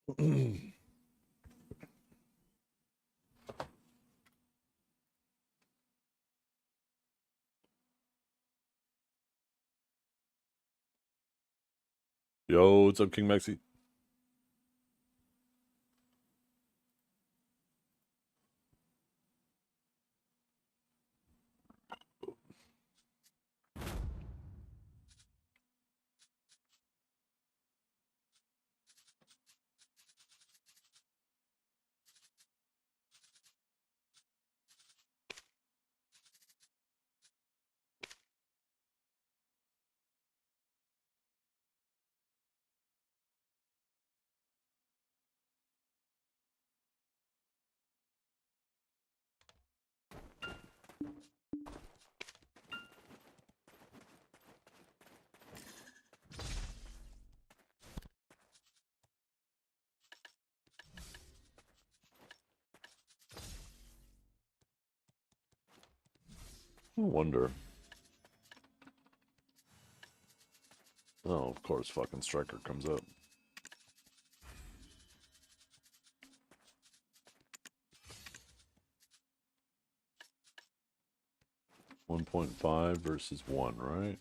Yo, what's up, King Maxi? I wonder. Oh, of course, fucking Striker comes up. $1.5 versus 1, right?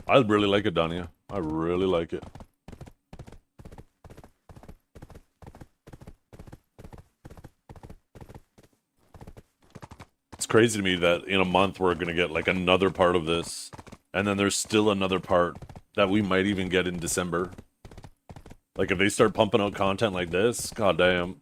I really like it, Dania. I really like it. It's crazy to me that in a month we're gonna get like another part of this, and then there's still another part that we might even get in December. Like if they start pumping out content like this, goddamn.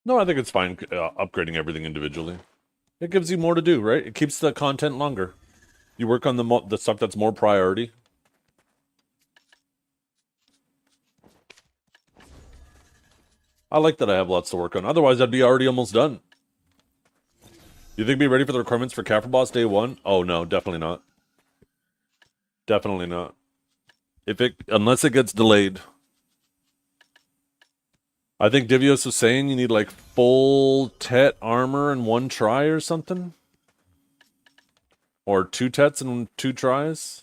No, I think it's fine upgrading everything individually. It gives you more to do, right? It keeps the content longer. You work on the stuff that's more priority. I like that I have lots to work on. Otherwise, I'd be already almost done. You think be ready for the requirements for Capra Boss day 1? Oh no, definitely not. Definitely not. Unless it gets delayed. I think Divios was saying you need like full Tet armor in 1 try or something. Or 2 Tets in 2 tries.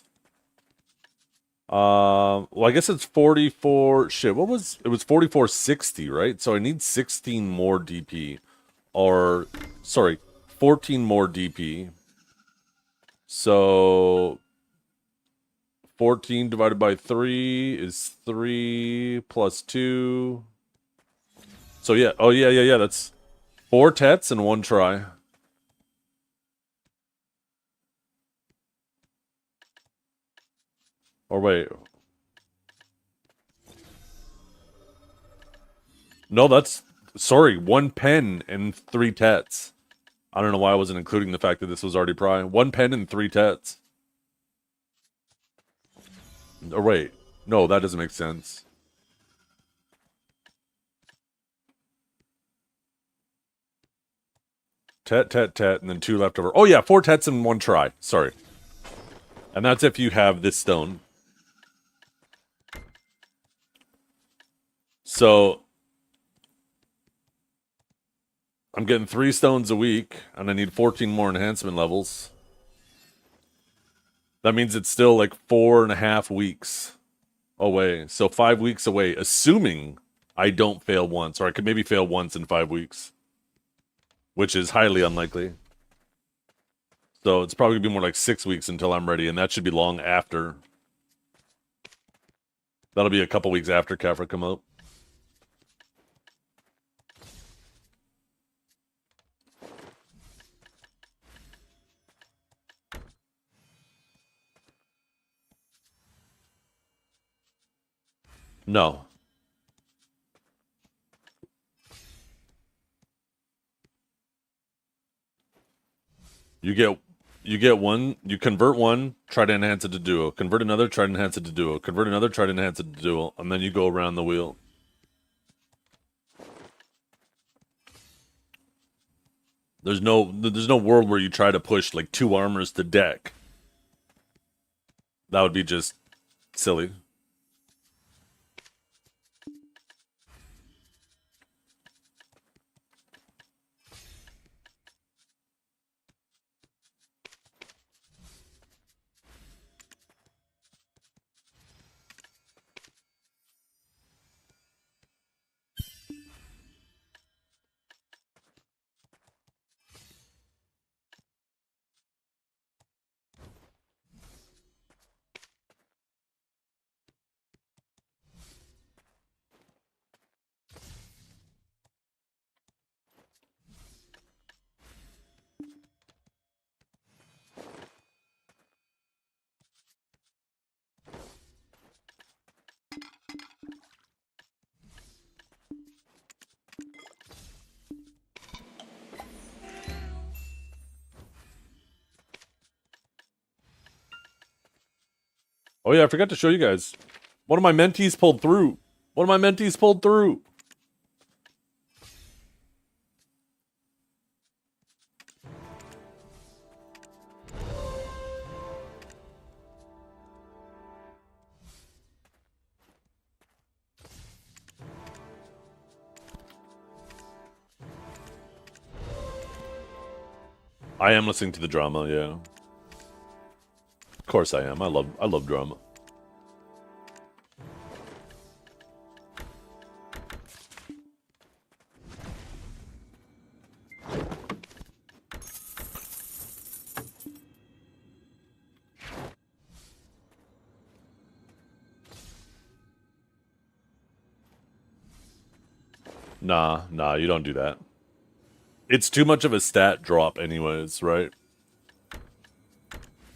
Well, I guess it's 44. Shit, what was it? Was 4460, right? So I need 16 more DP. Or, sorry, 14 more DP. So 14 divided by 3 is 3 plus 2. So yeah, oh yeah, that's 4 Tets in 1 try. Or wait. No, that's, sorry, 1 pen and 3 Tets. I don't know why I wasn't including the fact that this was already pry. 1 pen and 3 Tets. Or wait, no, that doesn't make sense. Tet, and then 2 left over. Oh yeah, 4 Tets in 1 try. Sorry. And that's if you have this stone. So I'm getting 3 stones a week, and I need 14 more enhancement levels. That means it's still like 4.5 weeks away. So 5 weeks away, assuming I don't fail once, or I could maybe fail once in 5 weeks, which is highly unlikely. So it's probably gonna be more like 6 weeks until I'm ready, and that should be long after. That'll be a couple weeks after Kafra come out. No. You get one, you convert one, try to enhance it to duo. Convert another, try to enhance it to duo. Convert another, try to enhance it to duo. And then you go around the wheel. There's no world where you try to push like 2 armors to deck. That would be just silly. Oh yeah, I forgot to show you guys. One of my mentees pulled through. One of my mentees pulled through. I am listening to the drama, yeah. Of course I am. I love drama. Nah, you don't do that. It's too much of a stat drop anyways, right?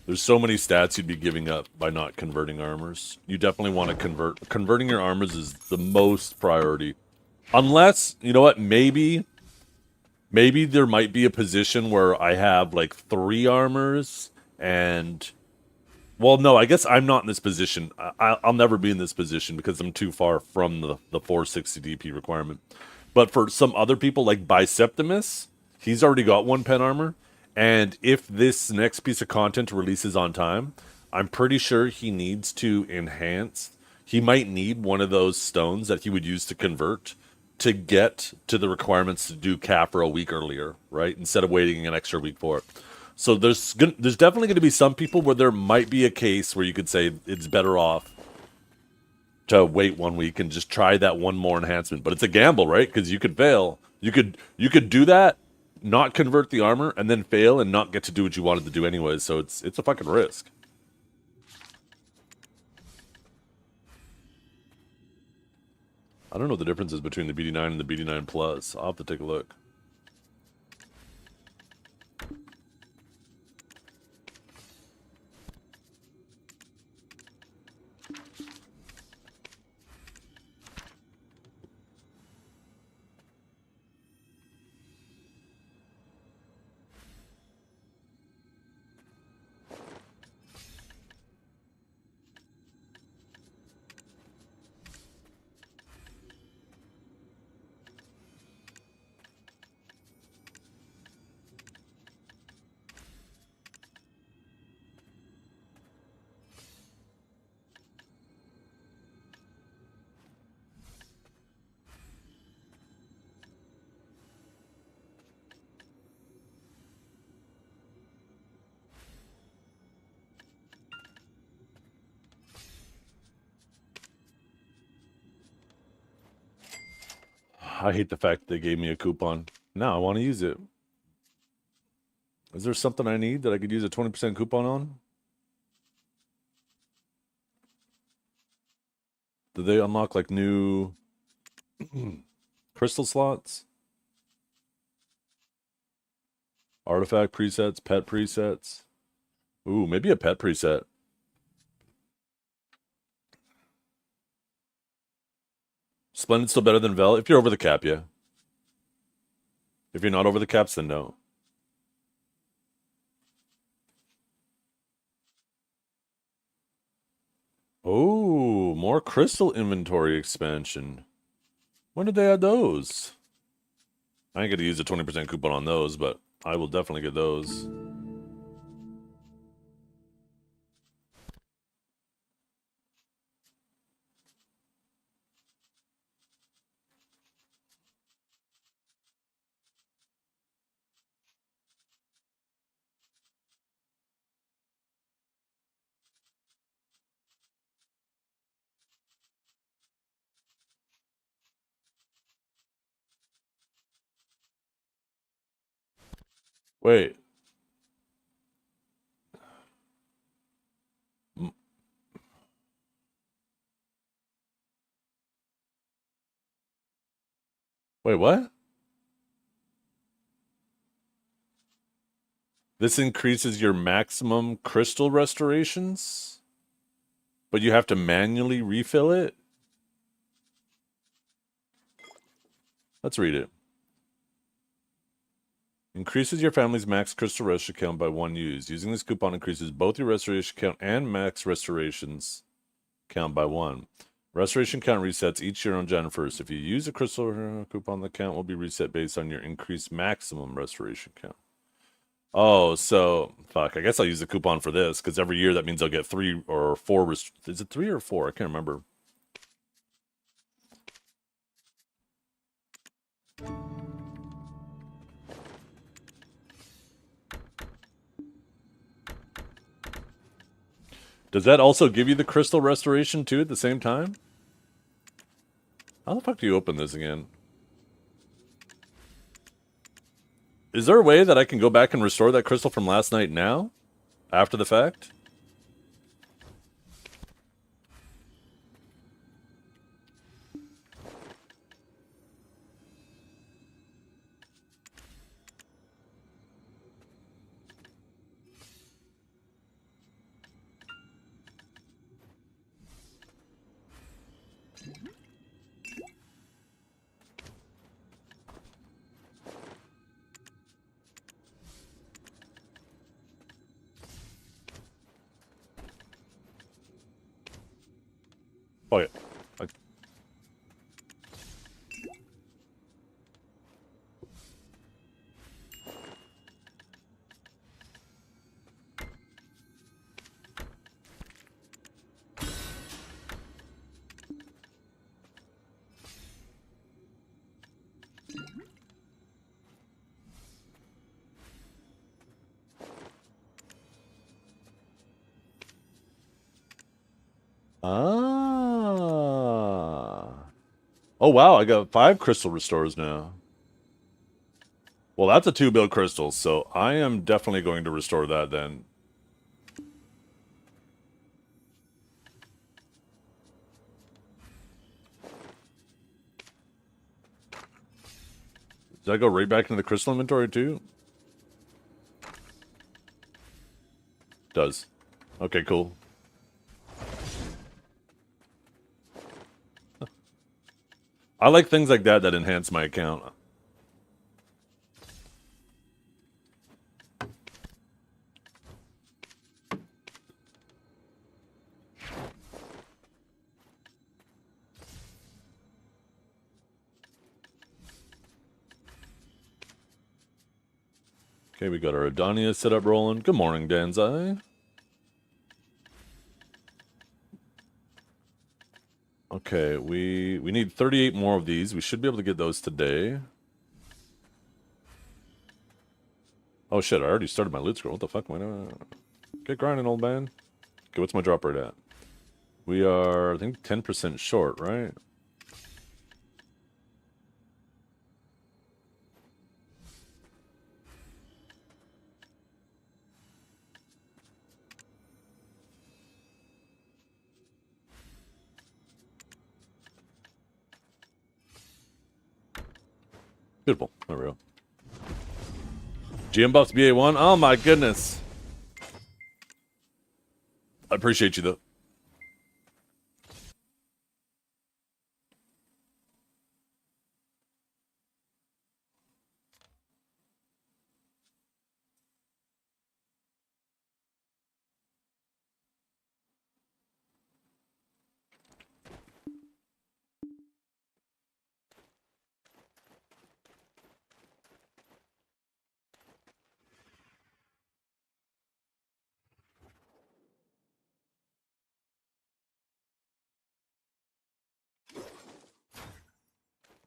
There's so many stats you'd be giving up by not converting armors. You definitely want to convert. Converting your armors is the most priority. Unless, you know what, maybe there might be a position where I have like 3 armors and... Well, no, I guess I'm not in this position. I'll never be in this position because I'm too far from the 460 DP requirement. But for some other people, like Biceptimus, he's already got 1 pen armor. And if this next piece of content releases on time, I'm pretty sure he needs to enhance. He might need one of those stones that he would use to convert to get to the requirements to do Capra a week earlier, right? Instead of waiting an extra week for it. So there's definitely going to be some people where there might be a case where you could say it's better off to wait 1 week and just try that one more enhancement. But it's a gamble, right? Because you could fail. You could do that, not convert the armor, and then fail and not get to do what you wanted to do anyways. So it's a fucking risk. I don't know what the difference is between the BD9 and the BD9 Plus. I'll have to take a look. I hate the fact that they gave me a coupon. Now I want to use it. Is there something I need that I could use a 20% coupon on? Do they unlock like new crystal slots? Artifact presets, pet presets. Ooh, maybe a pet preset. Splendid's still better than Vel. If you're over the cap, yeah. If you're not over the caps, then no. Oh, more crystal inventory expansion. When did they add those? I ain't gonna use a 20% coupon on those, but I will definitely get those. Wait. Wait, what? This increases your maximum crystal restorations? But you have to manually refill it? Let's read it. Increases your family's max crystal restoration count by 1 use. Using this coupon increases both your restoration count and max restorations count by 1. Restoration count resets each year on January 1st. If you use a crystal coupon, the count will be reset based on your increased maximum restoration count. Oh, so fuck. I guess I'll use the coupon for this because every year that means I'll get 3 or 4. Is it 3 or 4? I can't remember. Does that also give you the crystal restoration too at the same time? How the fuck do you open this again? Is there a way that I can go back and restore that crystal from last night now? After the fact? Oh, yeah. Ah. Oh, wow. I got 5 crystal restores now. Well, that's a 2-bill crystal, so I am definitely going to restore that then. Does that go right back into the crystal inventory too? Does. Okay, cool. I like things like that that enhance my account. Okay, we got our Adonia set up rolling. Good morning, Danzai. Okay, we need 38 more of these. We should be able to get those today. Oh shit, I already started my loot scroll. What the fuck? Get grinding, old man. Okay, what's my drop rate at? We are, I think, 10% short, right? There we go. GM buffs BA1. Oh my goodness. I appreciate you though.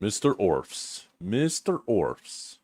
Mr. Orfs. Mr. Orfs.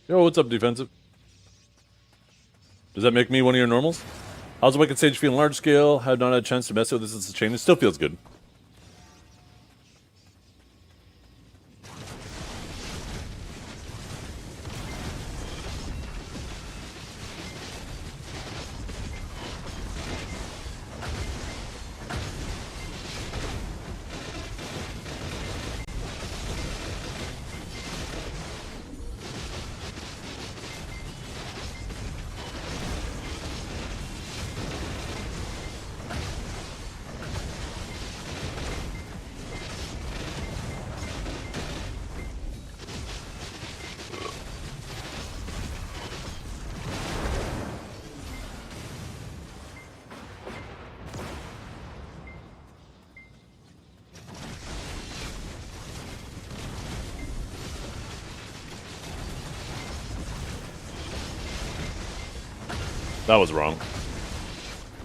Yo, what's up, defensive? Does that make me one of your normals? How's the Wicked Sage feeling large scale? Have not had a chance to mess with this as a chain. It still feels good. That was wrong.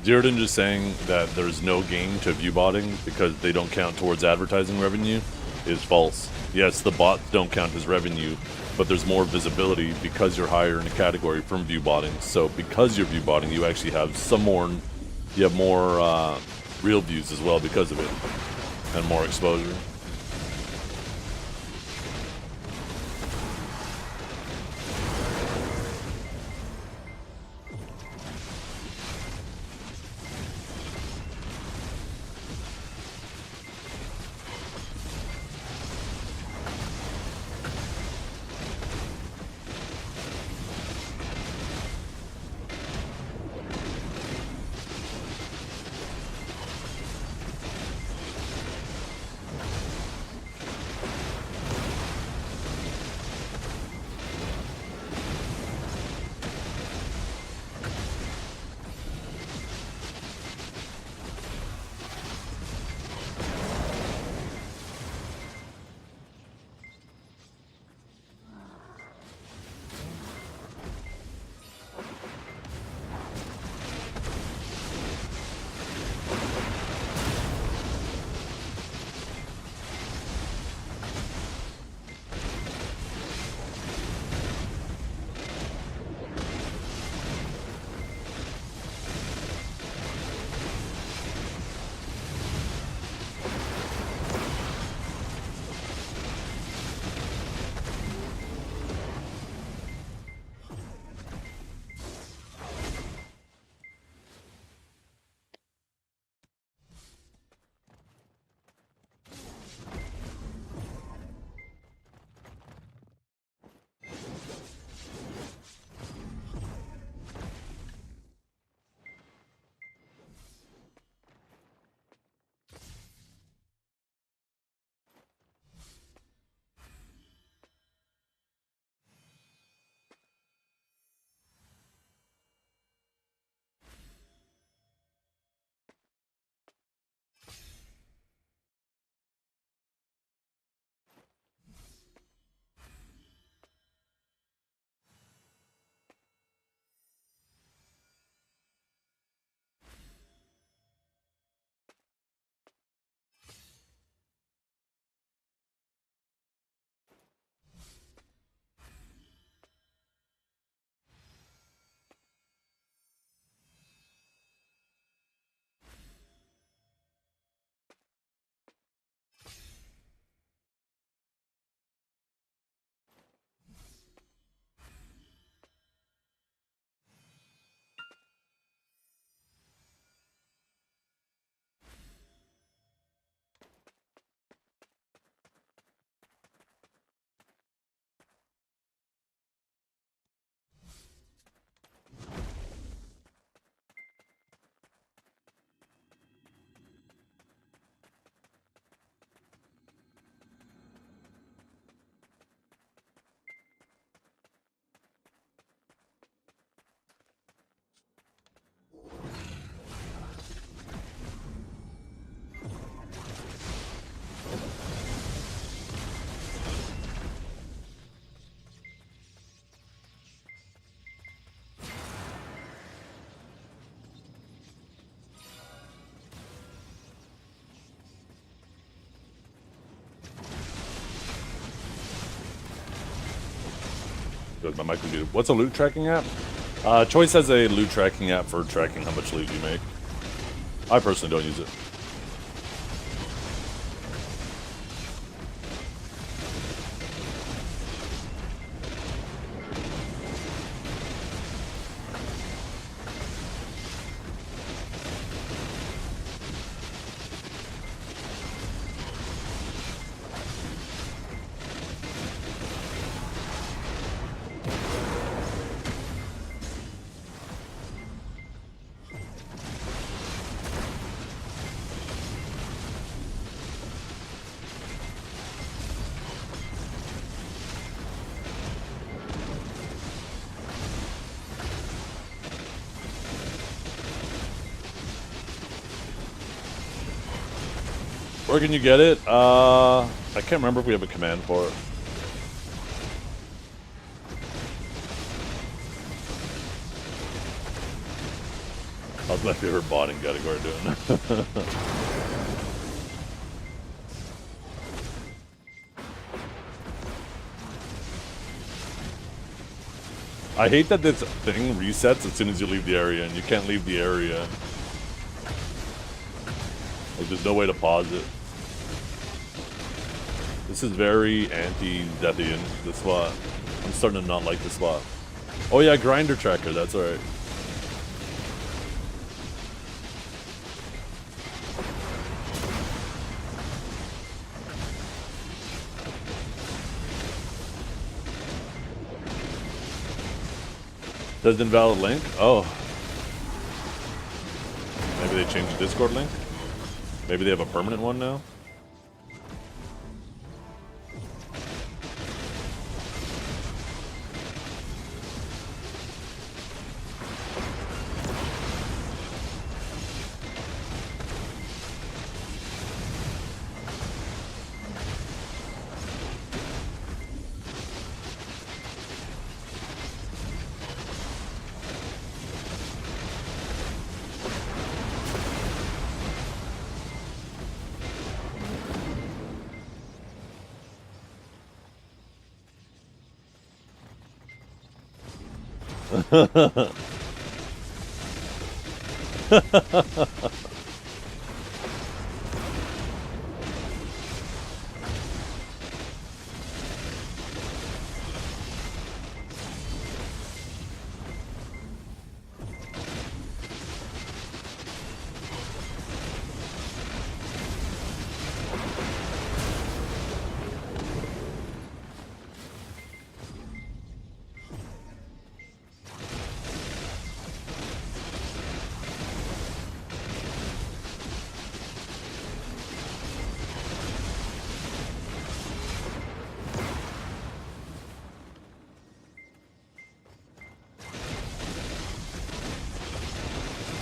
Dearden just saying that there's no gain to view botting because they don't count towards advertising revenue is false. Yes, the bots don't count as revenue, but there's more visibility because you're higher in a category from view botting. So because you're view botting, you actually have more real views as well because of it, and more exposure. Good, my mic was muted. What's a loot tracking app? Choice has a loot tracking app for tracking how much loot you make. I personally don't use it. Where can you get it? I can't remember if we have a command for it. How's my favorite botting category doing? I hate that this thing resets as soon as you leave the area, and you can't leave the area. Like, there's no way to pause it. This is very anti-Deathian, this spot. I'm starting to not like this spot. Oh yeah, grinder tracker, that's alright. Does invalid link? Oh. Maybe they changed the Discord link? Maybe they have a permanent one now?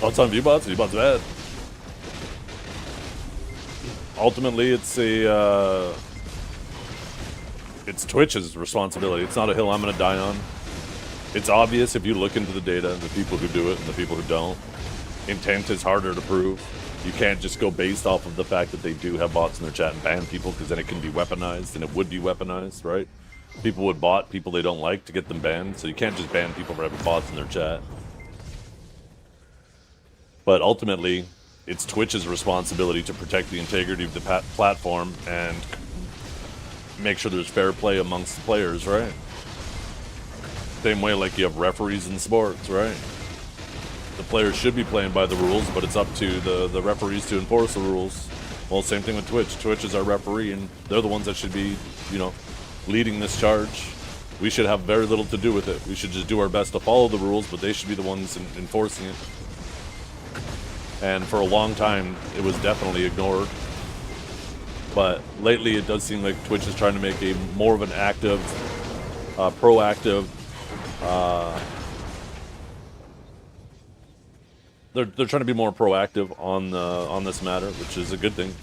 Oh, it's on VBots? VBots bad. Ultimately, it's it's Twitch's responsibility. It's not a hill I'm gonna die on. It's obvious if you look into the data, the people who do it and the people who don't. Intent is harder to prove. You can't just go based off of the fact that they do have bots in their chat and ban people, because then it can be weaponized, and it would be weaponized, right? People would bot people they don't like to get them banned, so you can't just ban people for having bots in their chat. But ultimately, it's Twitch's responsibility to protect the integrity of the platform and make sure there's fair play amongst the players, right? Same way like you have referees in sports, right? The players should be playing by the rules, but it's up to the referees to enforce the rules. Well, same thing with Twitch. Twitch is our referee, and they're the ones that should be, you know, leading this charge. We should have very little to do with it. We should just do our best to follow the rules, but they should be the ones enforcing it. And for a long time, it was definitely ignored. But lately, it does seem like Twitch is trying to make a more of an active, proactive. They're trying to be more proactive on this matter, which is a good thing.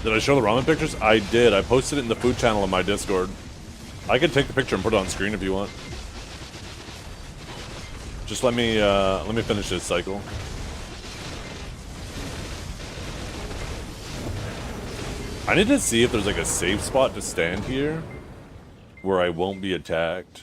Did I show the ramen pictures? I did. I posted it in the food channel on my Discord. I can take the picture and put it on screen if you want. Just let me finish this cycle. I need to see if there's like a safe spot to stand here where I won't be attacked.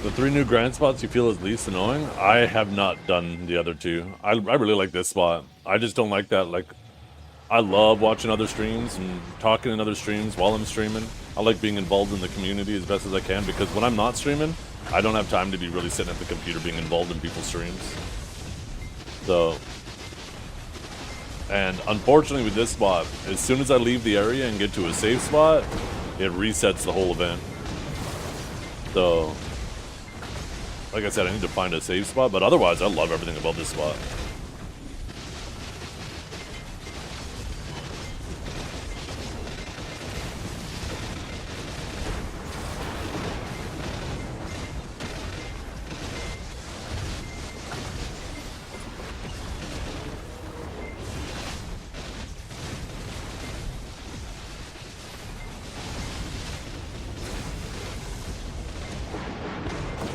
The 3 new grind spots you feel is least annoying? I have not done the other 2. I really like this spot. I just don't like that, like, I love watching other streams and talking in other streams while I'm streaming. I like being involved in the community as best as I can, because when I'm not streaming, I don't have time to be really sitting at the computer being involved in people's streams. So, and unfortunately with this spot, as soon as I leave the area and get to a safe spot, it resets the whole event. So, like I said, I need to find a safe spot, but otherwise I love everything about this spot.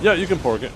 Yeah, you can pork it.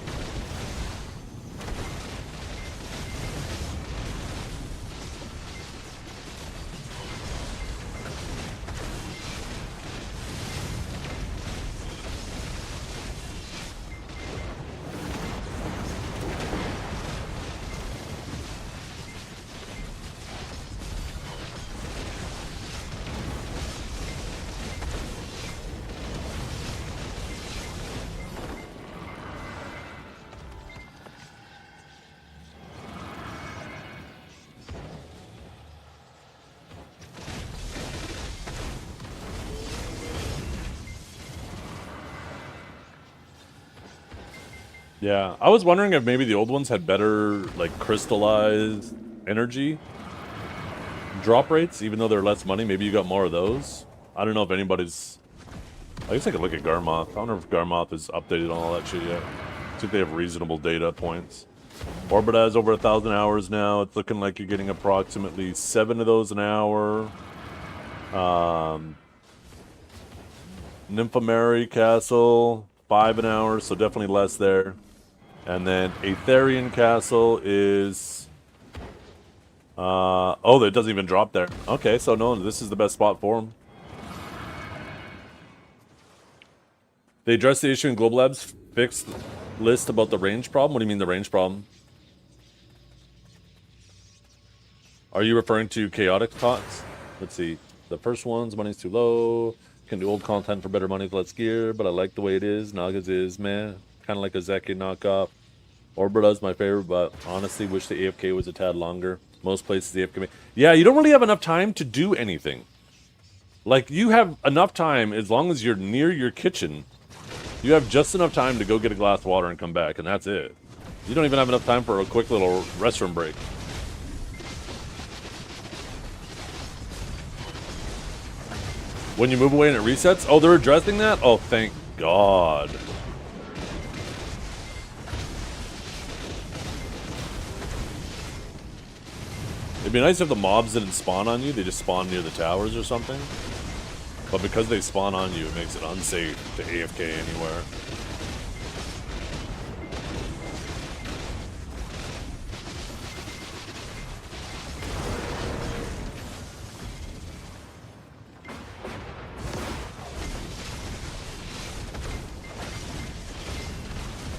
Yeah, I was wondering if maybe the old ones had better, like, crystallized energy drop rates, even though they're less money. Maybe you got more of those. I don't know if anybody's... I guess I could look at Garmoth. I wonder if Garmoth is updated on all that shit yet. See if they have reasonable data points. Orbit has over 1,000 hours now. It's looking like you're getting approximately 7 of those an hour. Nymphomary Castle, 5 an hour, so definitely less there. And then Aetherian Castle is... oh, it doesn't even drop there. Okay, so no, this is the best spot for them. They addressed the issue in Global Labs fixed list about the range problem. What do you mean the range problem? Are you referring to chaotic tots? Let's see. The first one's money's too low. Can do old content for better money with less gear, but I like the way it is. Naga's is, man. Kind of like a Zeki knockoff. Orbida's my favorite, but honestly wish the AFK was a tad longer. Most places the AFK... Yeah, you don't really have enough time to do anything. Like, you have enough time as long as you're near your kitchen. You have just enough time to go get a glass of water and come back, and that's it. You don't even have enough time for a quick little restroom break. When you move away and it resets? Oh, they're addressing that? Oh, thank God. It'd be nice if the mobs didn't spawn on you, they just spawn near the towers or something. But because they spawn on you, it makes it unsafe to AFK anywhere.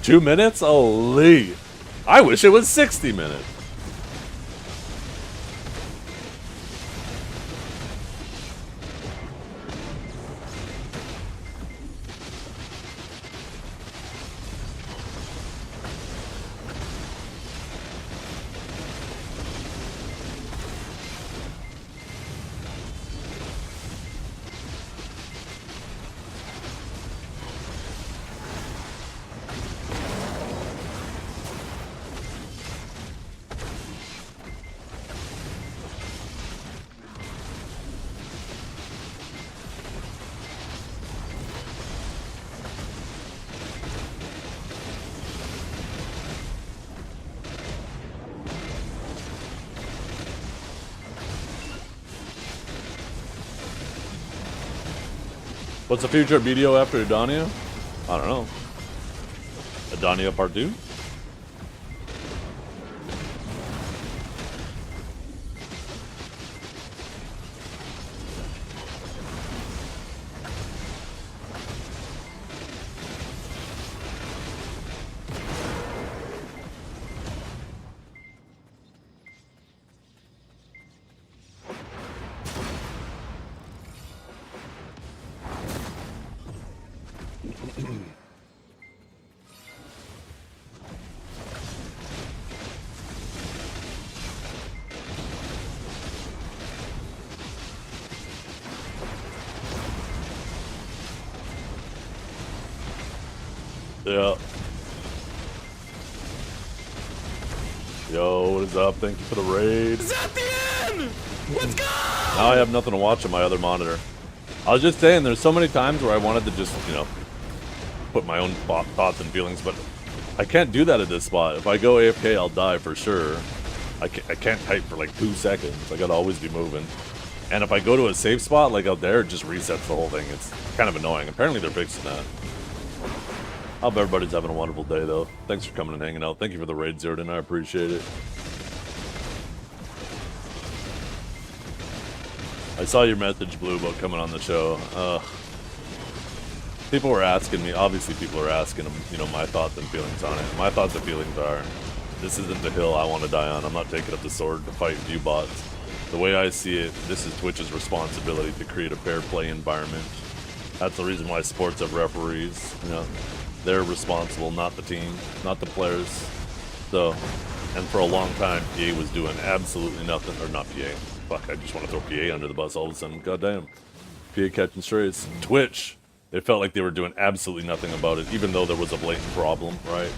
Two minutes? Holy! I wish it was 60 minutes. What's the future of BDO after Adania? I don't know. Adania Part 2? Yeah. Yo, what is up? Thank you for the raid. Is that the end? Let's go! Now I have nothing to watch on my other monitor. I was just saying, there's so many times where I wanted to just, you know, put my own thoughts and feelings, but I can't do that at this spot. If I go AFK, I'll die for sure. I can't type for like 2 seconds. I gotta always be moving. And if I go to a safe spot, like out there, it just resets the whole thing. It's kind of annoying. Apparently they're fixing that. I hope everybody's having a wonderful day, though. Thanks for coming and hanging out. Thank you for the raid, Zerdan. I appreciate it. I saw your message, Blue, about coming on the show. People were asking me, obviously people are asking them, you know, my thoughts and feelings on it. My thoughts and feelings are, this isn't the hill I want to die on. I'm not taking up the sword to fight view bots. The way I see it, this is Twitch's responsibility to create a fair play environment. That's the reason why sports have referees, you know. They're responsible, not the team, not the players. So, and for a long time, PA was doing absolutely nothing, or not PA. Fuck, I just want to throw PA under the bus all of a sudden. Goddamn. PA catching strays. Twitch, they felt like they were doing absolutely nothing about it, even though there was a blatant problem, right?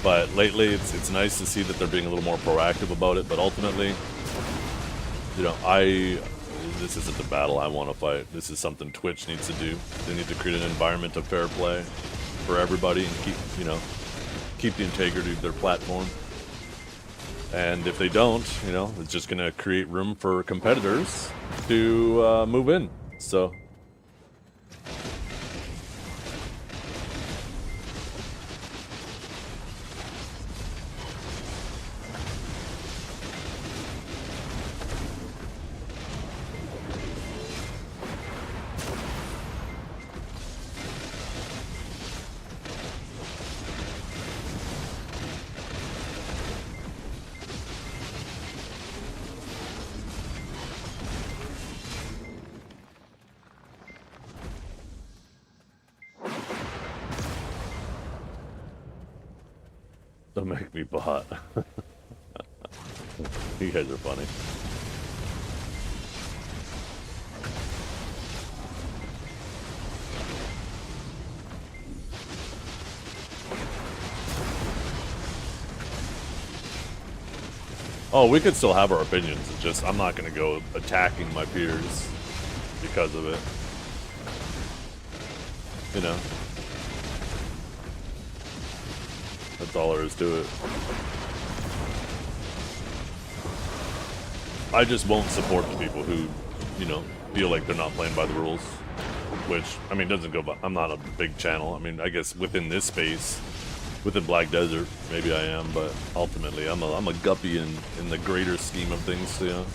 But lately, it's nice to see that they're being a little more proactive about it, but ultimately, you know, this isn't the battle I want to fight. This is something Twitch needs to do. They need to create an environment of fair play for everybody and keep, you know, keep the integrity of their platform. And if they don't, you know, it's just gonna create room for competitors to move in. So don't make me bot. You guys are funny. Oh, we could still have our opinions. It's just I'm not gonna go attacking my peers because of it. You know. That's all there is to it. I just won't support the people who, you know, feel like they're not playing by the rules. Which, I mean, doesn't go by. I'm not a big channel. I mean, I guess within this space, within Black Desert, maybe I am, but ultimately, I'm a guppy in the greater scheme of things, you know.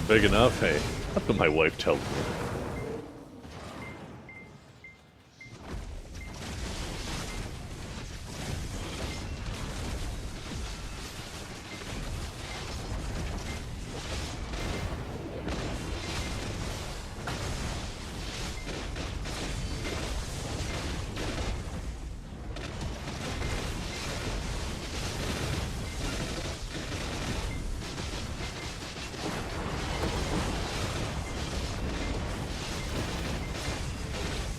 Big enough? Hey, that's what my wife tells me.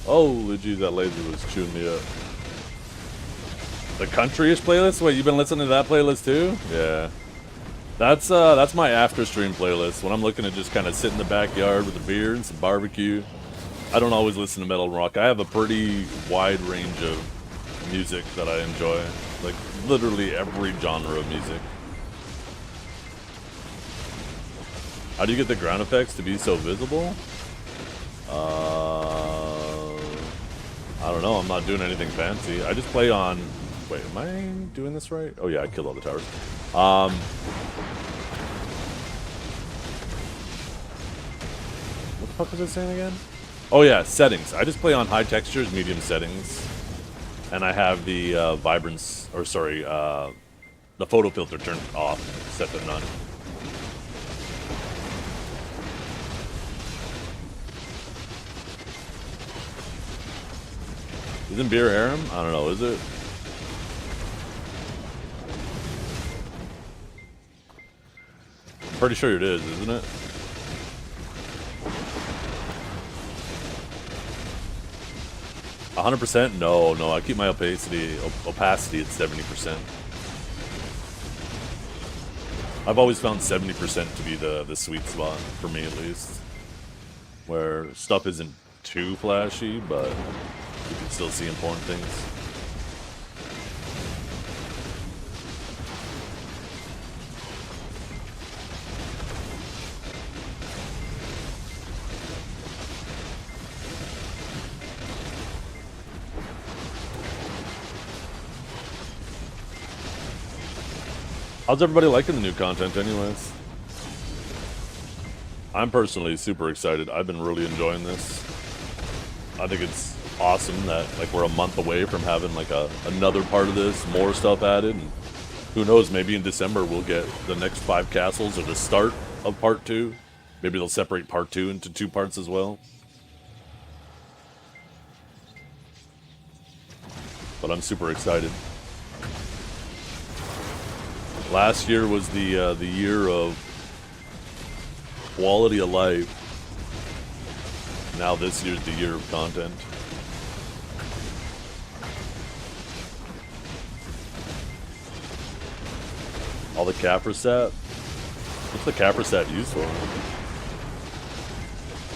Holy geez, that laser was chewing me up. The Countryish playlist? Wait, you've been listening to that playlist too? Yeah. That's my after stream playlist. When I'm looking to just kind of sit in the backyard with a beer and some barbecue. I don't always listen to metal and rock. I have a pretty wide range of music that I enjoy. Like, literally every genre of music. How do you get the ground effects to be so visible? I don't know. I'm not doing anything fancy. I just play on... Wait, am I doing this right? Oh yeah, I killed all the towers. What the fuck was I saying again? Oh yeah, settings. I just play on high textures, medium settings. And I have the vibrance... Or sorry, the photo filter turned off, set to none. Isn't beer harem? I don't know, is it? I'm pretty sure it is, isn't it? %? No, I keep my opacity at 70%. I've always found 70% to be the sweet spot, for me at least. Where stuff isn't too flashy, but you can still see important things. How's everybody liking the new content anyways? I'm personally super excited. I've been really enjoying this. I think it's awesome that like we're a month away from having like another part of this, more stuff added, and who knows, maybe in December we'll get the next 5 castles or the start of part 2. Maybe they'll separate part 2 into 2 parts as well. But I'm super excited. Last year was the year of quality of life. Now this year's the year of content. All the Capra set? What's the Capra set used for?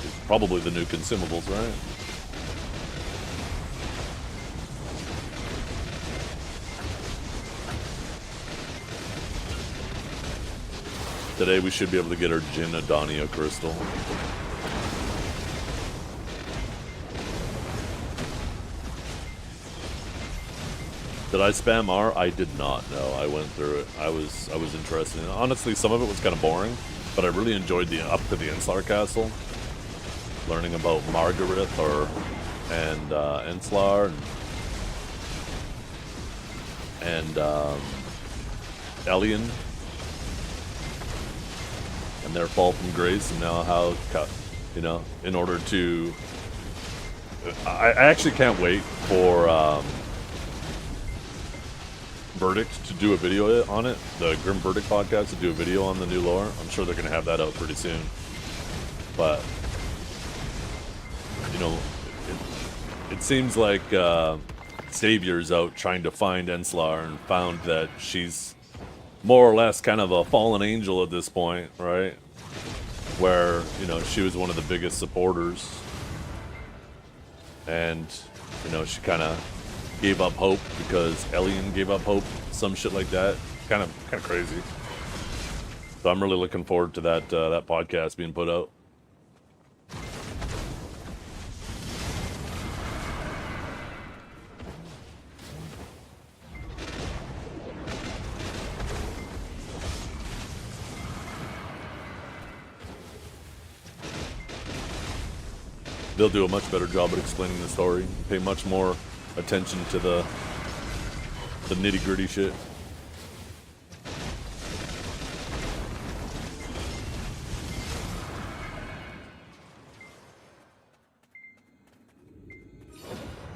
It's probably the new consumables, right? Today we should be able to get our Jin Adania crystal. Did I spam R? I did not. No, I went through it. I was interested in it. Honestly, some of it was kind of boring, but I really enjoyed the up to the Enslar Castle, learning about Margaret and Enslar and Elian and their fall from grace, and now how, you know, in order to I actually can't wait for Verdict to do a video on it. The Grim Verdict podcast to do a video on the new lore. I'm sure they're going to have that out pretty soon. But, you know, it seems like Savior's out trying to find Enslar and found that she's more or less kind of a fallen angel at this point, right? Where, you know, she was one of the biggest supporters. And, you know, she kind of gave up hope because Elian gave up hope, some shit like that. Kind of crazy. So I'm really looking forward to that that podcast being put out. They'll do a much better job at explaining the story. Pay much more attention to the nitty-gritty shit.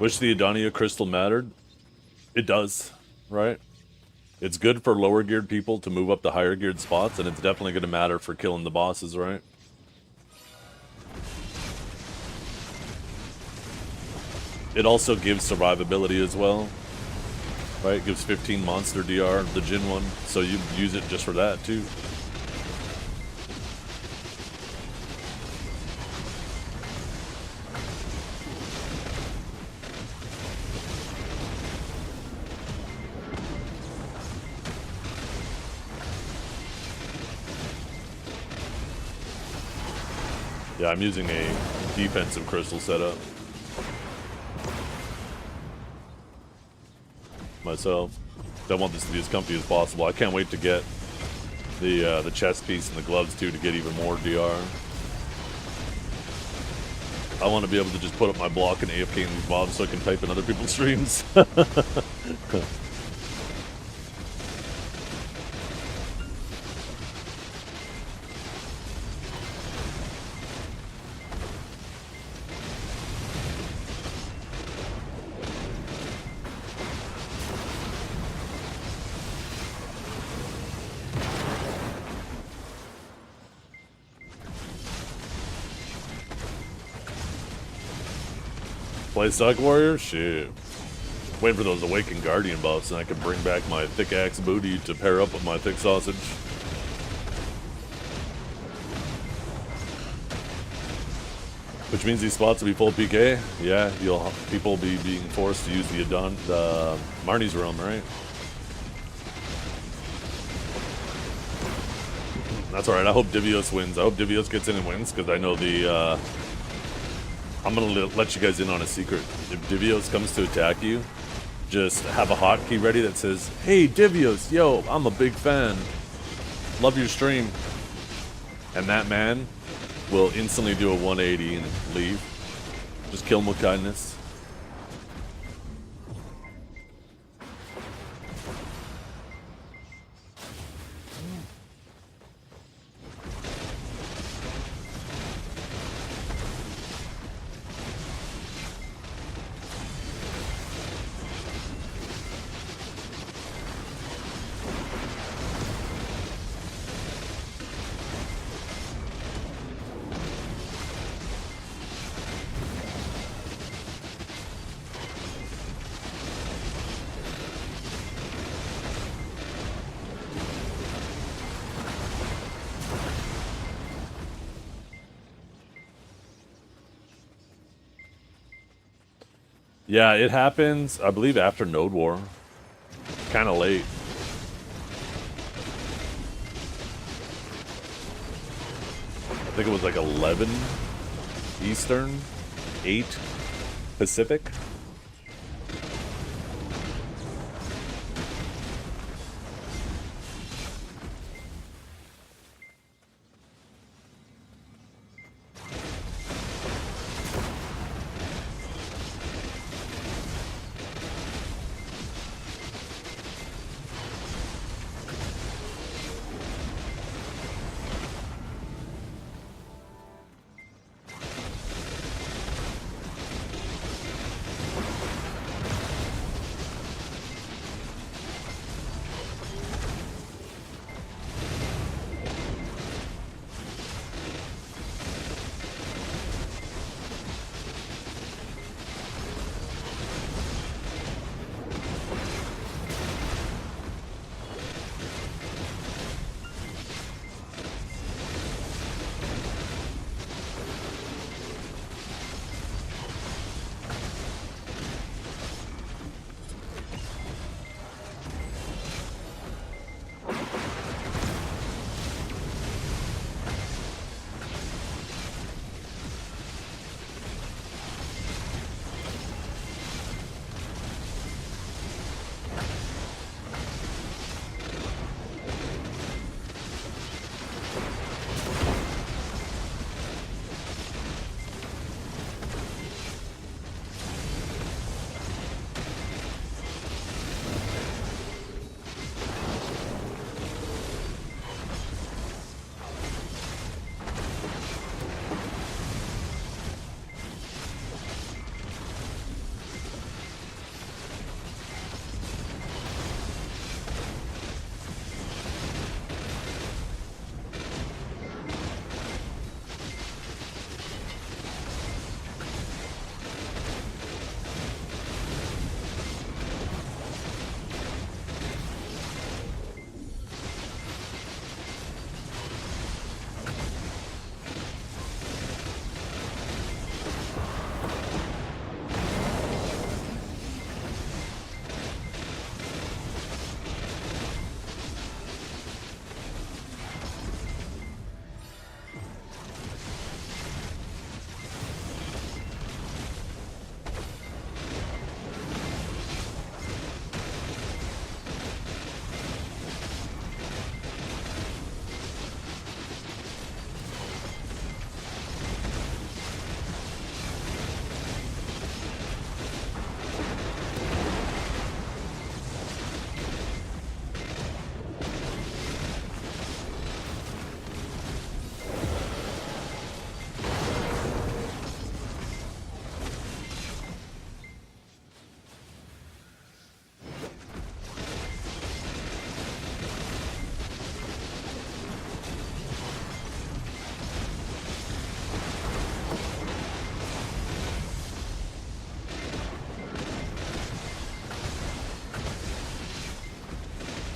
Wish the Adonia crystal mattered. It does, right? It's good for lower geared people to move up to higher geared spots, and it's definitely going to matter for killing the bosses, right? It also gives survivability as well, right? It gives 15 monster DR, the Jin one, so you use it just for that too. Yeah, I'm using a defensive crystal setup myself. I want this to be as comfy as possible. I can't wait to get the chest piece and the gloves too to get even more DR. I want to be able to just put up my block and AFK in these mobs so I can type in other people's streams. Play Suck Warrior? Shit. Waiting for those Awakened Guardian buffs and I can bring back my Thick Axe Booty to pair up with my Thick Sausage. Which means these spots will be full PK. Yeah, people will be being forced to use the Marnie's Realm, right? That's alright, I hope Divios wins. I hope Divios gets in and wins, because I know I'm gonna let you guys in on a secret. If Divios comes to attack you, just have a hotkey ready that says, "Hey Divios, yo, I'm a big fan. Love your stream." And that man will instantly do a 180 and leave. Just kill him with kindness. Yeah, it happens, I believe, after Node War. Kind of late. I think it was like 11 Eastern, 8 Pacific.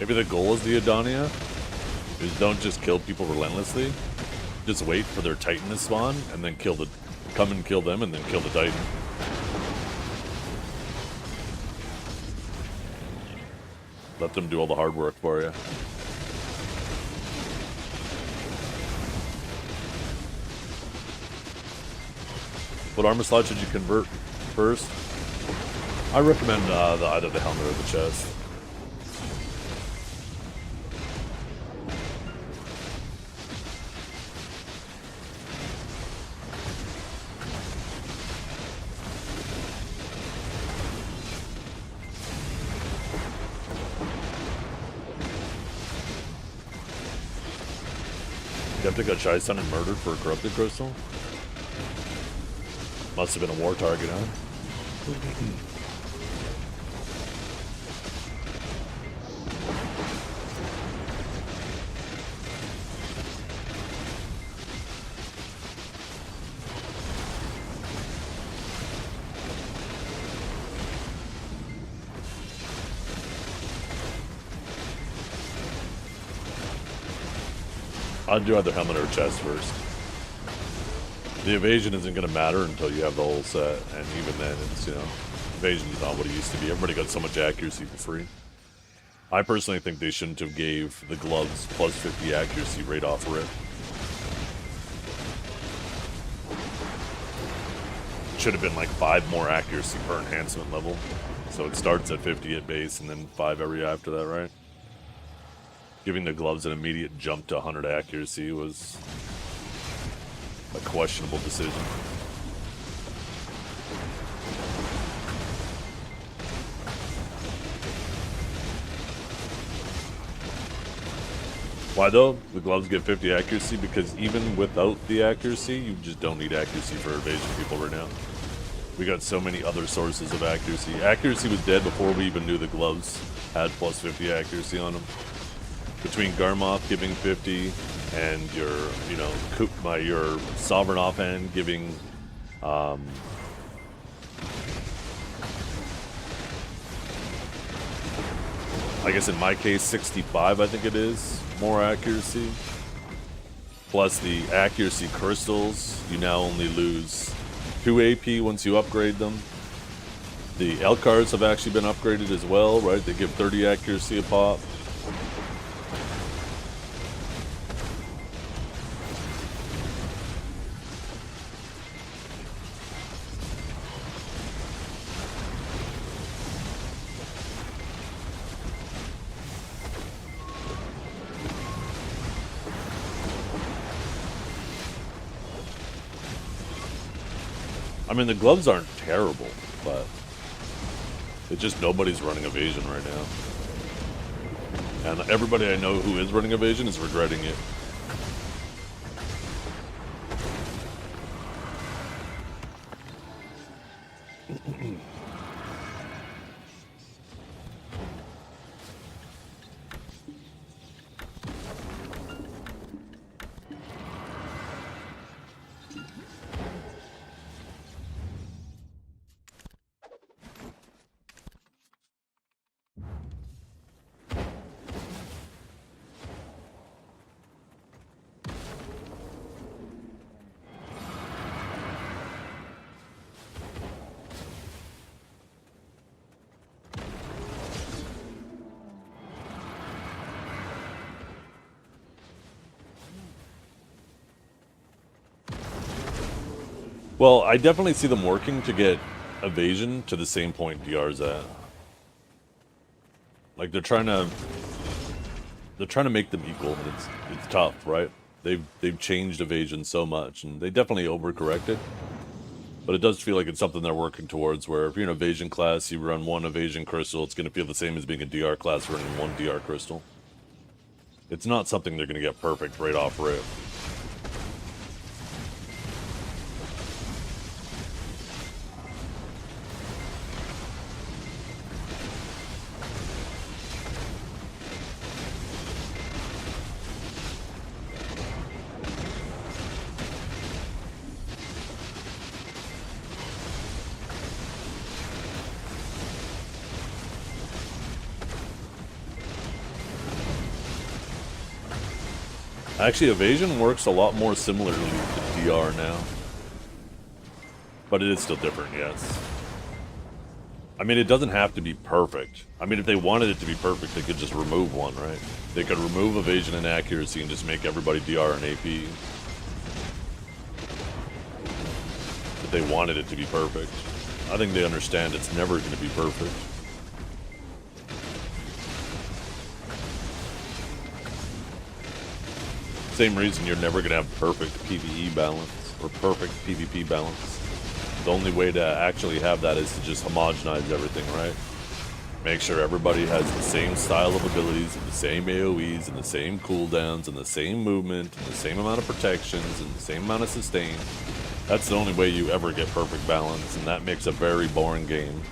Maybe the goal is the Adonia is don't just kill people relentlessly. Just wait for their Titan to spawn and then come and kill them and then kill the Titan. Let them do all the hard work for you. What armor slot should you convert first? I recommend either the helmet or the chest. Skeptic got shy son and murdered for a corrupted crystal? Must have been a war target, huh? I'd do either helmet or chest first. The evasion isn't going to matter until you have the whole set, and even then, it's, you know, evasion's not what it used to be. Everybody got so much accuracy for free. I personally think they shouldn't have gave the gloves plus 50 accuracy right off rip. It should have been like 5 more accuracy per enhancement level. So it starts at 50 at base, and then 5 every after that, right? Giving the gloves an immediate jump to 100 accuracy was a questionable decision. Why though? The gloves get 50 accuracy because even without the accuracy, you just don't need accuracy for evasion people right now. We got so many other sources of accuracy. Accuracy was dead before we even knew the gloves had plus 50 accuracy on them. Between Garmoth giving 50 and your, you know, your Sovereign offhand giving, I guess in my case 65, I think it is, more accuracy. Plus the accuracy crystals, you now only lose 2 AP once you upgrade them. The Elcars have actually been upgraded as well, right? They give 30 accuracy a pop. I mean, the gloves aren't terrible, but it's just nobody's running evasion right now. And everybody I know who is running evasion is regretting it. Well, I definitely see them working to get evasion to the same point DR's at. Like they're trying to make them equal, and it's tough, right? They've changed evasion so much, and they definitely overcorrected. But it does feel like it's something they're working towards, where if you're an evasion class, you run 1 evasion crystal, it's going to feel the same as being a DR class running 1 DR crystal. It's not something they're going to get perfect right off rip. Actually, evasion works a lot more similarly to DR now. But it is still different, yes. I mean, it doesn't have to be perfect. I mean, if they wanted it to be perfect, they could just remove one, right? They could remove evasion and accuracy and just make everybody DR and AP. If they wanted it to be perfect. I think they understand it's never going to be perfect. Same reason you're never going to have perfect PvE balance or perfect PvP balance. The only way to actually have that is to just homogenize everything, right? Make sure everybody has the same style of abilities, and the same AoEs, and the same cooldowns, and the same movement, and the same amount of protections, and the same amount of sustain. That's the only way you ever get perfect balance, and that makes a very boring game.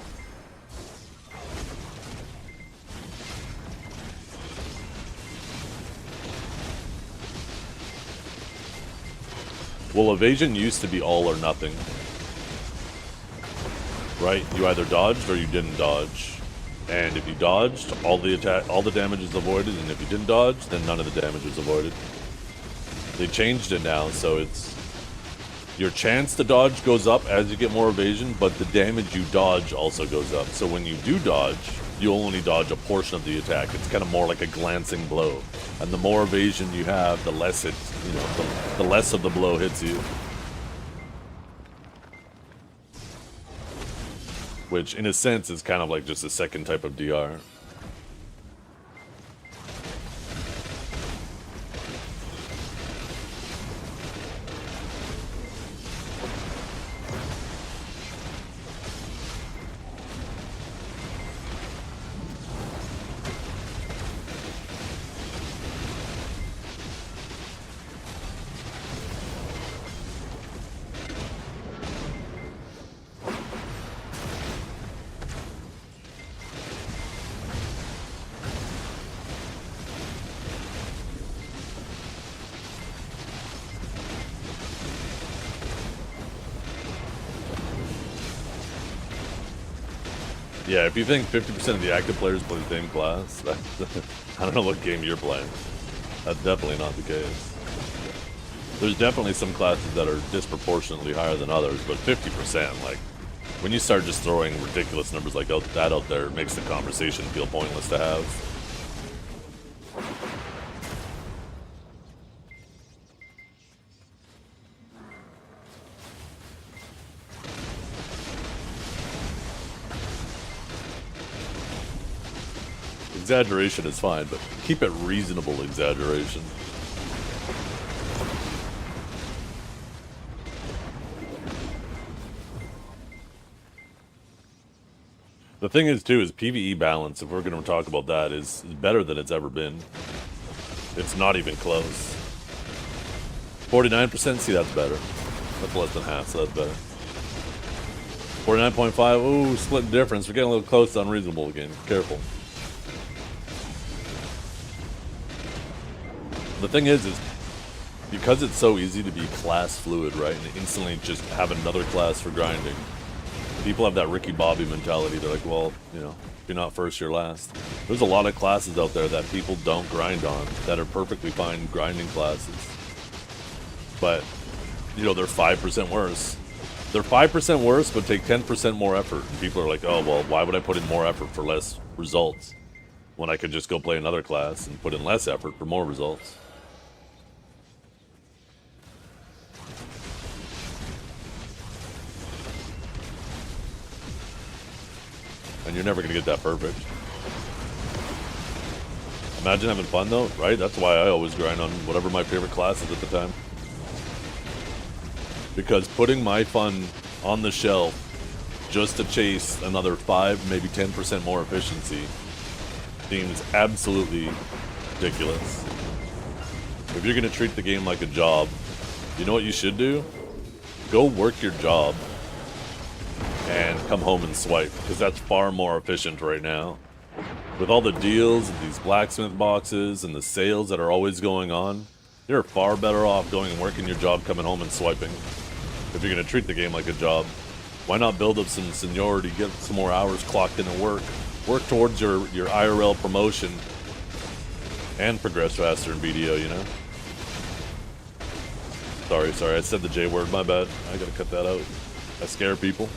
Well, evasion used to be all or nothing. Right? You either dodged or you didn't dodge. And if you dodged, all the damage is avoided, and if you didn't dodge, then none of the damage is avoided. They changed it now, so it's your chance to dodge goes up as you get more evasion, but the damage you dodge also goes up. So when you do dodge, you only dodge a portion of the attack. It's kind of more like a glancing blow. And the more evasion you have, the less it, you know, the less of the blow hits you. Which, in a sense, is kind of like just a second type of DR. Yeah, if you think 50% of the active players play the same class, I don't know what game you're playing. That's definitely not the case. There's definitely some classes that are disproportionately higher than others, but 50%, like, when you start just throwing ridiculous numbers like that out there, it makes the conversation feel pointless to have. Exaggeration is fine, but keep it reasonable exaggeration. The thing is, too, is PvE balance, if we're going to talk about that, is better than it's ever been. It's not even close. 49%, see, that's better. That's less than half, so that's better. 49.5, ooh, split difference. We're getting a little close to unreasonable again. Careful. The thing is because it's so easy to be class fluid, right, and instantly just have another class for grinding, people have that Ricky Bobby mentality. They're like, well, you know, if you're not first, you're last. There's a lot of classes out there that people don't grind on that are perfectly fine grinding classes. But, you know, they're 5% worse. They're 5% worse, but take 10% more effort. And people are like, oh, well, why would I put in more effort for less results when I could just go play another class and put in less effort for more results? And you're never going to get that perfect. Imagine having fun, though, right? That's why I always grind on whatever my favorite class is at the time. Because putting my fun on the shelf just to chase another 5, maybe 10% more efficiency seems absolutely ridiculous. If you're going to treat the game like a job, you know what you should do? Go work your job and come home and swipe, because that's far more efficient right now. With all the deals and these blacksmith boxes and the sales that are always going on, you're far better off going and working your job, coming home and swiping. If you're going to treat the game like a job, why not build up some seniority, get some more hours clocked in at work towards your IRL promotion, and progress faster in BDO, you know? Sorry, I said the J word, my bad. I gotta cut that out. I scare people.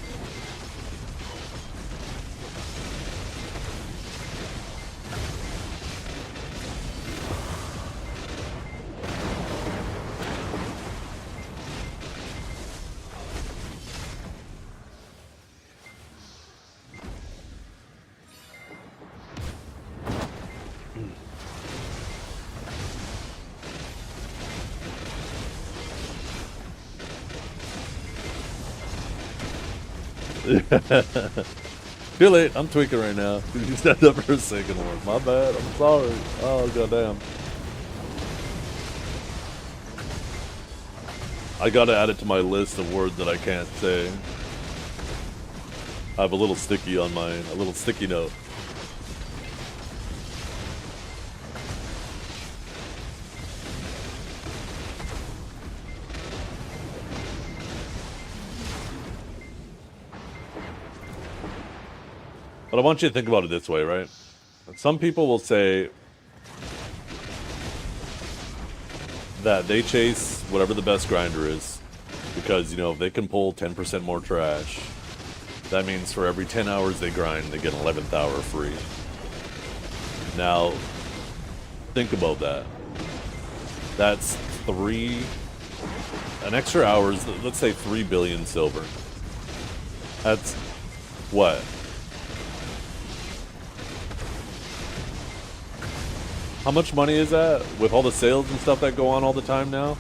Too late, I'm tweaking right now. You stand up for a second one. My bad, I'm sorry. Oh, goddamn. I gotta add it to my list of words that I can't say. I have a little sticky on mine, a little sticky note. But I want you to think about it this way, right? Some people will say that they chase whatever the best grinder is because, you know, if they can pull 10% more trash, that means for every 10 hours they grind, they get an 11th hour free. Now, think about that. That's an extra hours, let's say 3 billion silver. That's what? How much money is that with all the sales and stuff that go on all the time now?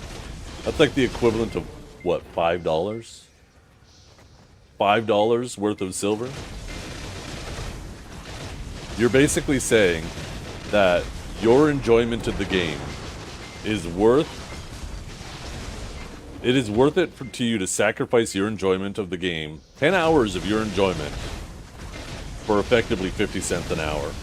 That's like the equivalent of, what, $5? $5 worth of silver? You're basically saying that your enjoyment of the game is worth it to you to sacrifice your enjoyment of the game, 10 hours of your enjoyment, for effectively 50 cents an hour.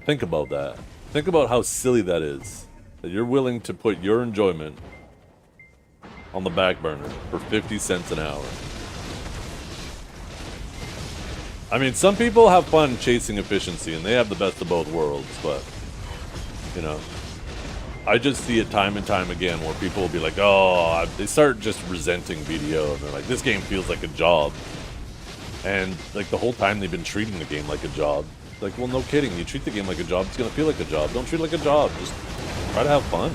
Think about that. Think about how silly that is. That you're willing to put your enjoyment on the back burner for 50 cents an hour. I mean, some people have fun chasing efficiency and they have the best of both worlds, but, you know, I just see it time and time again where people will be like, oh, they start just resenting BDO and they're like, this game feels like a job. And, like, the whole time they've been treating the game like a job. Like, well, no kidding. You treat the game like a job, it's gonna feel like a job. Don't treat it like a job. Just try to have fun.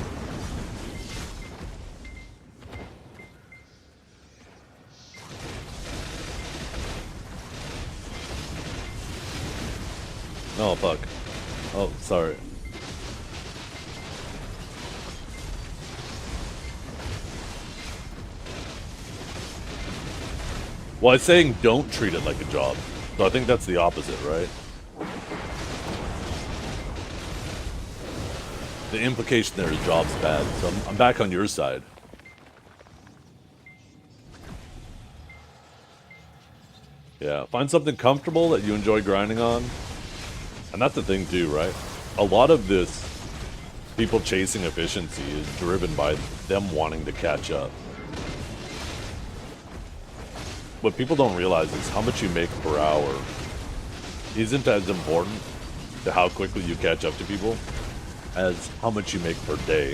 Oh, fuck. Oh, sorry. Well, I'm saying don't treat it like a job. So I think that's the opposite, right? The implication there is job's bad, so I'm back on your side. Yeah, find something comfortable that you enjoy grinding on. And that's the thing too, right? A lot of this people chasing efficiency is driven by them wanting to catch up. What people don't realize is how much you make per hour isn't as important to how quickly you catch up to people as how much you make per day.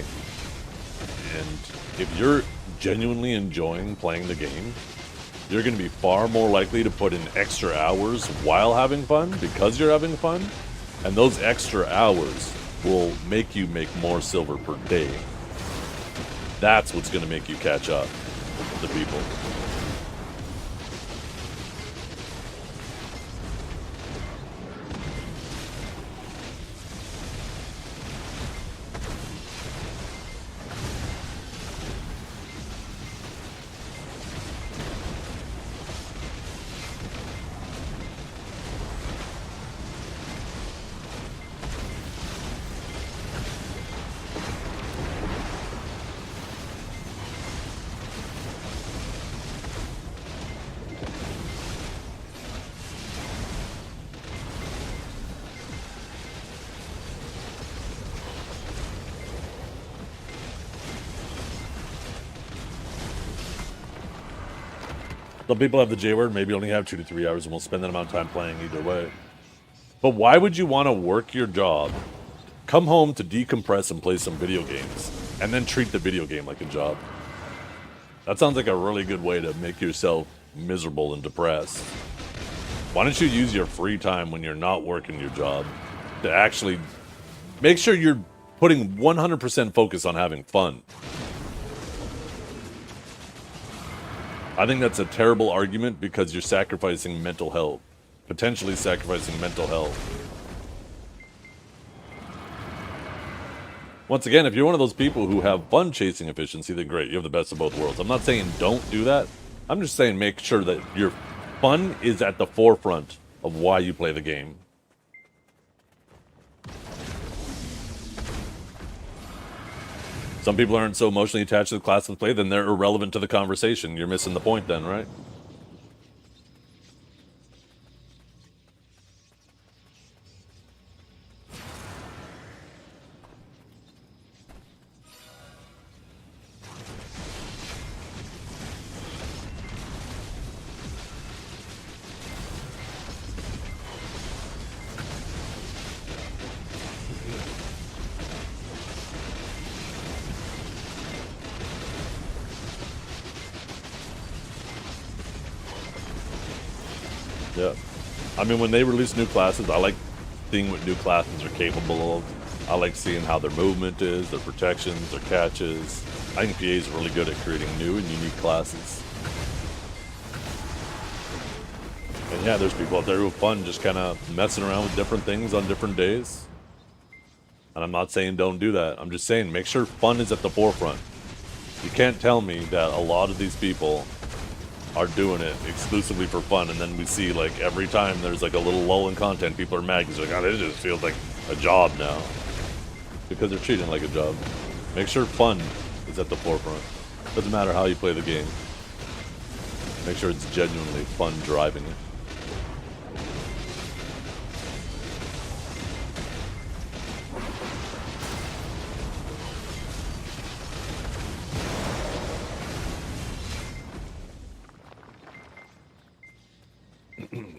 And if you're genuinely enjoying playing the game, you're going to be far more likely to put in extra hours while having fun because you're having fun. And those extra hours will make you make more silver per day. That's what's going to make you catch up to people. Some people have the J word, maybe only have 2 to 3 hours, and will spend that amount of time playing either way. But why would you want to work your job, come home to decompress and play some video games, and then treat the video game like a job? That sounds like a really good way to make yourself miserable and depressed. Why don't you use your free time when you're not working your job to actually make sure you're putting 100% focus on having fun? I think that's a terrible argument because you're sacrificing mental health. Potentially sacrificing mental health. Once again, if you're one of those people who have fun chasing efficiency, then great, you have the best of both worlds. I'm not saying don't do that. I'm just saying make sure that your fun is at the forefront of why you play the game. Some people aren't so emotionally attached to the class they play, then they're irrelevant to the conversation. You're missing the point then, right? Yeah. I mean, when they release new classes, I like seeing what new classes are capable of. I like seeing how their movement is, their protections, their catches. I think PA is really good at creating new and unique classes. And yeah, there's people out there who have fun just kind of messing around with different things on different days. And I'm not saying don't do that. I'm just saying make sure fun is at the forefront. You can't tell me that a lot of these people are doing it exclusively for fun, and then we see like every time there's like a little lull in content, people are mad because like, oh, it just feels like a job now. Because they're treating it like a job. Make sure fun is at the forefront. Doesn't matter how you play the game. Make sure it's genuinely fun driving it.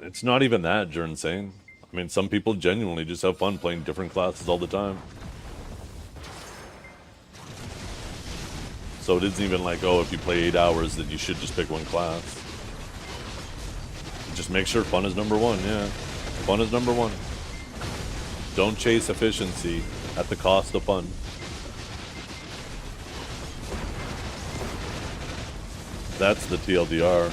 It's not even that, you're insane. I mean, some people genuinely just have fun playing different classes all the time. So it isn't even like, oh, if you play 8 hours, then you should just pick one class. Just make sure fun is number one, yeah. Fun is number one. Don't chase efficiency at the cost of fun. That's the TLDR.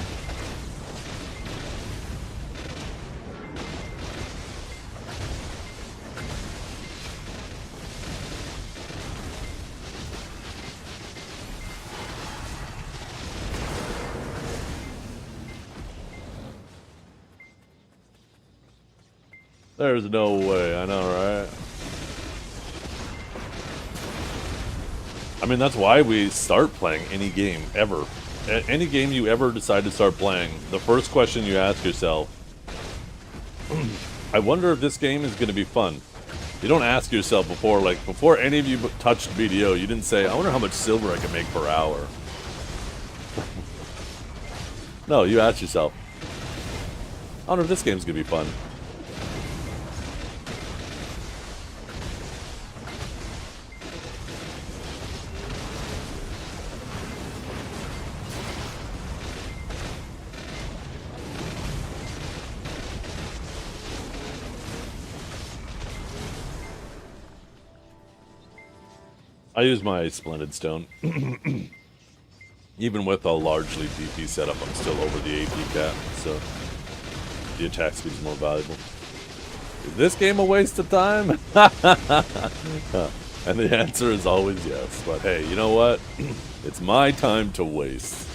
There's no way, I know, right? I mean, that's why we start playing any game, ever. Any game you ever decide to start playing, the first question you ask yourself, I wonder if this game is going to be fun. You don't ask yourself before any of you touched BDO, you didn't say, I wonder how much silver I can make per hour. No, you ask yourself, I wonder if this game's going to be fun. I use my Splendid Stone. Even with a largely DP setup, I'm still over the AP cap, so the attack speed is more valuable. Is this game a waste of time? And the answer is always yes. But hey, you know what? It's my time to waste.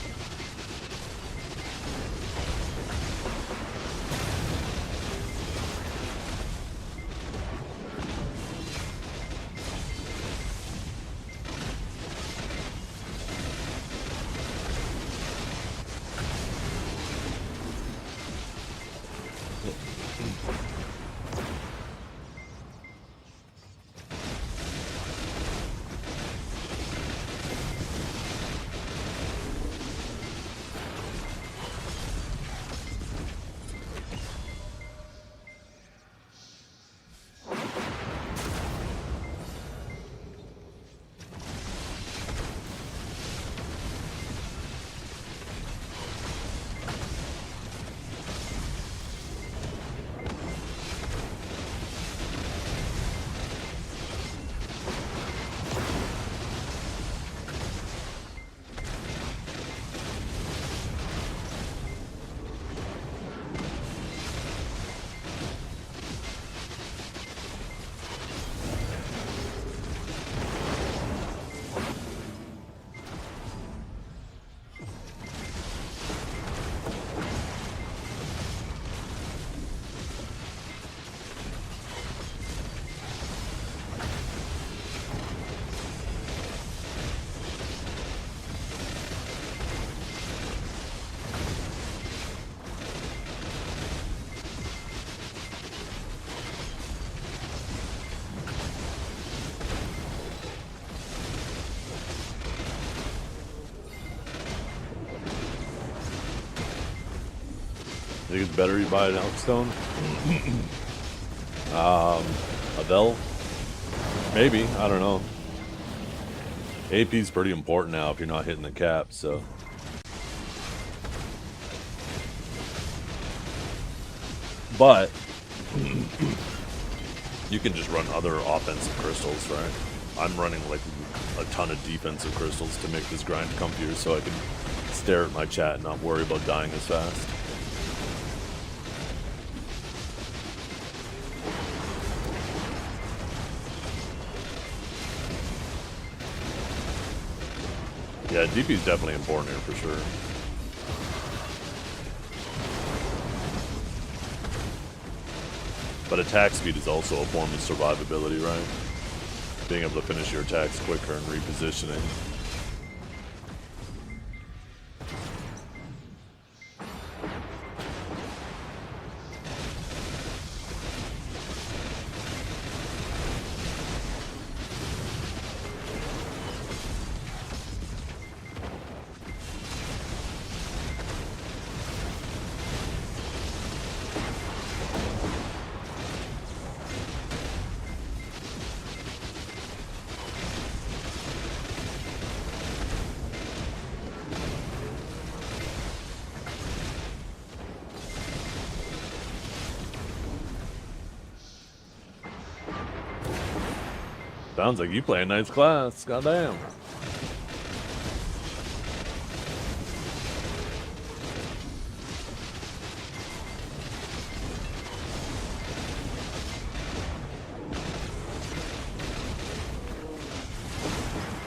Think it's better you buy an Elkstone? A Bell? Maybe, I don't know. AP's pretty important now if you're not hitting the cap, so. But you can just run other offensive crystals, right? I'm running like a ton of defensive crystals to make this grind comfier so I can stare at my chat and not worry about dying as fast. Yeah, DP is definitely important here for sure. But attack speed is also a form of survivability, right? Being able to finish your attacks quicker and repositioning. Sounds like you play a nice class, goddamn.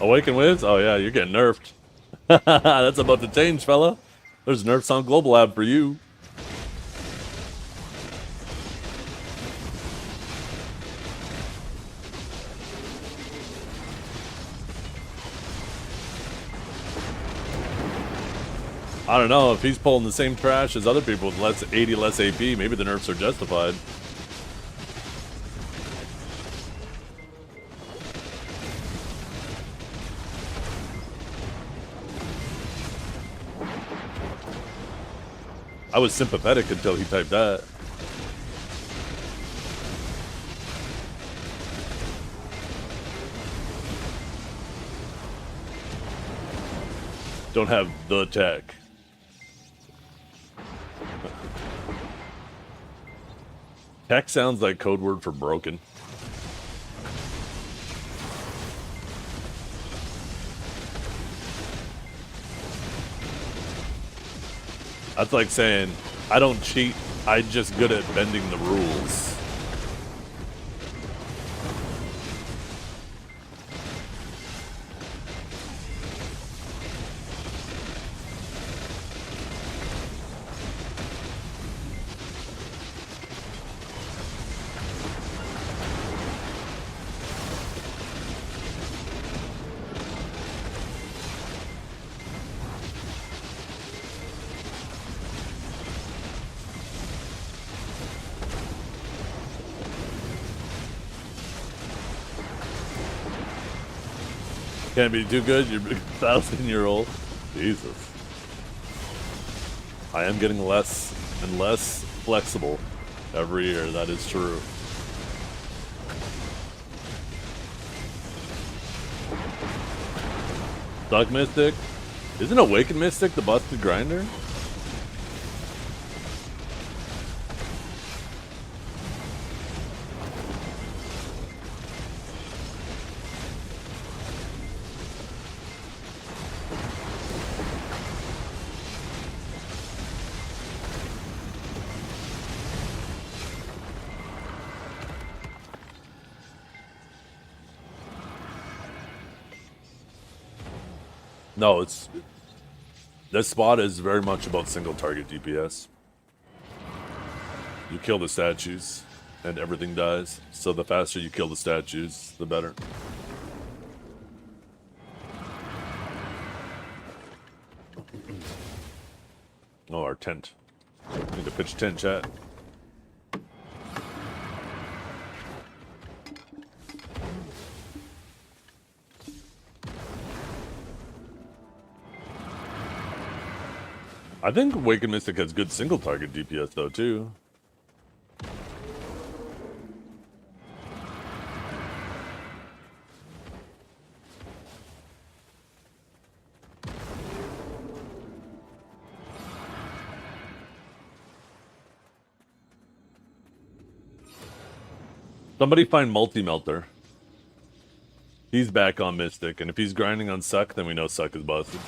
Awaken Wiz? Oh yeah, you're getting nerfed. That's about to change, fella. There's nerfs on Global Lab for you. I don't know, if he's pulling the same trash as other people with less 80 less AP, maybe the nerfs are justified. I was sympathetic until he typed that. Don't have the tech. Tech sounds like code word for broken. That's like saying, I don't cheat, I'm just good at bending the rules. Can't be too good, you're 1,000-year-old. Jesus. I am getting less and less flexible every year, that is true. Duck Mystic? Isn't Awakened Mystic the busted grinder? No, it's... This spot is very much about single target DPS. You kill the statues, and everything dies. So the faster you kill the statues, the better. Oh, our tent. Need to pitch tent, chat. I think Awakened Mystic has good single target DPS though too. Somebody find Multi-Melter. He's back on Mystic, and if he's grinding on Suck, then we know Suck is busted.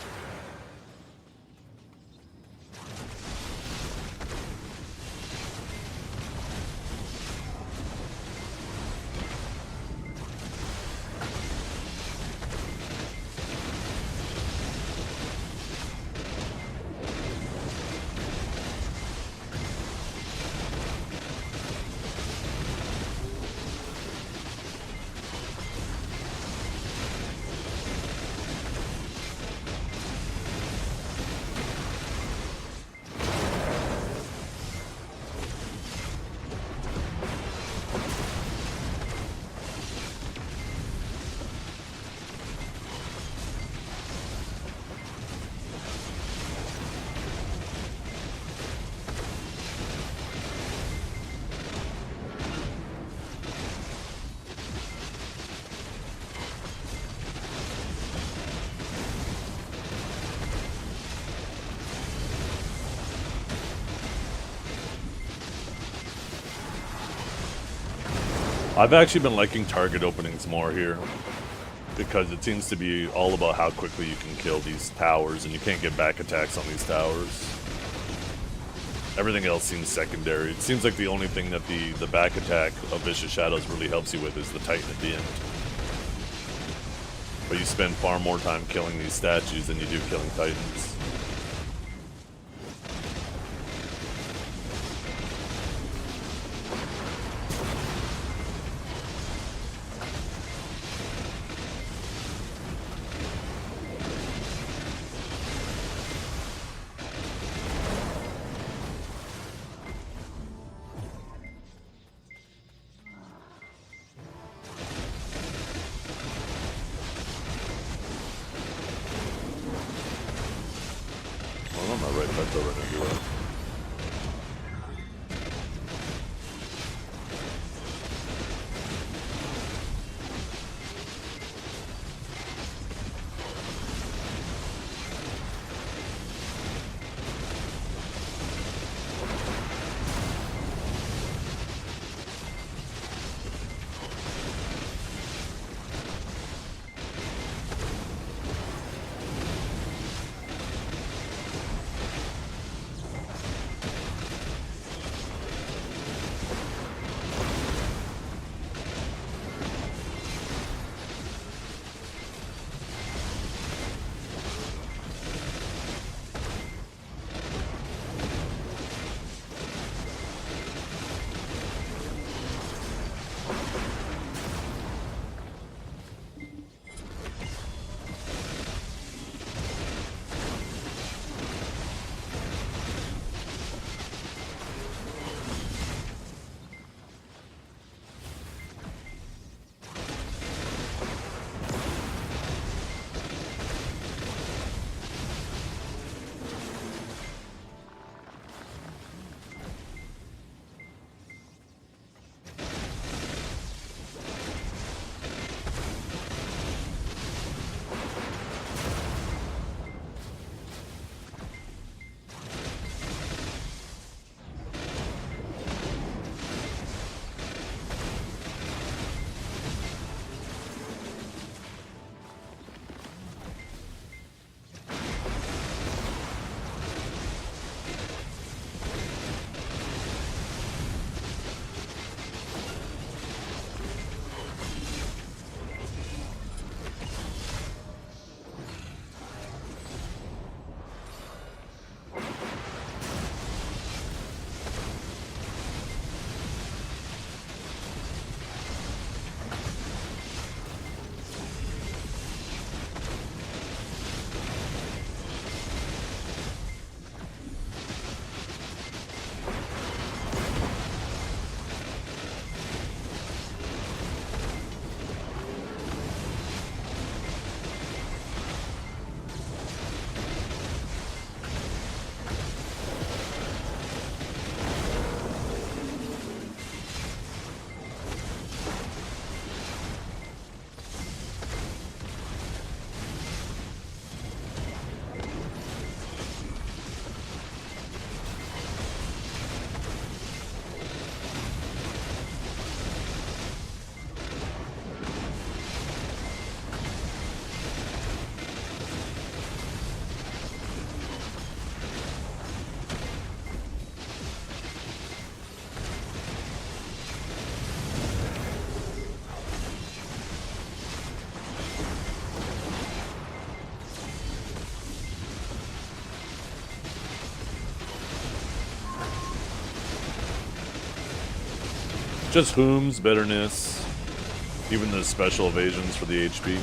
I've actually been liking target openings more here because it seems to be all about how quickly you can kill these towers, and you can't get back attacks on these towers. Everything else seems secondary. It seems like the only thing that the back attack of Vicious Shadows really helps you with is the Titan at the end. But you spend far more time killing these statues than you do killing Titans. Just Whom's, Bitterness, even the special evasions for the HP.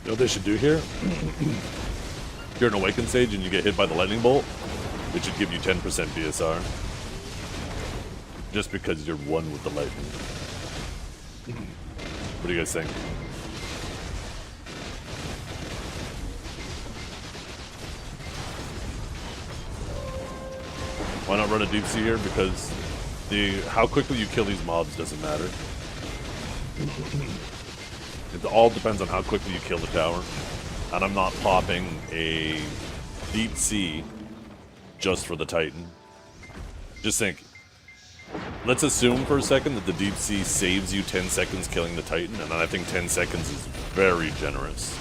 You know what they should do here? If you're an Awakened Sage and you get hit by the Lightning Bolt, it should give you 10% BSR. Just because you're one with the lightning. What do you guys think? Why not run a Deep Sea here? Because how quickly you kill these mobs doesn't matter. It all depends on how quickly you kill the tower. And I'm not popping a Deep Sea just for the Titan. Just think. Let's assume for a second that the Deep Sea saves you 10 seconds killing the Titan, and I think 10 seconds is very generous.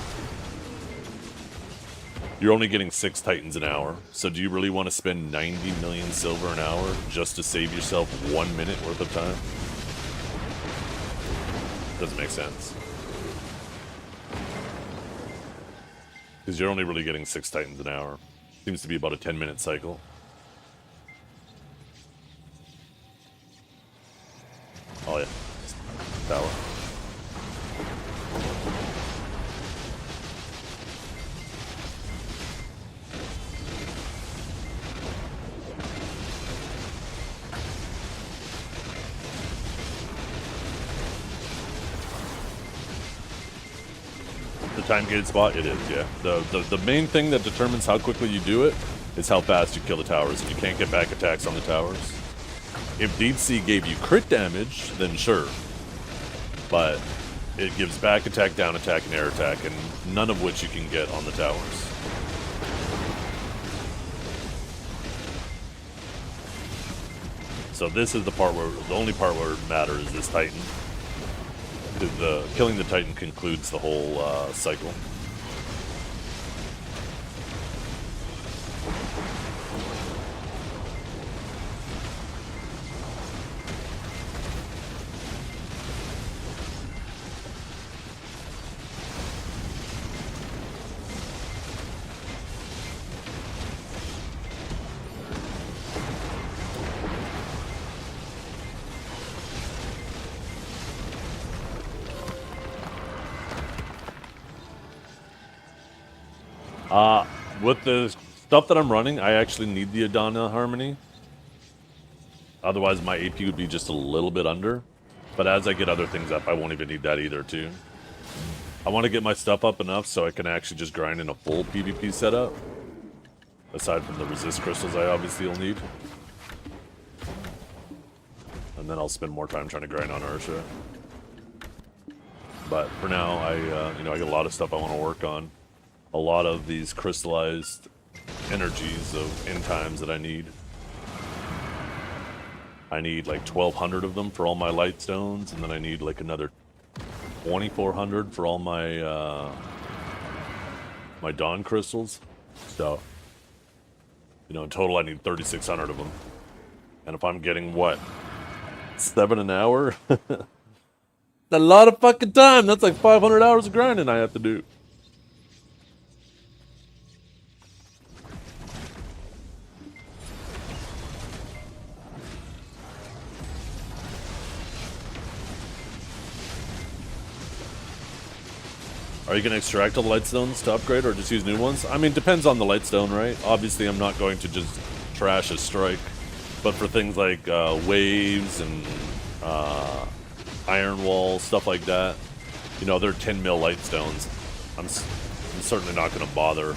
You're only getting 6 Titans an hour, so do you really want to spend 90 million silver an hour just to save yourself 1 minute worth of time? Doesn't make sense. Because you're only really getting 6 Titans an hour. Seems to be about a 10-minute cycle. Oh yeah, tower. The time gated spot, it is, yeah. The main thing that determines how quickly you do it is how fast you kill the towers, and you can't get back attacks on the towers. If Deep Sea gave you crit damage, then sure. But it gives back attack, down attack, and air attack, and none of which you can get on the towers. So this is the part where, the only part where it matters is this Titan. Because killing the Titan concludes the whole cycle. With the stuff that I'm running, I actually need the Adana Harmony. Otherwise, my AP would be just a little bit under. But as I get other things up, I won't even need that either, too. I want to get my stuff up enough so I can actually just grind in a full PvP setup. Aside from the resist crystals I obviously will need. And then I'll spend more time trying to grind on Ursha. But for now, I got a lot of stuff I want to work on. A lot of these crystallized energies of end times that I need. I need like 1,200 of them for all my light stones, and then I need like another 2,400 for all my my dawn crystals. So, in total I need 3,600 of them. And if I'm getting what, 7 an hour? That's a lot of fucking time. That's like 500 hours of grinding I have to do. Are you going to extract all the lightstones to upgrade or just use new ones? I mean, depends on the lightstone, right? Obviously, I'm not going to just trash a strike. But for things like waves and iron wall, stuff like that, you know, they're 10 mil lightstones. I'm certainly not going to bother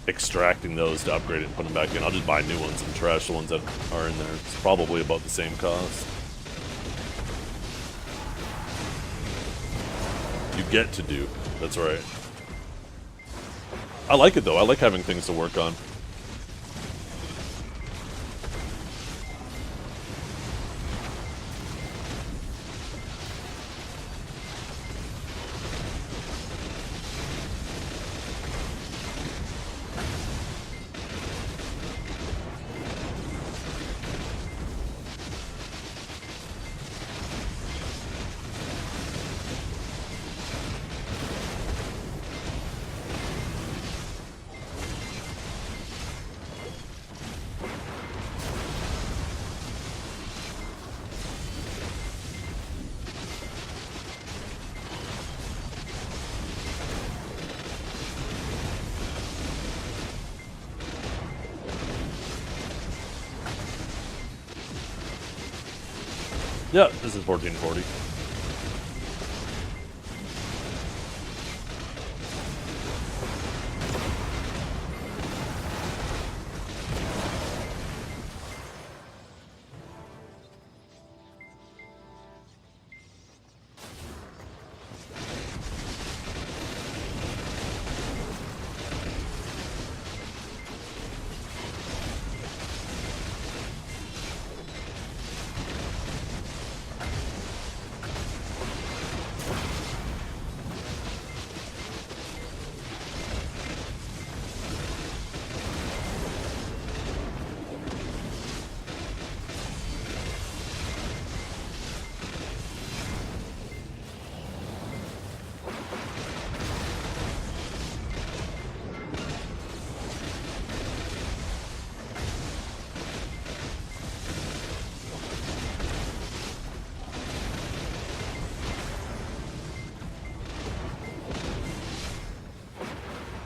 extracting those to upgrade it and put them back in. I'll just buy new ones and trash the ones that are in there. It's probably about the same cost. You get to do. That's right. I like it though. I like having things to work on. Yeah, this is 1440.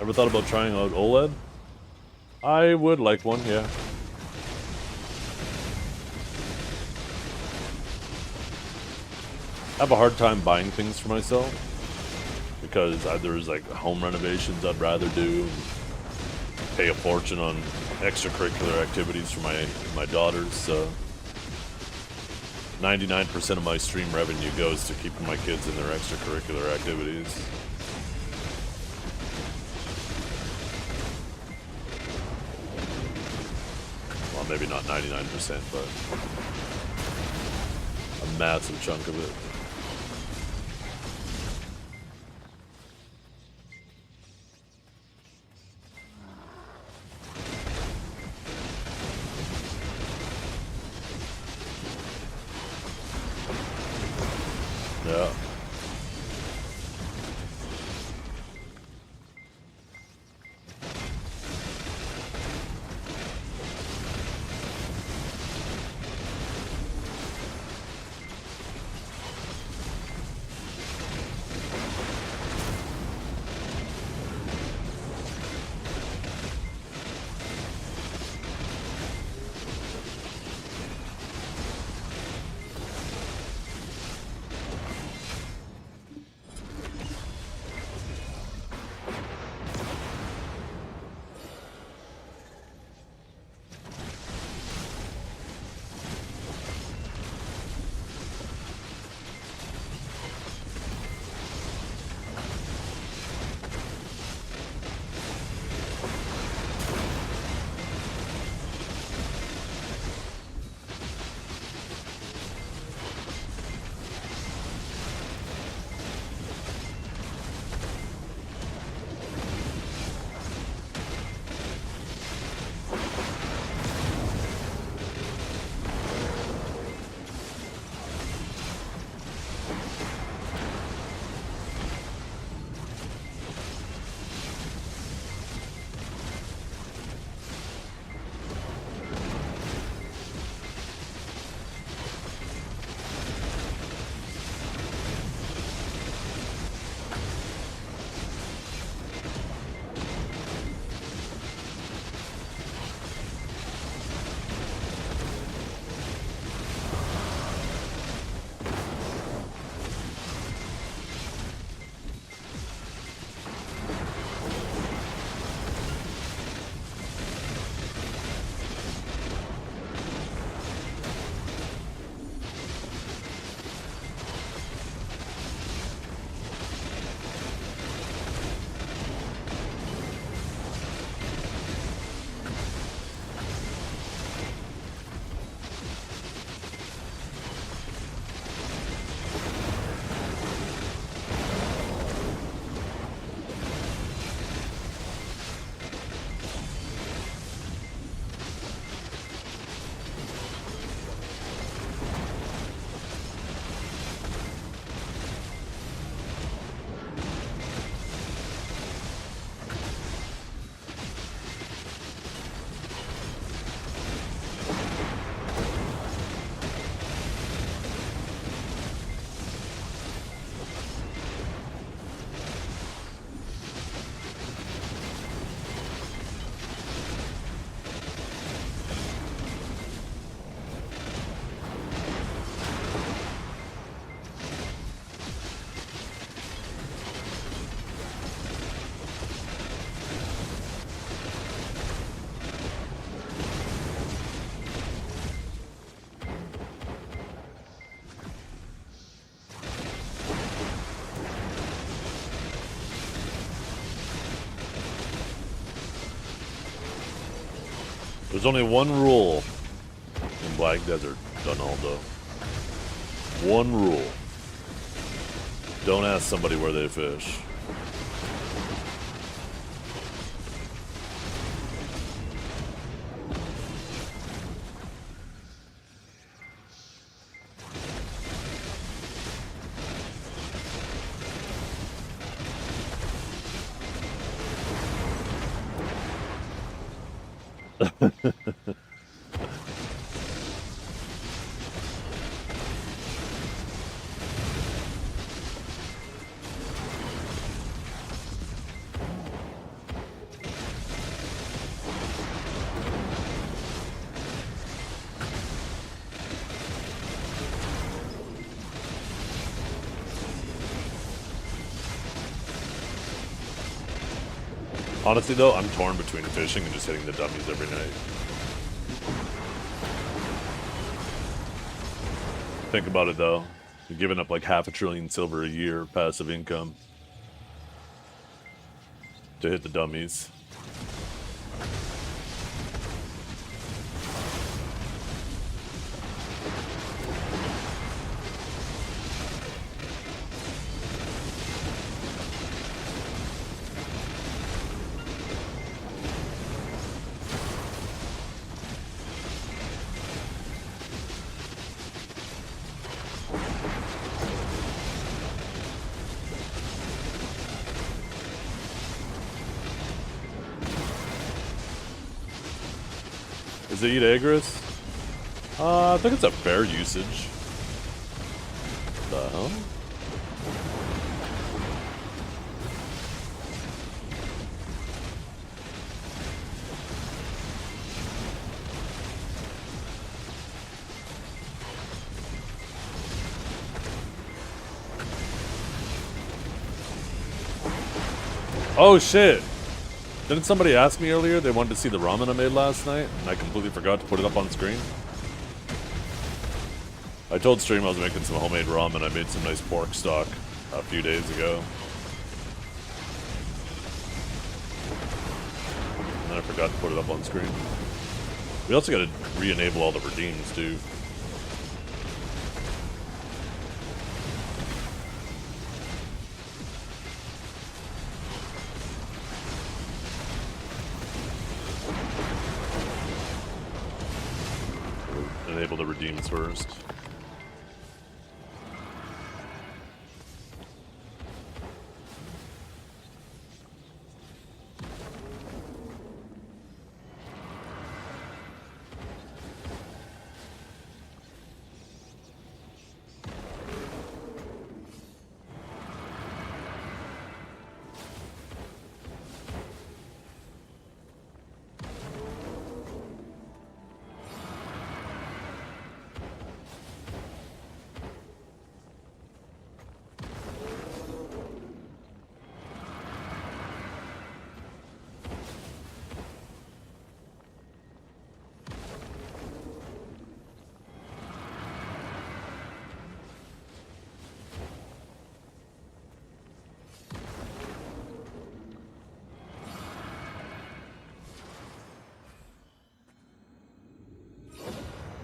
Ever thought about trying out OLED? I would like one, yeah. I have a hard time buying things for myself because there's like home renovations I'd rather do, and pay a fortune on extracurricular activities for my daughters. So 99% of my stream revenue goes to keeping my kids in their extracurricular activities. Well, maybe not 99%, but a massive chunk of it. Yeah. There's only one rule in Black Desert, Donaldo. One rule. Don't ask somebody where they fish. Honestly, though, I'm torn between fishing and just hitting the dummies every night. Think about it, though. You're giving up like $500 billion silver a year passive income to hit the dummies. Does it eat Agris? I think it's a fair usage. The hell? Oh shit! Didn't somebody ask me earlier they wanted to see the ramen I made last night, and I completely forgot to put it up on screen? I told stream I was making some homemade ramen. I made some nice pork stock a few days ago. And then I forgot to put it up on screen. We also gotta re-enable all the redeems, too. Enable the redeems first.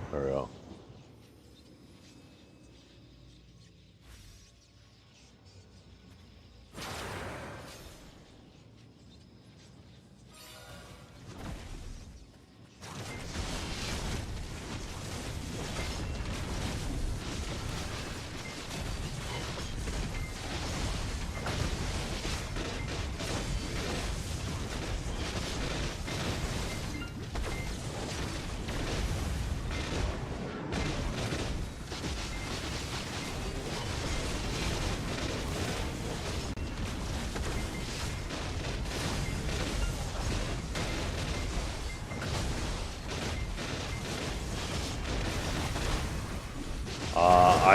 There we go.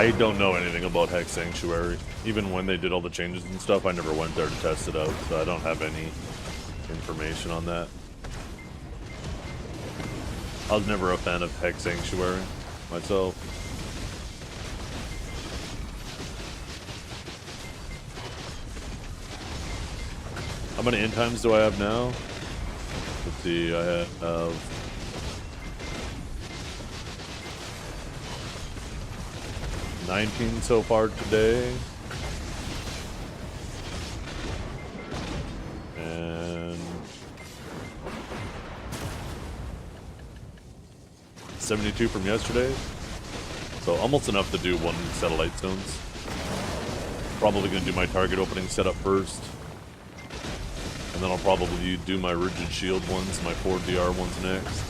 I don't know anything about Hex Sanctuary. Even when they did all the changes and stuff, I never went there to test it out, so I don't have any information on that. I was never a fan of Hex Sanctuary myself. How many end times do I have now? Let's see, I have 19 so far today. And 72 from yesterday. So almost enough to do 1 satellite zones. Probably going to do my target opening setup first. And then I'll probably do my rigid shield ones, my 4 DR ones next.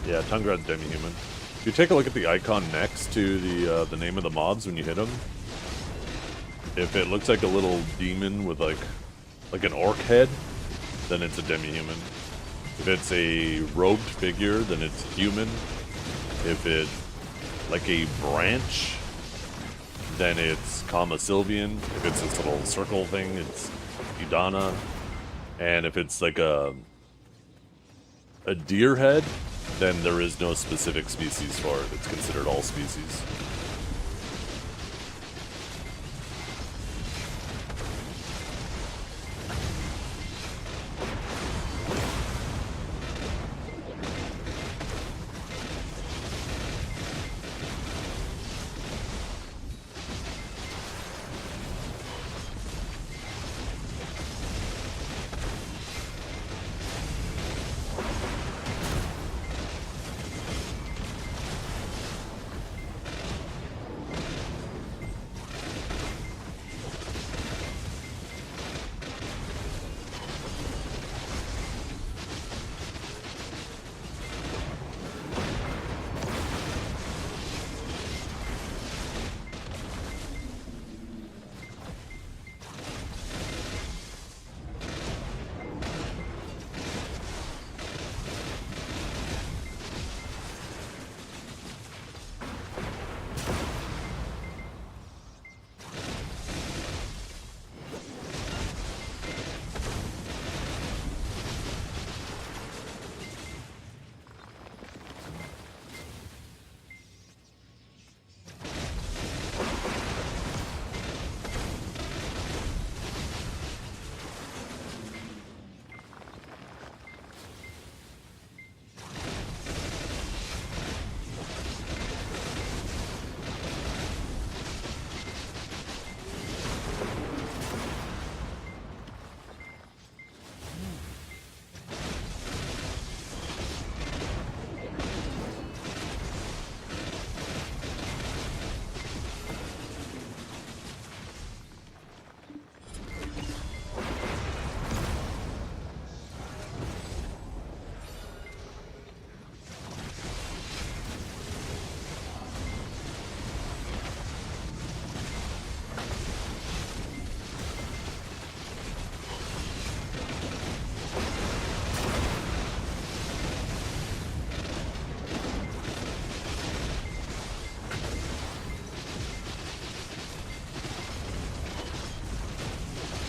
Yeah, Tungrad's demi-human. If you take a look at the icon next to the name of the mobs when you hit them, if it looks like a little demon with like an orc head, then it's a demi-human. If it's a robed figure, then it's human. If it's like a branch, then it's Kama Sylvian. If it's this little circle thing, it's Idana. And if it's like a deer head, then there is no specific species for it. It's considered all species.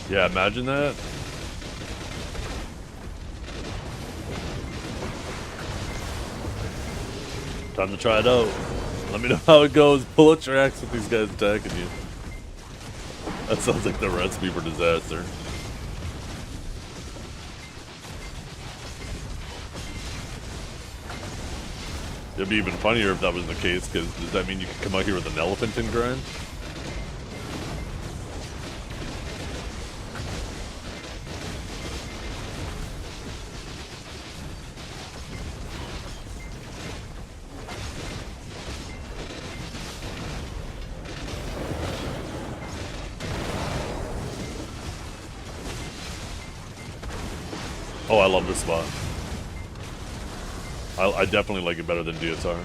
Yeah, imagine that. Time to try it out. Let me know how it goes. Pull out your axe with these guys attacking you. That sounds like the recipe for disaster. It'd be even funnier if that was the case, because does that mean you could come out here with an elephant and grind? Oh, I love this spot. I definitely like it better than DSR.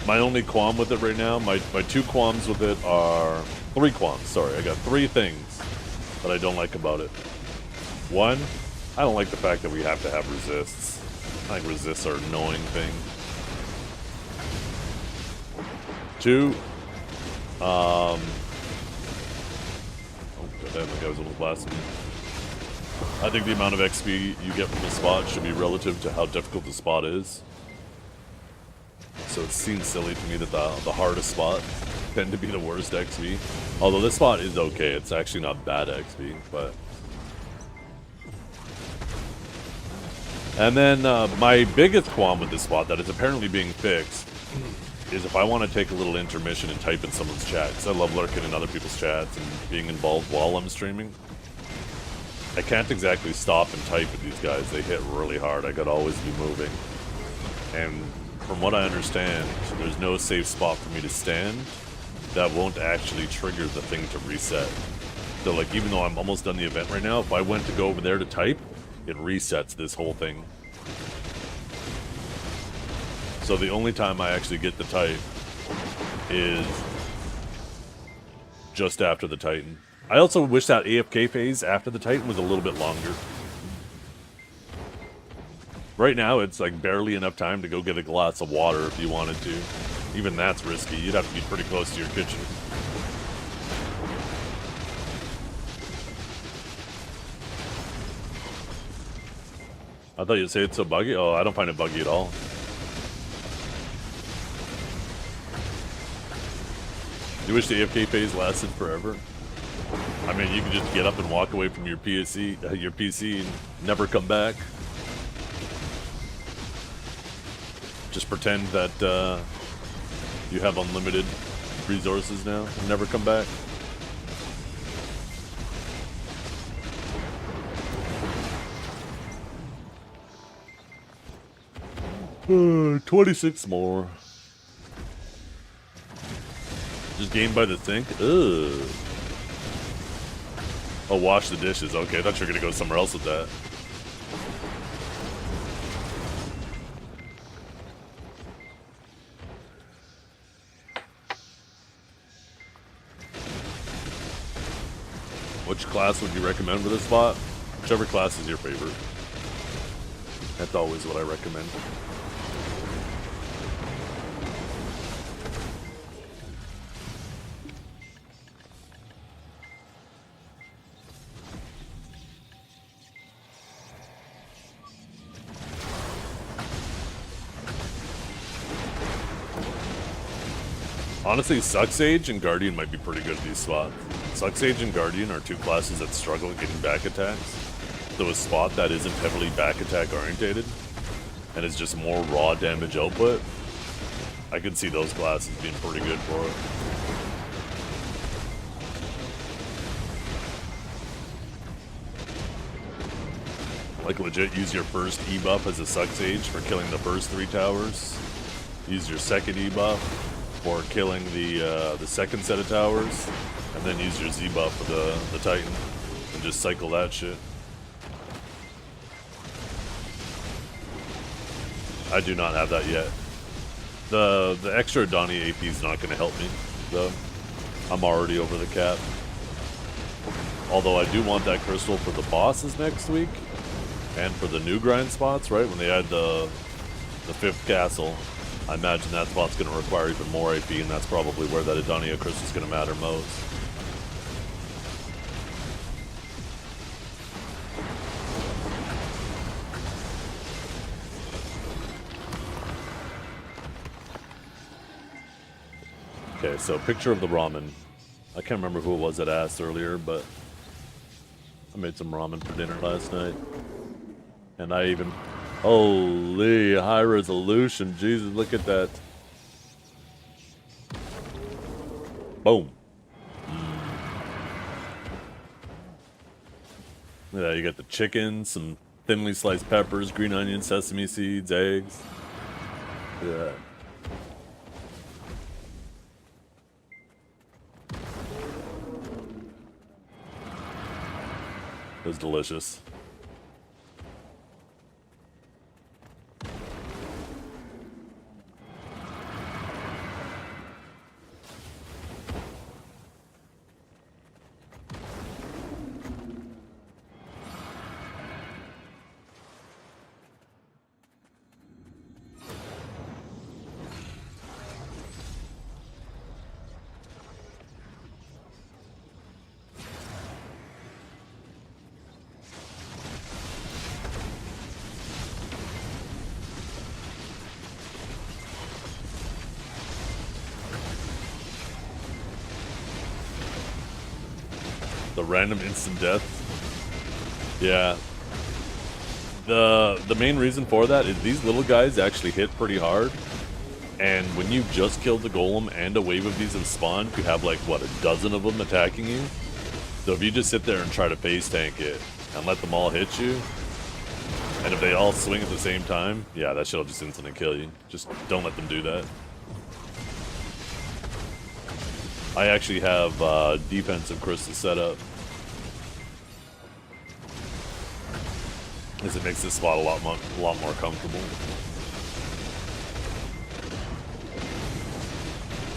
My only qualm with it right now, my 2 qualms with it are... 3 qualms, sorry. I got 3 things that I don't like about it. 1, I don't like the fact that we have to have resists. I think resists are an annoying thing. 2, oh, damn, the guy was almost blasting me. I think the amount of XP you get from the spot should be relative to how difficult the spot is. So it seems silly to me that the hardest spots tend to be the worst XP. Although this spot is okay, it's actually not bad XP, but... And then my biggest qualm with this spot that is apparently being fixed is if I want to take a little intermission and type in someone's chat, because I love lurking in other people's chats and being involved while I'm streaming. I can't exactly stop and type with these guys. They hit really hard. I gotta always be moving. And from what I understand, there's no safe spot for me to stand that won't actually trigger the thing to reset. So like, even though I'm almost done the event right now, if I went to go over there to type, it resets this whole thing. So the only time I actually get the type is just after the Titan. I also wish that AFK phase after the Titan was a little bit longer. Right now, it's like barely enough time to go get a glass of water if you wanted to. Even that's risky. You'd have to be pretty close to your kitchen. I thought you'd say it's so buggy. Oh, I don't find it buggy at all. You wish the AFK phase lasted forever? I mean, you could just get up and walk away from your PC and never come back. Just pretend that you have unlimited resources now and never come back. Uh, 26 more. Just game by the sink? Ugh. Oh, wash the dishes. Okay, I thought you were gonna go somewhere else with that. Which class would you recommend for this spot? Whichever class is your favorite. That's always what I recommend. Honestly, Sucksage and Guardian might be pretty good at these spots. Sucksage and Guardian are two classes that struggle at getting back attacks. So a spot that isn't heavily back attack orientated and is just more raw damage output, I could see those classes being pretty good for it. Like legit use your first E-buff as a Sucksage for killing the first 3 towers. Use your second E-buff for killing the second set of towers, and then use your Z buff for the Titan, and just cycle that shit. I do not have that yet. The extra Donnie AP is not going to help me, though. I'm already over the cap. Although I do want that crystal for the bosses next week, and for the new grind spots, right? When they add the 5th castle. I imagine that spot's going to require even more AP, and that's probably where that Adonia crystal is going to matter most. Okay, so picture of the ramen. I can't remember who it was that asked earlier, but I made some ramen for dinner last night. And I even... Holy, high resolution. Jesus, look at that. Boom. Yeah, you got the chicken, some thinly sliced peppers, green onions, sesame seeds, eggs. Look at that. It was delicious. The random instant death. Yeah. The main reason for that is these little guys actually hit pretty hard. And when you just killed the golem and a wave of these have spawned, you have like, what, a dozen of them attacking you? So if you just sit there and try to face tank it and let them all hit you, and if they all swing at the same time, yeah, that shit'll just instantly kill you. Just don't let them do that. I actually have defensive crystals set up, as it makes this spot a lot more comfortable.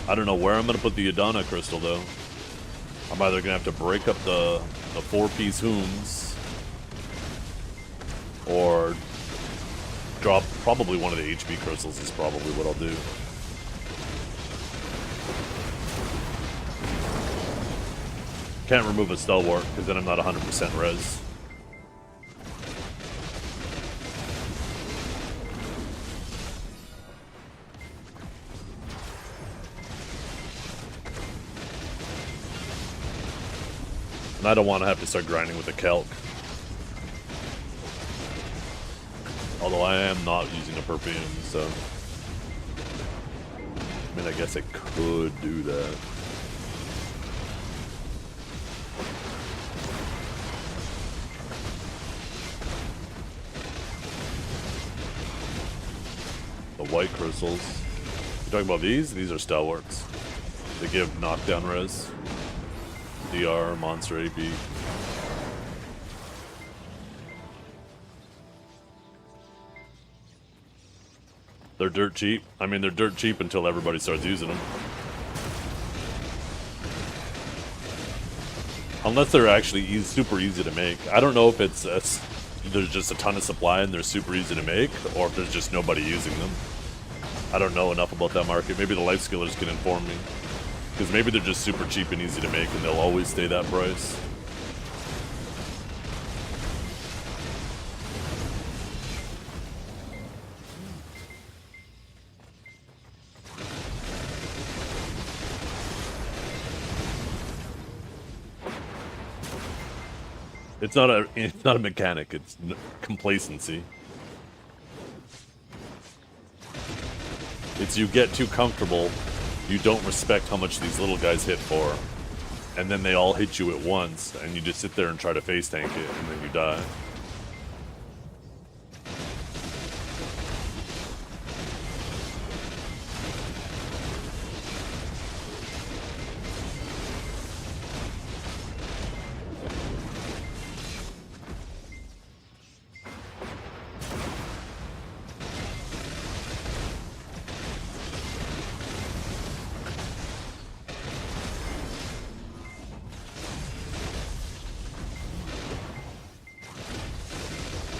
I don't know where I'm gonna put the Adana crystal though. I'm either gonna have to break up the 4-piece hooms, or drop probably one of the HB crystals is probably what I'll do. Can't remove a stalwart because then I'm not 100% res. And I don't want to have to start grinding with a calc. Although I am not using a perfume, so... I mean, I guess I could do that. The white crystals. You talking about these? These are stalwarts. They give knockdown res. DR, monster AP. They're dirt cheap. I mean, they're dirt cheap until everybody starts using them. Unless they're actually super easy to make. I don't know if it's there's just a ton of supply and they're super easy to make, or if there's just nobody using them. I don't know enough about that market. Maybe the life skillers can inform me. Because maybe they're just super cheap and easy to make and they'll always stay that price. It's not a mechanic, it's complacency. It's you get too comfortable, you don't respect how much these little guys hit for, and then they all hit you at once, and you just sit there and try to face tank it, and then you die.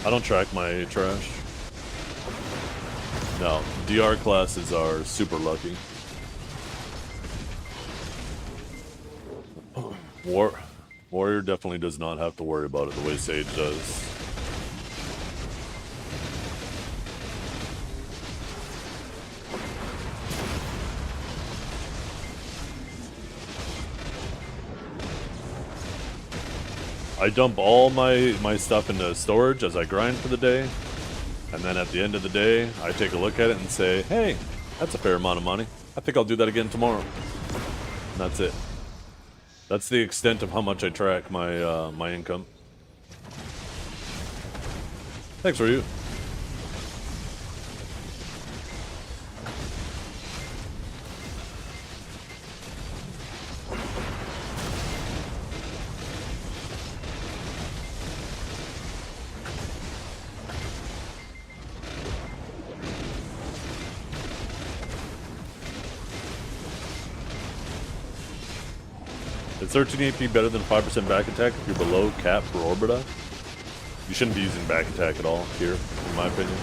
I don't track my trash. No, DR classes are super lucky. Warrior definitely does not have to worry about it the way Sage does. I dump all my stuff into storage as I grind for the day, and then at the end of the day, I take a look at it and say, hey, that's a fair amount of money. I think I'll do that again tomorrow. And that's it. That's the extent of how much I track my my income. Thanks for you. Is 13 AP better than 5% back attack if you're below cap for Orbita? You shouldn't be using back attack at all here, in my opinion.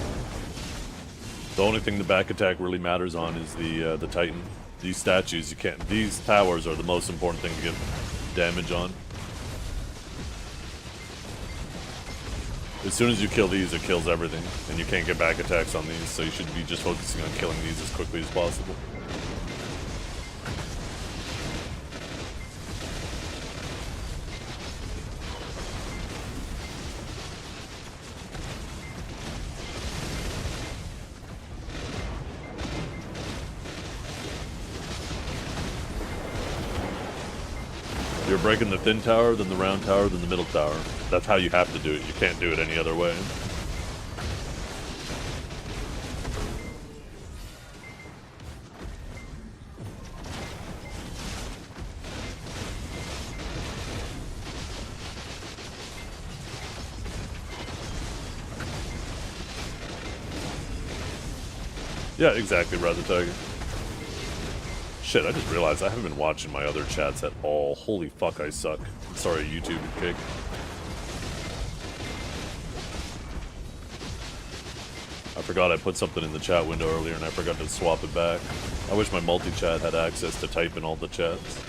The only thing the back attack really matters on is the Titan. These statues, you can't. These towers are the most important thing to get damage on. As soon as you kill these, it kills everything, and you can't get back attacks on these. So you should be just focusing on killing these as quickly as possible. You're breaking the thin tower, then the round tower, then the middle tower. That's how you have to do it. You can't do it any other way. Yeah, exactly, Rather Tiger. Shit, I just realized I haven't been watching my other chats at all. Holy fuck, I suck. Sorry, YouTube kick. I forgot I put something in the chat window earlier and I forgot to swap it back. I wish my multi-chat had access to type in all the chats.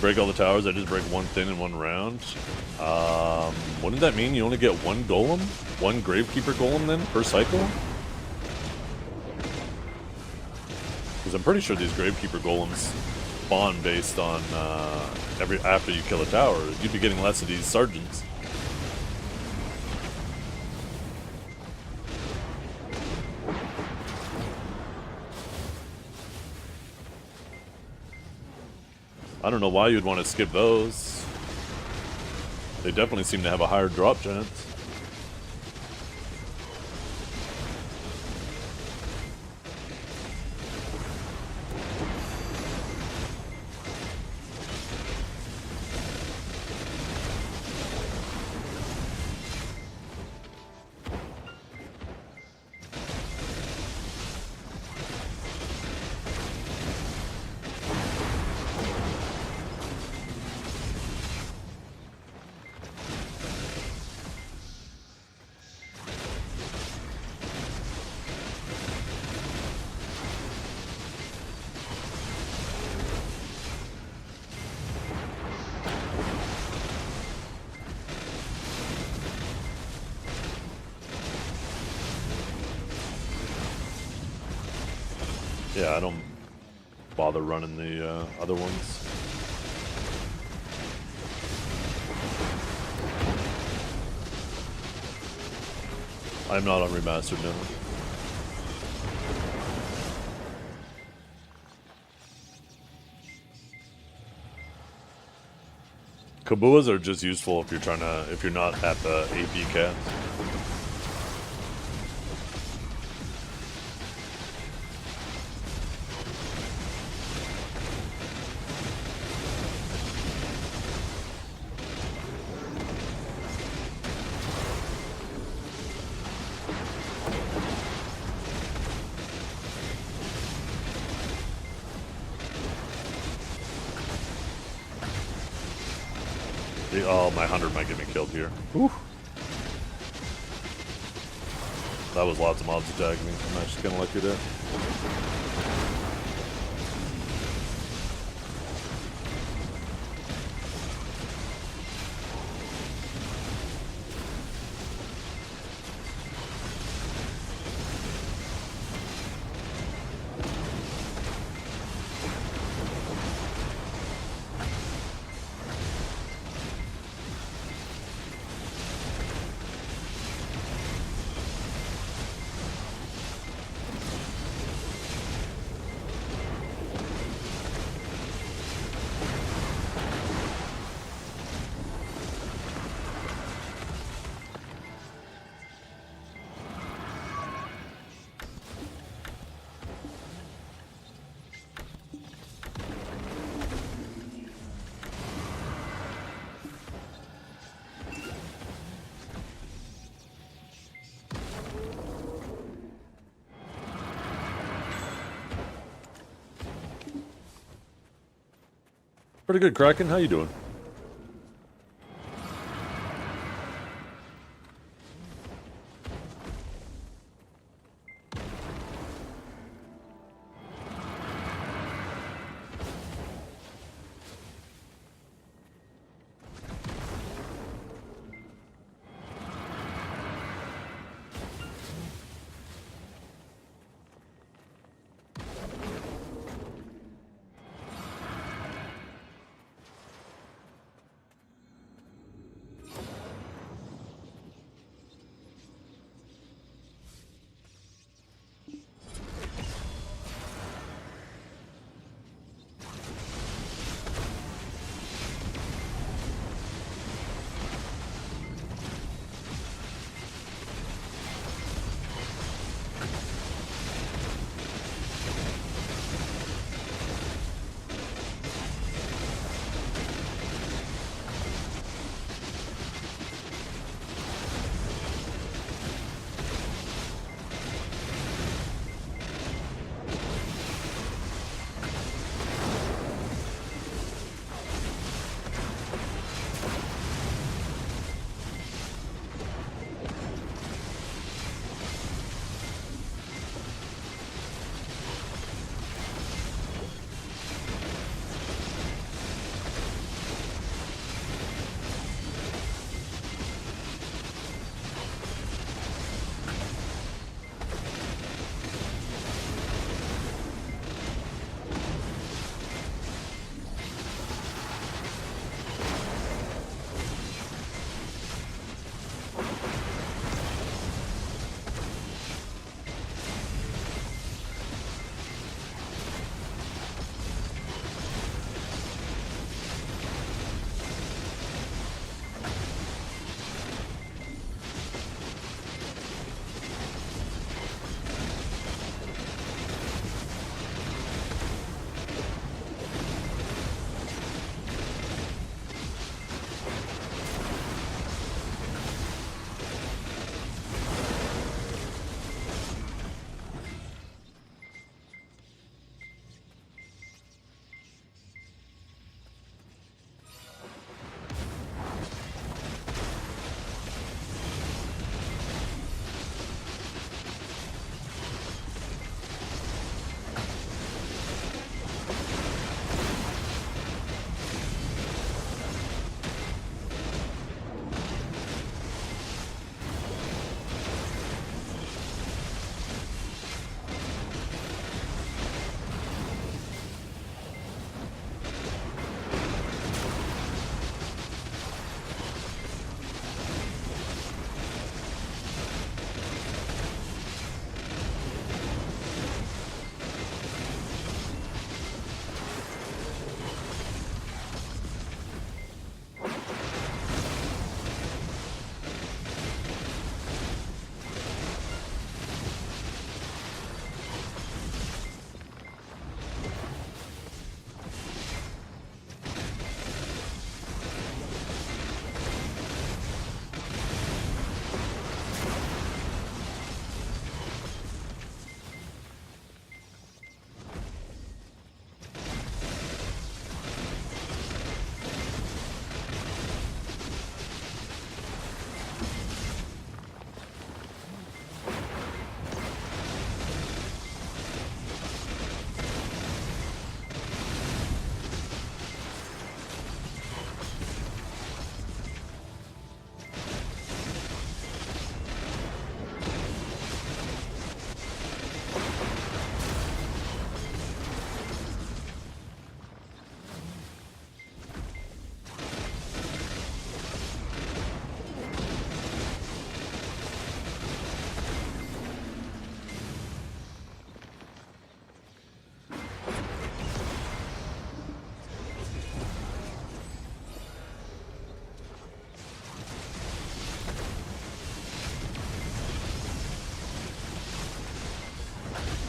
Break all the towers, I just break one thin in one round. Wouldn't that mean you only get one golem? One Gravekeeper golem then, per cycle? Because I'm pretty sure these Gravekeeper golems spawn based on after you kill a tower. You'd be getting less of these sergeants. I don't know why you'd want to skip those. They definitely seem to have a higher drop chance. Yeah, I don't bother running the other ones. I'm not on remastered now. Kabuas are just useful if you're not at the AP cap. Oh, my 100 might get me killed here. Whew. That was lots of mobs attacking me. I'm actually gonna let you there. Pretty good, Kraken. How you doing?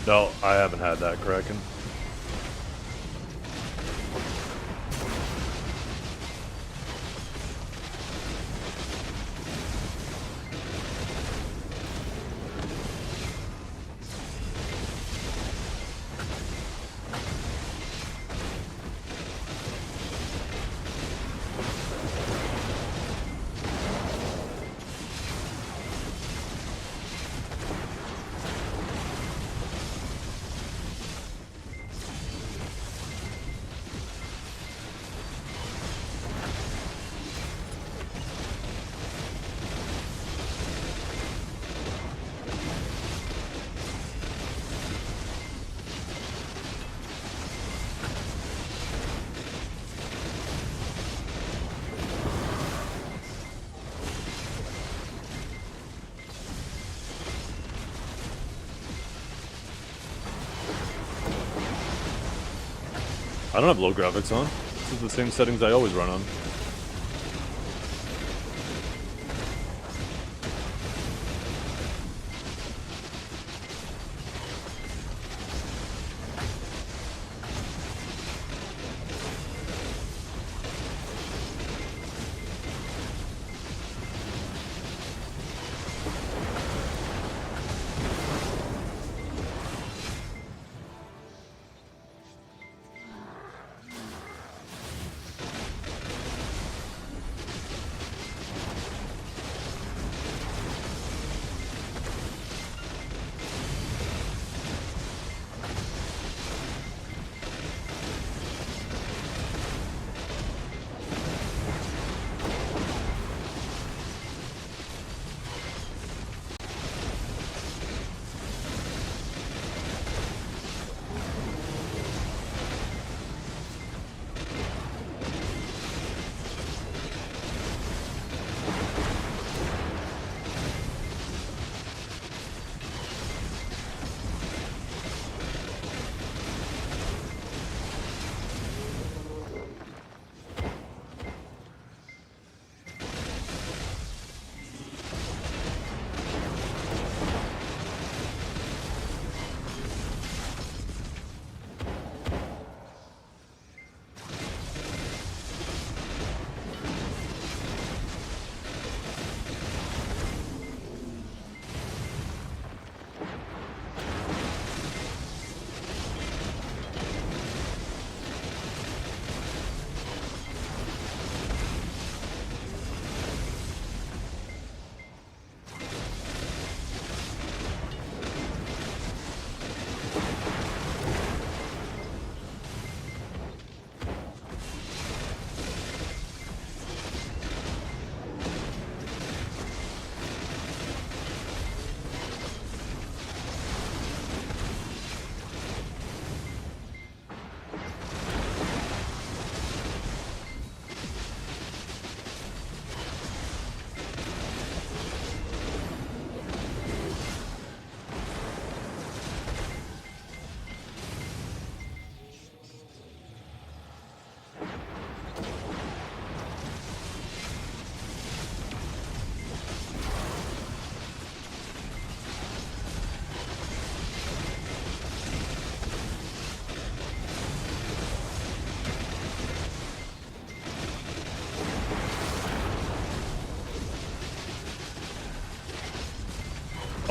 No, I haven't had that Kraken. I don't have low graphics on. This is the same settings I always run on.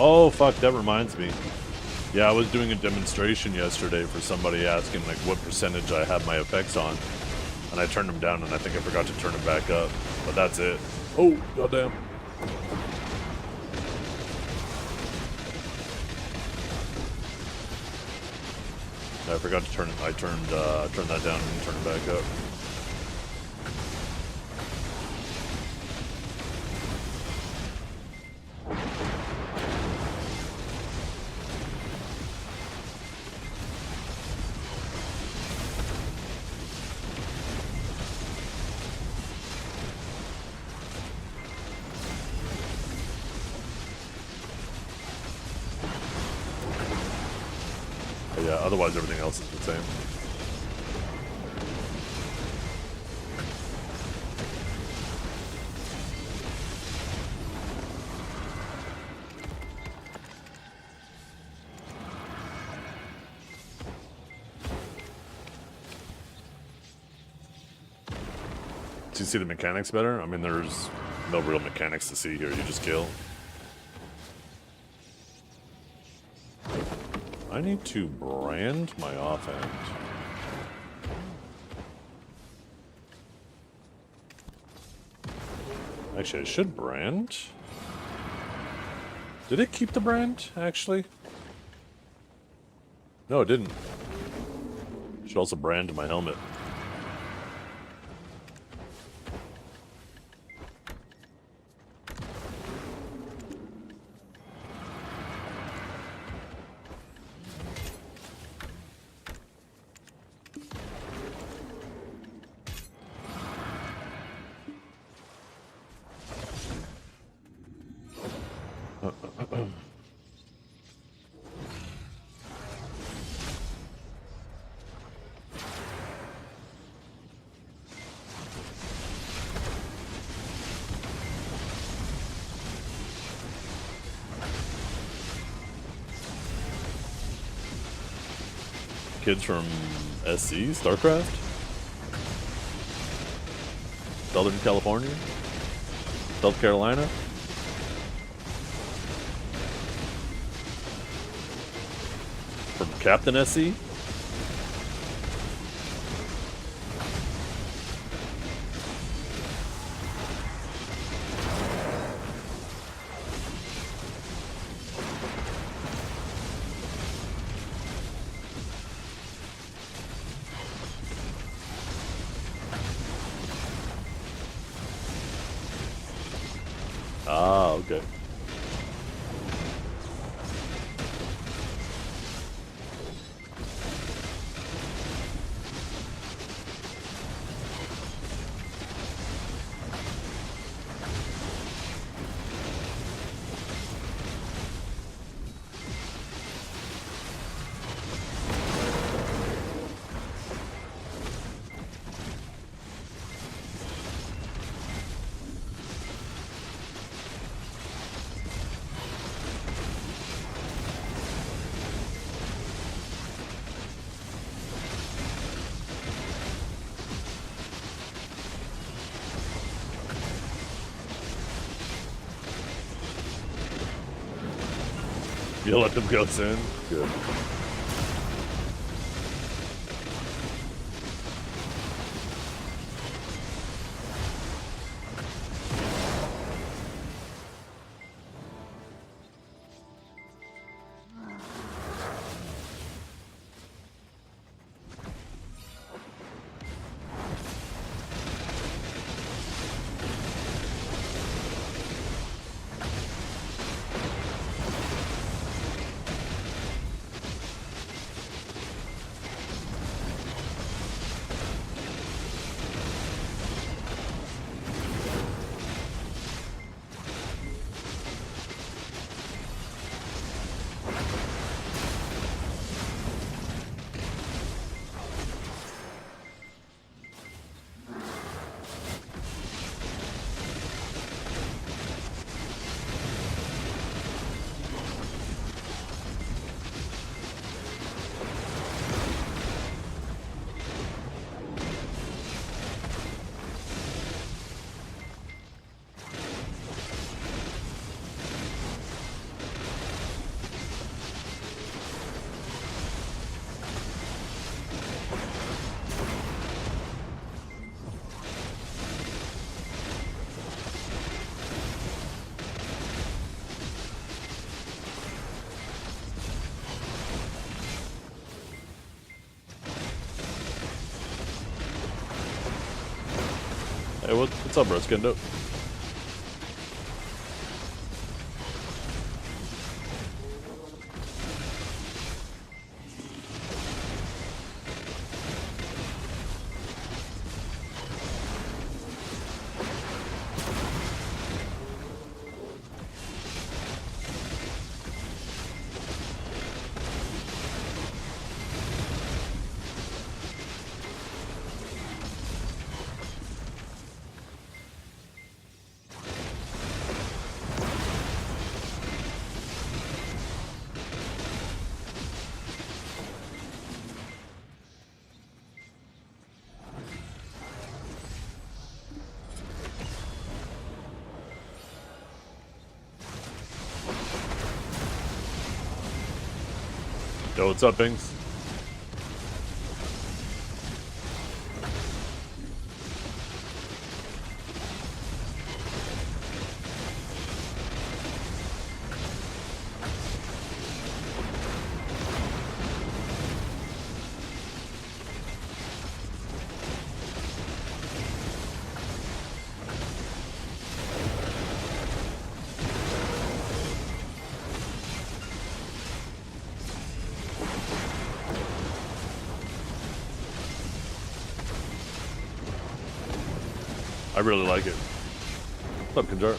Oh, fuck, that reminds me. Yeah, I was doing a demonstration yesterday for somebody asking, like, what percentage I have my effects on. And I turned them down, and I think I forgot to turn them back up. But that's it. Oh, goddamn. I forgot to turn it. I turned that down and turned it back up. But yeah, otherwise everything else is the same. Do you see the mechanics better? I mean, there's no real mechanics to see here. You just kill. I need to brand my offhand. Actually, I should brand. Did it keep the brand, actually? No, it didn't. Should also brand my helmet. Kids from SC, StarCraft? Southern California? South Carolina? From Captain SC? Ah, okay. You let them go soon? Good. Hey, what's up, bro? Skindo? Yo, what's up, Binks? I really like it. What's up, Kanjar?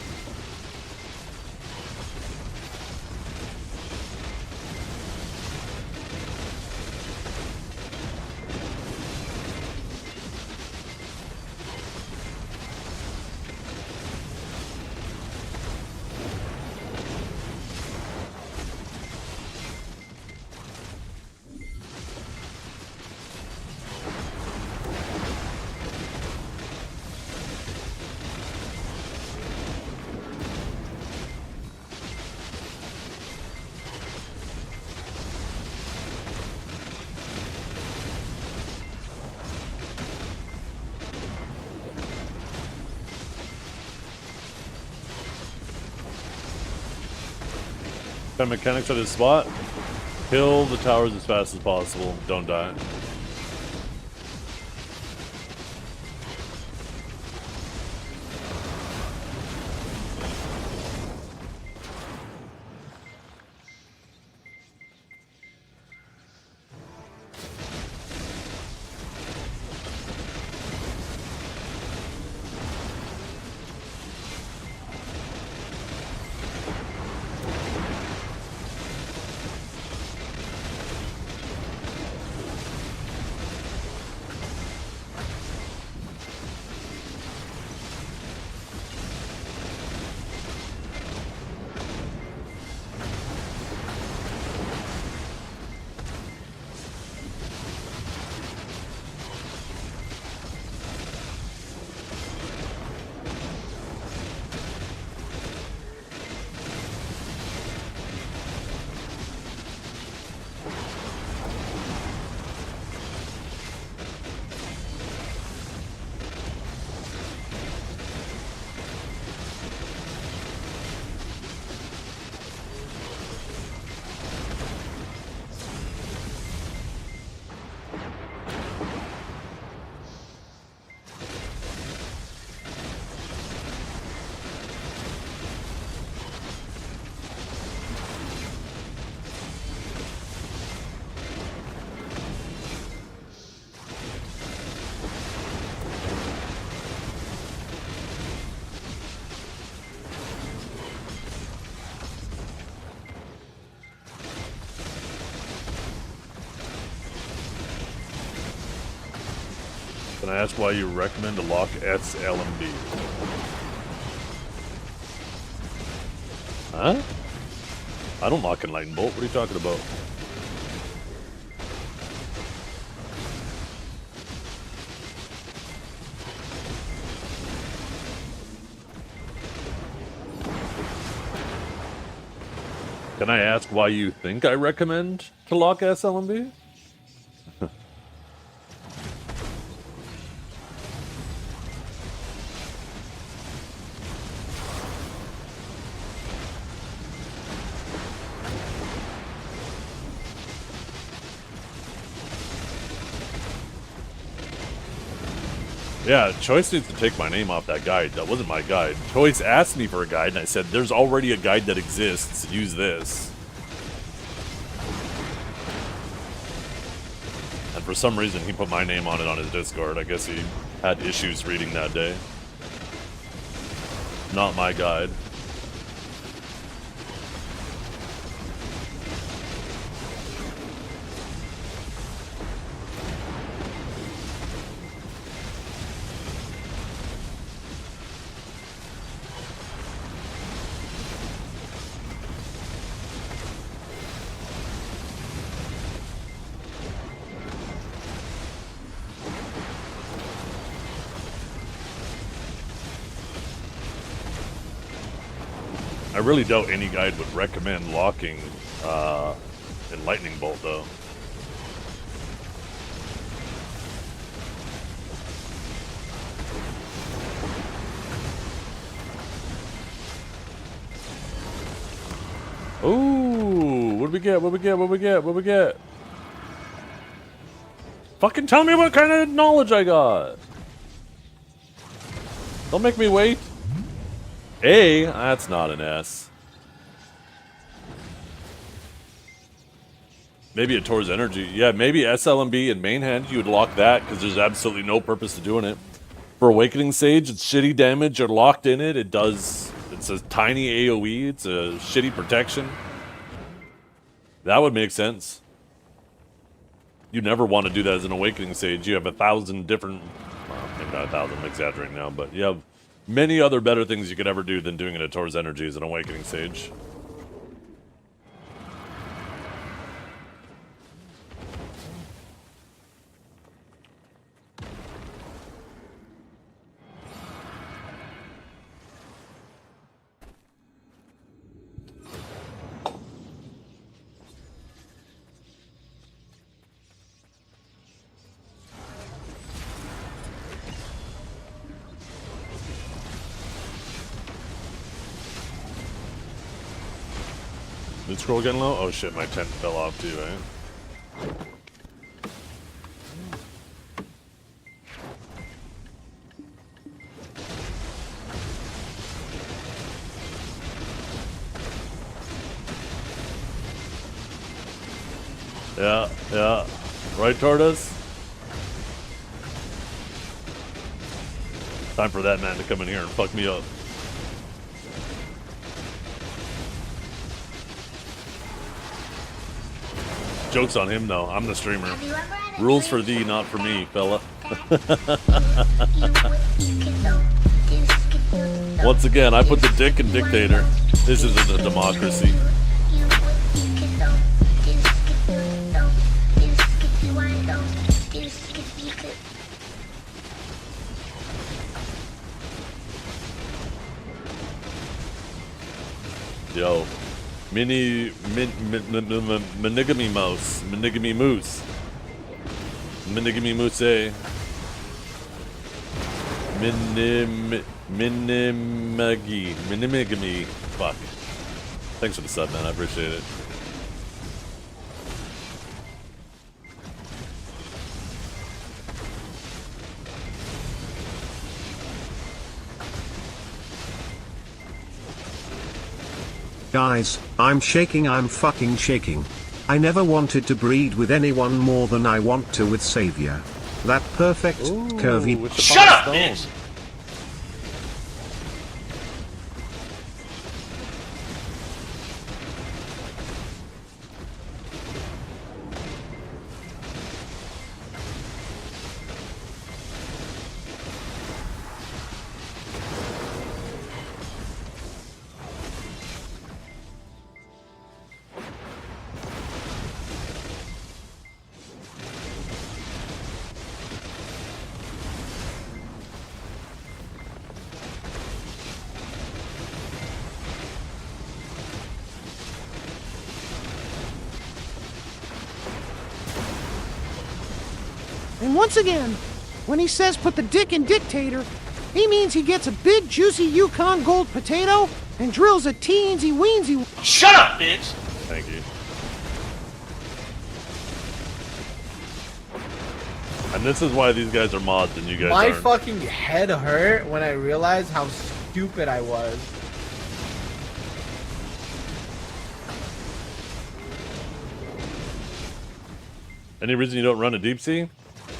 Pen mechanics at his spot. Kill the towers as fast as possible. Don't die. Can I ask why you recommend to lock SLMB? Huh? I don't lock in Lightning Bolt. What are you talking about? Can I ask why you think I recommend to lock SLMB? Yeah, Choice needs to take my name off that guide. That wasn't my guide. Choice asked me for a guide, and I said, there's already a guide that exists. Use this. And for some reason, he put my name on it on his Discord. I guess he had issues reading that day. Not my guide. I really doubt any guide would recommend locking And lightning bolt though. Ooh, what do we get? What do we get? What do we get? What do we get? Fucking tell me what kind of knowledge I got. Don't make me wait. A, that's not an S. Maybe it towards energy. Yeah, maybe SLMB and main hand, you would lock that because there's absolutely no purpose to doing it. For Awakening Sage, it's shitty damage. You're locked in it. It's a tiny AoE. It's a shitty protection. That would make sense. You never want to do that as an Awakening Sage. You have 1,000 different... Well, maybe not 1,000, I'm exaggerating now, but you have many other better things you could ever do than doing it at Tor's Energy as an Awakening Sage. Mid scroll getting low? Oh shit, my tent fell off too, eh? Yeah, yeah. Right, Tortoise? Time for that man to come in here and fuck me up. Joke's on him, though. I'm the streamer. Rules for thee, not for me, fella. Once again, I put the dick in dictator. This isn't a democracy. Yo. Monogamy mouse. Monogamy moose. Monogamy moose. Minimagamy. Fuck. Thanks for the sub, man. I appreciate it. Guys, I'm shaking, I'm fucking shaking. I never wanted to breed with anyone more than I want to with Savior. That perfect, curvy... Shut up, bitch! And once again, when he says put the dick in dictator, he means he gets a big juicy Yukon gold potato and drills a teensy weensy... Shut up, bitch! Thank you. And this is why these guys are mods and you guys My aren't. fucking head hurt when I realized how stupid I was. Any reason you don't run a deep sea?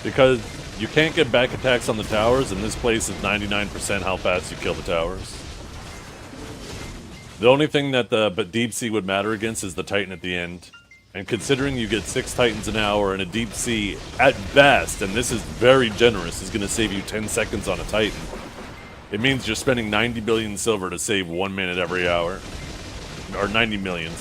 Because you can't get back attacks on the towers, and this place is 99% how fast you kill the towers. The only thing that the deep sea would matter against is the Titan at the end. And considering you get 6 Titans an hour and a deep sea at best, and this is very generous, is going to save you 10 seconds on a Titan. It means you're spending 90 billion silver to save 1 minute every hour. Or 90 million.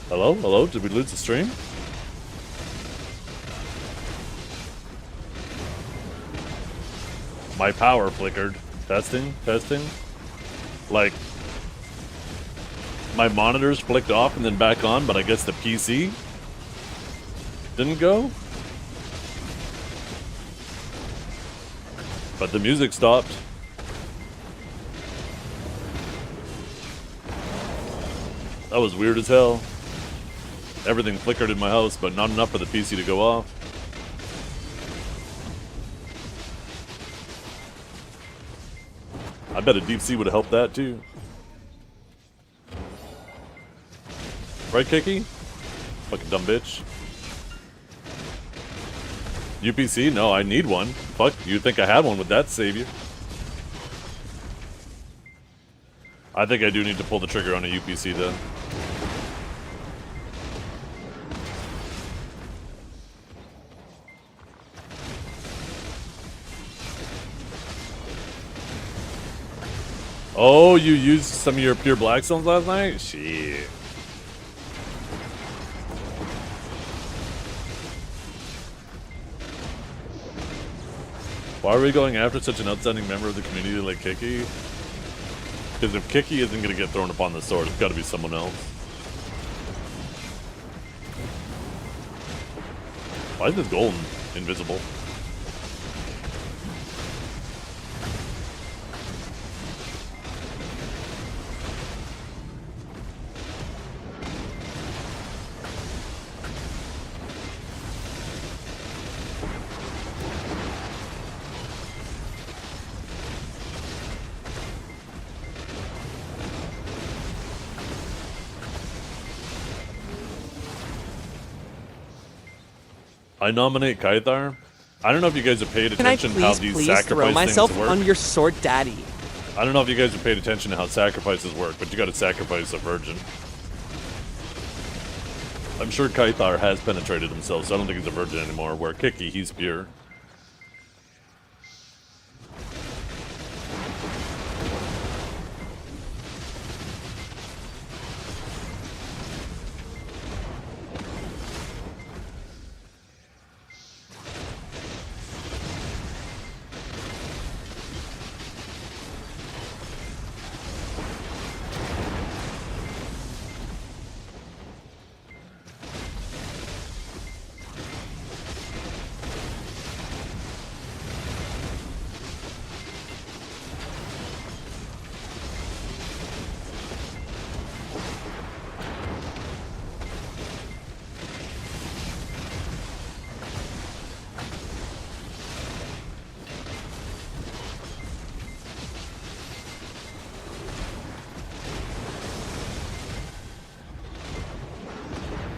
Hello? Hello? Did we lose the stream? My power flickered. Testing? Testing? Like, my monitors flicked off and then back on, but I guess the PC didn't go? But the music stopped. That was weird as hell. Everything flickered in my house, but not enough for the PC to go off. I bet a deep sea would have helped that too. Right, Kiki? Fucking dumb bitch. UPC? No, I need one. Fuck, you'd think I had one with that savior. I think I do need to pull the trigger on a UPC though. Oh, you used some of your pure black stones last night? Shit. Why are we going after such an outstanding member of the community like Kiki? Because if Kiki isn't going to get thrown upon the sword, it's got to be someone else. Why is this golden invisible? I nominate Kaithar. I don't know if you guys have paid Can I attention to how please these throw sacrifice myself things work. on your sword, daddy? I don't know if you guys have paid attention to how sacrifices work, but you gotta sacrifice a virgin. I'm sure Kaithar has penetrated himself, so I don't think he's a virgin anymore, where Kiki, he's pure.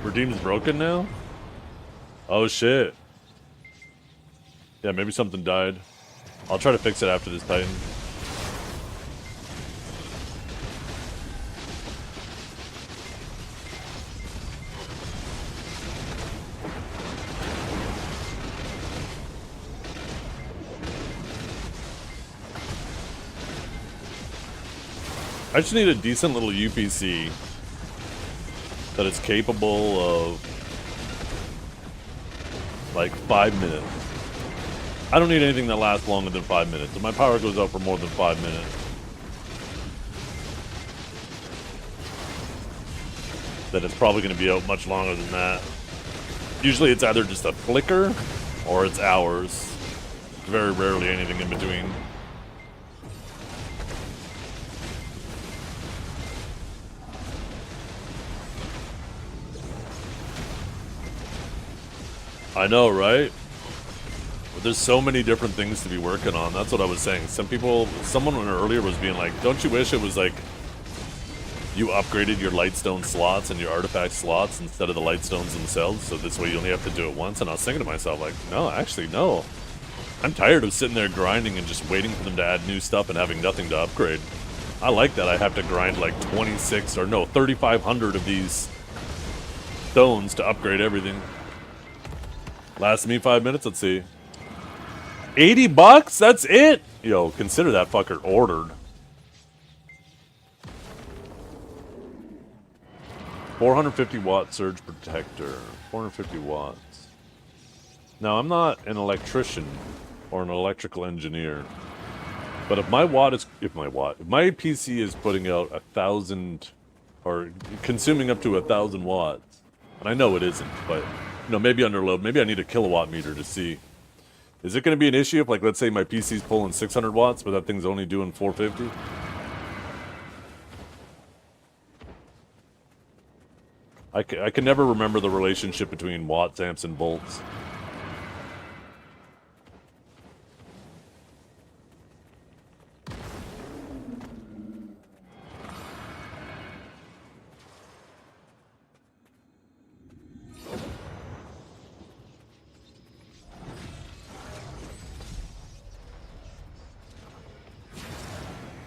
Redeem's broken now? Oh shit. Yeah, maybe something died. I'll try to fix it after this Titan. I just need a decent little UPC that is capable of like 5 minutes. I don't need anything that lasts longer than 5 minutes. If my power goes out for more than 5 minutes, then it's probably going to be out much longer than that. Usually it's either just a flicker or it's hours. Very rarely anything in between. I know, right? But there's so many different things to be working on. That's what I was saying. Someone earlier was being like, don't you wish it was like you upgraded your lightstone slots and your artifact slots instead of the lightstones themselves, so this way you only have to do it once? And I was thinking to myself, like, no, actually, no. I'm tired of sitting there grinding and just waiting for them to add new stuff and having nothing to upgrade. I like that I have to grind like 3,500 of these stones to upgrade everything. Last me 5 minutes, let's see. 80 bucks? That's it? Yo, consider that fucker ordered. 450 watt surge protector. 450 watts. Now, I'm not an electrician or an electrical engineer, but if my PC is putting out 1,000 or consuming up to 1,000 watts, and I know it isn't, but you know, maybe under load, maybe I need a kilowatt meter to see. Is it going to be an issue if, like, let's say my PC's pulling 600 watts, but that thing's only doing 450? I can never remember the relationship between watts, amps, and volts.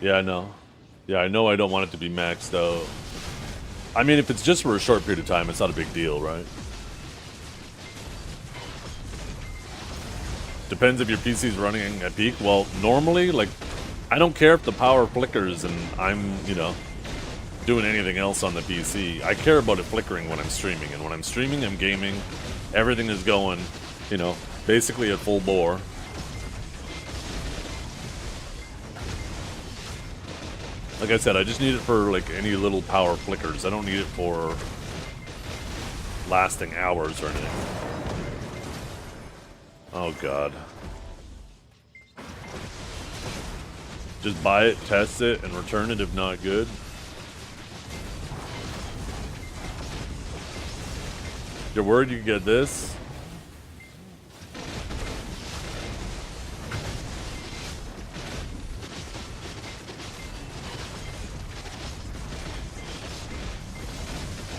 Yeah, I know. Yeah, I know I don't want it to be maxed out. I mean, if it's just for a short period of time, it's not a big deal, right? Depends if your PC's running at peak. Well, normally, like, I don't care if the power flickers and I'm, you know, doing anything else on the PC. I care about it flickering when I'm streaming. And when I'm streaming, I'm gaming. Everything is going, you know, basically at full bore. Like I said, I just need it for, like, any little power flickers. I don't need it for lasting hours or anything. Oh, God. Just buy it, test it, and return it if not good. You're worried you can get this?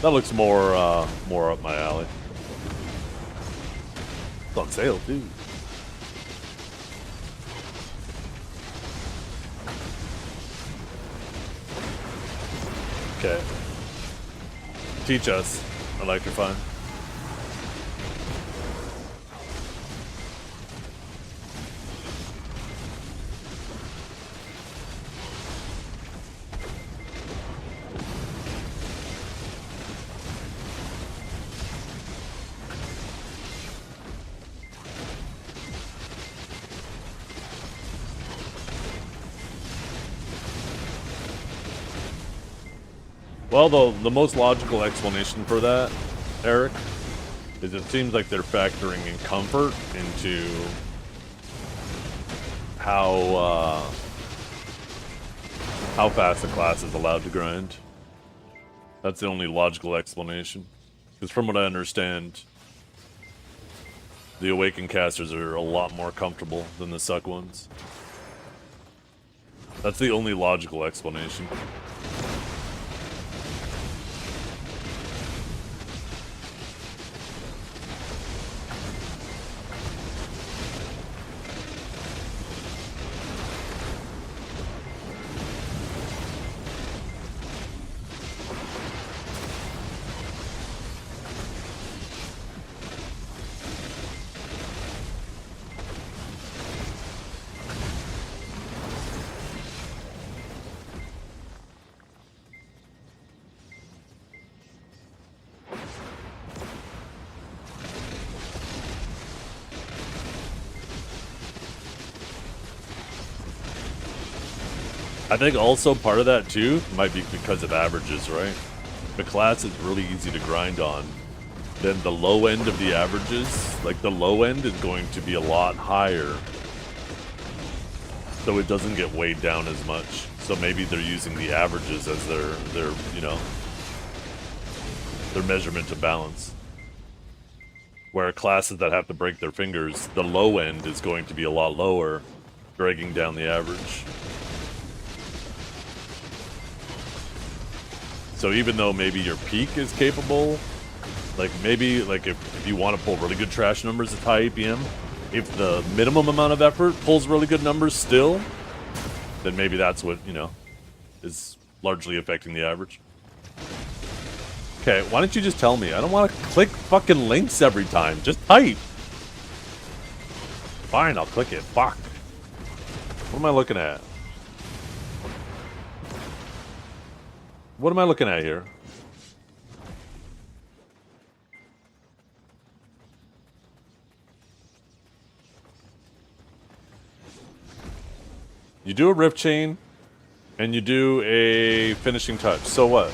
That looks more up my alley. It's on sale too. Okay. Teach us, Electrify. Well, the most logical explanation for that, Eric, is it seems like they're factoring in comfort into how fast the class is allowed to grind. That's the only logical explanation. Because from what I understand, the Awakened casters are a lot more comfortable than the Suck ones. That's the only logical explanation. I think also part of that too might be because of averages, right? The class is really easy to grind on. Then the low end of the averages, like the low end is going to be a lot higher. So it doesn't get weighed down as much. So maybe they're using the averages as their you know, their measurement to balance. Where classes that have to break their fingers, the low end is going to be a lot lower, dragging down the average. So even though maybe your peak is capable, like maybe like if you want to pull really good trash numbers at high APM, if the minimum amount of effort pulls really good numbers still, then maybe that's what, you know, is largely affecting the average. Okay, why don't you just tell me? I don't want to click fucking links every time. Just type. Fine, I'll click it. Fuck. What am I looking at? What am I looking at here? You do a rip chain, and you do a finishing touch. So what?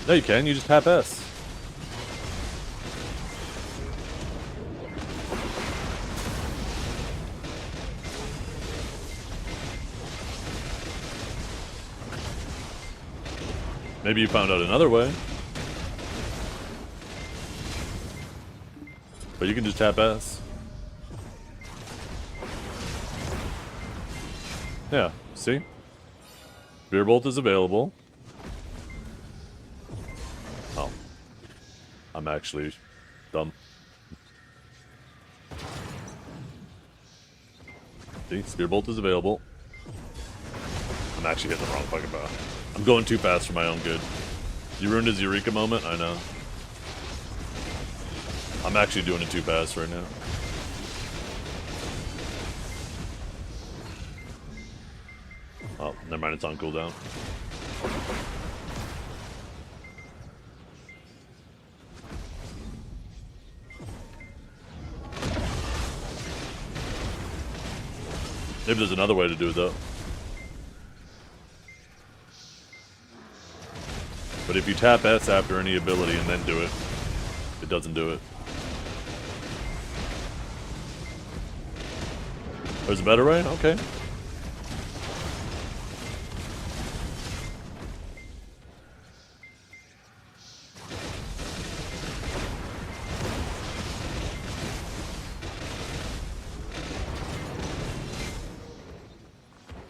No, you can. You just tap S. Maybe you found out another way. But you can just tap S. Yeah, see? Spear Bolt is available. Oh. I'm actually dumb. See, Spear Bolt is available. I'm actually hitting the wrong fucking bow. I'm going too fast for my own good. You ruined his Eureka moment? I know. I'm actually doing it too fast right now. Oh, never mind, it's on cooldown. Maybe there's another way to do it though. But if you tap S after any ability and then do it, it doesn't do it. There's a better way? Okay.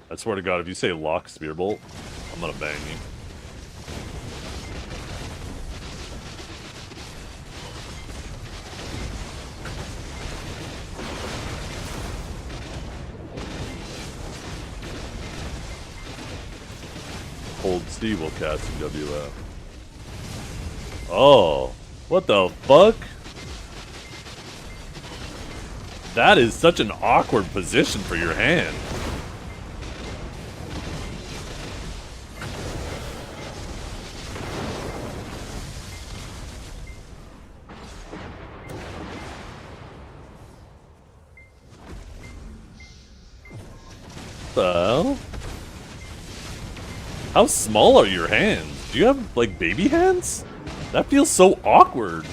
I swear to God, if you say lock Spear Bolt, I'm gonna bang you. Hold Steve will cast in WF. Oh, what the fuck? That is such an awkward position for your hand. The hell? How small are your hands? Do you have, like, baby hands? That feels so awkward.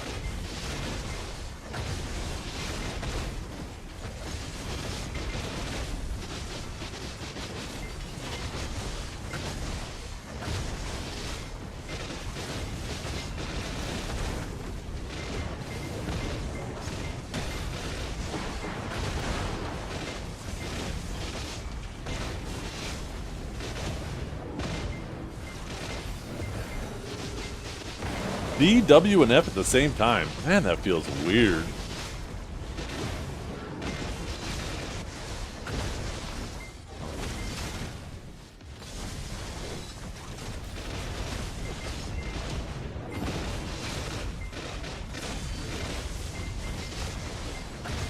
D, W, and F at the same time. Man, that feels weird.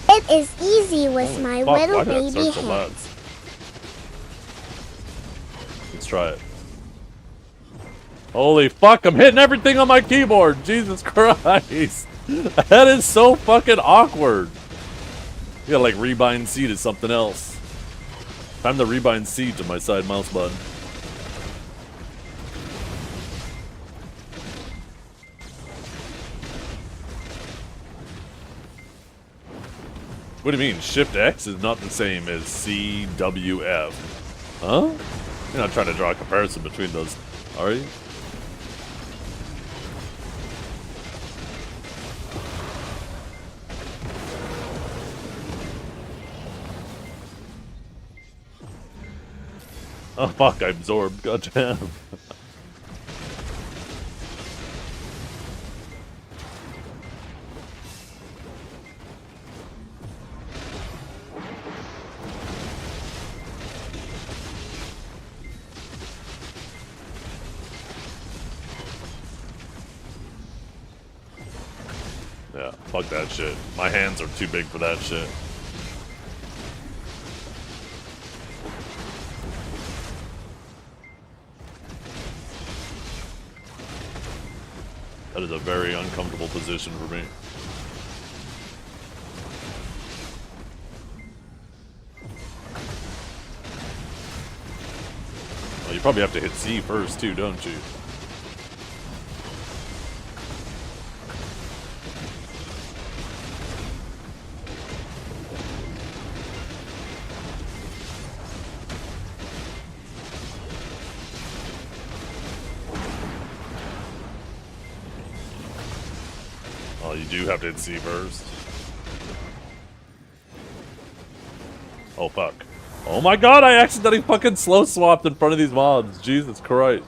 It is easy with Holy my fuck, little why did that baby start so loud? hands. Let's try it. Holy fuck, I'm hitting everything on my keyboard! Jesus Christ! That is so fucking awkward! You gotta like rebind C to something else. Time to rebind C to my side mouse button. What do you mean? Shift X is not the same as C, W, F. Huh? You're not trying to draw a comparison between those, are you? Oh fuck, I absorbed. Goddamn. Fuck that shit. My hands are too big for that shit. That is a very uncomfortable position for me. Well, you probably have to hit C first too, don't you? Oh, you do have to hit C first. Oh, fuck. Oh my god, I accidentally fucking slow swapped in front of these mobs. Jesus Christ.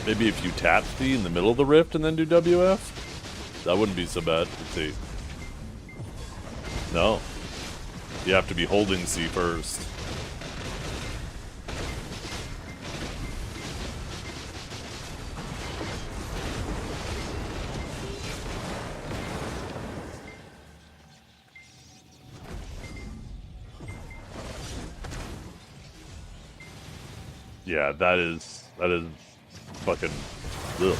Maybe if you tap C in the middle of the rift and then do WF? That wouldn't be so bad. Let's see. No. You have to be holding C first. Yeah, that is fucking ugh.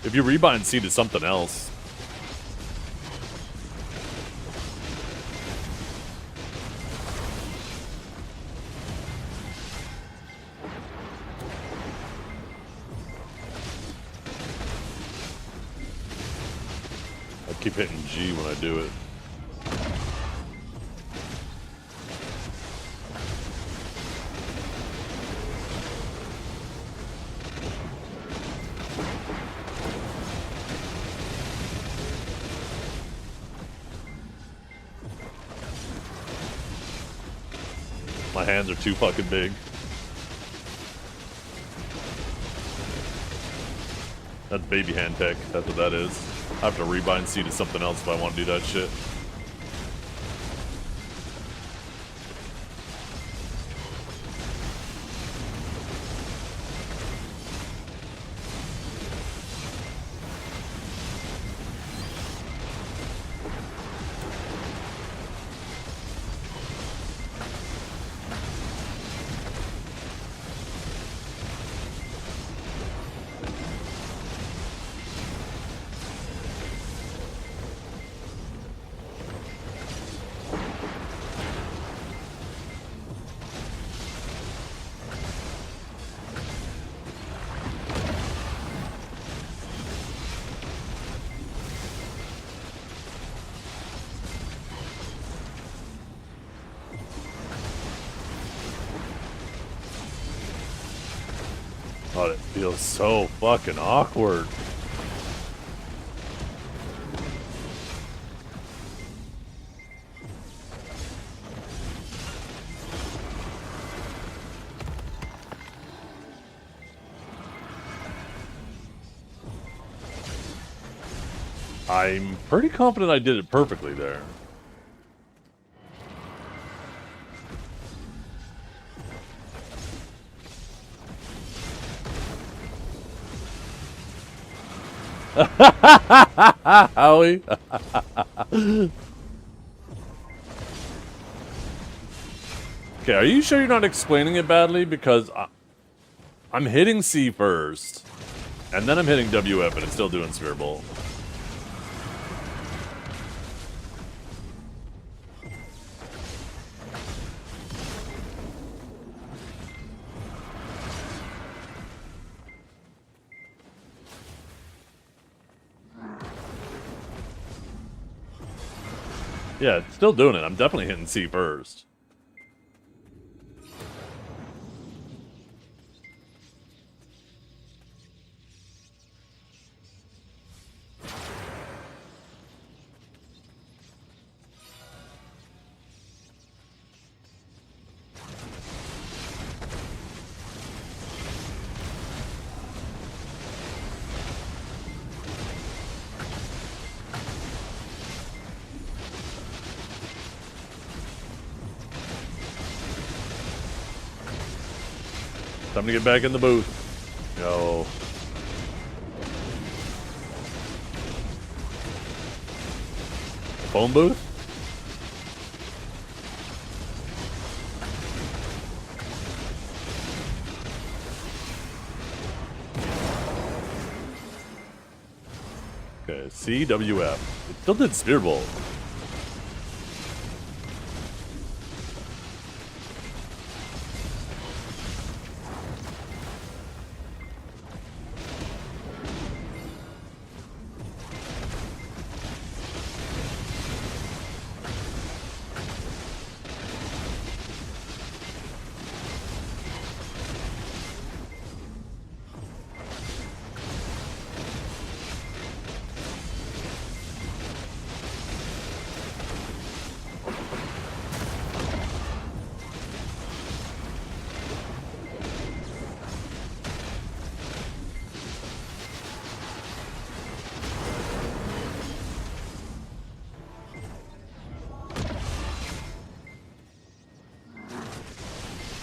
If you rebind C to something else. I keep hitting G when I do it. My hands are too fucking big. That's baby hand tech. That's what that is. I have to rebind C to something else if I want to do that shit. God, it feels so fucking awkward. I'm pretty confident I did it perfectly there. Howie. Okay, are you sure you're not explaining it badly? Because I'm hitting C first, and then I'm hitting WF, and it's still doing Spirit Bolt. Yeah, it's still doing it. I'm definitely hitting C first. Time to get back in the booth. Yo. Phone booth? Okay, CWF. It still did Spear Bolt.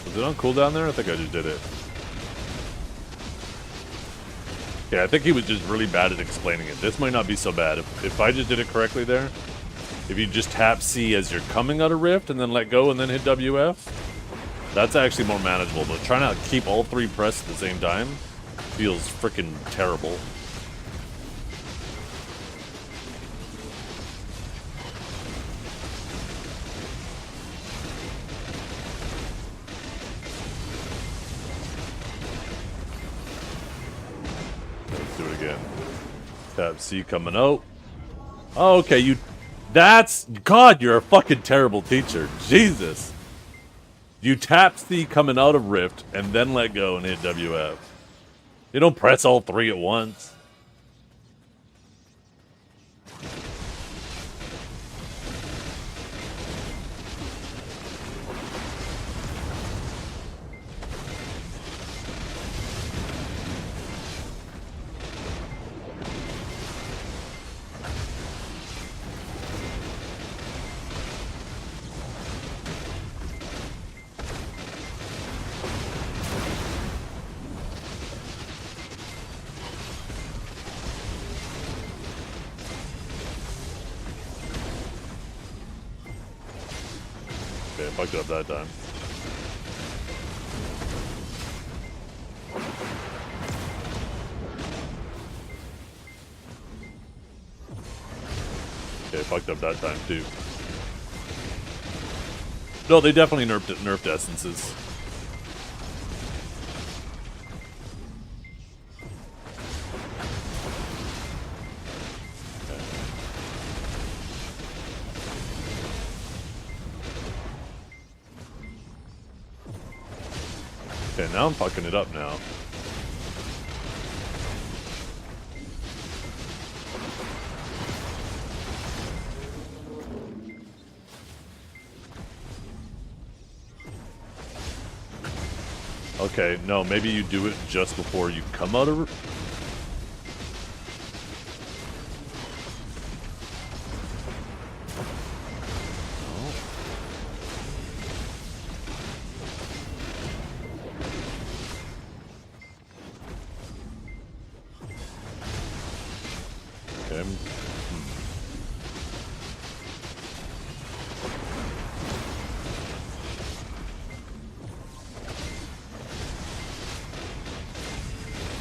Was it on cooldown there? I think I just did it. Yeah, I think he was just really bad at explaining it. This might not be so bad. If I just did it correctly there, if you just tap C as you're coming out of Rift and then let go and then hit WF, that's actually more manageable. But trying to keep all three pressed at the same time feels freaking terrible. Tap C coming out. Oh, okay, that's... God, you're a fucking terrible teacher. Jesus. You tap C coming out of Rift and then let go and hit WF. You don't press all three at once. Okay, I fucked it up that time. Okay, I fucked up that time too. No, they definitely nerfed essences. Okay, now I'm fucking it up now. Okay, no, maybe you do it just before you come out of... Okay.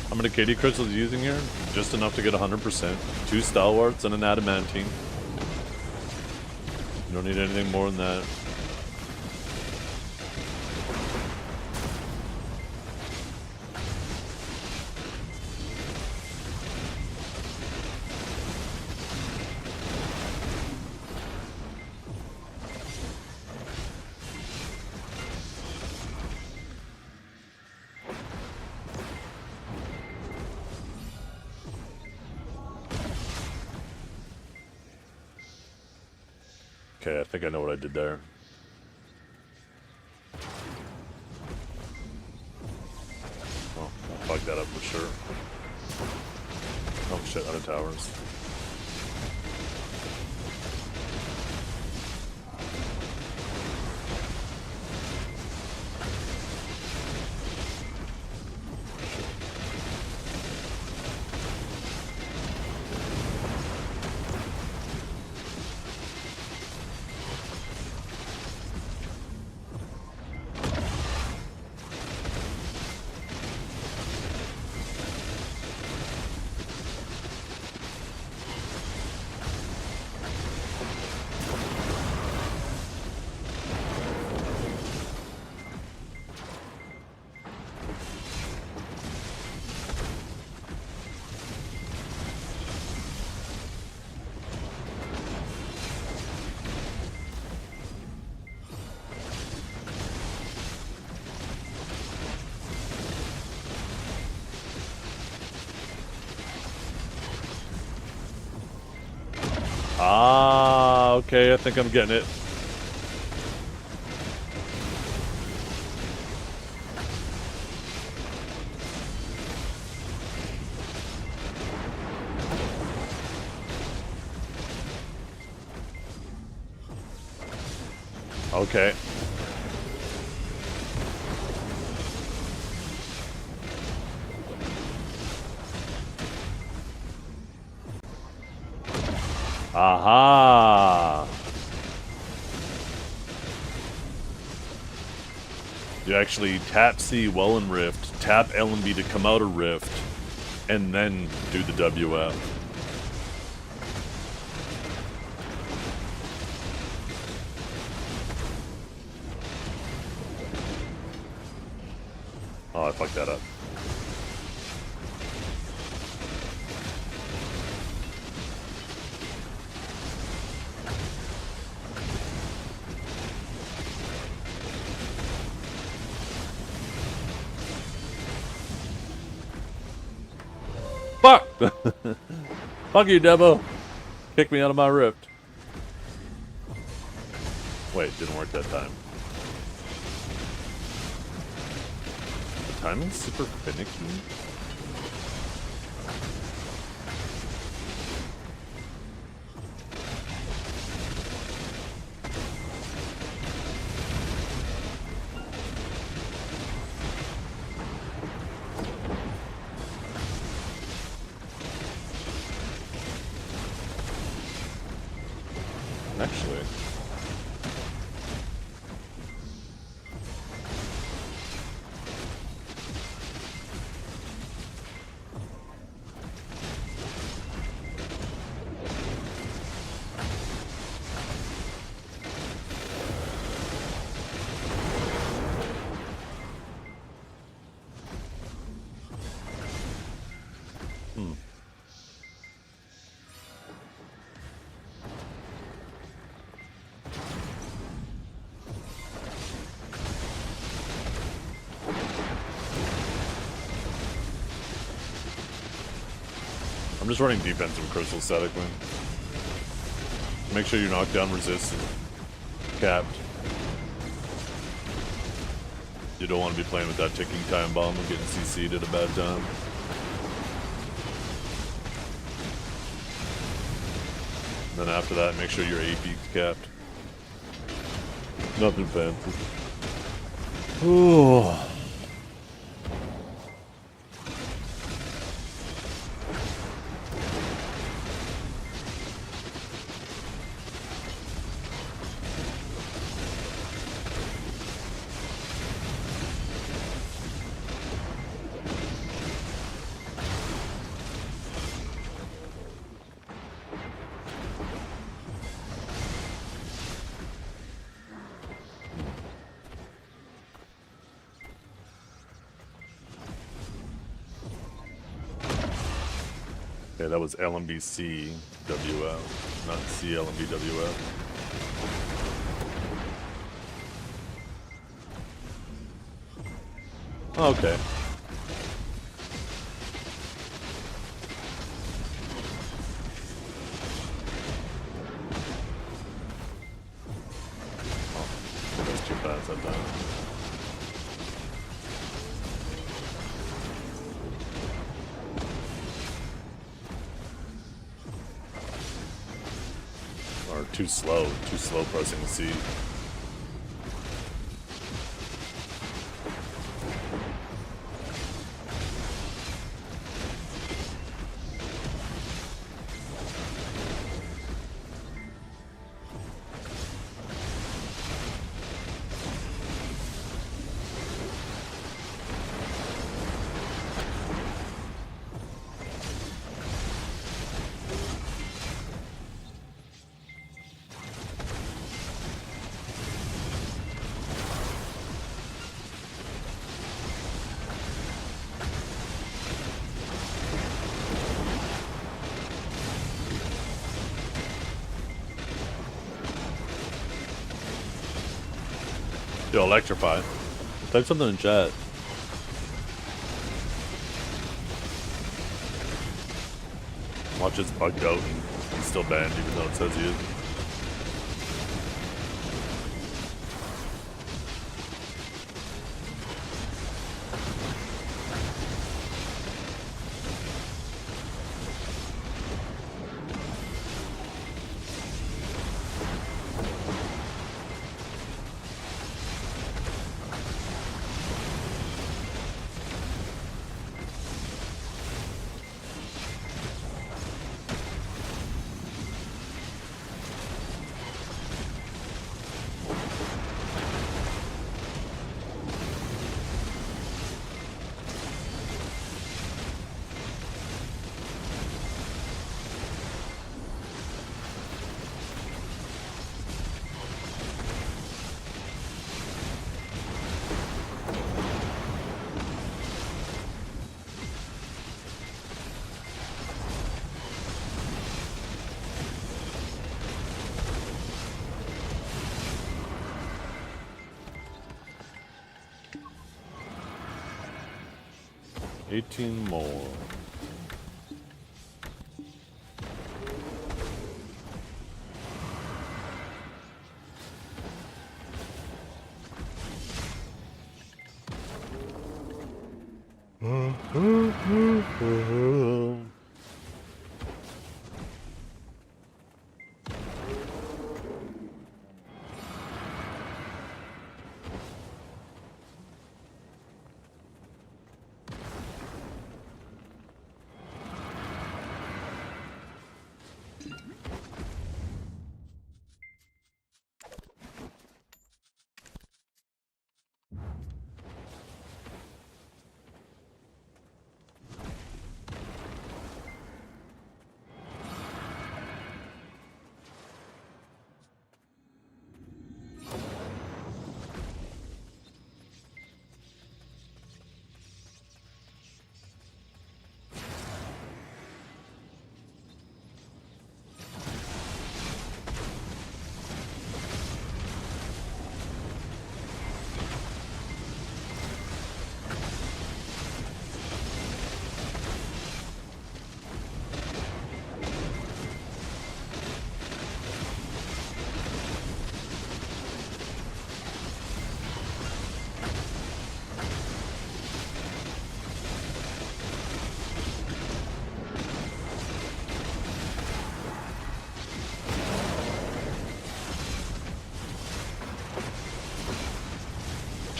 How many KD crystals are you using here? Just enough to get 100%. 2 stalwarts and an adamantine. You don't need anything more than that. Okay, I think I know what I did there. Oh, I fucked that up for sure. Oh shit, out of towers. Okay, I think I'm getting it. Okay. Aha! You actually tap C while in Rift, tap L and B to come out of Rift, and then do the WF. Oh, I fucked that up. Fuck! Fuck you, Debo! Kick me out of my Rift. Wait, didn't work that time. The timing's super finicky. Actually. I'm just running defensive crystal statically. Make sure you knock down resist and capped. You don't want to be playing with that ticking time bomb and getting CC'd at a bad time. And then after that, make sure your AP's capped. Nothing fancy. Ooh. Okay, that was LMBC WF, not CLMB WF. Okay. Oh, that's too fast that time. Or too slow pressing C. Yo, electrify. Type something in chat. Watch it's bugged out and he's still banned even though it says he is. 18 more.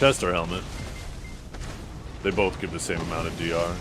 Chest or helmet? They both give the same amount of DR.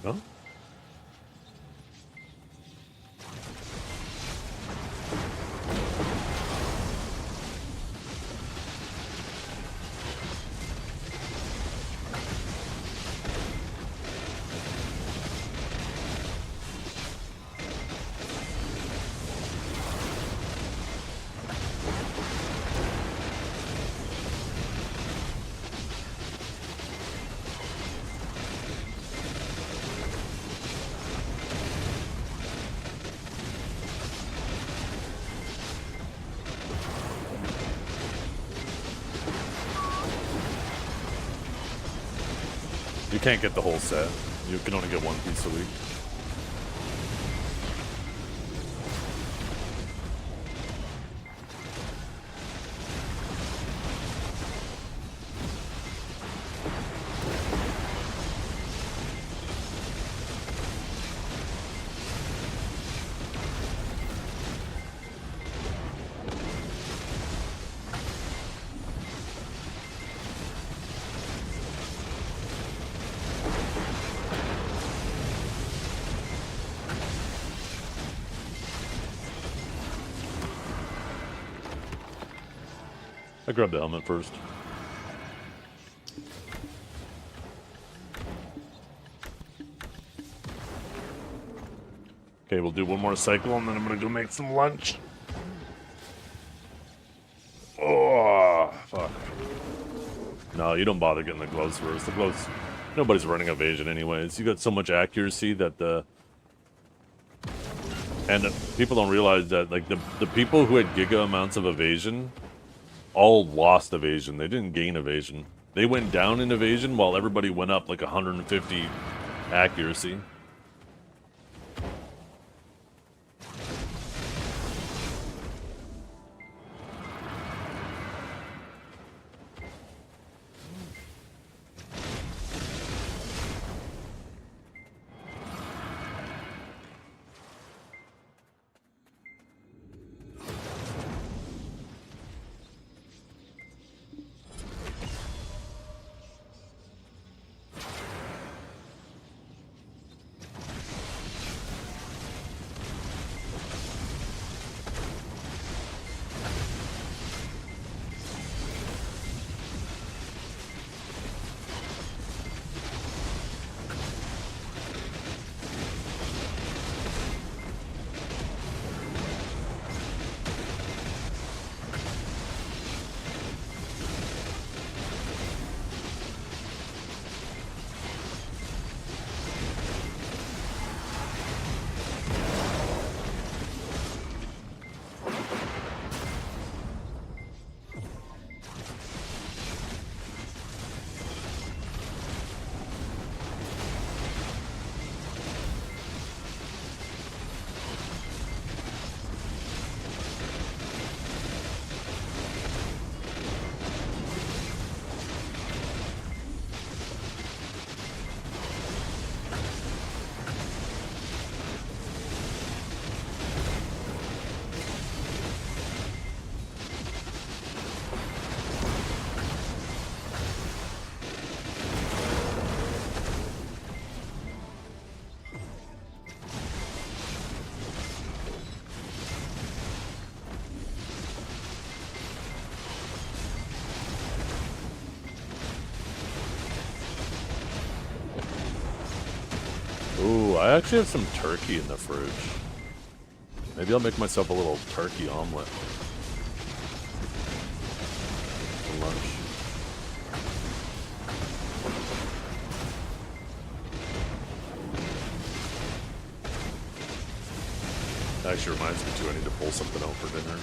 Huh? You can't get the whole set. You can only get one piece a week. I grabbed the helmet first. Okay, we'll do one more cycle and then I'm gonna go make some lunch. Oh, fuck. No, you don't bother getting the gloves first. The gloves, nobody's running evasion anyways. You got so much accuracy that people don't realize that, like, the people who had giga amounts of evasion all lost evasion. They didn't gain evasion. They went down in evasion while everybody went up like 150 accuracy. Ooh, I actually have some turkey in the fridge. Maybe I'll make myself a little turkey omelet for lunch. Actually reminds me too, I need to pull something out for dinner.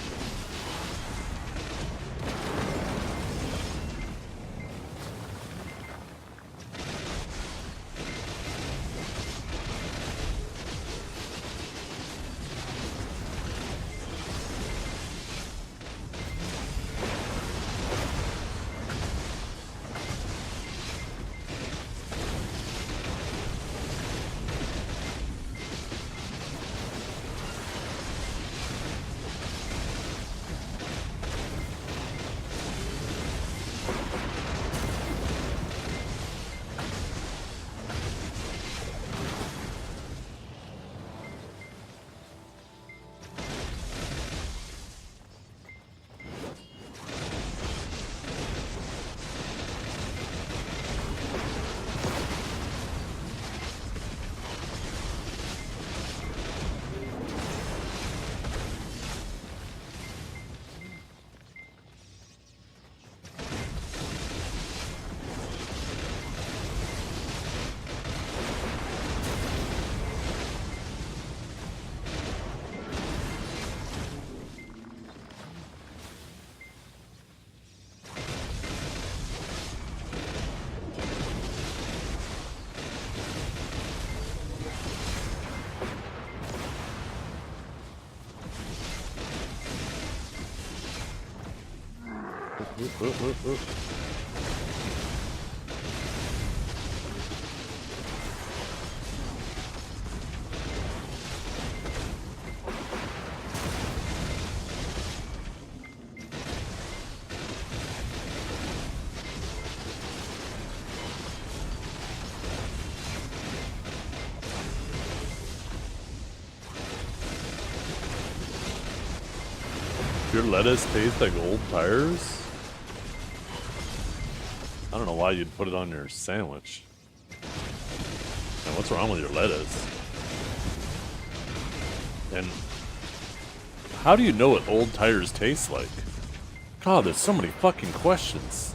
Your lettuce tastes like old tires? I don't know why you'd put it on your sandwich. Man, what's wrong with your lettuce? And how do you know what old tires taste like? God, there's so many fucking questions.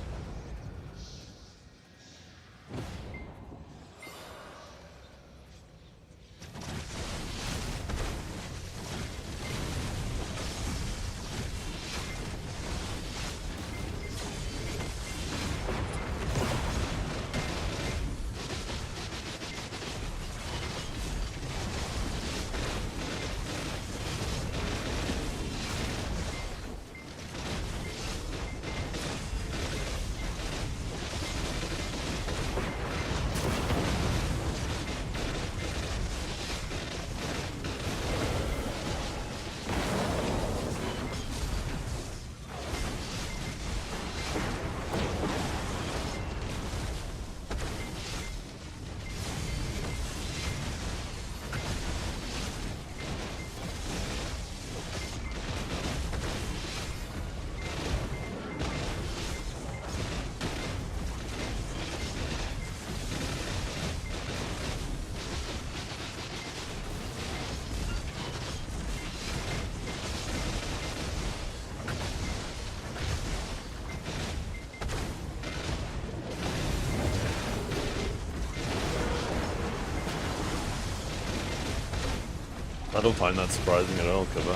I don't find that surprising at all, Cabal.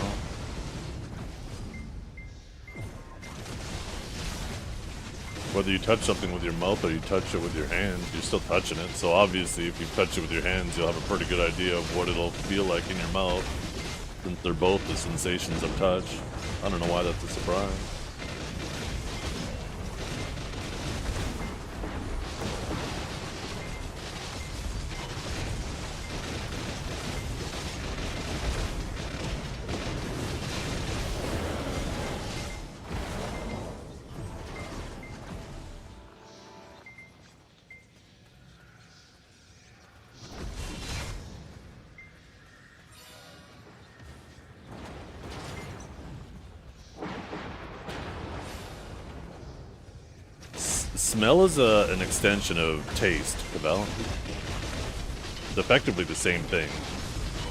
Whether you touch something with your mouth or you touch it with your hands, you're still touching it. So obviously, if you touch it with your hands, you'll have a pretty good idea of what it'll feel like in your mouth, since they're both the sensations of touch. I don't know why that's a surprise. Smell is an extension of taste, Cabal. It's effectively the same thing.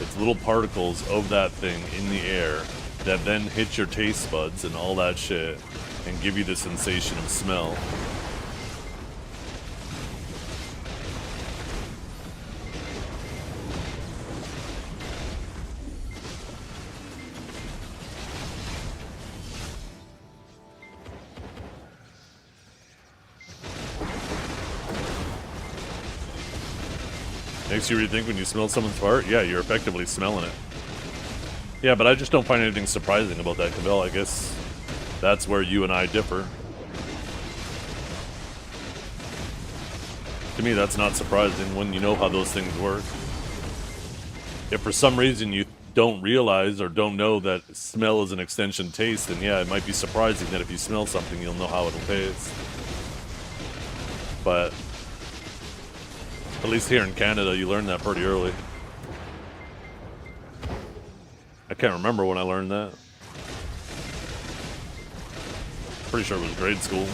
It's little particles of that thing in the air that then hit your taste buds and all that shit and give you the sensation of smell. Makes you rethink when you smell someone's fart? Yeah, you're effectively smelling it. Yeah, but I just don't find anything surprising about that, Cabell. I guess that's where you and I differ. To me, that's not surprising when you know how those things work. If for some reason you don't realize or don't know that smell is an extension taste, then yeah, it might be surprising that if you smell something, you'll know how it'll taste. But at least here in Canada, you learn that pretty early. I can't remember when I learned that. Pretty sure it was grade school.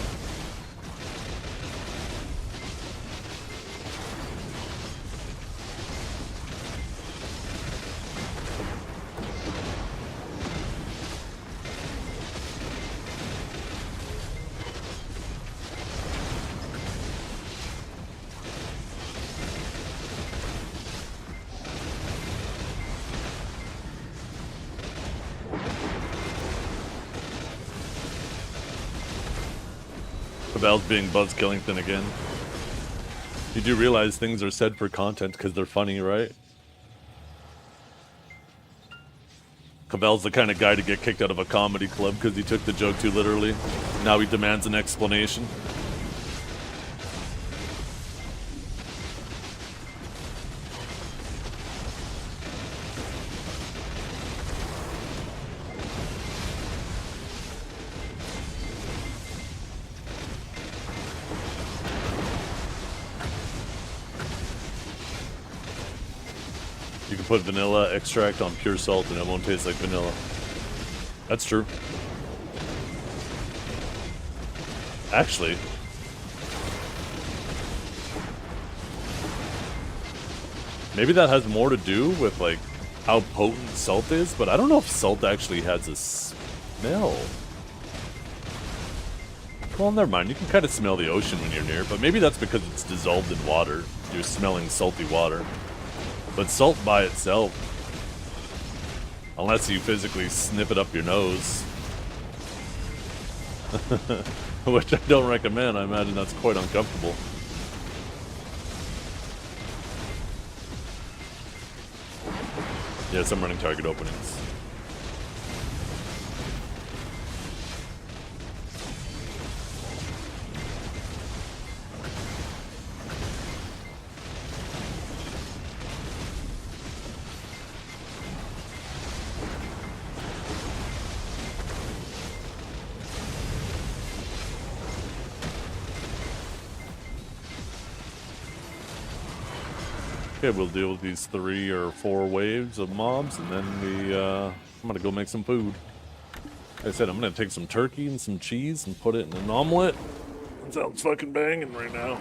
Cabell's being Buzz Killington again. You do realize things are said for content because they're funny, right? Cavell's the kind of guy to get kicked out of a comedy club because he took the joke too literally. Now he demands an explanation. You can put vanilla extract on pure salt and it won't taste like vanilla. That's true. Actually, maybe that has more to do with like how potent salt is, but I don't know if salt actually has a smell. Well, never mind. You can kind of smell the ocean when you're near, but maybe that's because it's dissolved in water. You're smelling salty water. But salt by itself, unless you physically sniff it up your nose, which I don't recommend, I imagine that's quite uncomfortable. Yes, I'm running target openings. Okay, we'll deal with these 3 or 4 waves of mobs, and then I'm gonna go make some food. Like I said, I'm gonna take some turkey and some cheese and put it in an omelet. That sounds fucking banging right now.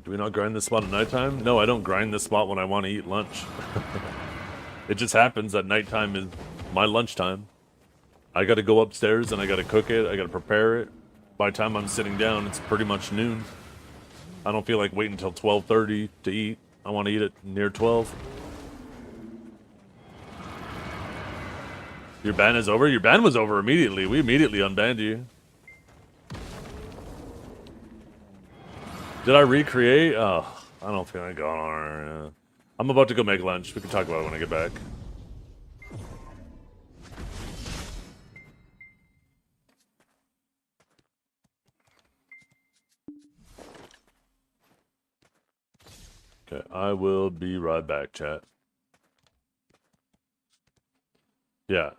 Do we not grind this spot at nighttime? No, I don't grind this spot when I want to eat lunch. It just happens that nighttime is my lunchtime. I gotta go upstairs and I gotta cook it, I gotta prepare it. By the time I'm sitting down, it's pretty much noon. I don't feel like waiting until 12:30 to eat. I want to eat it near 12. Your ban is over? Your ban was over immediately. We immediately unbanned you. Did I recreate? Oh, I don't think I got on. I'm about to go make lunch. We can talk about it when I get back. Okay, I will be right back, chat. Yeah.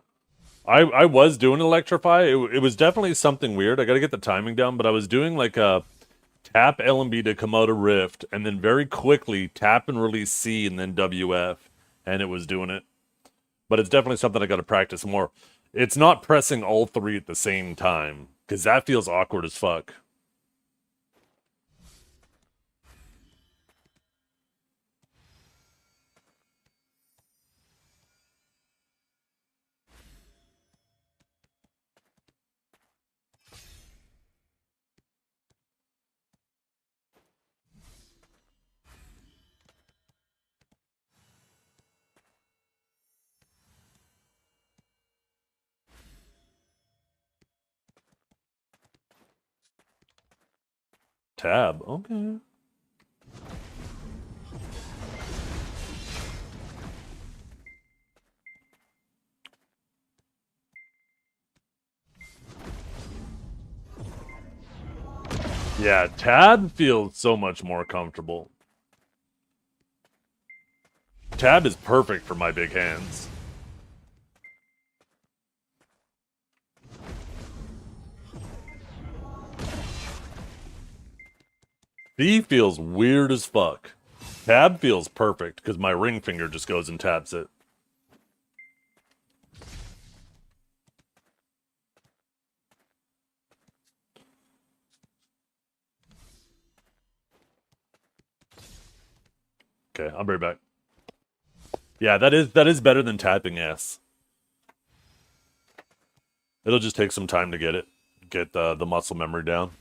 I was doing Electrify. It was definitely something weird. I gotta get the timing down, but I was doing like a tap LMB to come out of Rift, and then very quickly tap and release C and then WF, and it was doing it. But it's definitely something I gotta practice more. It's not pressing all 3 at the same time, because that feels awkward as fuck. Tab, okay. Yeah, tab feels so much more comfortable. Tab is perfect for my big hands. B feels weird as fuck. Tab feels perfect because my ring finger just goes and taps it. Okay, I'll be right back. Yeah, that is better than tapping S. It'll just take some time to get the muscle memory down.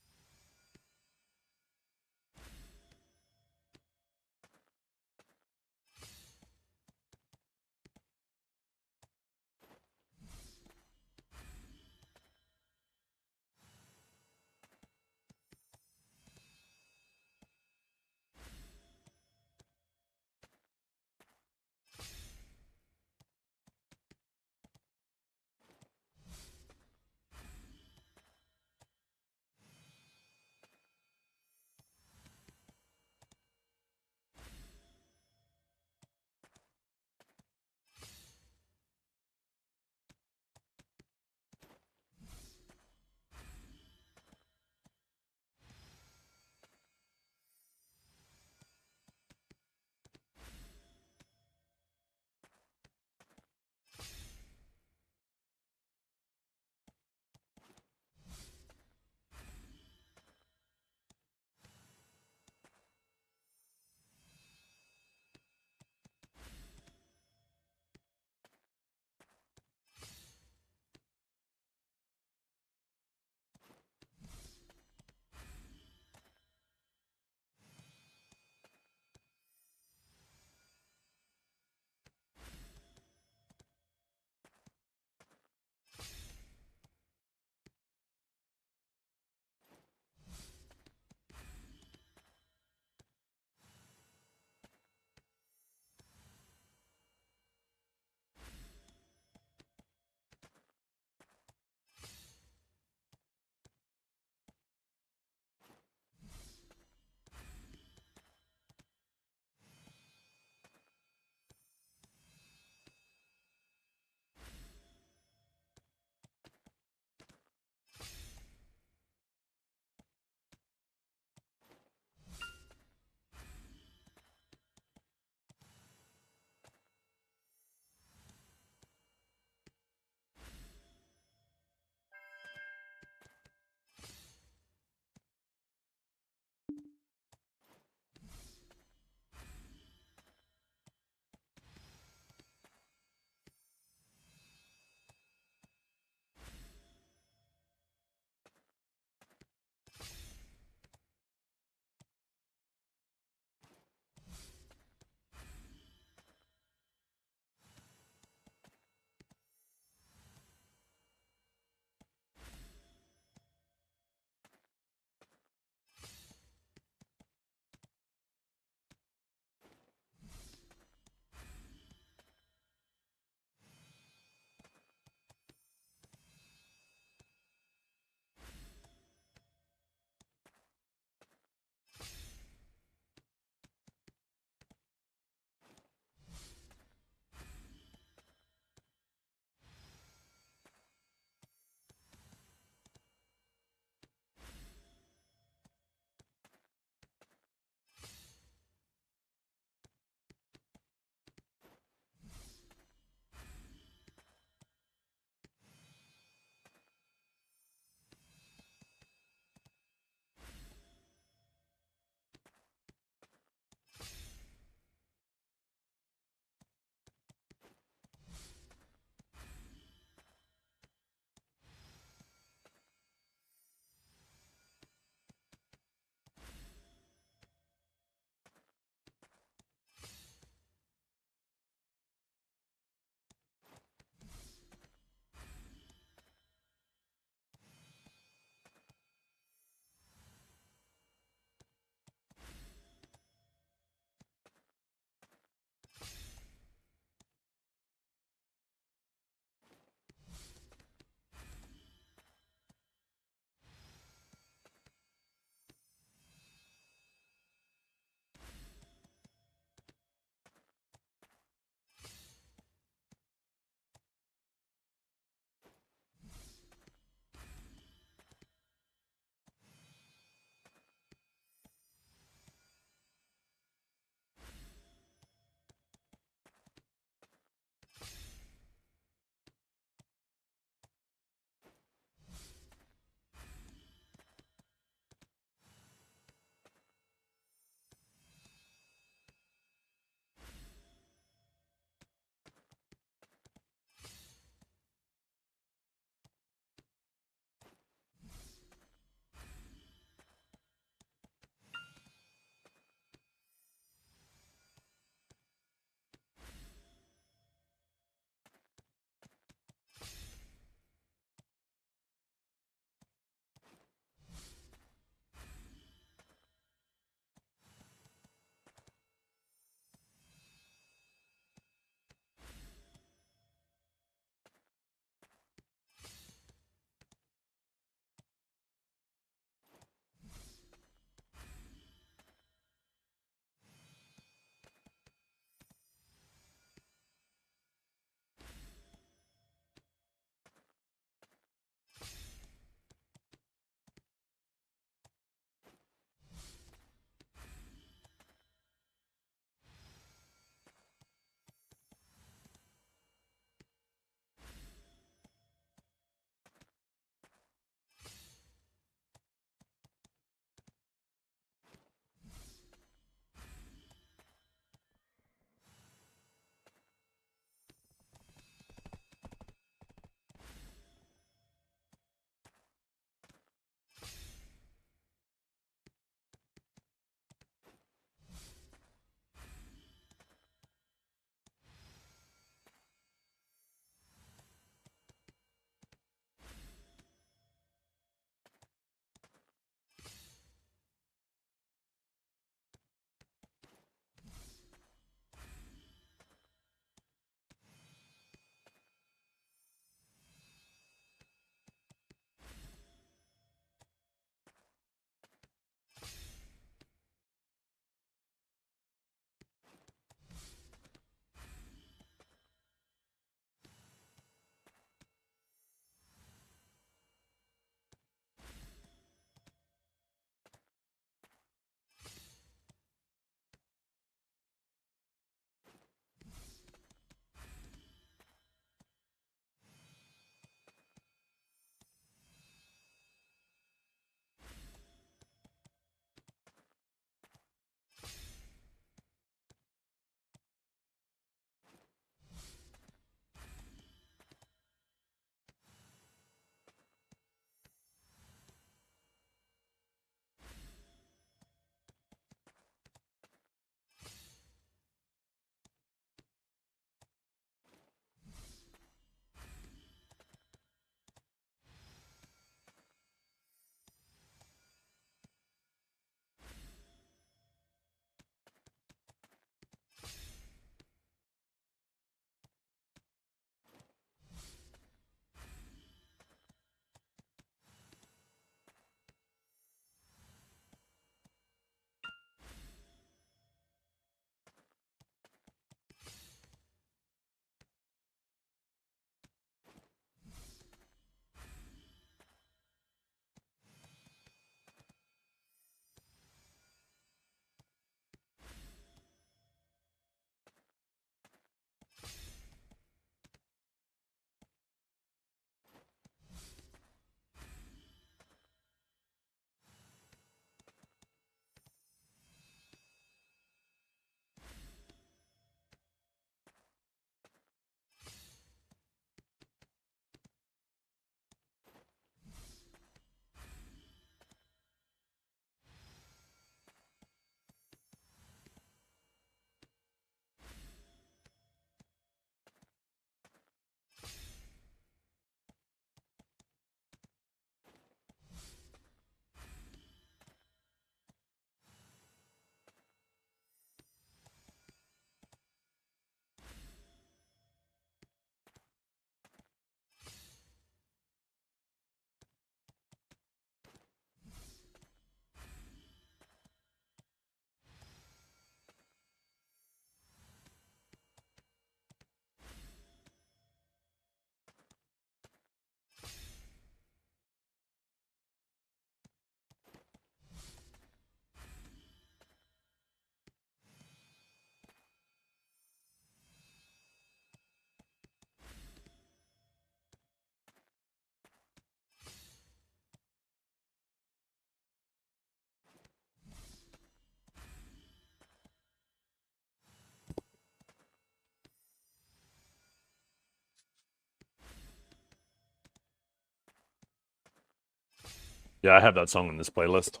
Yeah, I have that song in this playlist.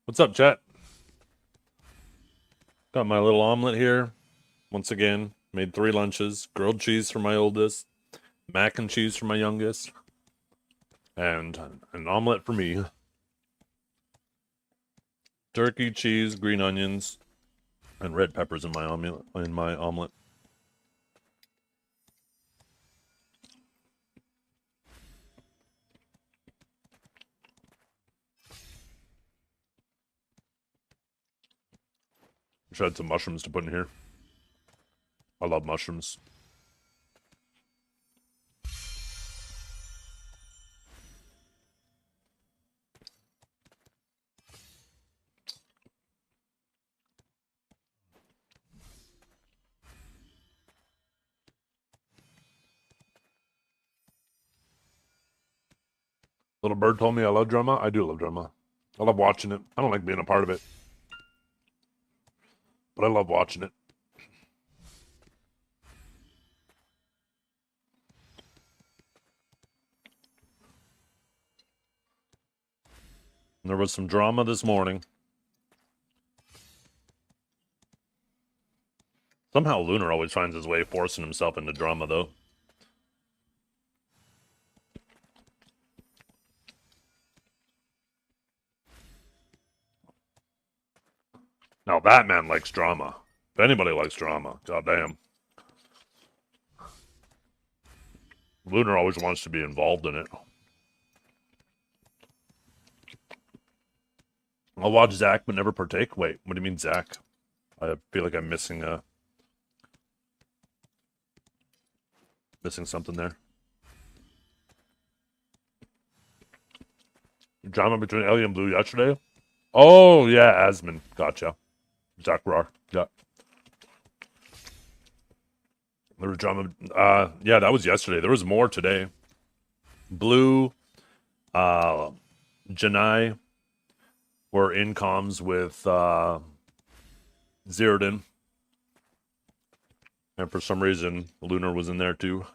What's up, chat? Got my little omelet here. Once again, made 3 lunches. Grilled cheese for my oldest. Mac and cheese for my youngest. And an omelet for me. Turkey, cheese, green onions, and red peppers in my omelet. Should add some mushrooms to put in here. I love mushrooms. Little bird told me I love drama. I do love drama. I love watching it. I don't like being a part of it, but I love watching it. And there was some drama this morning. Somehow Lunar always finds his way forcing himself into drama, though. Now that man likes drama. If anybody likes drama, goddamn. Lunar always wants to be involved in it. I'll watch Zach but never partake. Wait, what do you mean, Zach? I feel like I'm missing something there. Drama between Ellie and Blue yesterday? Oh, yeah, Asmon. Gotcha. Zach Roar. Yeah. There was drama. Yeah, that was yesterday. There was more today. Blue, Janai were in comms with Zerodin. And for some reason, Lunar was in there too.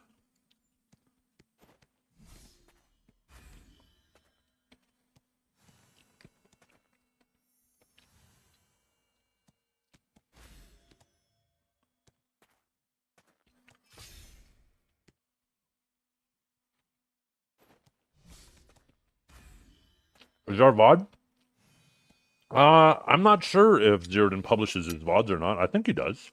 Is our VOD? I'm not sure if Zerodin publishes his VODs or not. I think he does.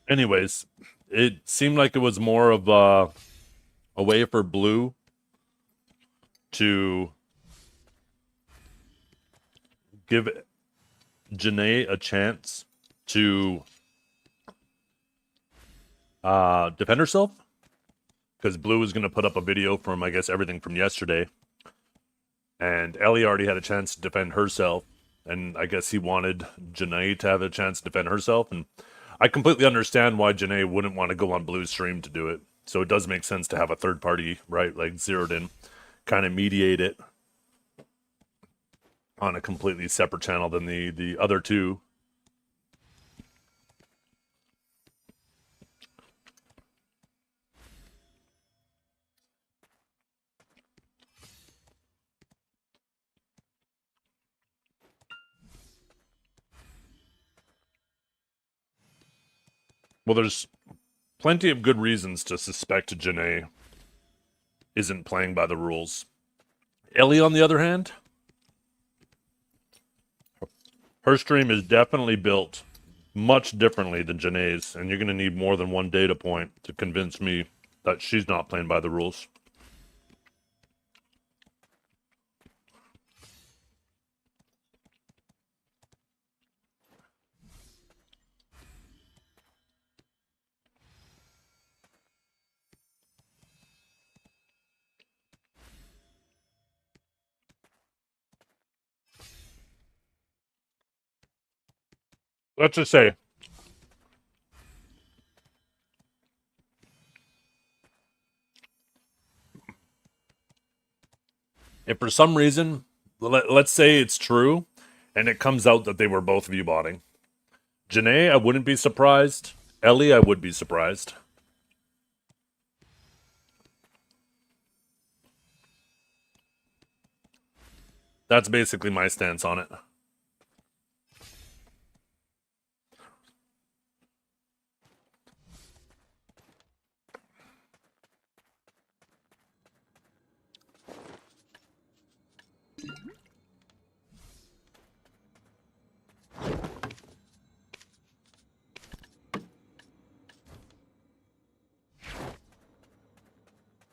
Anyways, it seemed like it was more of a way for Blue to give Janae a chance to defend herself, because Blue was going to put up a video from, I guess, everything from yesterday, and Ellie already had a chance to defend herself, and I guess he wanted Janae to have a chance to defend herself, and I completely understand why Janae wouldn't want to go on Blue's stream to do it. So it does make sense to have a third party, right, like Zerodin, kind of mediate it on a completely separate channel than the other two. Well, there's plenty of good reasons to suspect Janae isn't playing by the rules. Ellie, on the other hand, her stream is definitely built much differently than Janae's, and you're going to need more than one data point to convince me that she's not playing by the rules. Let's just say If for some reason, let's say it's true, and it comes out that they were both view-botting, Janae, I wouldn't be surprised. Ellie, I would be surprised. That's basically my stance on it.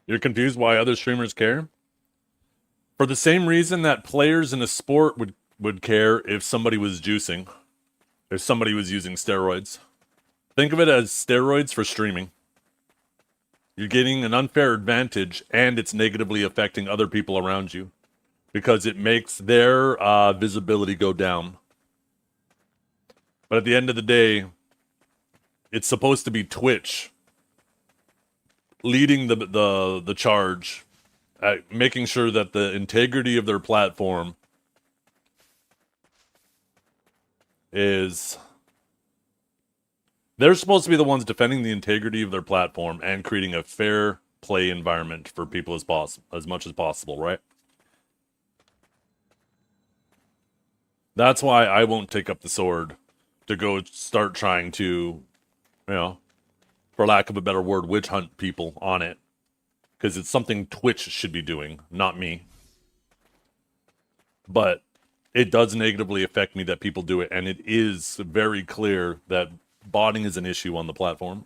You're confused why other streamers care? For the same reason that players in a sport would care if somebody was juicing, if somebody was using steroids. Think of it as steroids for streaming. You're getting an unfair advantage, and it's negatively affecting other people around you because it makes their visibility go down. But at the end of the day, it's supposed to be Twitch leading the charge, at making sure that the integrity of their platform is... They're supposed to be the ones defending the integrity of their platform and creating a fair play environment for people as much as possible, right? That's why I won't take up the sword to go start trying to, you know, for lack of a better word, witch hunt people on it. Because it's something Twitch should be doing, not me. But it does negatively affect me that people do it, and it is very clear that botting is an issue on the platform.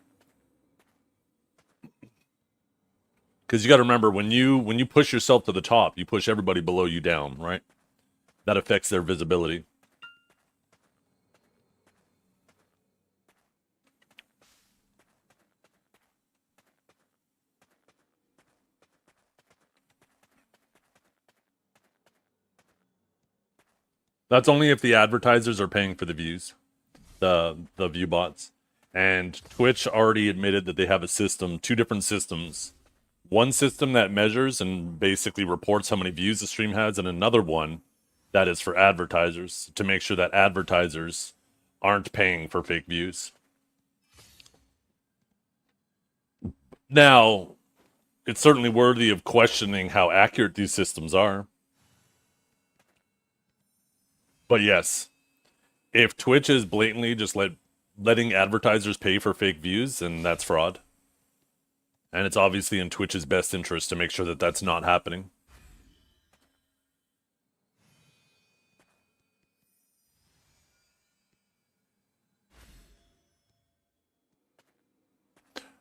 Because you got to remember, when you push yourself to the top, you push everybody below you down, right? That affects their visibility. That's only if the advertisers are paying for the views, the view bots. And Twitch already admitted that they have a system, 2 different systems. One system that measures and basically reports how many views the stream has, and another one that is for advertisers, to make sure that advertisers aren't paying for fake views. Now, it's certainly worthy of questioning how accurate these systems are. But yes, if Twitch is blatantly just letting advertisers pay for fake views, then that's fraud. And it's obviously in Twitch's best interest to make sure that that's not happening.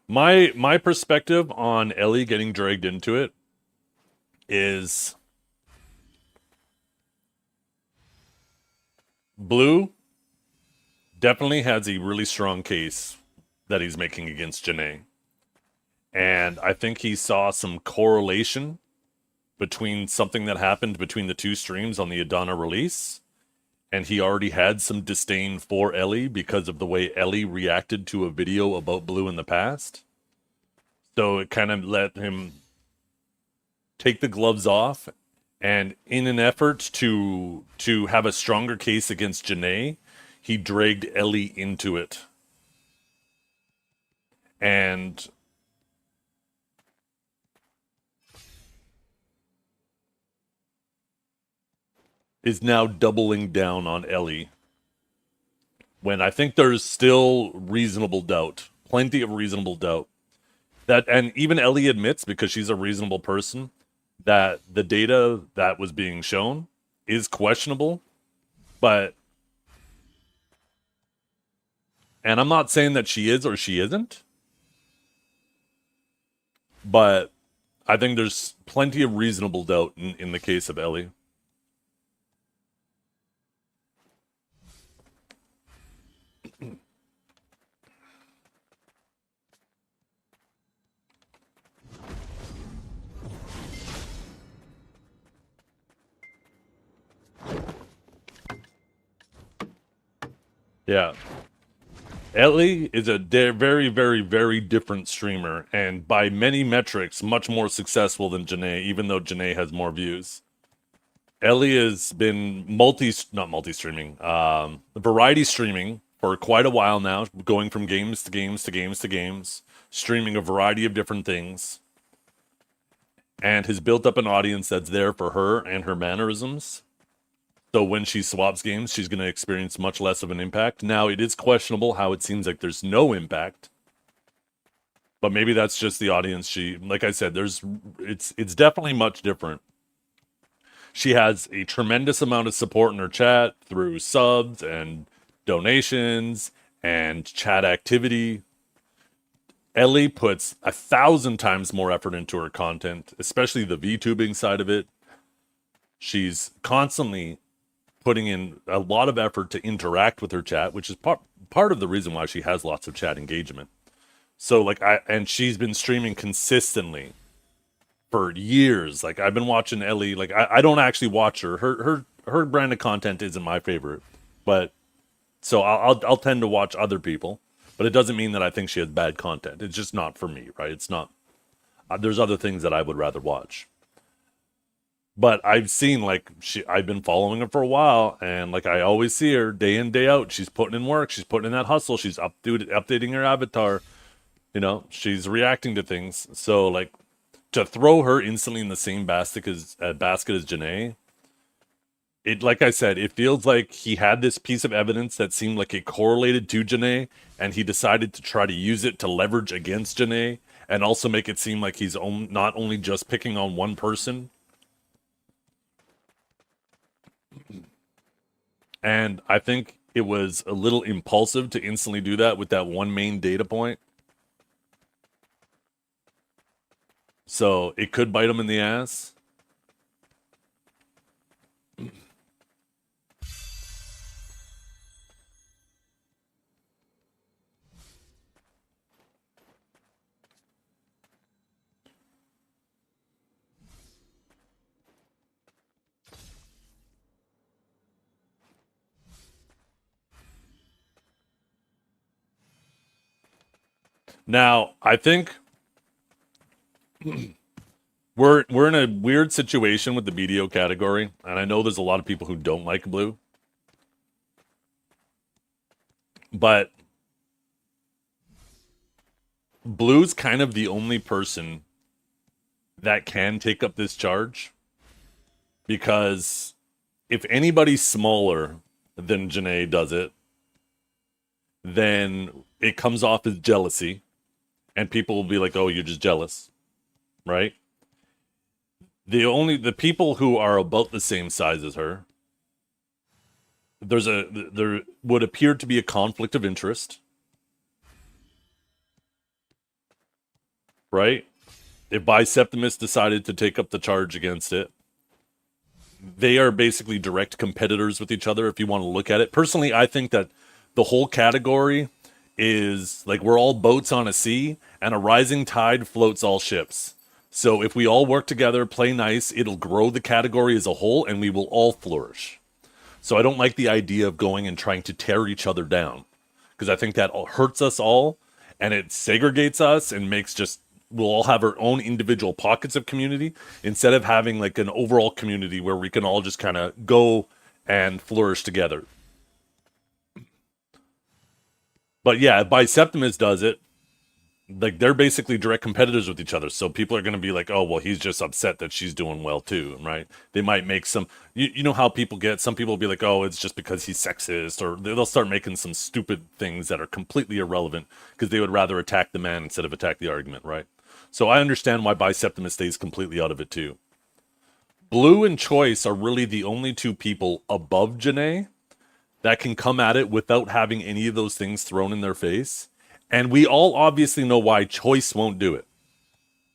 My perspective on Ellie getting dragged into it is Blue definitely has a really strong case that he's making against Janae. And I think he saw some correlation between something that happened between the 2 streams on the Adana release. And he already had some disdain for Ellie because of the way Ellie reacted to a video about Blue in the past. So it kind of let him take the gloves off. And in an effort to have a stronger case against Janae, he dragged Ellie into it. And is now doubling down on Ellie. When I think there's still reasonable doubt. Plenty of reasonable doubt. That, and even Ellie admits, because she's a reasonable person, that the data that was being shown is questionable. But, and I'm not saying that she is or she isn't, but I think there's plenty of reasonable doubt in the case of Ellie. Yeah. Ellie is a very, very, very different streamer, and by many metrics, much more successful than Janae, even though Janae has more views. Ellie has been not multi-streaming, variety streaming for quite a while now, going from games to games to games to games, streaming a variety of different things, and has built up an audience that's there for her and her mannerisms. So when she swaps games, she's going to experience much less of an impact. Now, it is questionable how it seems like there's no impact. But maybe that's just the audience like I said, it's definitely much different. She has a tremendous amount of support in her chat through subs and donations and chat activity. Ellie puts 1,000 times more effort into her content, especially the VTubing side of it. She's constantly putting in a lot of effort to interact with her chat, which is part of the reason why she has lots of chat engagement. So and she's been streaming consistently for years. Like I've been watching Ellie. Like I don't actually watch her. Her brand of content isn't my favorite, but so I'll tend to watch other people. But it doesn't mean that I think she has bad content. It's just not for me, right? It's not. There's other things that I would rather watch. But I've seen I've been following her for a while, and like I always see her day in day out. She's putting in work. She's putting in that hustle. She's updating her avatar. You know, she's reacting to things. So like to throw her instantly in the same basket as Janae, like I said, it feels like he had this piece of evidence that seemed like it correlated to Janae, and he decided to try to use it to leverage against Janae, and also make it seem like he's not only just picking on one person. And I think it was a little impulsive to instantly do that with that one main data point. So it could bite him in the ass. Now, I think we're in a weird situation with the BDO category, and I know there's a lot of people who don't like Blue. But Blue's kind of the only person that can take up this charge, because if anybody smaller than Janae does it, then it comes off as jealousy, and people will be like, oh, you're just jealous, right? The people who are about the same size as her, there would appear to be a conflict of interest, right? If Biseptimus decided to take up the charge against it, they are basically direct competitors with each other if you want to look at it. Personally, I think that the whole category is like we're all boats on a sea, and a rising tide floats all ships. So if we all work together, play nice, it'll grow the category as a whole, and we will all flourish. So I don't like the idea of going and trying to tear each other down, because I think that hurts us all, and it segregates us and we'll all have our own individual pockets of community instead of having like an overall community where we can all just kind of go and flourish together. But yeah, if Biseptimus does it, like they're basically direct competitors with each other. So people are going to be like, oh, well, he's just upset that she's doing well too, right? They might make some, you know how people get, some people will be like, oh, it's just because he's sexist, or they'll start making some stupid things that are completely irrelevant because they would rather attack the man instead of attack the argument, right? So I understand why Biseptimus stays completely out of it too. Blue and Choice are really the only two people above Janae that can come at it without having any of those things thrown in their face. And we all obviously know why Choice won't do it.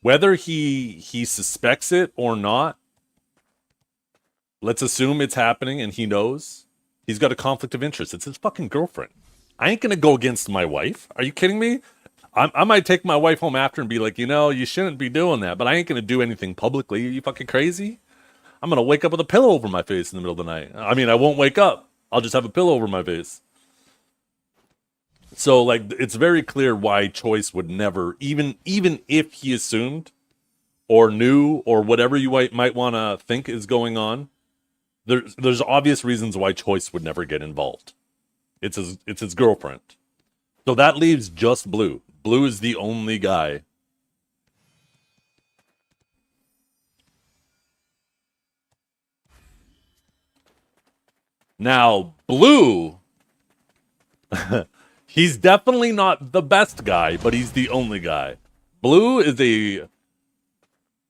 Whether he suspects it or not, let's assume it's happening and he knows. He's got a conflict of interest. It's his fucking girlfriend. I ain't gonna go against my wife. Are you kidding me? I might take my wife home after and be like, you know, you shouldn't be doing that, but I ain't gonna do anything publicly. Are you fucking crazy? I'm gonna wake up with a pillow over my face in the middle of the night. I mean, I won't wake up. I'll just have a pillow over my face. So, like, it's very clear why Choice would never, even if he assumed or knew or whatever you might want to think is going on, there's obvious reasons why Choice would never get involved. It's his girlfriend. So that leaves just Blue. Blue is the only guy. Now, Blue, he's definitely not the best guy, but he's the only guy. Blue is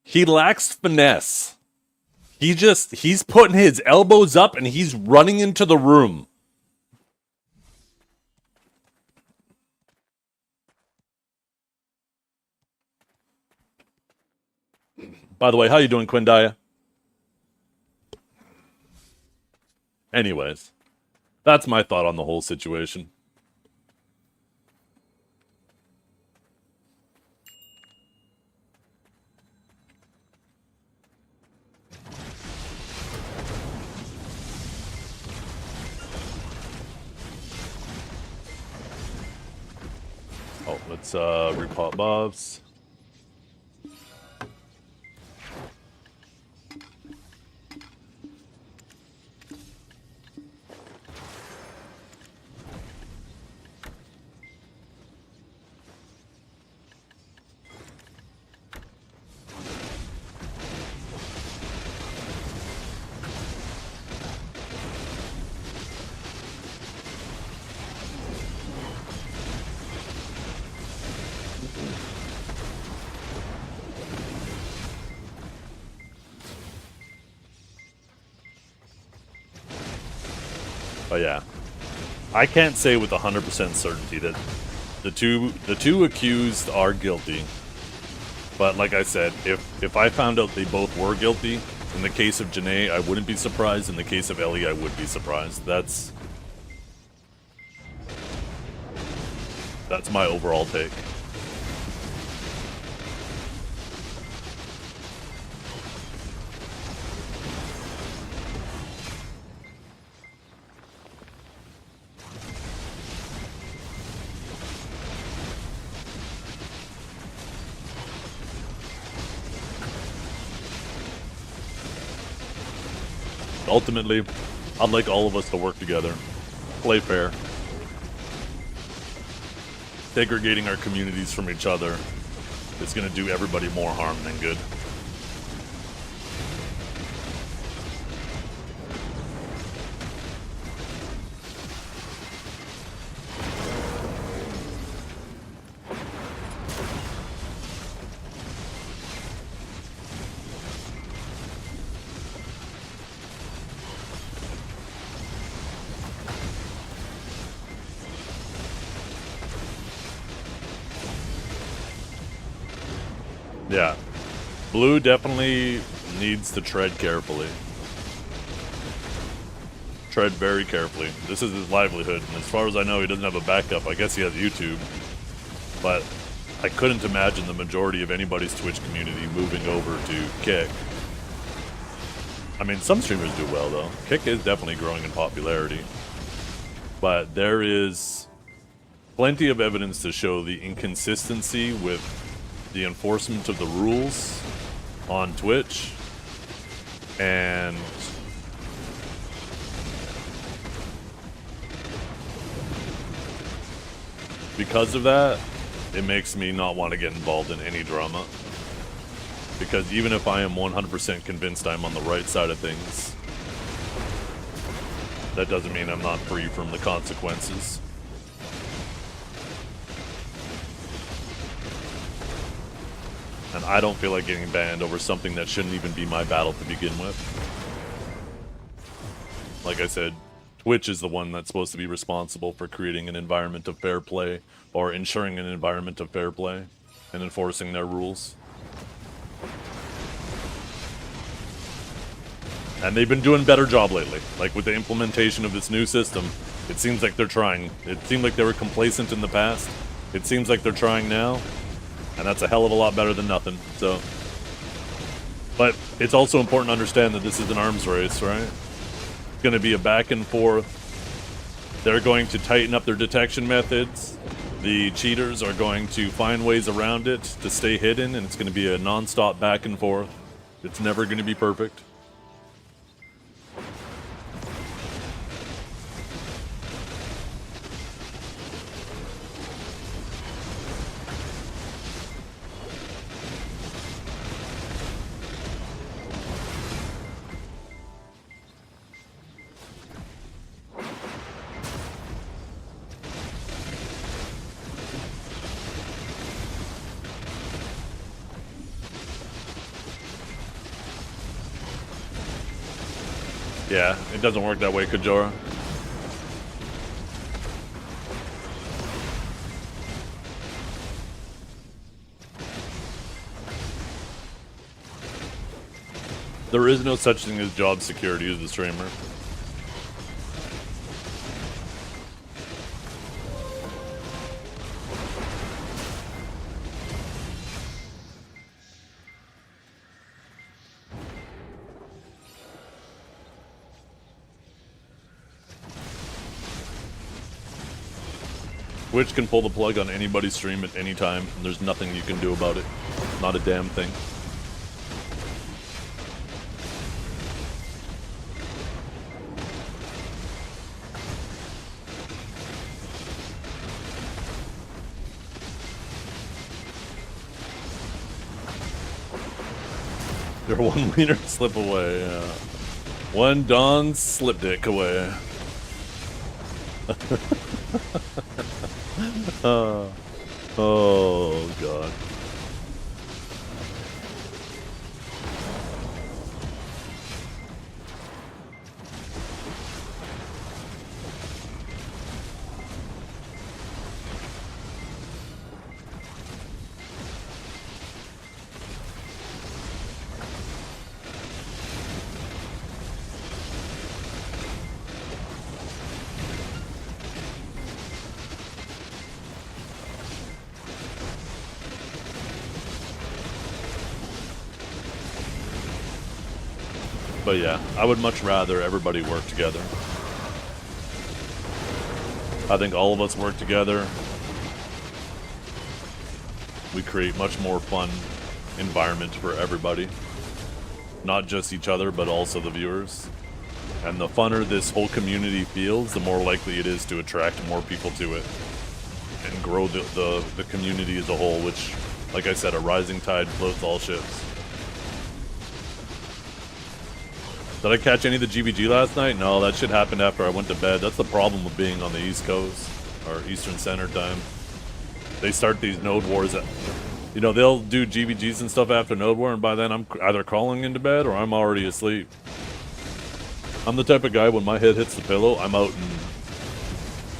he lacks finesse. He's putting his elbows up and he's running into the room. By the way, how you doing, Quindaya? Anyways, that's my thought on the whole situation. Oh, let's repot buffs. Oh yeah, I can't say with 100% certainty that the two accused are guilty. But like I said, if I found out they both were guilty, in the case of Janae, I wouldn't be surprised. In the case of Ellie, I would be surprised. That's my overall take. Ultimately, I'd like all of us to work together, play fair. Segregating our communities from each other is going to do everybody more harm than good. Yeah. Blue definitely needs to tread carefully. Tread very carefully. This is his livelihood, and as far as I know, he doesn't have a backup. I guess he has YouTube. But I couldn't imagine the majority of anybody's Twitch community moving over to Kick. I mean, some streamers do well, though. Kick is definitely growing in popularity. But there is plenty of evidence to show the inconsistency with the enforcement of the rules on Twitch, and because of that, it makes me not want to get involved in any drama. Because even if I am 100% convinced I'm on the right side of things, that doesn't mean I'm not free from the consequences. And I don't feel like getting banned over something that shouldn't even be my battle to begin with. Like I said, Twitch is the one that's supposed to be responsible for creating an environment of fair play, or ensuring an environment of fair play, and enforcing their rules. And they've been doing a better job lately. Like with the implementation of this new system, it seems like they're trying. It seemed like they were complacent in the past. It seems like they're trying now. And that's a hell of a lot better than nothing, so. But it's also important to understand that this is an arms race, right? It's going to be a back and forth. They're going to tighten up their detection methods. The cheaters are going to find ways around it to stay hidden, and it's going to be a non-stop back and forth. It's never going to be perfect. Yeah, it doesn't work that way, Kajora. There is no such thing as job security as a streamer. Twitch can pull the plug on anybody's stream at any time, and there's nothing you can do about it. Not a damn thing. You're one wiener slip away, yeah. One Dawn slip dick away. Oh, God. But yeah, I would much rather everybody work together. I think all of us work together. We create much more fun environment for everybody. Not just each other, but also the viewers. And the funner this whole community feels, the more likely it is to attract more people to it. And grow the community as a whole, which, like I said, a rising tide floats all ships. Did I catch any of the GBG last night? No, that shit happened after I went to bed. That's the problem with being on the East Coast, or Eastern Standard Time. They start these node wars at, you know, they'll do GBGs and stuff after node war, and by then I'm either crawling into bed or I'm already asleep. I'm the type of guy, when my head hits the pillow, I'm out in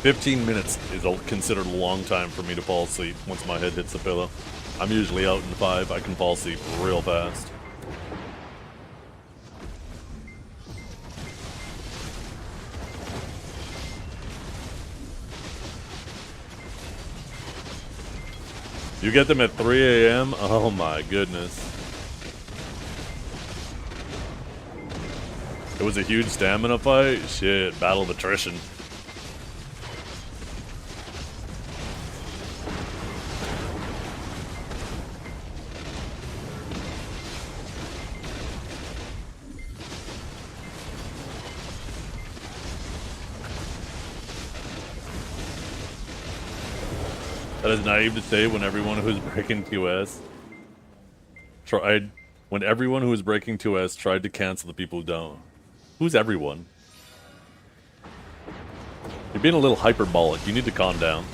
15 minutes is considered a long time for me to fall asleep once my head hits the pillow. I'm usually out in 5. I can fall asleep real fast. You get them at 3 a.m.? Oh my goodness. It was a huge stamina fight? Shit, battle of attrition. That is naive to say when everyone who's breaking TOS tried to cancel the people who don't. Who's everyone? You're being a little hyperbolic. You need to calm down.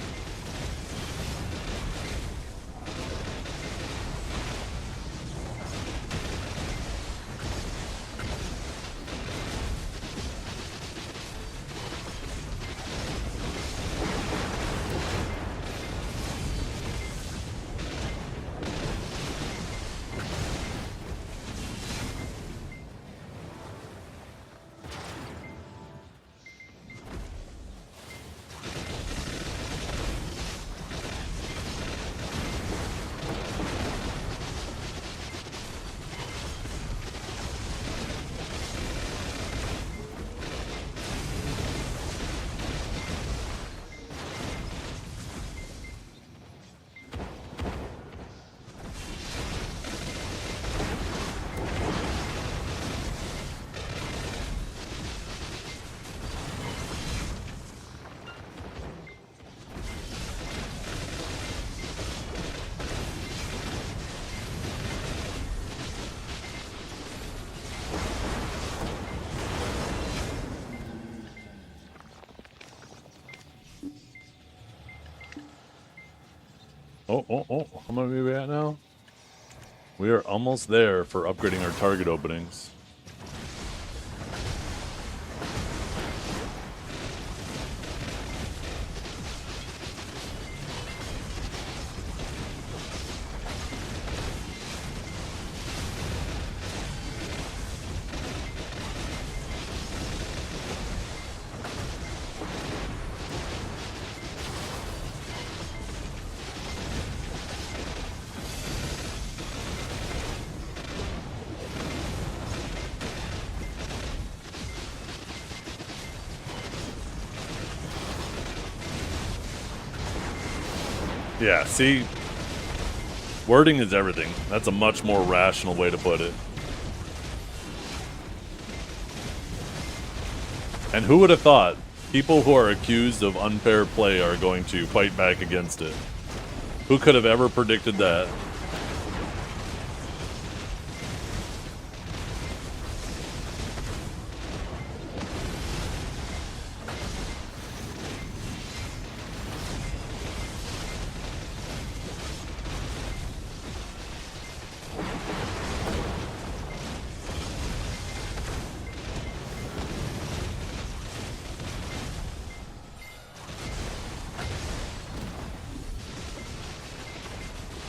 Oh, how many are we at now? We are almost there for upgrading our target openings. Yeah, see? Wording is everything. That's a much more rational way to put it. And who would have thought people who are accused of unfair play are going to fight back against it? Who could have ever predicted that?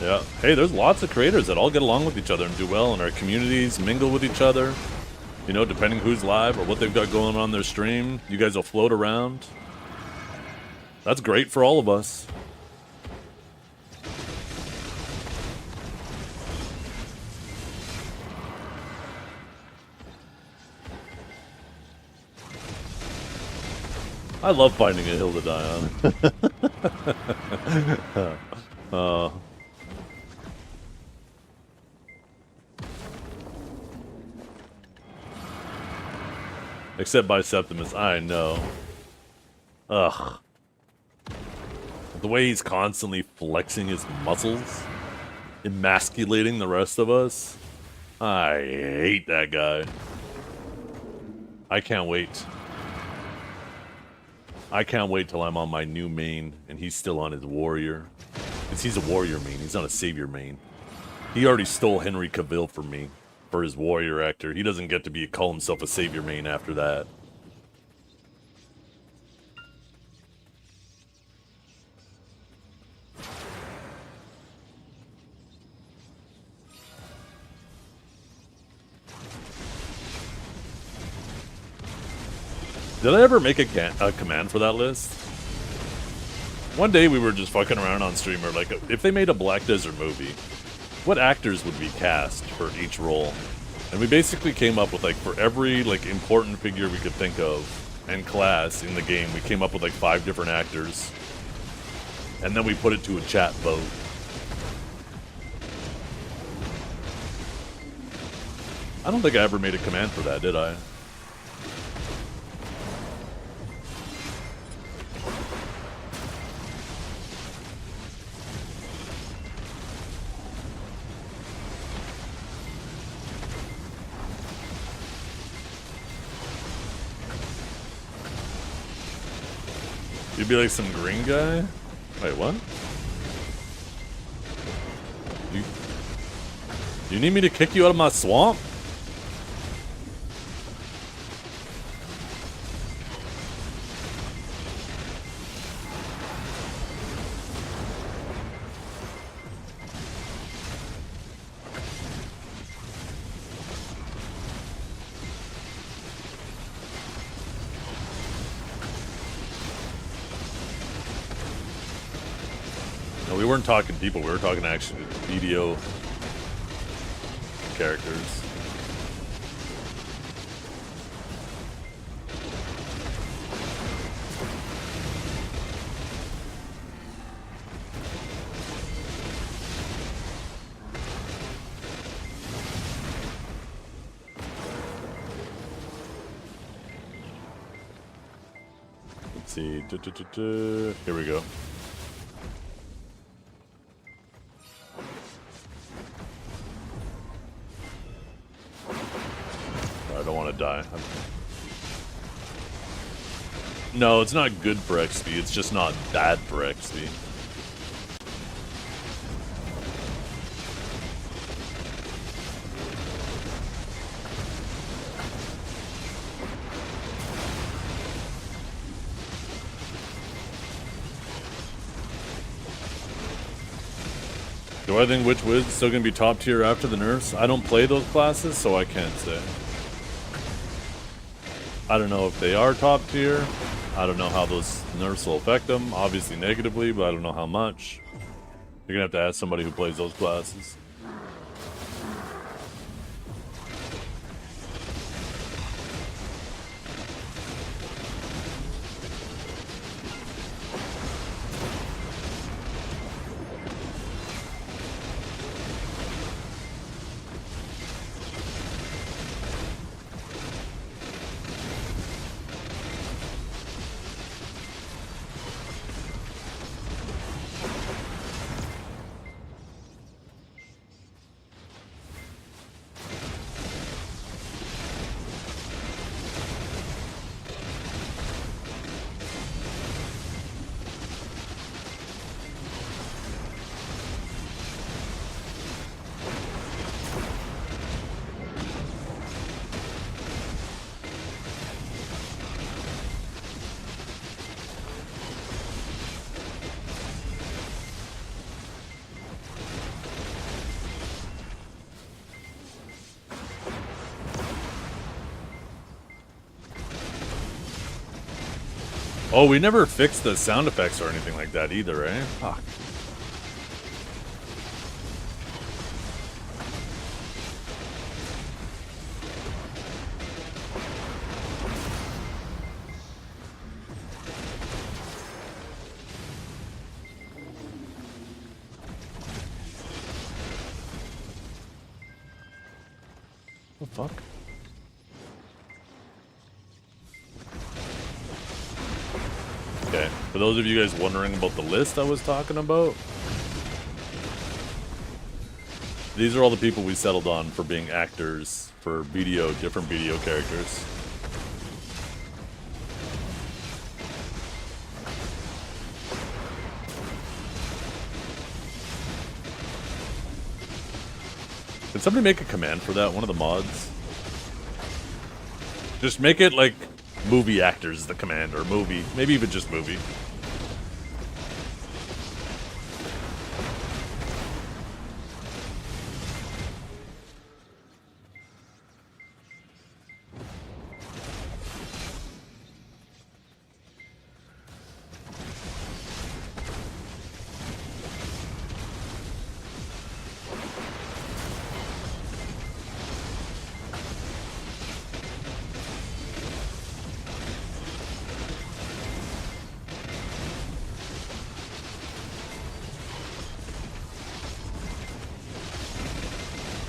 Yeah. Hey, there's lots of creators that all get along with each other and do well in our communities, mingle with each other. You know, depending who's live or what they've got going on their stream, you guys will float around. That's great for all of us. I love finding a hill to die on. Except by Septimus, I know. Ugh. The way he's constantly flexing his muscles, emasculating the rest of us. I hate that guy. I can't wait. I can't wait till I'm on my new main and he's still on his warrior. Because he's a warrior main, he's not a savior main. He already stole Henry Cavill from me for his warrior actor. He doesn't get to call himself a savior main after that. Did I ever make a command for that list? One day we were just fucking around on stream, or like, if they made a Black Desert movie, what actors would be cast for each role? And we basically came up with, like, for every, like, important figure we could think of and class in the game, we came up with, like, 5 different actors. And then we put it to a chat vote. I don't think I ever made a command for that, did I? You'd be like some green guy? Wait, what? You need me to kick you out of my swamp? We weren't talking people, we were talking actually video characters. Let's see. Here we go. I don't want to die. No, it's not good for XP, it's just not bad for XP. Do I think which Wiz is still going to be top tier after the nerfs? I don't play those classes, so I can't say. I don't know if they are top tier. I don't know how those nerfs will affect them. Obviously negatively, but I don't know how much. You're going to have to ask somebody who plays those classes. Oh, we never fixed the sound effects or anything like that either, eh? Fuck. The fuck? Okay, for those of you guys wondering about the list I was talking about, these are all the people we settled on for being actors for video, different video characters. Can somebody make a command for that? One of the mods? Just make it like movie actors, the command, or movie. Maybe even just movie.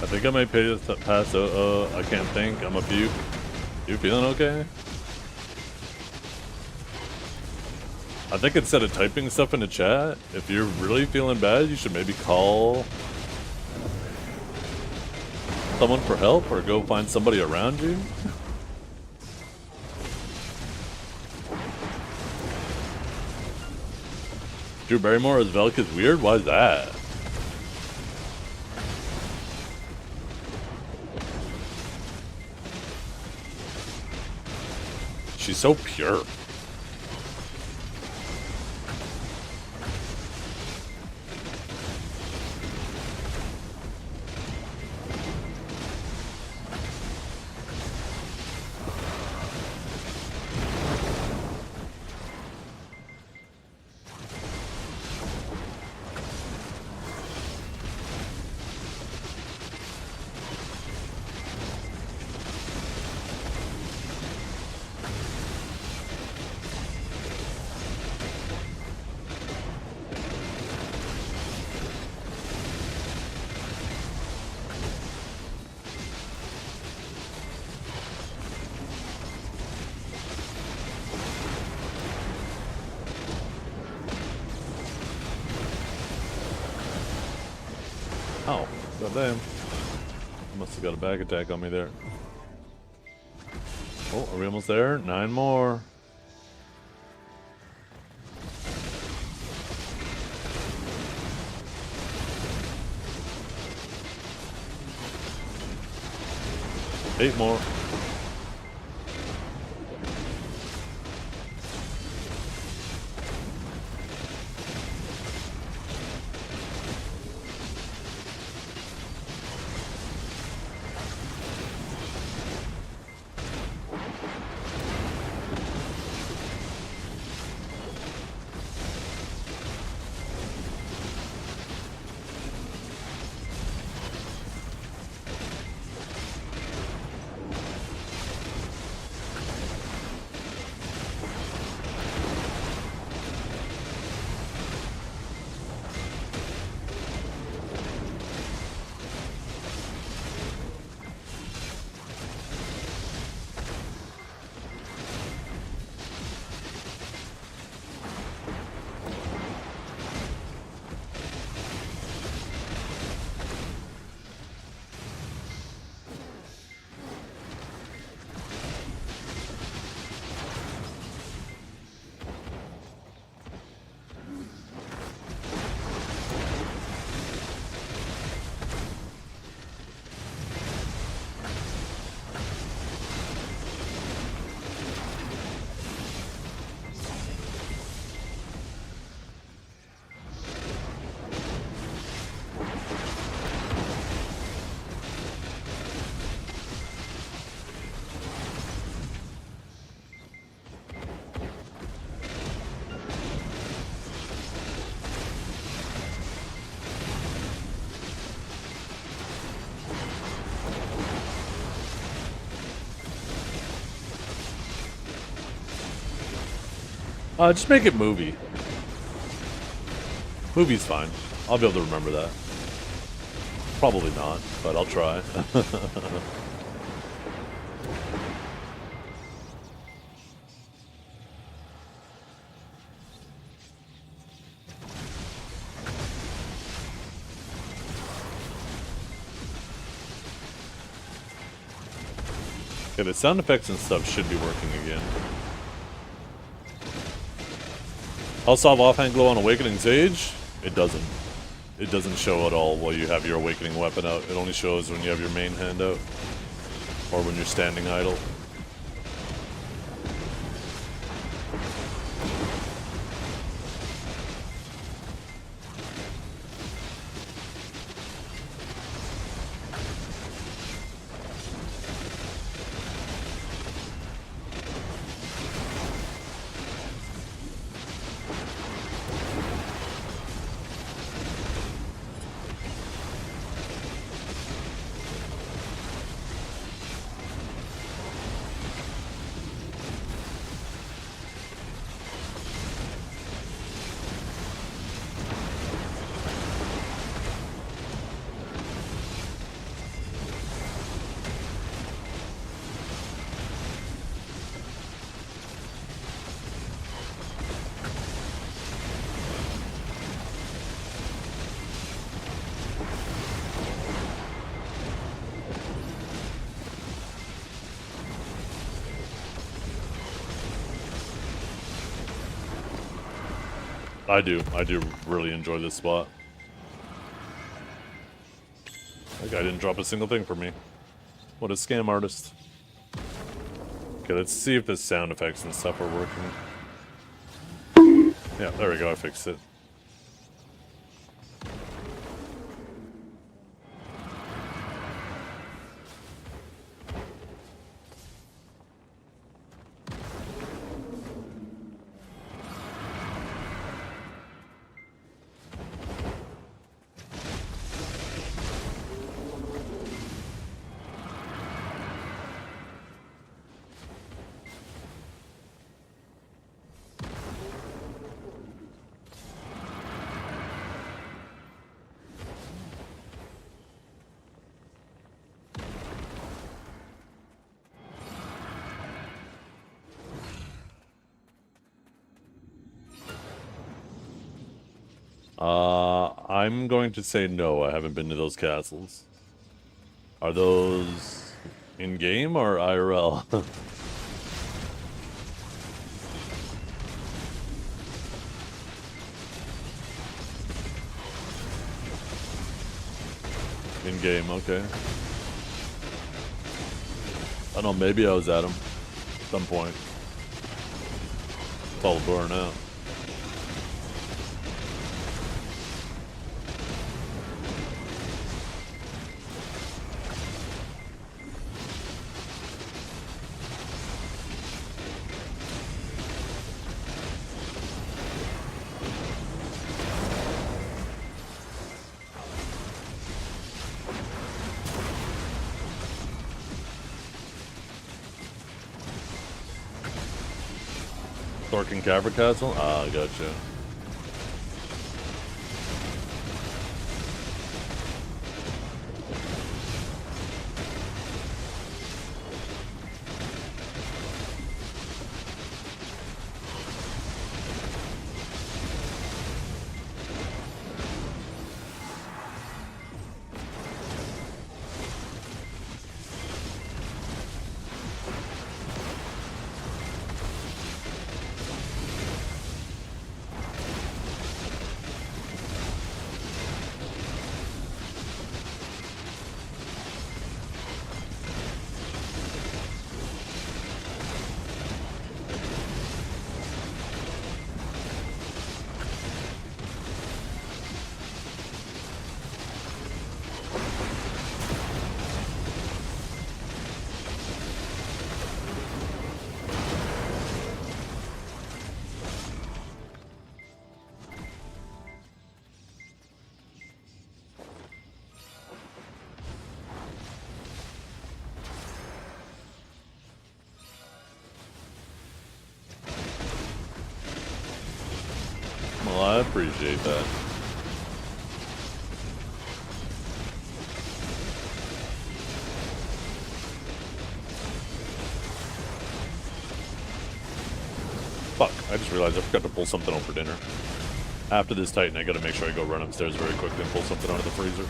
I think I might pass. I can't think. I'm a puke. You feeling okay? I think instead of typing stuff in the chat, if you're really feeling bad, you should maybe call someone for help or go find somebody around you. Drew Barrymore as Velk is weird? Why is that? She's so pure. Oh, goddamn. I must have got a back attack on me there. Oh, are we almost there? 9 more. Eight more. Just make it movie. Movie's fine. I'll be able to remember that. Probably not, but I'll try. Okay, the sound effects and stuff should be working again. I'll solve offhand glow on Awakening Sage. It doesn't. It doesn't show at all while you have your Awakening weapon out. It only shows when you have your main hand out. Or when you're standing idle. I do really enjoy this spot. That guy didn't drop a single thing for me. What a scam artist. Okay, let's see if the sound effects and stuff are working. Yeah, there we go, I fixed it. I'm going to say no, I haven't been to those castles. Are those in-game or IRL? In-game, okay. I don't know, maybe I was at them at some point. It's all blurring out. Dorking Cavern Castle? Ah, gotcha. appreciate that. Fuck, I just realized I forgot to pull something out for dinner. After this Titan, I gotta make sure I go run upstairs very quickly and pull something out of the freezer.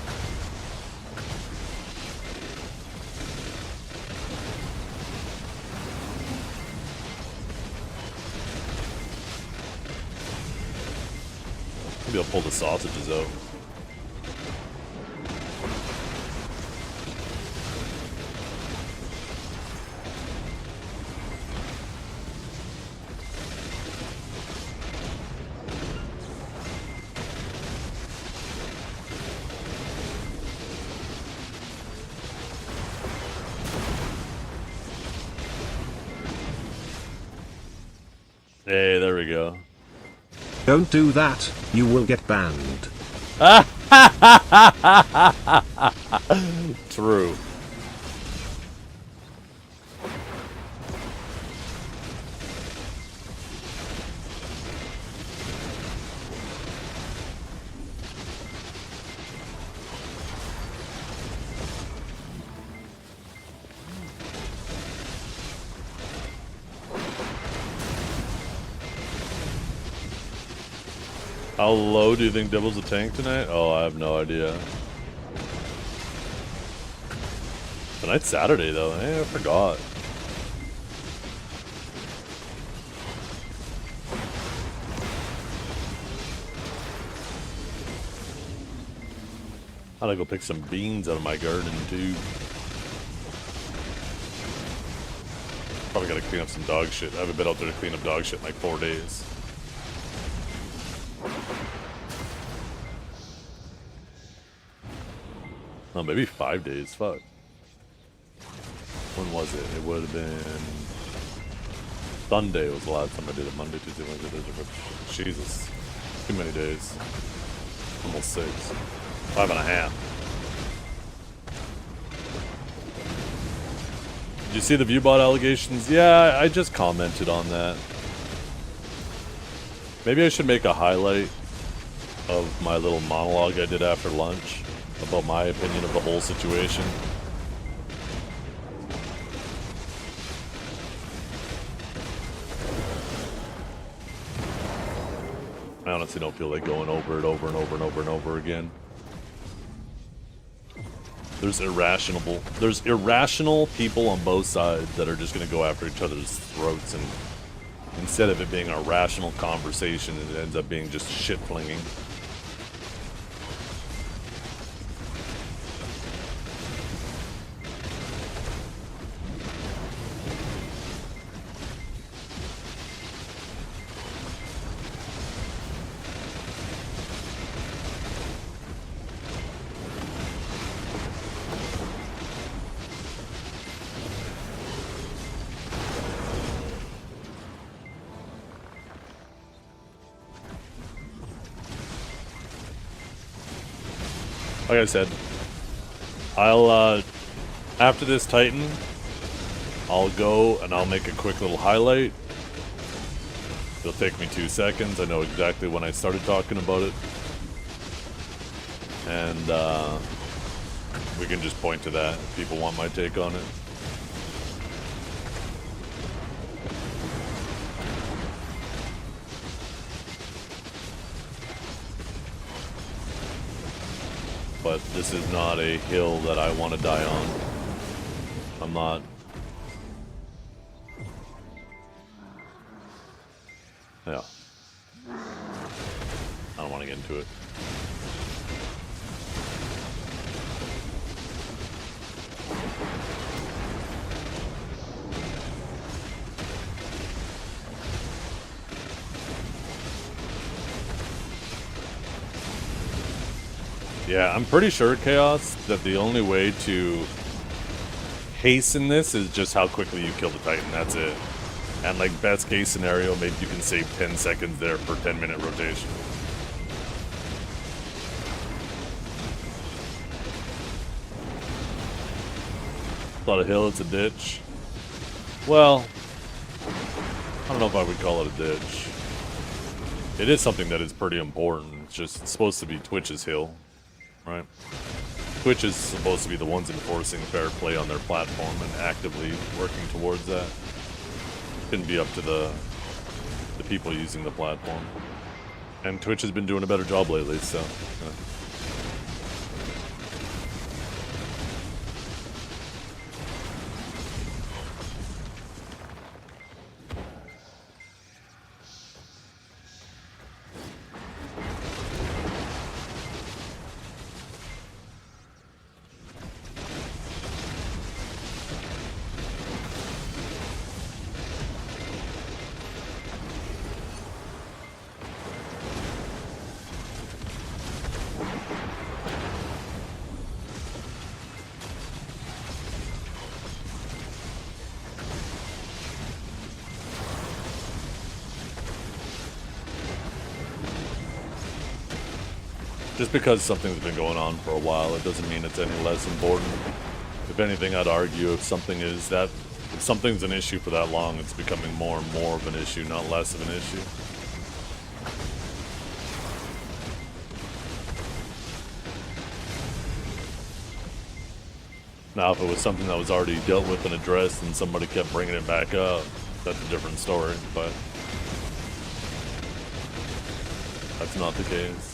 Maybe I'll pull the sausages out. Hey, there we go. Don't do that, you will get banned. True. How low do you think Dibble's a tank tonight? Oh, I have no idea. Tonight's Saturday, though. Hey, I forgot. I gotta go pick some beans out of my garden, too. Probably gotta clean up some dog shit. I haven't been out there to clean up dog shit in like 4 days. No, maybe 5 days. Fuck. When was it? It would have been Sunday was the last time I did it. Monday, Tuesday, Wednesday, Thursday. Jesus. Too many days. Almost 6. 5.5. Did you see the ViewBot allegations? Yeah, I just commented on that. Maybe I should make a highlight of my little monologue I did after lunch about my opinion of the whole situation. I honestly don't feel like going over it over and over and over and over again. There's irrational people on both sides that are just going to go after each other's throats, and instead of it being a rational conversation, it ends up being just shit flinging. Like I said, I'll, after this Titan, I'll go and I'll make a quick little highlight. It'll take me 2 seconds. I know exactly when I started talking about it. And, we can just point to that if people want my take on it. But this is not a hill that I want to die on. I'm not. Yeah. I don't want to get into it. Yeah, I'm pretty sure, Chaos, that the only way to hasten this is just how quickly you kill the Titan. That's it. And, like, best case scenario, maybe you can save 10 seconds there per 10-minute rotation. It's not a hill, it's a ditch. Well, I don't know if I would call it a ditch. It is something that is pretty important. It's just supposed to be Twitch's hill, right? Twitch is supposed to be the ones enforcing fair play on their platform and actively working towards that. Shouldn't be up to the people using the platform. And Twitch has been doing a better job lately, so... Just because something's been going on for a while, it doesn't mean it's any less important. If anything, I'd argue if something's an issue for that long, it's becoming more and more of an issue, not less of an issue. Now, if it was something that was already dealt with and addressed and somebody kept bringing it back up, that's a different story, but that's not the case.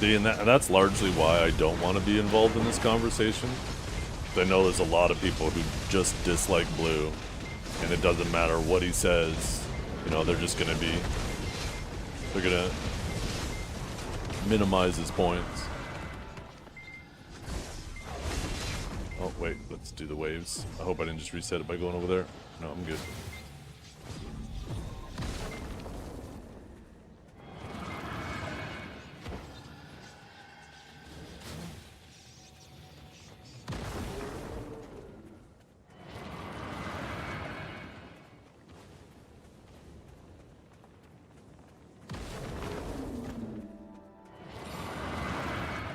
See, and that's largely why I don't want to be involved in this conversation. I know there's a lot of people who just dislike Blue, and it doesn't matter what he says, you know, they're gonna minimize his points. Oh, wait, let's do the waves. I hope I didn't just reset it by going over there. No, I'm good.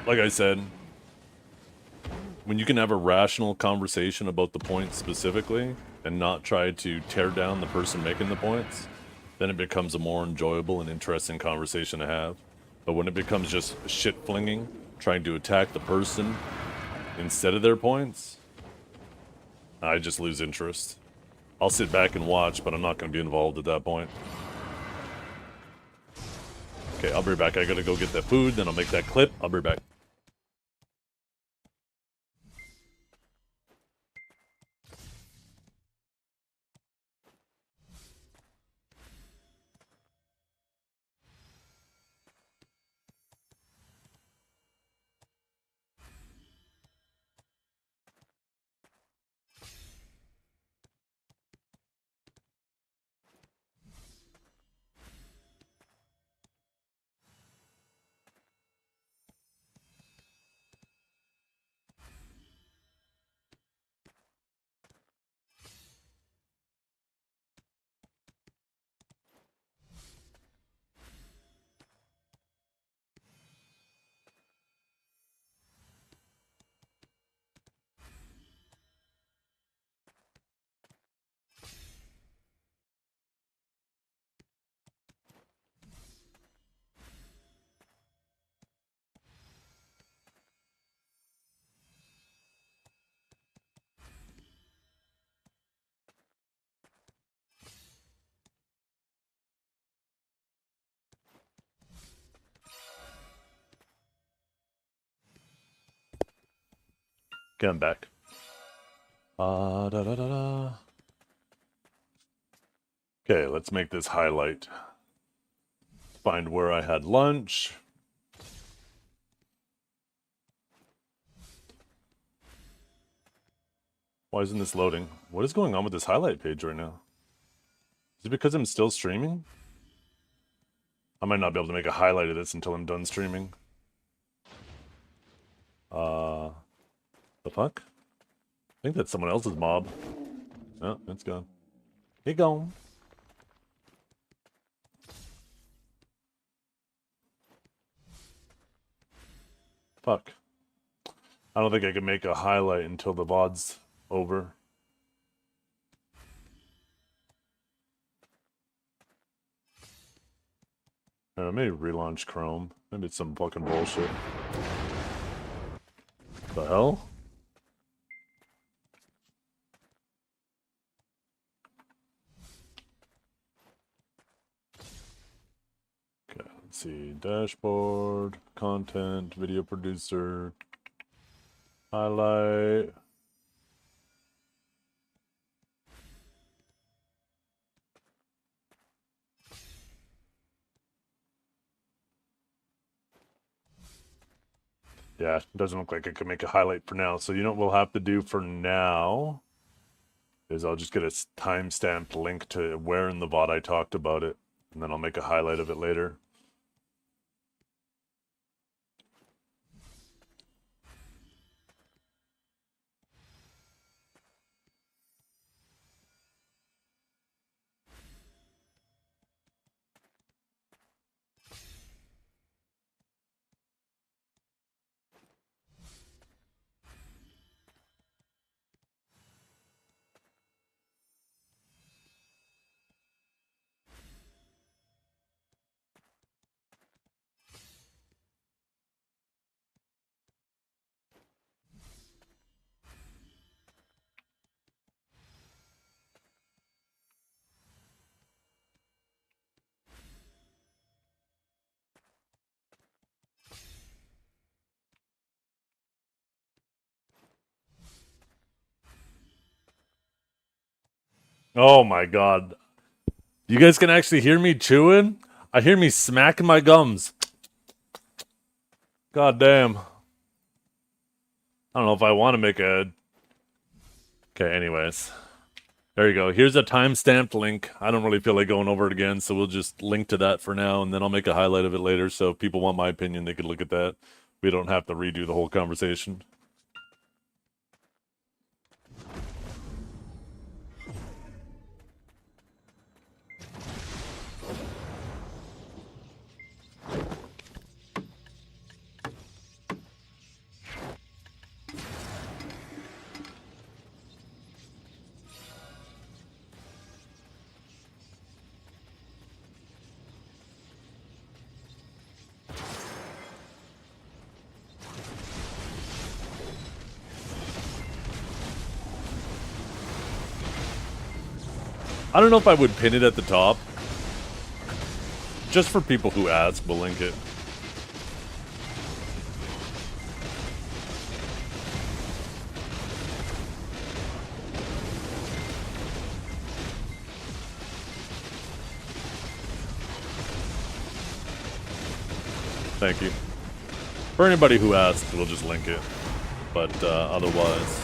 Like I said, when you can have a rational conversation about the points specifically and not try to tear down the person making the points, then it becomes a more enjoyable and interesting conversation to have. But when it becomes just shit flinging, trying to attack the person instead of their points, I just lose interest. I'll sit back and watch, but I'm not going to be involved at that point. Okay, I'll be back. I gotta go get that food, then I'll make that clip. I'll be back. Okay, I'm back. Okay, let's make this highlight. Find where I had lunch. Why isn't this loading? What is going on with this highlight page right now? Is it because I'm still streaming? I might not be able to make a highlight of this until I'm done streaming. The fuck? I think that's someone else's mob. Oh, it's gone. It gone. Fuck. I don't think I can make a highlight until the VOD's over. Maybe relaunch Chrome. Maybe it's some fucking bullshit. The hell? Okay, let's see. Dashboard, content, video producer, highlight. Yeah, it doesn't look like I could make a highlight for now. So you know what we'll have to do for now is I'll just get a timestamped link to where in the VOD I talked about it, and then I'll make a highlight of it later. Oh my god. You guys can actually hear me chewing? I hear me smacking my gums. God damn. I don't know if I want to make a... Okay, anyways. There you go. Here's a timestamped link. I don't really feel like going over it again, so we'll just link to that for now, and then I'll make a highlight of it later, so if people want my opinion, they could look at that. We don't have to redo the whole conversation. I don't know if I would pin it at the top. Just for people who ask, we'll link it. Thank you. For anybody who asks, we'll just link it. But otherwise...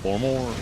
4 more.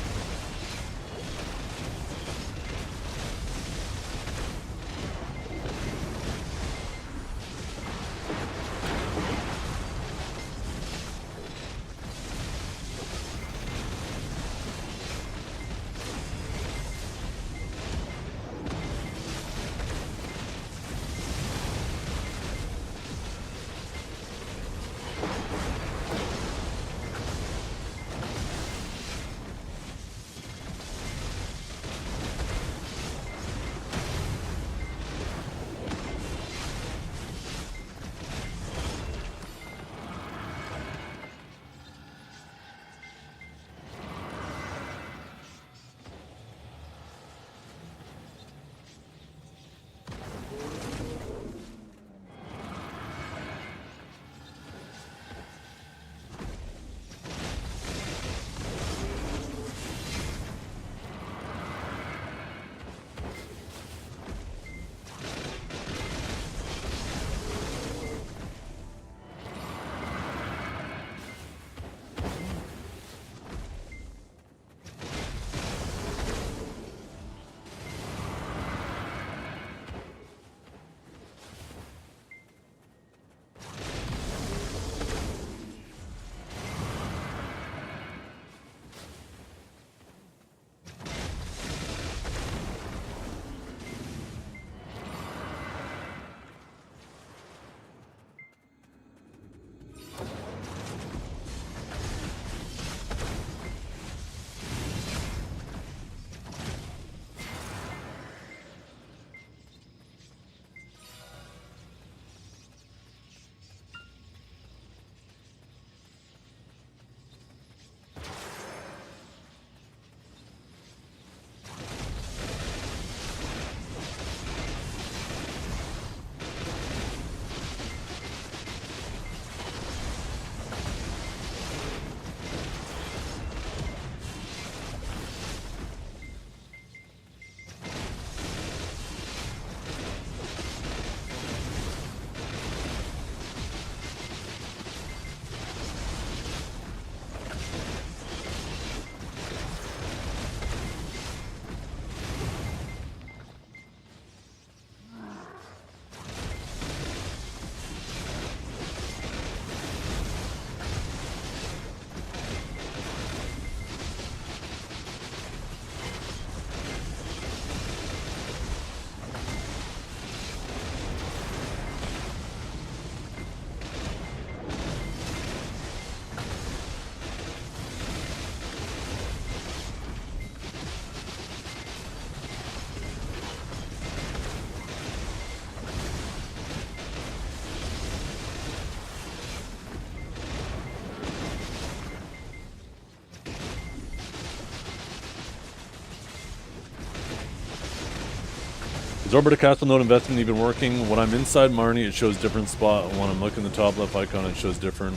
Is Orbiter Castle node investment even working? When I'm inside Marnie, it shows different spot. When I'm looking at the top left icon, it shows different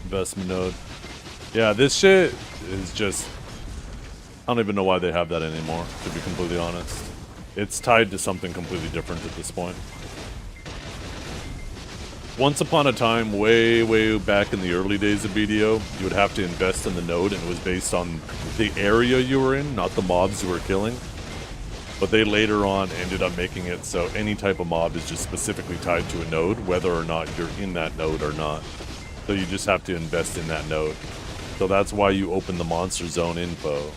investment node. Yeah, this shit is just... I don't even know why they have that anymore, to be completely honest. It's tied to something completely different at this point. Once upon a time, way back in the early days of BDO, you would have to invest in the node, and it was based on the area you were in, not the mobs you were killing. But they later on ended up making it so any type of mob is just specifically tied to a node, whether or not you're in that node or not. So you just have to invest in that node. So that's why you open the monster zone info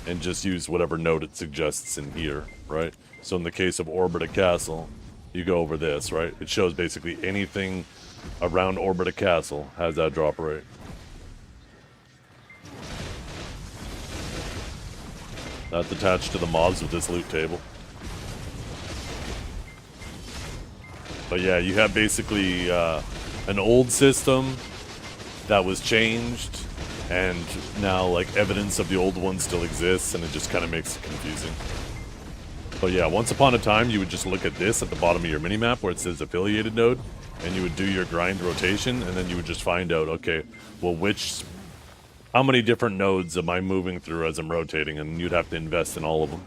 and just use whatever node it suggests in here, right? So in the case of Orbiter Castle, you go over this, right? It shows basically anything around Orbiter Castle has that drop rate. That's attached to the mobs with this loot table. But yeah, you have basically an old system that was changed, and now like evidence of the old one still exists, and it just kind of makes it confusing. But yeah, once upon a time, you would just look at this at the bottom of your minimap where it says affiliated node, and you would do your grind rotation, and then you would just find out, okay, well, how many different nodes am I moving through as I'm rotating, and you'd have to invest in all of them.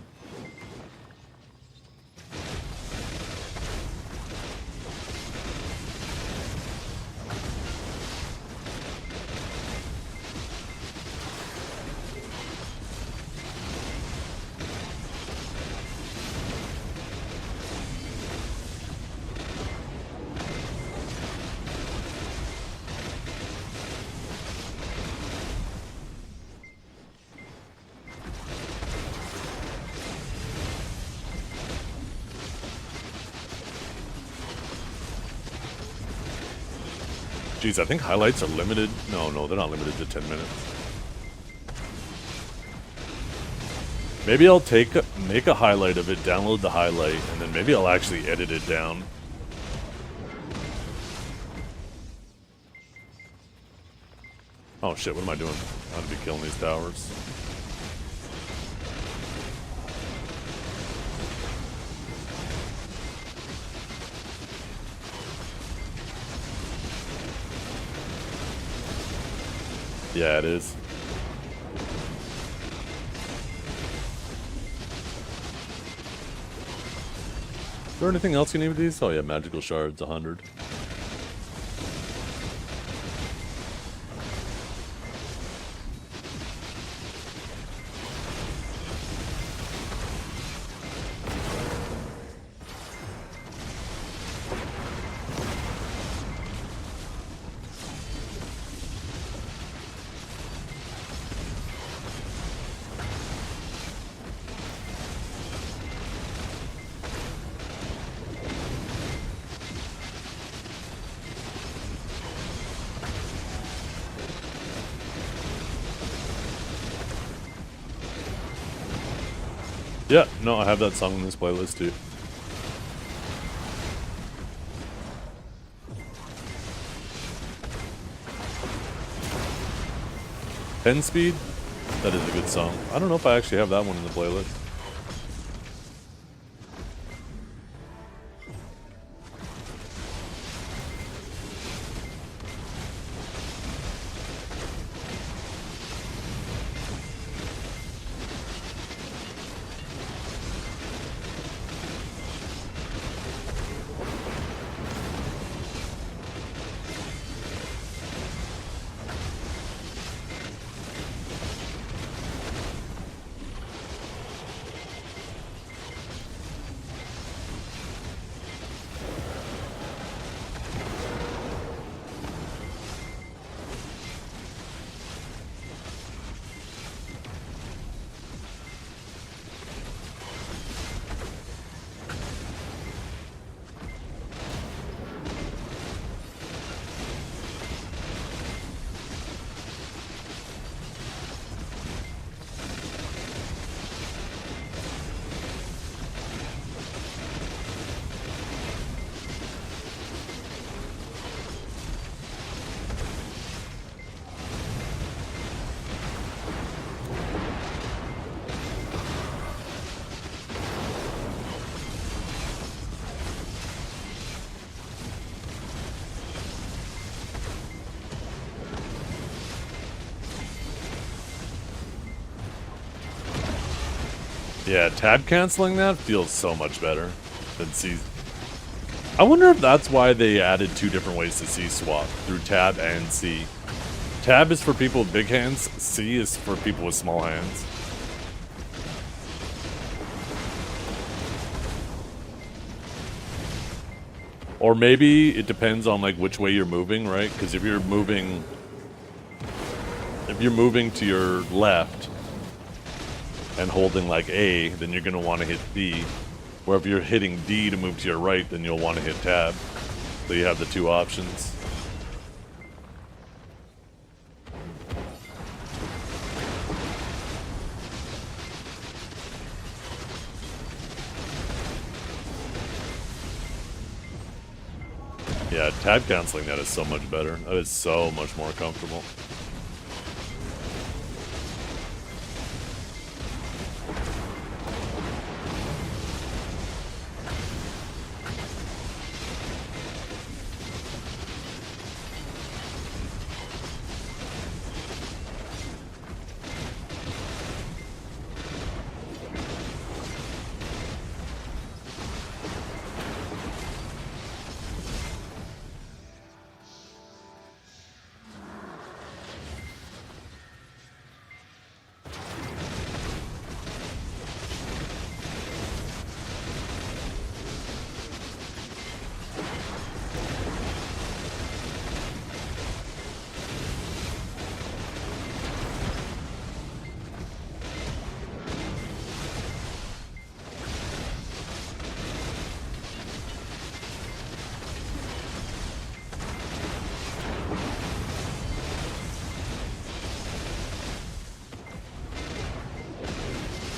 Geez, I think highlights are limited. No, they're not limited to 10 minutes. Maybe I'll make a highlight of it, download the highlight, and then maybe I'll actually edit it down. Oh shit, what am I doing? I ought to be killing these towers. Yeah, it is. Is there anything else you need with these? Oh yeah, magical shards, 100. Yeah, no, I have that song in this playlist too. Pen Speed? That is a good song. I don't know if I actually have that one in the playlist. Yeah, tab canceling that feels so much better than C. I wonder if that's why they added two different ways to C swap, through tab and C. Tab is for people with big hands, C is for people with small hands. Or maybe it depends on like which way you're moving, right? Because if you're moving to your left and holding like A, then you're gonna want to hit B. Where if you're hitting D to move to your right, then you'll want to hit tab. So you have the two options. Yeah, tab canceling that is so much better. That is so much more comfortable.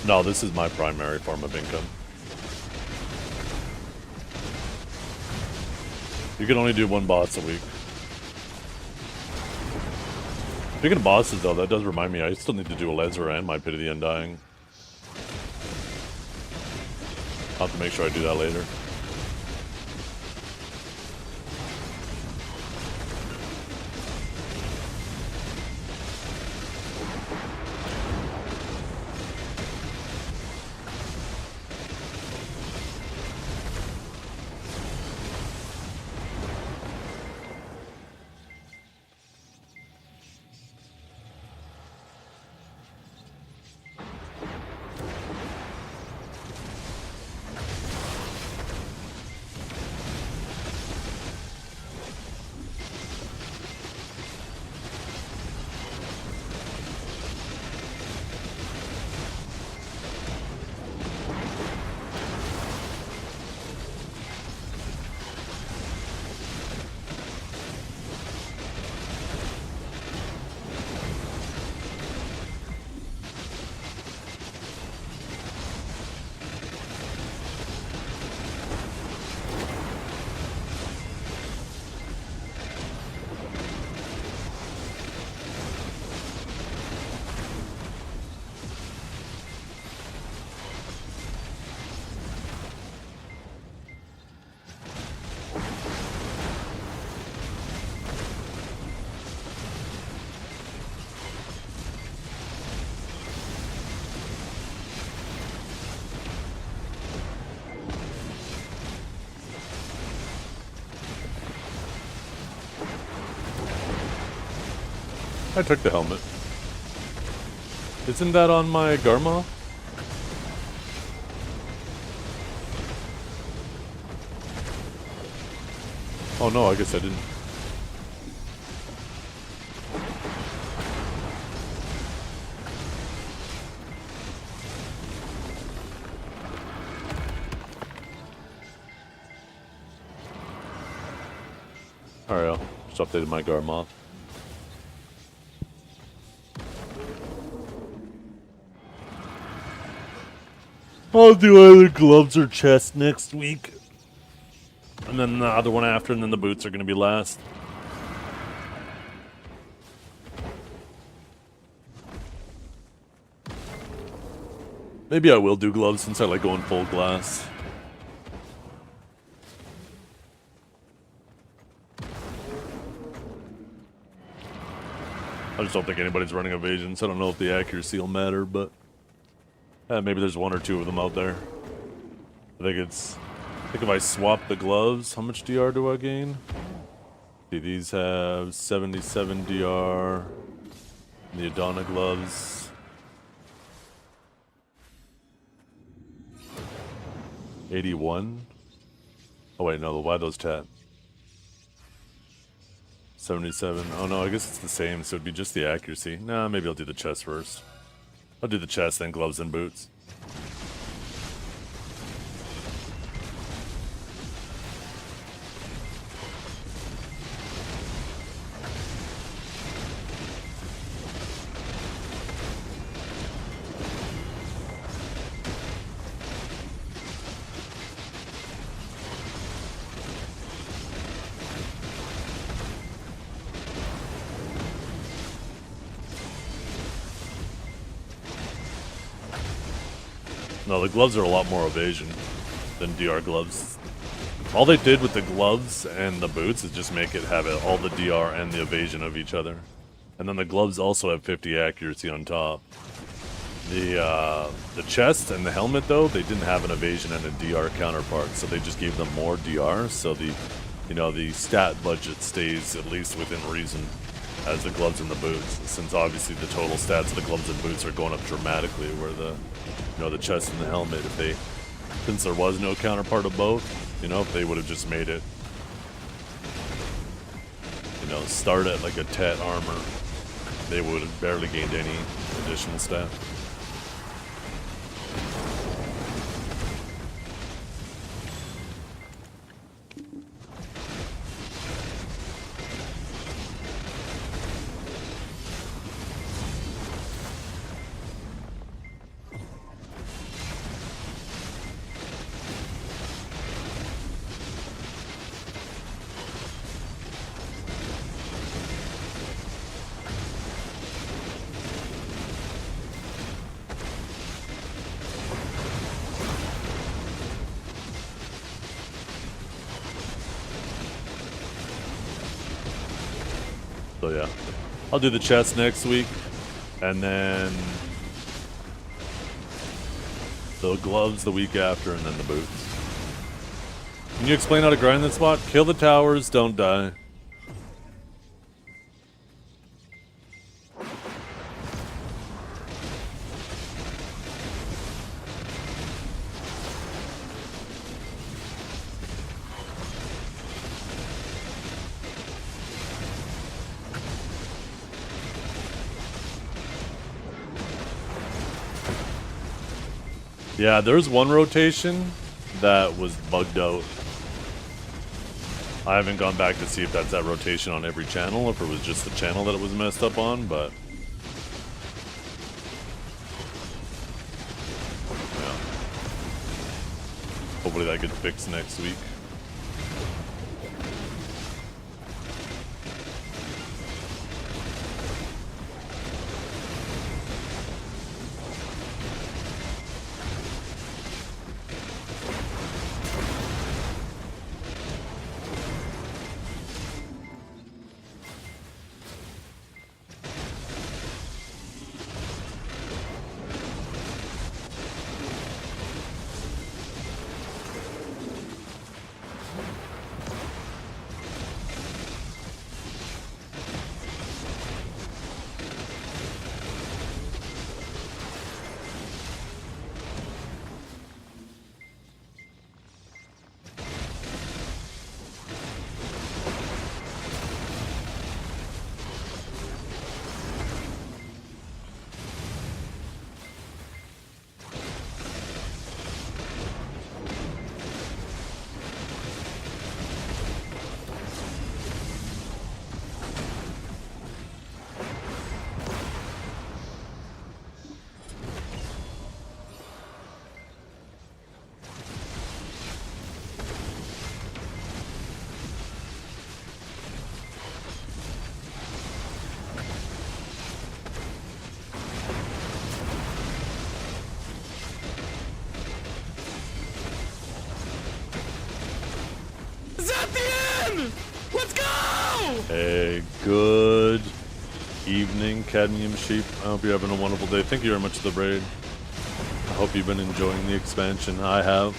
No, this is my primary form of income. You can only do 1 boss a week. Speaking of bosses, though, that does remind me, I still need to do a Laser and my Pit of the Undying. I'll have to make sure I do that later. I took the helmet. Isn't that on my Garma? Oh no, I guess I didn't. Alright, I'll just updated my Garma. I'll do either gloves or chest next week. And then the other one after, and then the boots are going to be last. Maybe I will do gloves since I like going full glass. I just don't think anybody's running evasion, so I don't know if the accuracy will matter, but maybe there's 1 or 2 of them out there. I think if I swap the gloves, how much DR do I gain? See, these have 77 DR. The Adana gloves. 81. Oh wait, no, why those tat? 77. Oh no, I guess it's the same, so it'd be just the accuracy. Nah, maybe I'll do the chest first. I'll do the chest, then gloves and boots. No, the gloves are a lot more evasion than DR gloves. All they did with the gloves and the boots is just make it have all the DR and the evasion of each other. And then the gloves also have 50 accuracy on top. The chest and the helmet, though, they didn't have an evasion and a DR counterpart, so they just gave them more DR, so the stat budget stays at least within reason as the gloves and the boots, since obviously the total stats of the gloves and boots are going up dramatically, where the chest and the helmet, since there was no counterpart of both, if they would have just made it, start at like a tat armor, they would have barely gained any additional stat. So yeah, I'll do the chest next week, and then the gloves the week after, and then the boots. Can you explain how to grind this spot? Kill the towers, don't die. Yeah, there's one rotation that was bugged out. I haven't gone back to see if that's that rotation on every channel, if it was just the channel that it was messed up on, but... yeah. Hopefully that gets fixed next week. Hey, good evening, Cadmium Sheep. I hope you're having a wonderful day. Thank you very much for the raid. I hope you've been enjoying the expansion. I have.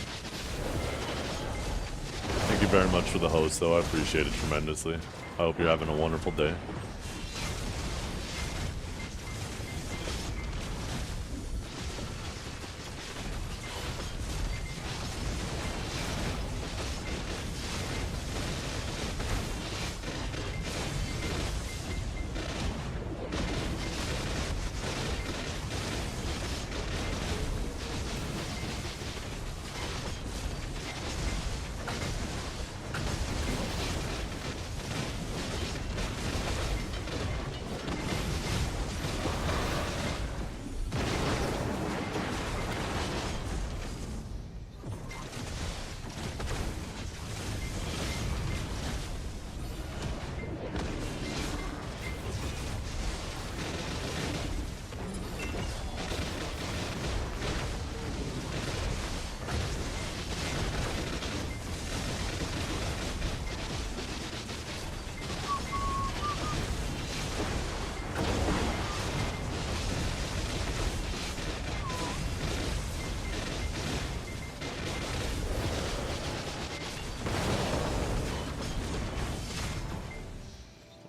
Thank you very much for the host, though. I appreciate it tremendously. I hope you're having a wonderful day.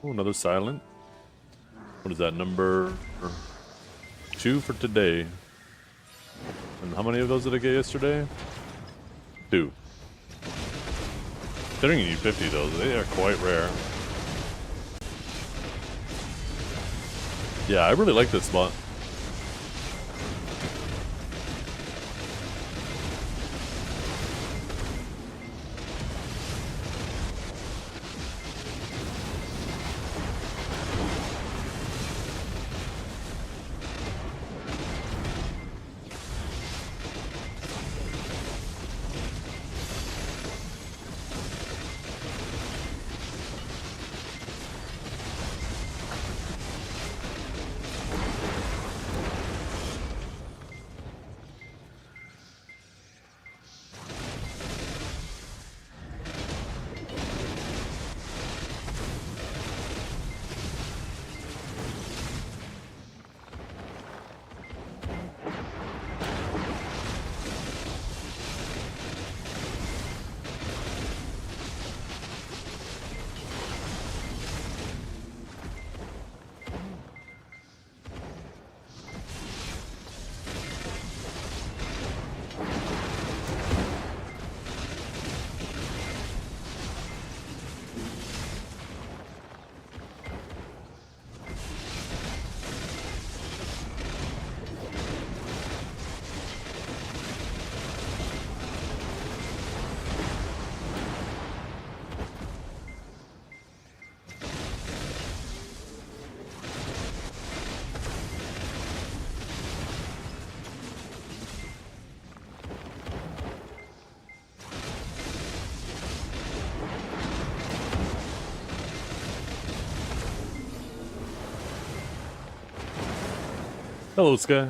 Oh, another silent. What is that, number 2 for today? And how many of those did I get yesterday? 2. Considering you need 50 of those, they are quite rare. Yeah, I really like this spot. Hello, Sky.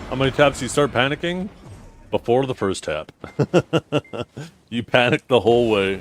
How many taps you start panicking? Before the first tap. You panic the whole way.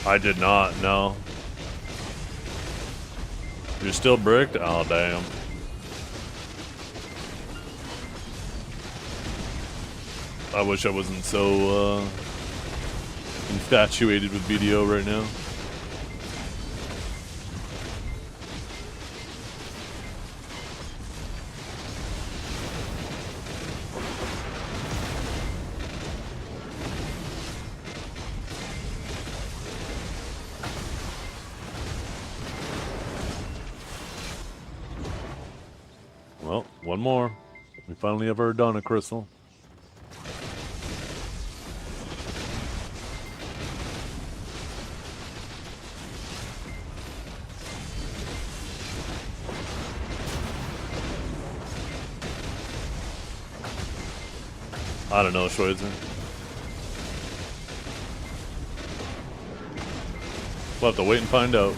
I did not, no. You're still bricked? Oh, damn. I wish I wasn't so, infatuated with BDO right now. Well, one more. We finally have our Donna crystal. I don't know, Schweitzer. We'll have to wait and find out.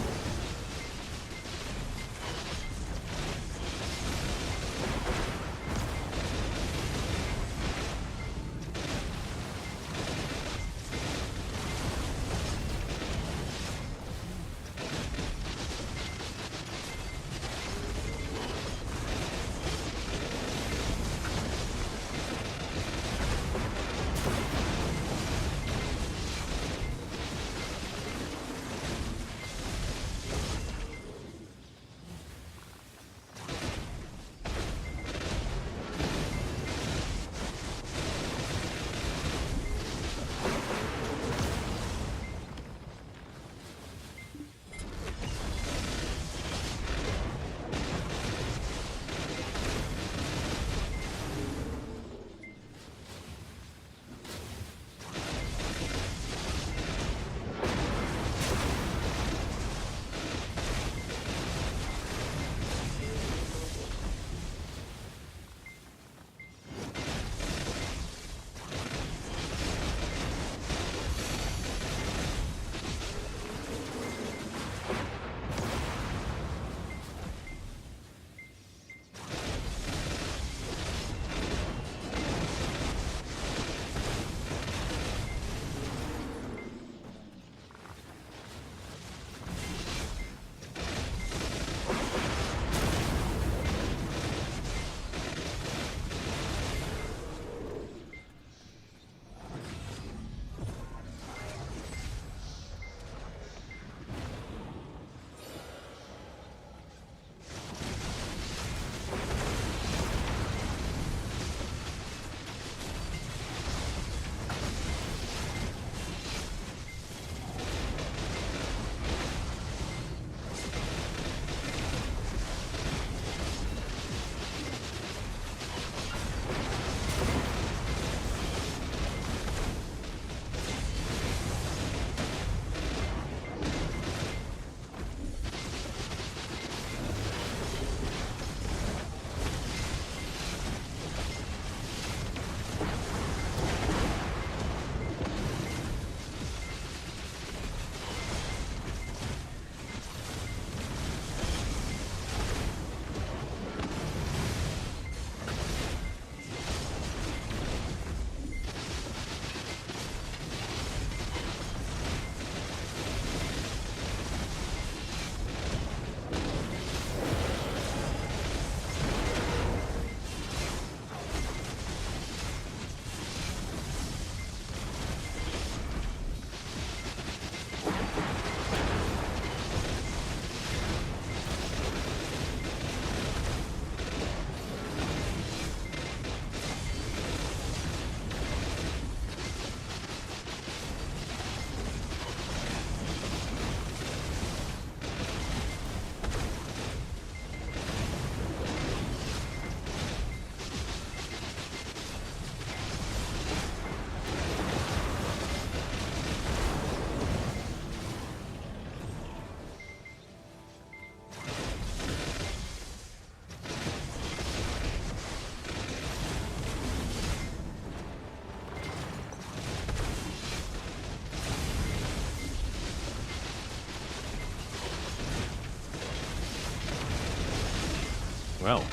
Wow.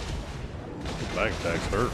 Back attacks hurt.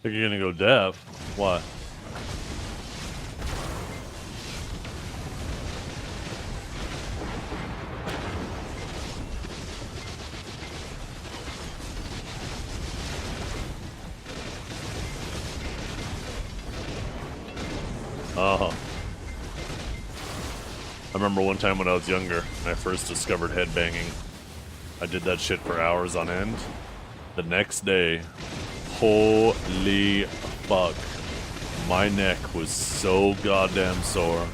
Think you're gonna go deaf? What? Oh. I remember one time when I was younger, when I first discovered headbanging. I did that shit for hours on end. The next day, holy fuck, my neck was so goddamn sore.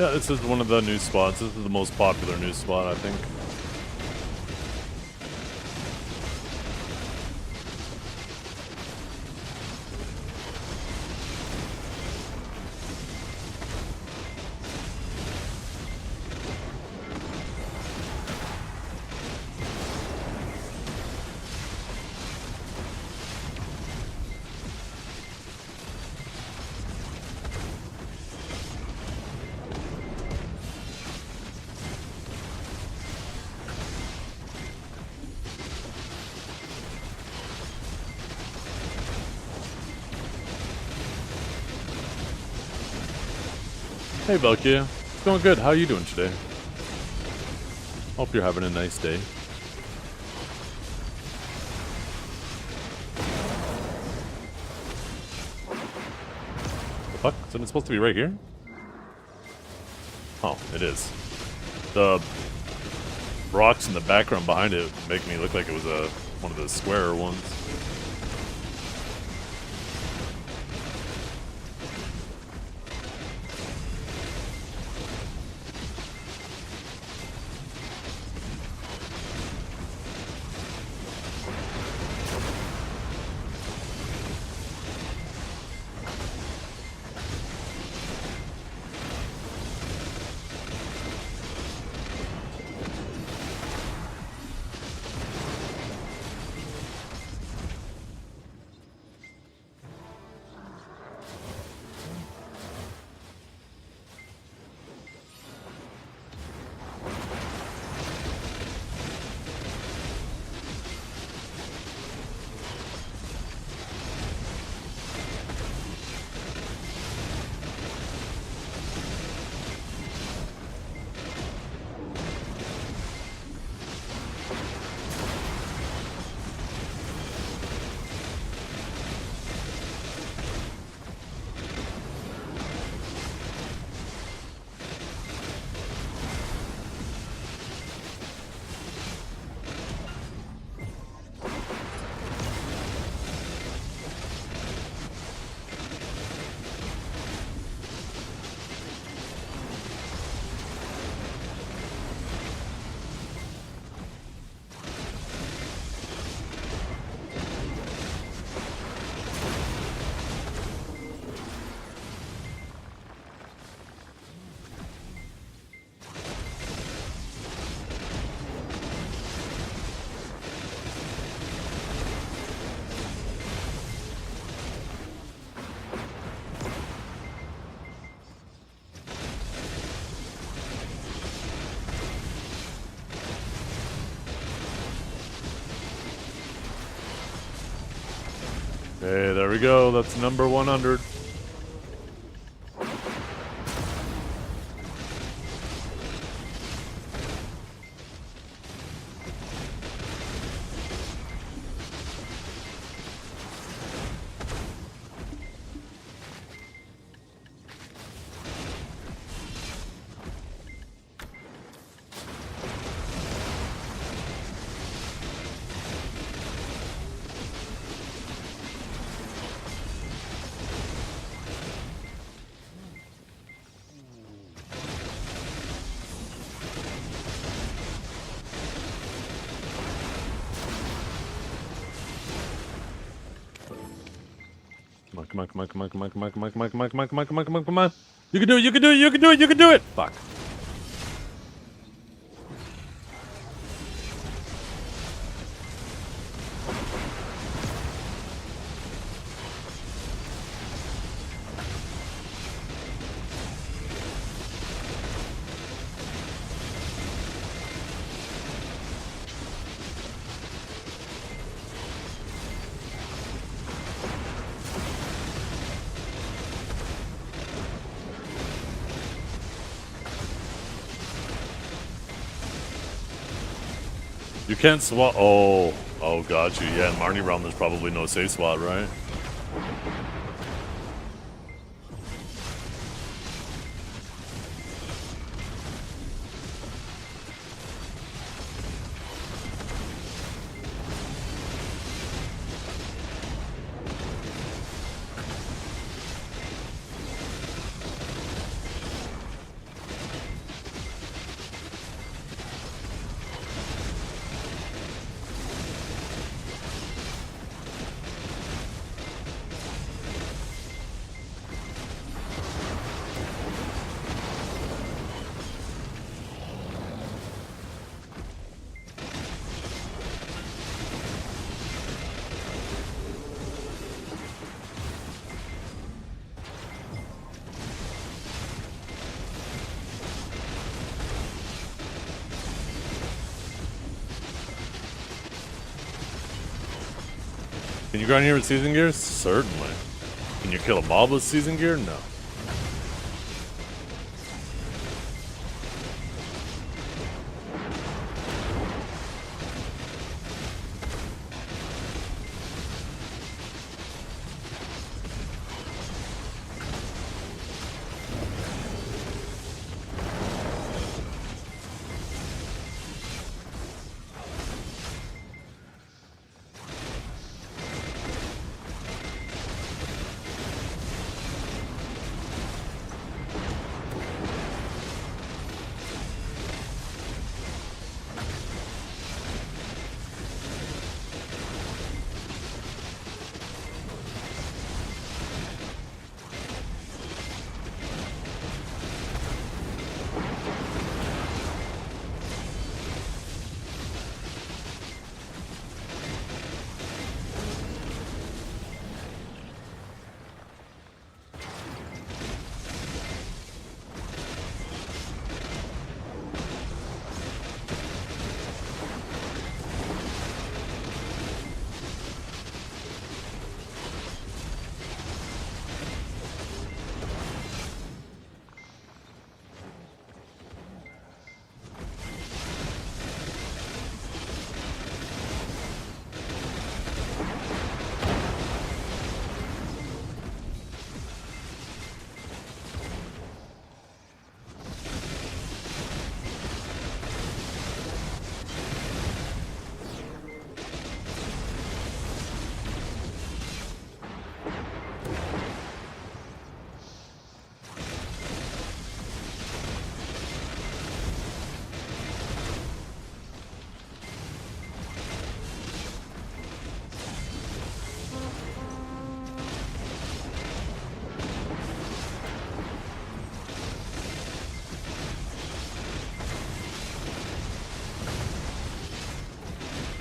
Yeah, this is one of the new spots. This is the most popular new spot, I think. Hey Belkia, it's going good. How are you doing today? Hope you're having a nice day. The fuck? Isn't it supposed to be right here? Oh, it is. The rocks in the background behind it make me look like it was one of the squarer ones. Hey, there we go. That's number 100. Come on, come on, come on, come on, come on, come on, come on, come on, come on, come on, come on, come on, come on. You can do it, you can do it, you can do it, you can do it! Fuck. You can't swat. Oh, got you. Yeah, in Marnie realm, there's probably no safe swat, right? Can you grind here with season gear? Certainly. Can you kill a mob with season gear? No.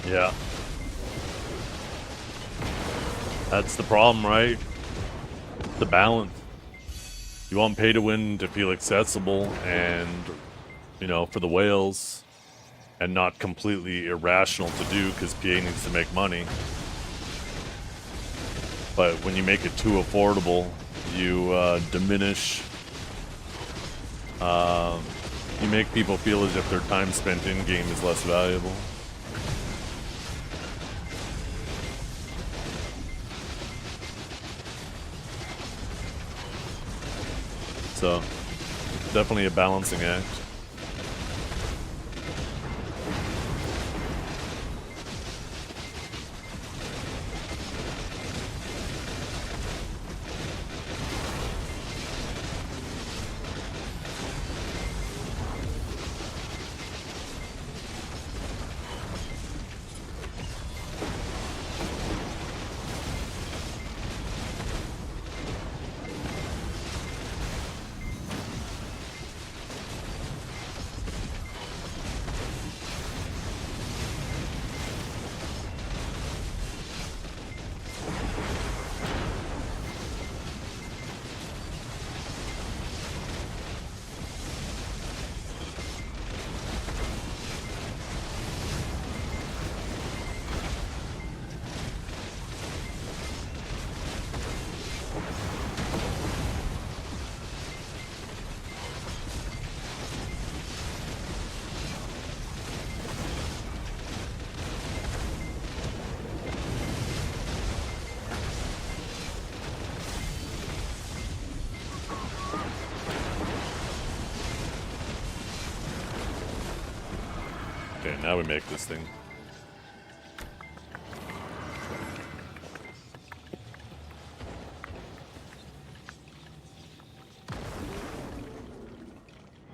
Yeah. That's the problem, right? The balance. You want pay to win to feel accessible and, you know, for the whales, and not completely irrational to do because PA needs to make money. But when you make it too affordable, you diminish. You make people feel as if their time spent in game is less valuable. So, definitely a balancing act. Okay, now we make this thing.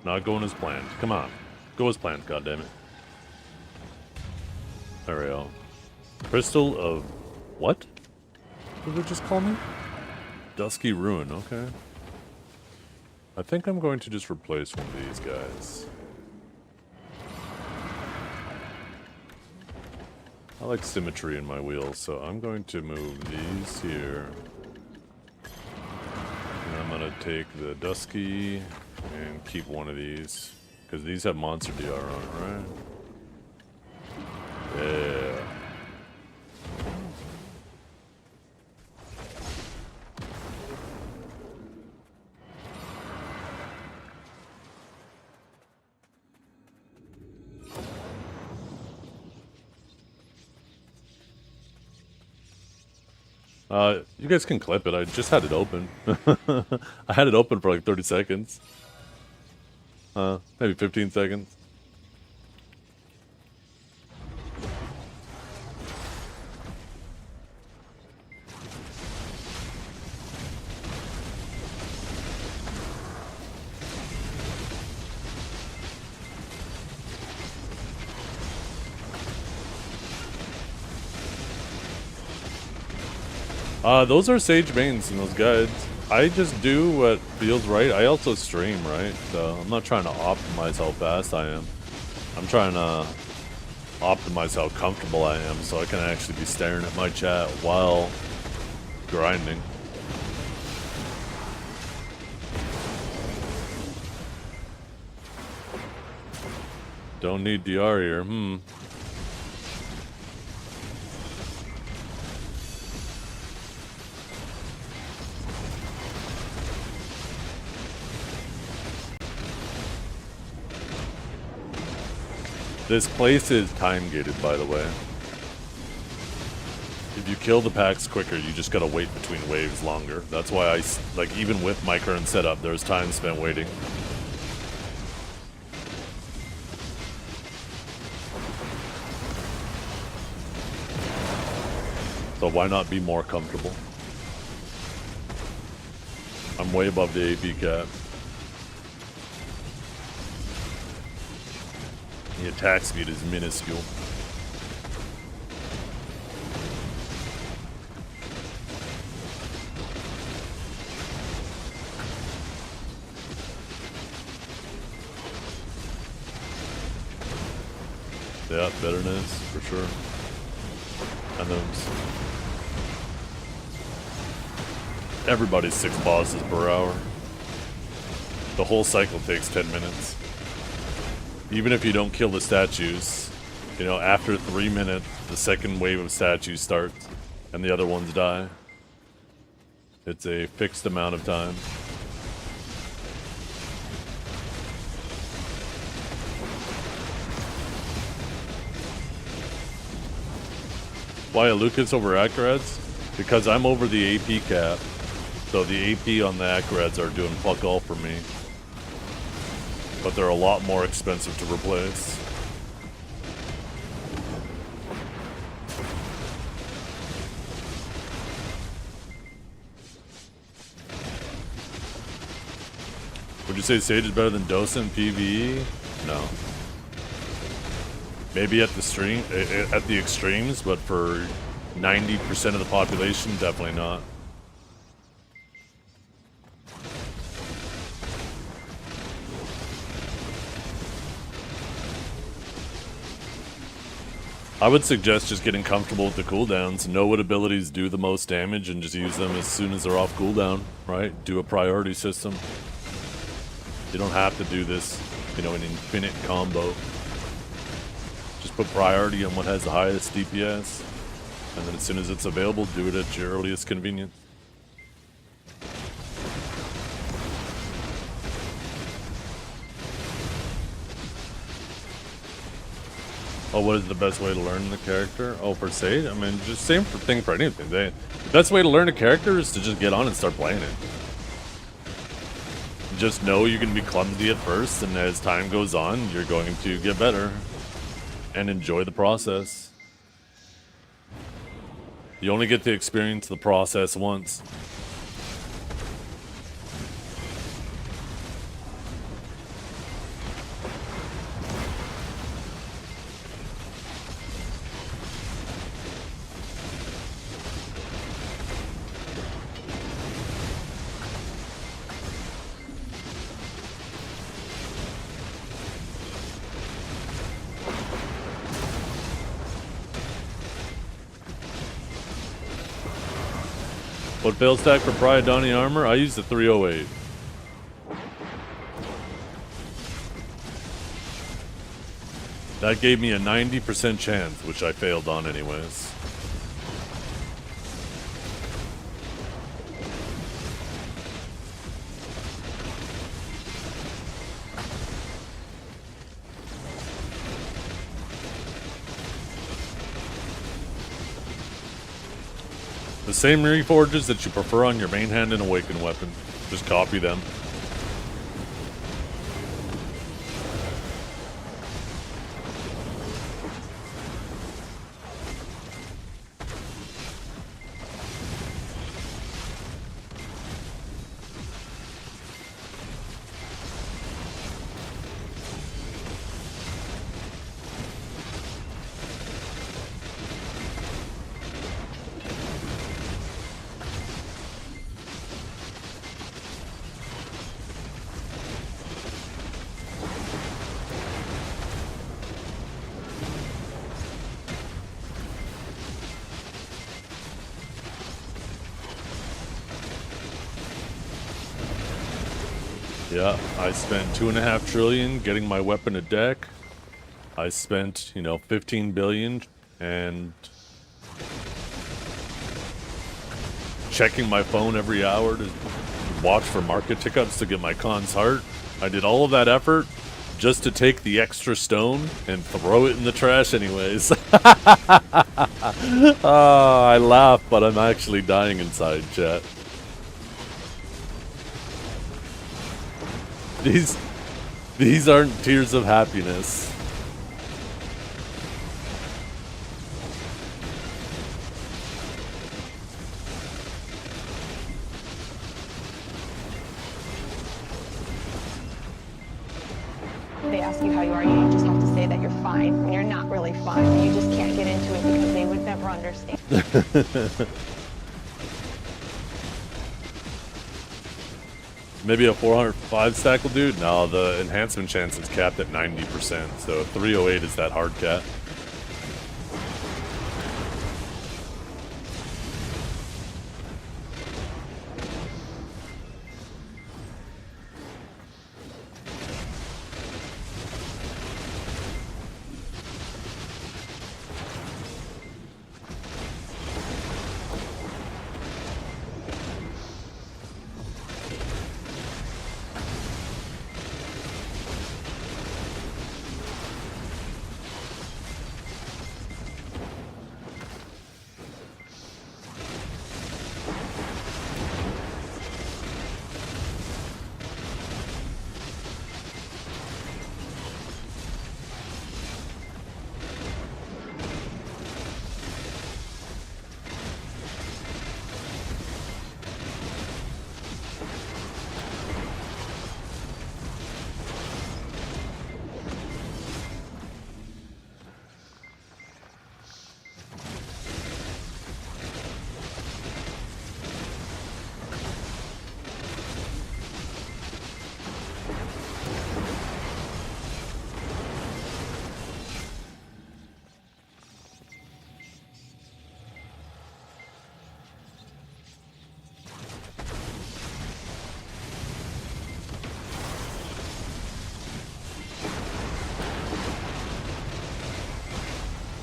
Not going as planned. Come on. Go as planned, goddammit. There we go. Crystal of... what? What did it just call me? Dusky Ruin, okay. I think I'm going to just replace one of these guys. I like symmetry in my wheels, so I'm going to move these here. And I'm going to take the Dusky and keep one of these. Because these have Monster DR on it, right? Yeah. You guys can clip it. I just had it open. I had it open for like 30 seconds. Maybe 15 seconds. Those are sage mains in those guides. I just do what feels right. I also stream, right? So I'm not trying to optimize how fast I am. I'm trying to optimize how comfortable I am so I can actually be staring at my chat while grinding. Don't need DR here. This place is time gated, by the way. If you kill the packs quicker, you just gotta wait between waves longer. That's why like, even with my current setup, there's time spent waiting. So why not be more comfortable? I'm way above the AP cap. The attack speed is minuscule. Yeah, bitterness, for sure. And those. Everybody's 6 bosses per hour. The whole cycle takes 10 minutes. Even if you don't kill the statues, you know, after 3 minutes, the second wave of statues starts, and the other ones die. It's a fixed amount of time. Why a Lucas over Acreds? Because I'm over the AP cap, so the AP on the Acreds are doing fuck all for me. But they're a lot more expensive to replace. Would you say Sage is better than Dosa in PvE? No. Maybe at the extremes, but for 90% of the population, definitely not. I would suggest just getting comfortable with the cooldowns, know what abilities do the most damage, and just use them as soon as they're off cooldown, right? Do a priority system. You don't have to do this, you know, an infinite combo. Just put priority on what has the highest DPS, and then as soon as it's available, do it at your earliest convenience. Oh, what is the best way to learn the character? Oh, for Sage? I mean, just same thing for anything. The best way to learn a character is to just get on and start playing it. Just know you're going to be clumsy at first, and as time goes on, you're going to get better. And enjoy the process. You only get to experience the process once. What build stack for Priadani armor? I use the 308. That gave me a 90% chance, which I failed on anyways. The same reforges that you prefer on your main hand and awakened weapon. Just copy them. Yeah, I spent 2.5 trillion getting my weapon a deck. I spent, 15 billion and checking my phone every hour to watch for market tick-ups to get my con's heart. I did all of that effort just to take the extra stone and throw it in the trash anyways. I laugh, but I'm actually dying inside, chat. These aren't tears of happiness. They ask you how you are, you just have to say that you're fine when you're not really fine. And you just can't get into it because they would never understand. Maybe a 405 stack will do? No, the enhancement chance is capped at 90%, so 308 is that hard cap.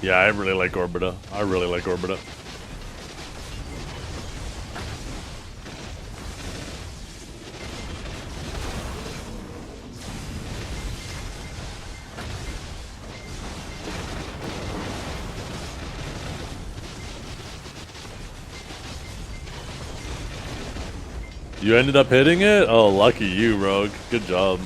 Yeah, I really like Orbita. I really like Orbita. You ended up hitting it? Oh, lucky you, Rogue. Good job.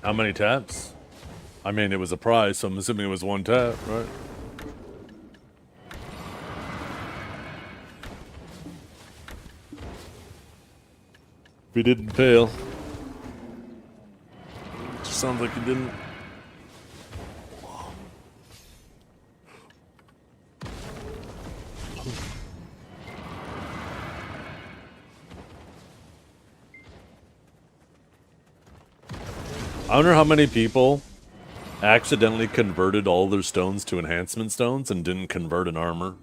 How many taps? I mean, it was a prize, so I'm assuming it was one tap, right? If he didn't fail. Just sounds like he didn't. I wonder how many people accidentally converted all their stones to enhancement stones and didn't convert an armor.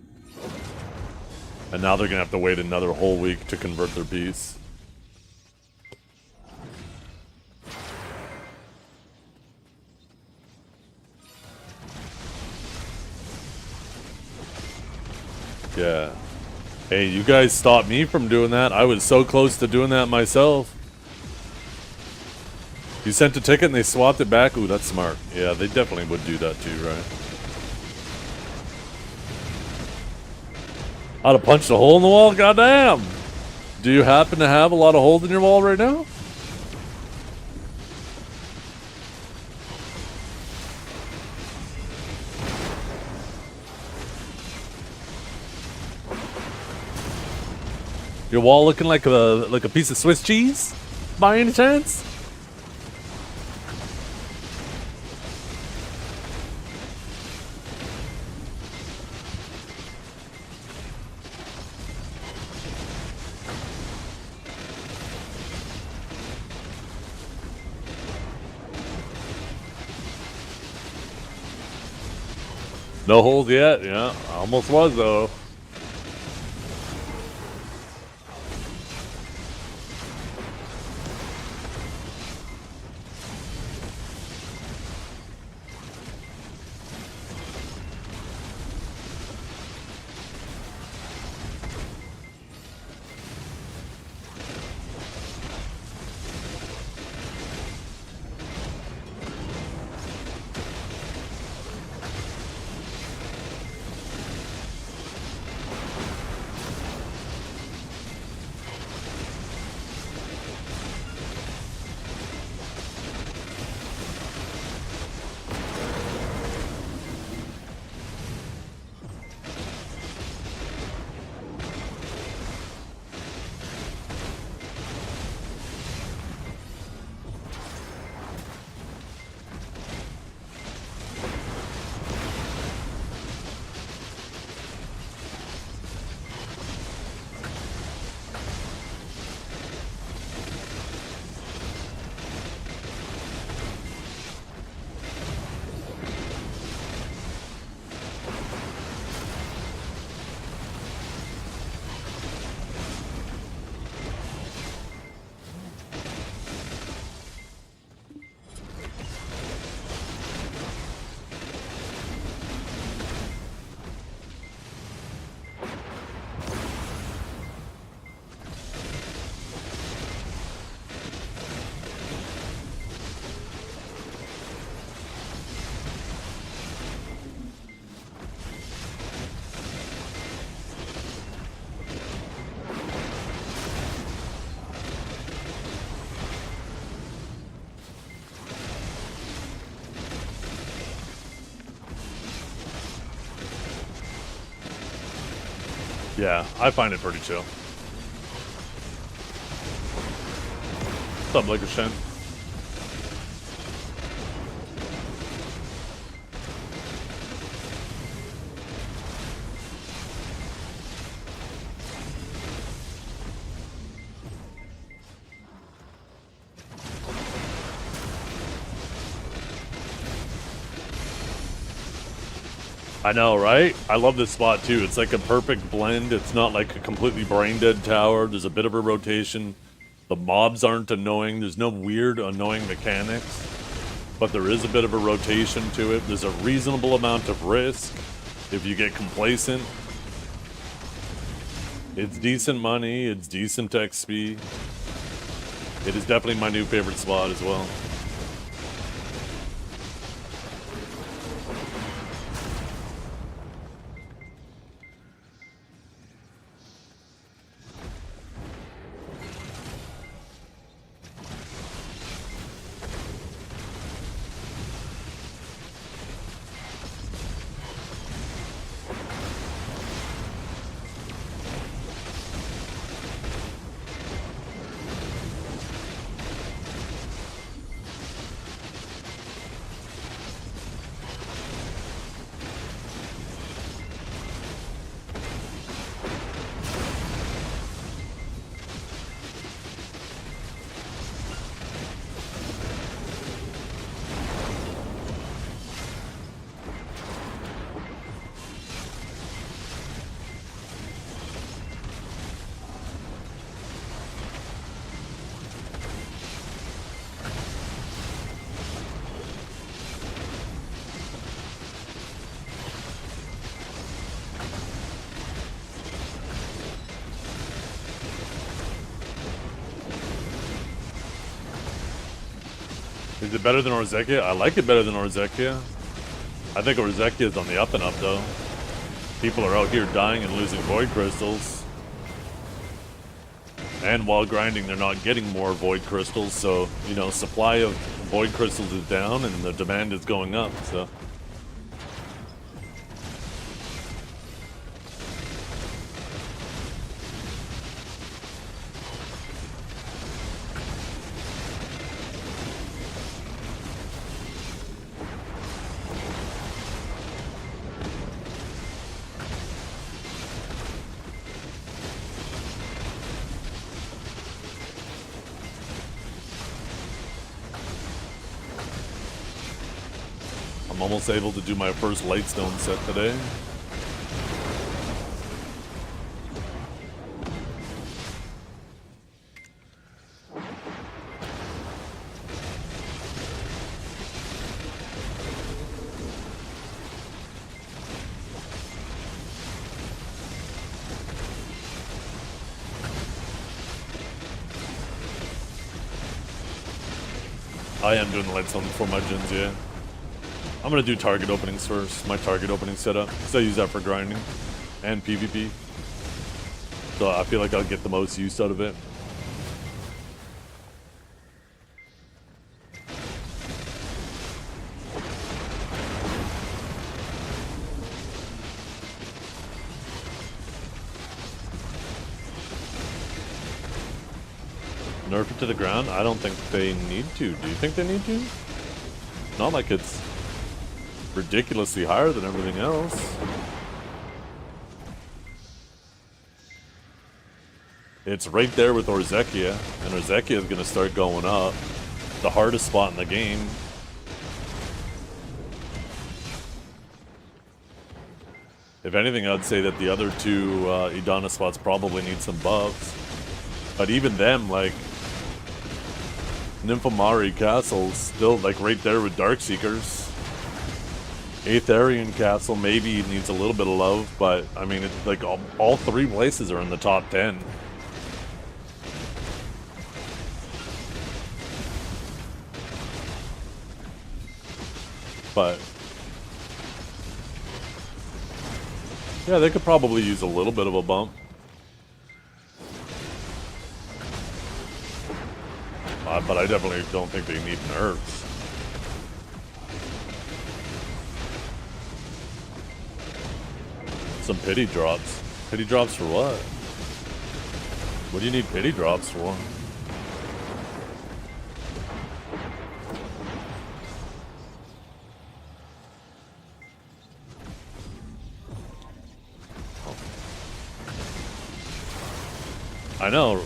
And now they're gonna have to wait another whole week to convert their piece. Yeah. Hey, you guys stopped me from doing that. I was so close to doing that myself. You sent a ticket and they swapped it back? Ooh, that's smart. Yeah, they definitely would do that too, right? I'd have punched a hole in the wall? Goddamn! Do you happen to have a lot of holes in your wall right now? Your wall looking like a piece of Swiss cheese? By any chance? No holes yet? Yeah, almost was though. Yeah, I find it pretty chill. What's up, Laker Shen? I know, right? I love this spot too. It's like a perfect blend. It's not like a completely brain dead tower. There's a bit of a rotation. The mobs aren't annoying. There's no weird, annoying mechanics. But there is a bit of a rotation to it. There's a reasonable amount of risk if you get complacent. It's decent money. It's decent XP. It is definitely my new favorite spot as well. Is it better than Orzekia? I like it better than Orzekia. I think Orzekia is on the up and up though. People are out here dying and losing void crystals. And while grinding, they're not getting more void crystals, so, you know, supply of void crystals is down and the demand is going up, so. I'm almost able to do my first Lightstone set today. I am doing the Lightstone before my gens, yeah. I'm gonna do target openings first, my target opening setup, because I use that for grinding and PvP. So I feel like I'll get the most use out of it. Nerf it to the ground? I don't think they need to. Do you think they need to? Not like it's ridiculously higher than everything else. It's right there with Orzekia, and Orzekia is going to start going up. The hardest spot in the game. If anything, I'd say that the other two Idana spots probably need some buffs. But even them, like, Nymphomari Castle's still, like, right there with Darkseekers. Aetherian Castle maybe needs a little bit of love, but I mean, it's like all three places are in the top 10. But yeah, they could probably use a little bit of a bump. But I definitely don't think they need nerfs. Some pity drops. Pity drops for what? What do you need pity drops for? I know.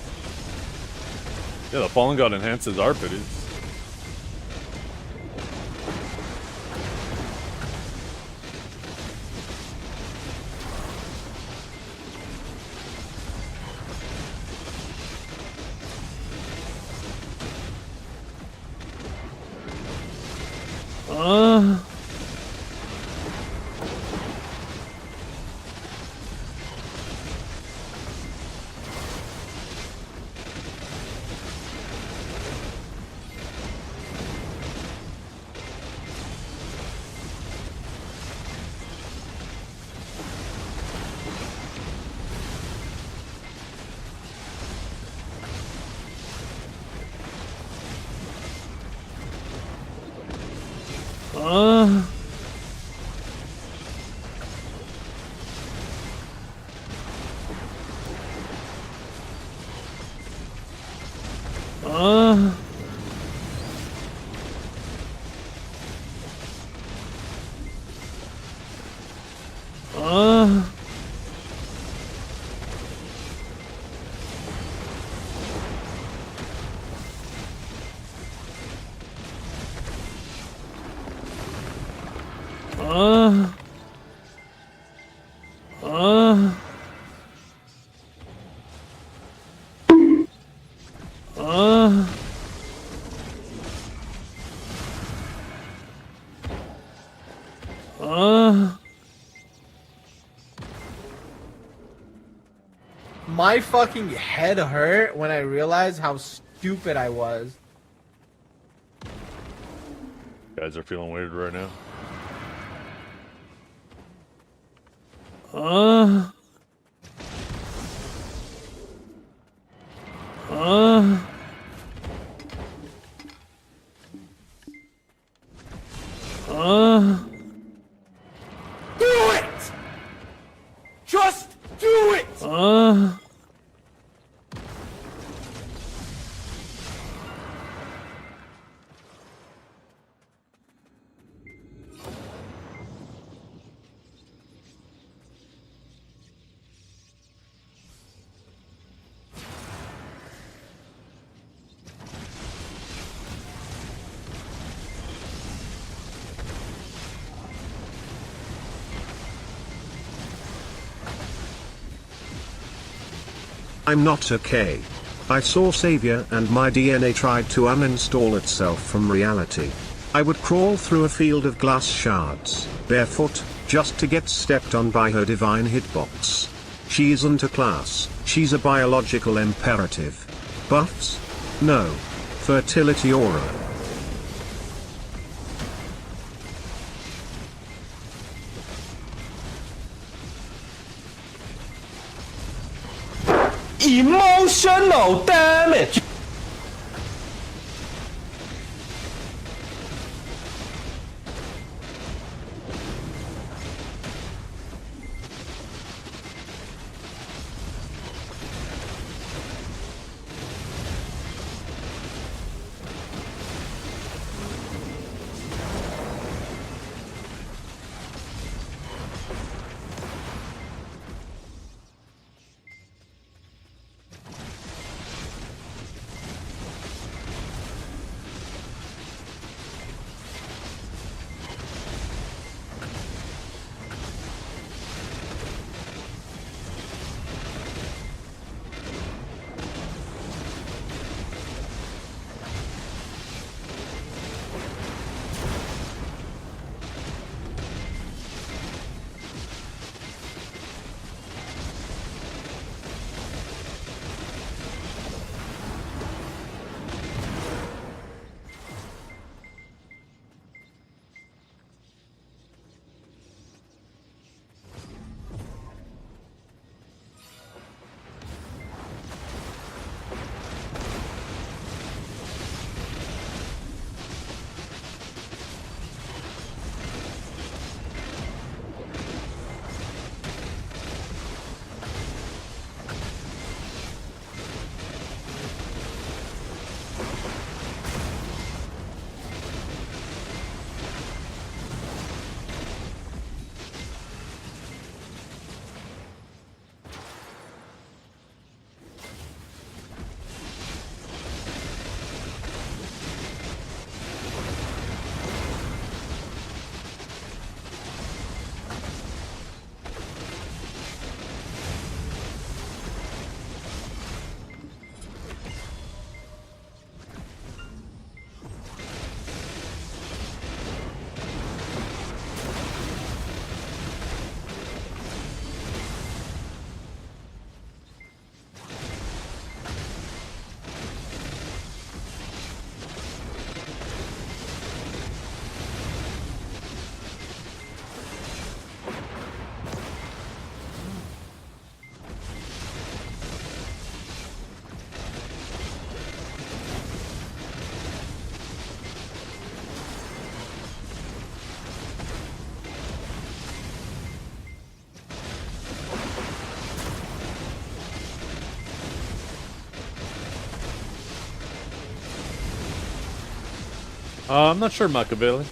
Yeah, the Fallen God enhances our pities. My fucking head hurt when I realized how stupid I was. Guys are feeling weird right now. Do it! Just do it! I'm not okay. I saw Savior and my DNA tried to uninstall itself from reality. I would crawl through a field of glass shards, barefoot, just to get stepped on by her divine hitbox. She isn't a class, she's a biological imperative. Buffs? No. Fertility aura. Emotional damage! I'm not sure, Machiavelli.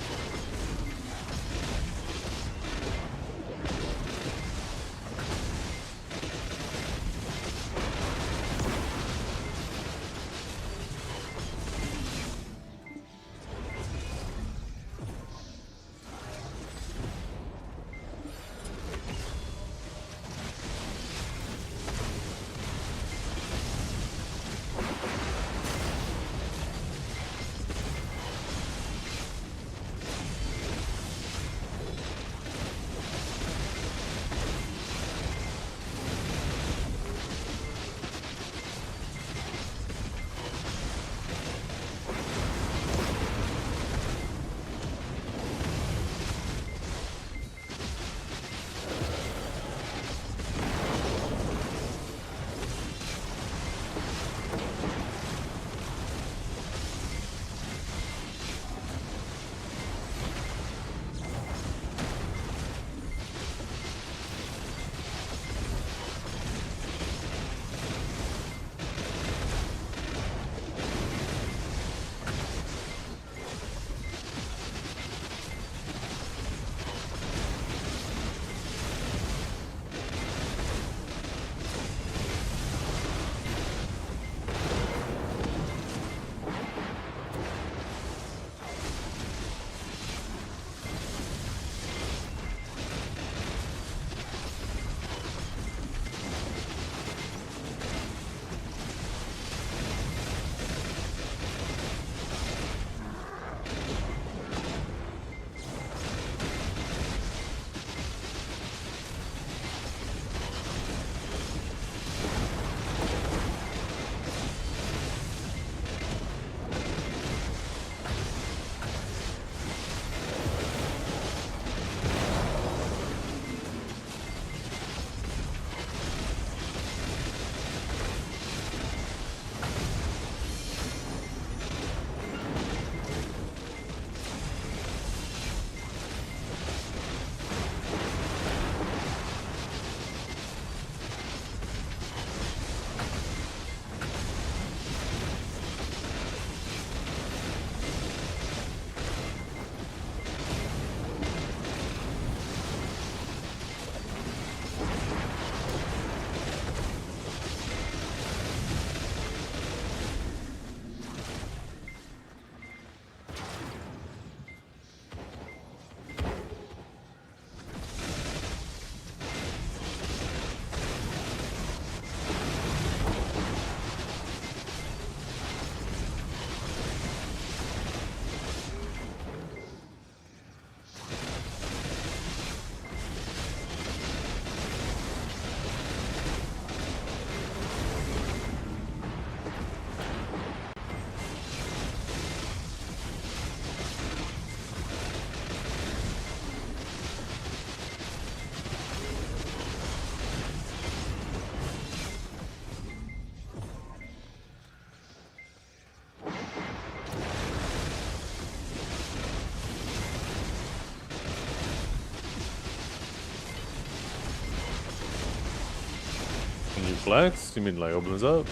flex? You mean like open this up?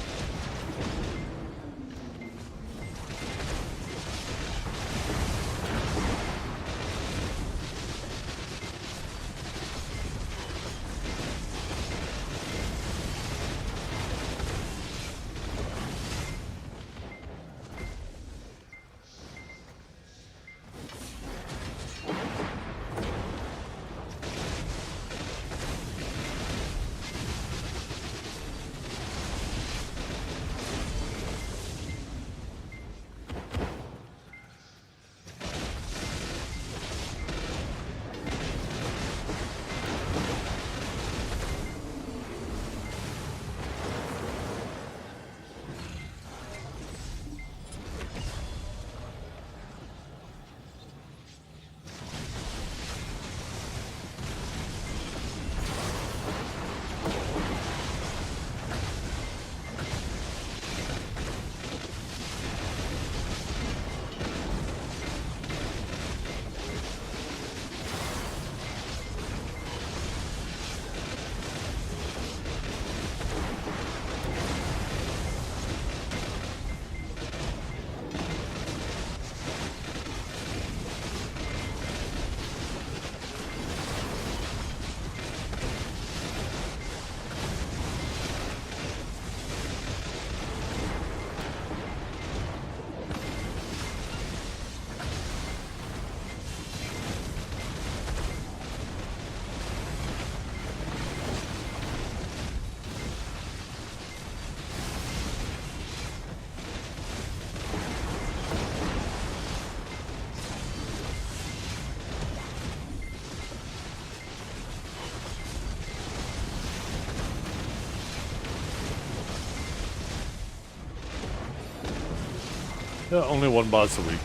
Yeah, only one boss a week.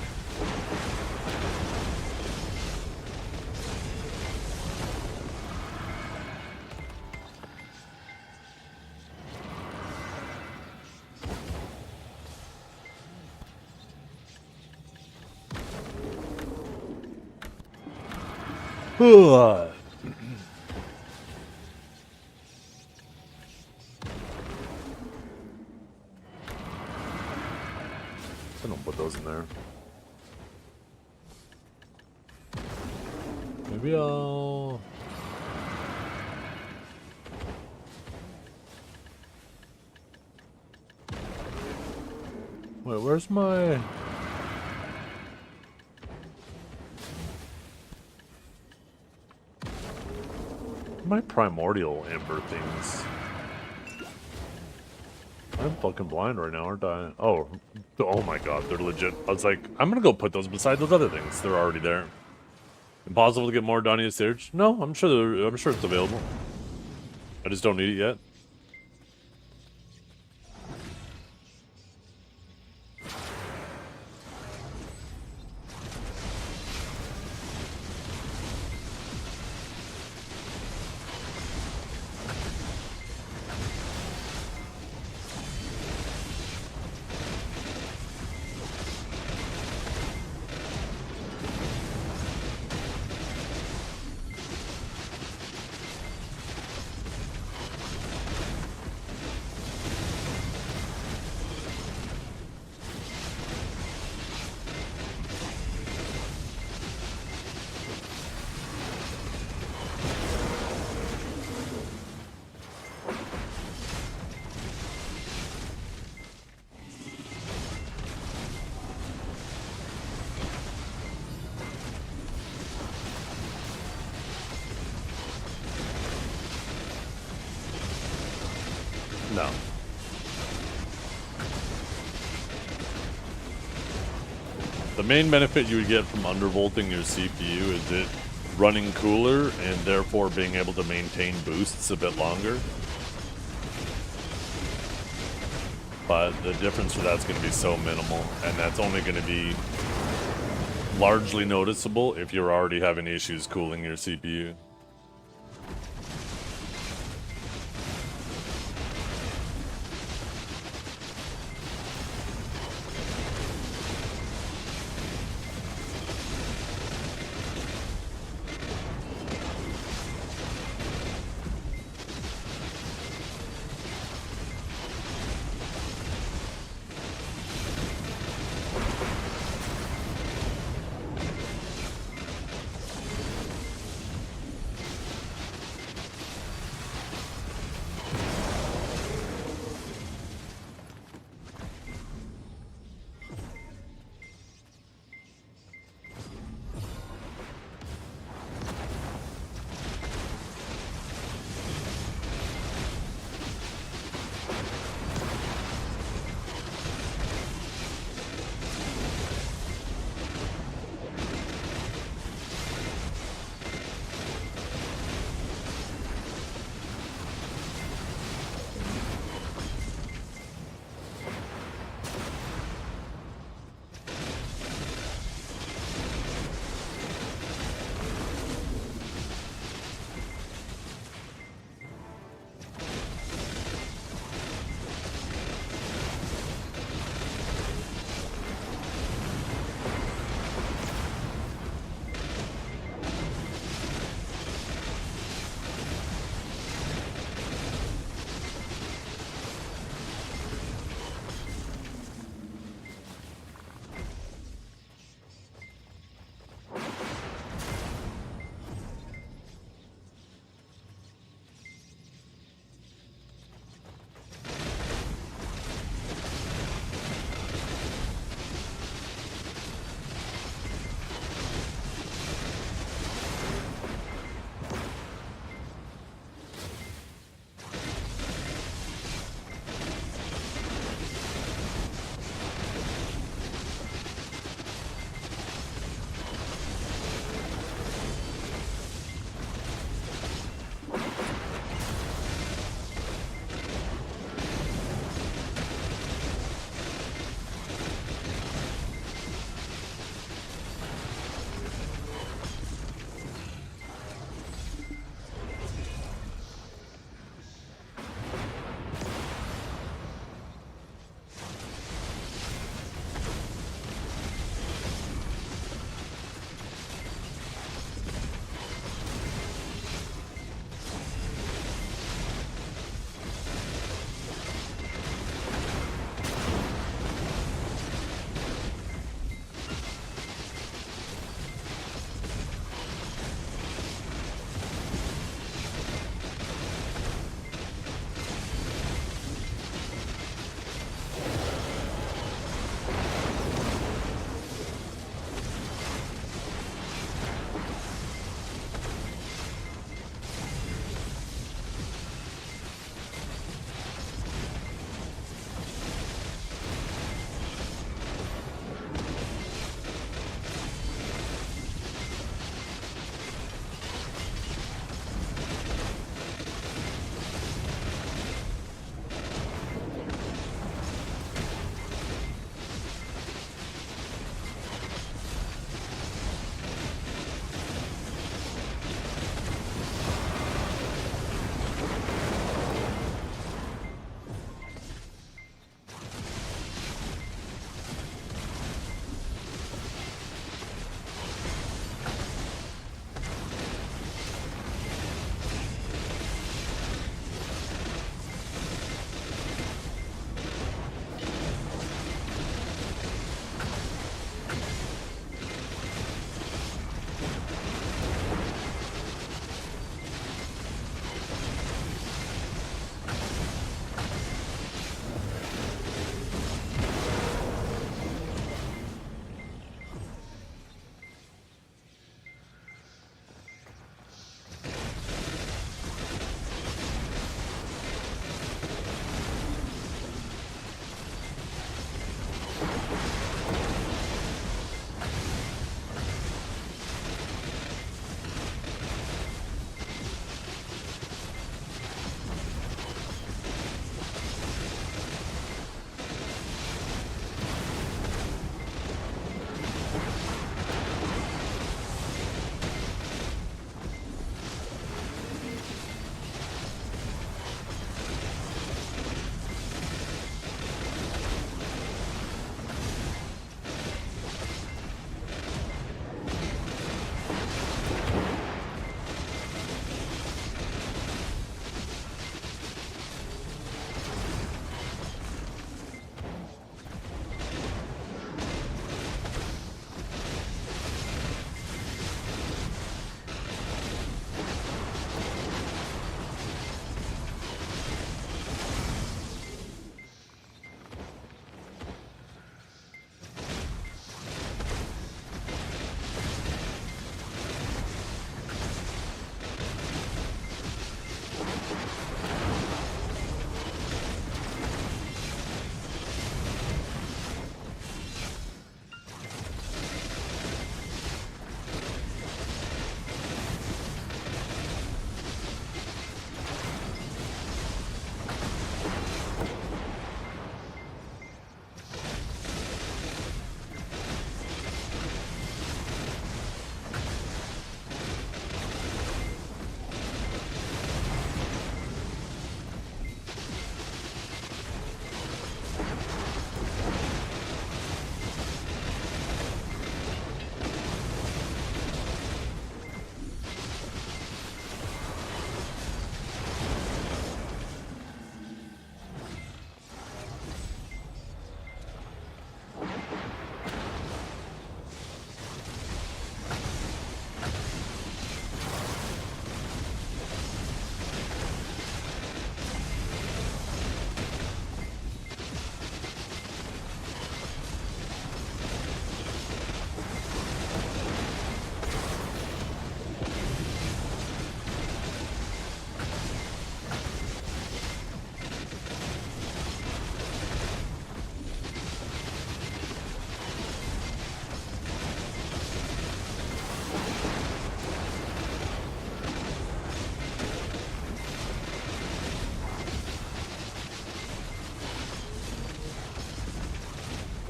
I don't put those in there. Maybe I'll... Wait, where's my... My primordial amber things? I'm fucking blind right now, aren't I? Oh my god, they're legit. I was like, I'm gonna go put those beside those other things. They're already there. Impossible to get more Donnie Surge? No, I'm sure it's available. I just don't need it yet. No. The main benefit you would get from undervolting your CPU is it running cooler and therefore being able to maintain boosts a bit longer. But the difference for that's going to be so minimal, and that's only going to be largely noticeable if you're already having issues cooling your CPU.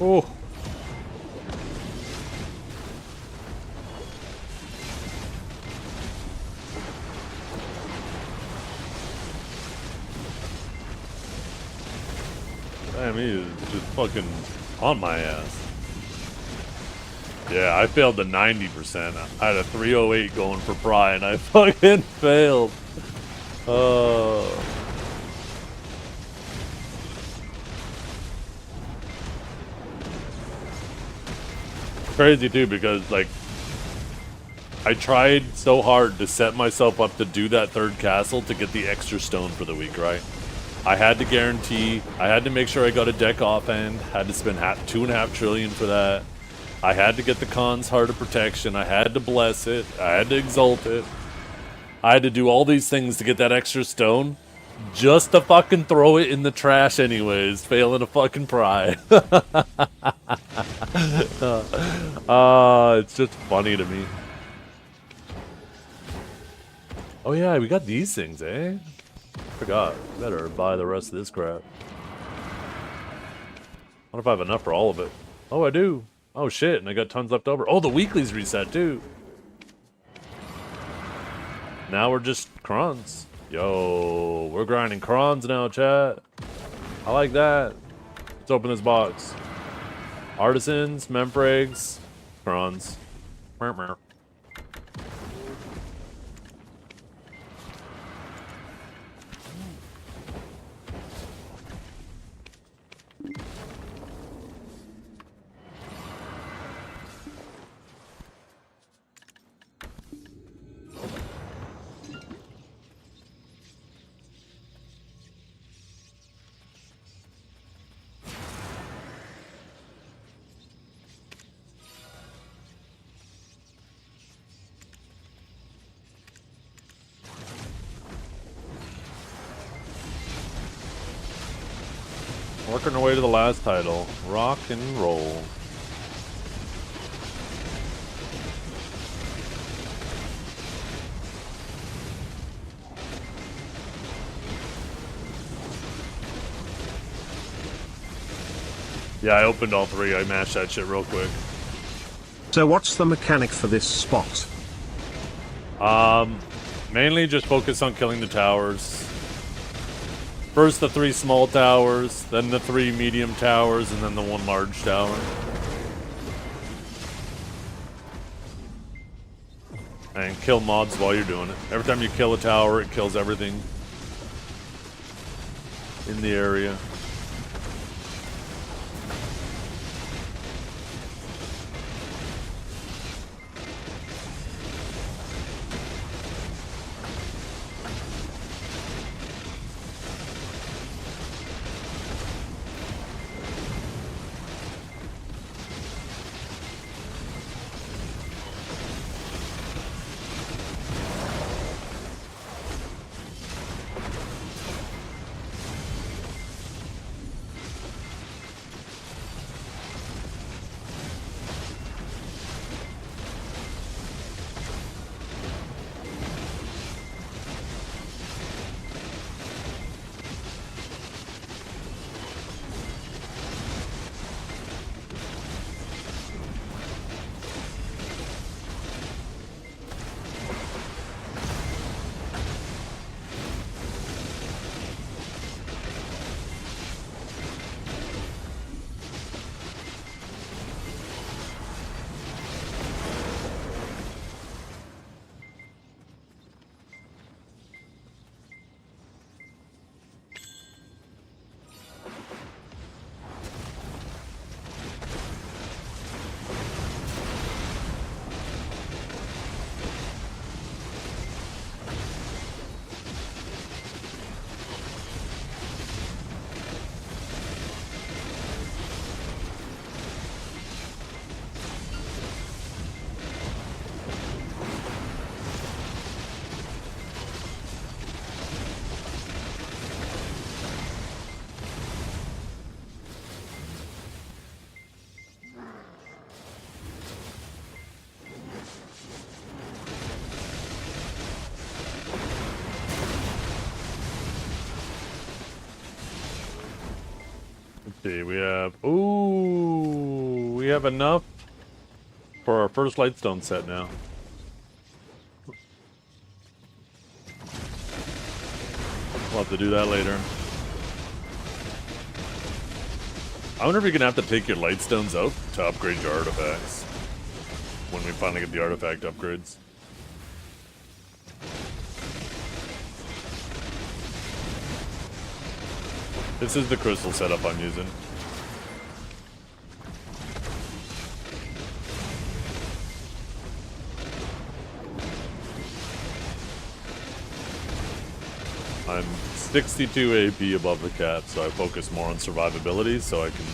Oh. Damn, he is just fucking on my ass. Yeah, I failed to 90%. I had a 308 going for Pry and I fucking failed. Crazy too, because like I tried so hard to set myself up to do that third castle to get the extra stone for the week, right? I had to guarantee, I had to make sure I got a deck offhand, had to spend 2.5 trillion for that. I had to get the Khan's Heart of Protection, I had to bless it, I had to exalt it. I had to do all these things to get that extra stone, just to fucking throw it in the trash anyways, failing a fucking Pry. It's just funny to me. Oh yeah, we got these things, eh? Forgot. Better buy the rest of this crap. I wonder if I have enough for all of it. Oh, I do. Oh shit, and I got tons left over. Oh, the weekly's reset too. Now we're just crons. Yo, we're grinding crons now, chat. I like that. Let's open this box. Artisans, Memphregs, crons. Meow, meow. Working our way to the last title. Rock and roll. Yeah, I opened all three. I mashed that shit real quick. So what's the mechanic for this spot? Mainly just focus on killing the towers. First the 3 small towers, then the 3 medium towers, and then the 1 large tower. And kill mobs while you're doing it. Every time you kill a tower, it kills everything in the area. Okay, we have... Ooh, we have enough for our first Lightstone set now. We'll have to do that later. I wonder if you're going to have to take your Lightstones out to upgrade your artifacts. When we finally get the artifact upgrades. This is the crystal setup I'm using. I'm 62 AP above the cap, so I focus more on survivability so I can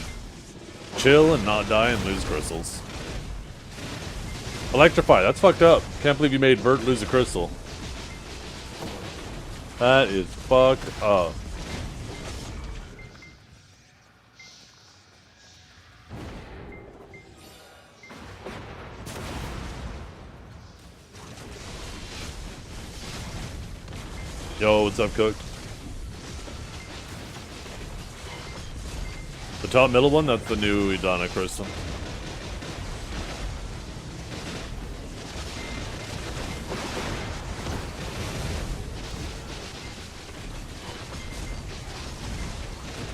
chill and not die and lose crystals. Electrify, that's fucked up. Can't believe you made Vert lose a crystal. That is fucked up. Yo, what's up, Cook? The top middle one, that's the new Idana crystal.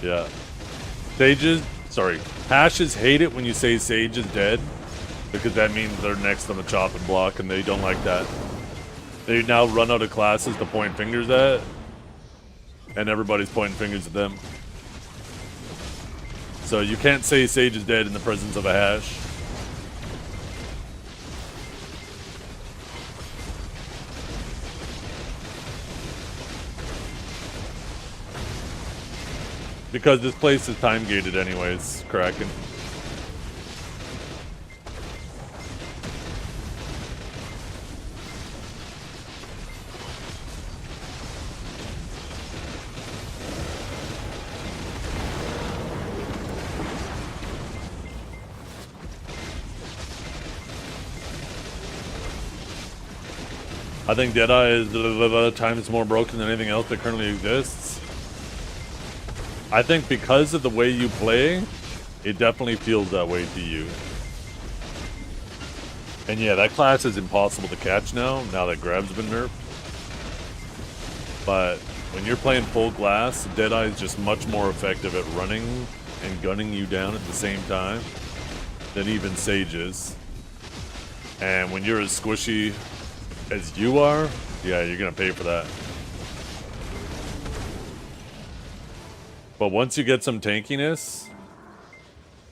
Yeah. Hashes hate it when you say Sage is dead, because that means they're next on the chopping block and they don't like that. They now run out of classes to point fingers at, and everybody's pointing fingers at them. So you can't say Sage is dead in the presence of a hash. Because this place is time gated anyways, Kraken. I think Deadeye is times more broken than anything else that currently exists. I think because of the way you play, it definitely feels that way to you. And yeah, that class is impossible to catch now that Grab's been nerfed. But when you're playing full glass, Deadeye is just much more effective at running and gunning you down at the same time than even Sage is. And when you're as squishy as you are, yeah, you're gonna pay for that. But once you get some tankiness,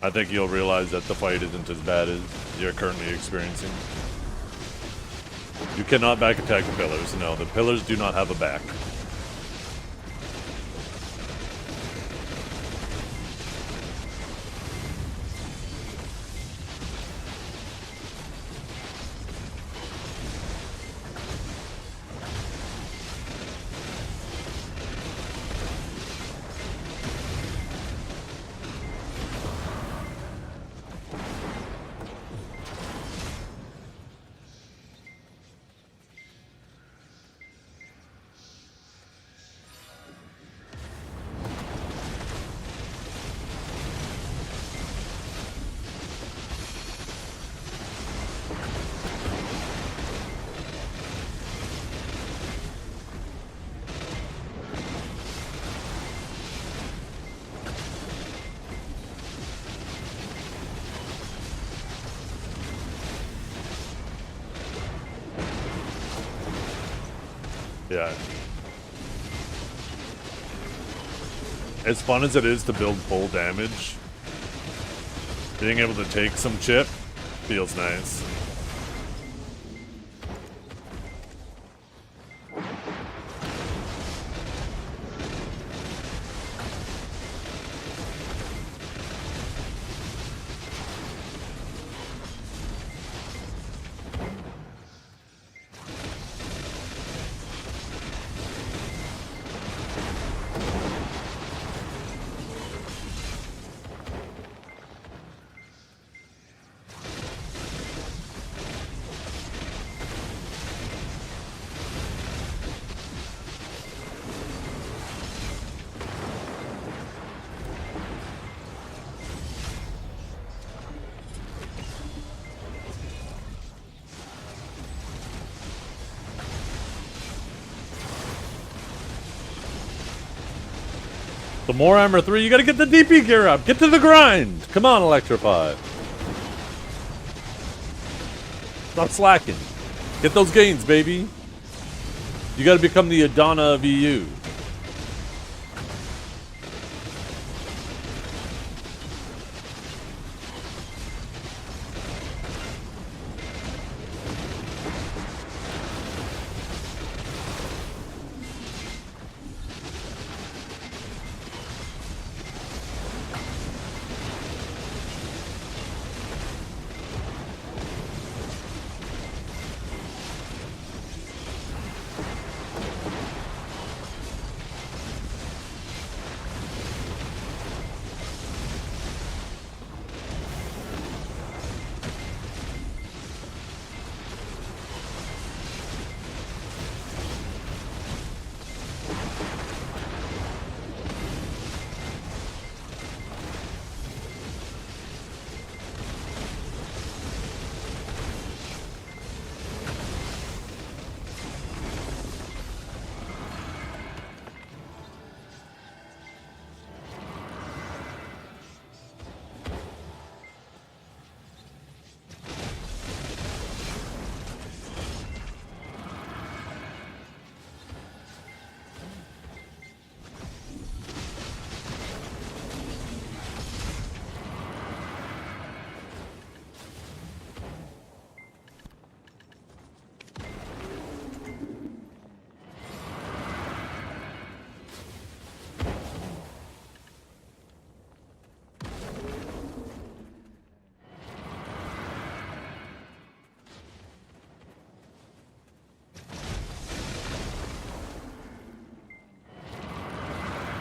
I think you'll realize that the fight isn't as bad as you're currently experiencing. You cannot back attack the pillars. No, the pillars do not have a back. Yeah. As fun as it is to build full damage, being able to take some chip feels nice. Some more Armor 3. You gotta get the DP gear up. Get to the grind. Come on, Electrify. Stop slacking. Get those gains, baby. You gotta become the Adana of EU.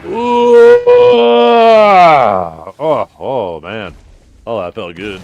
Ooh, oh, man. Oh, that felt good.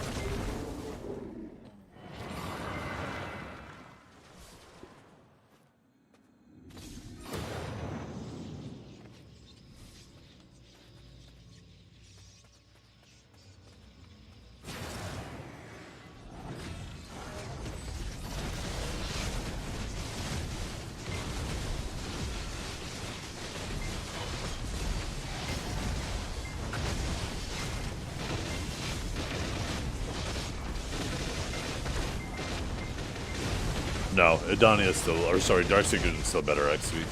No, Adania is still, or sorry, Darkseeker is still better, XV.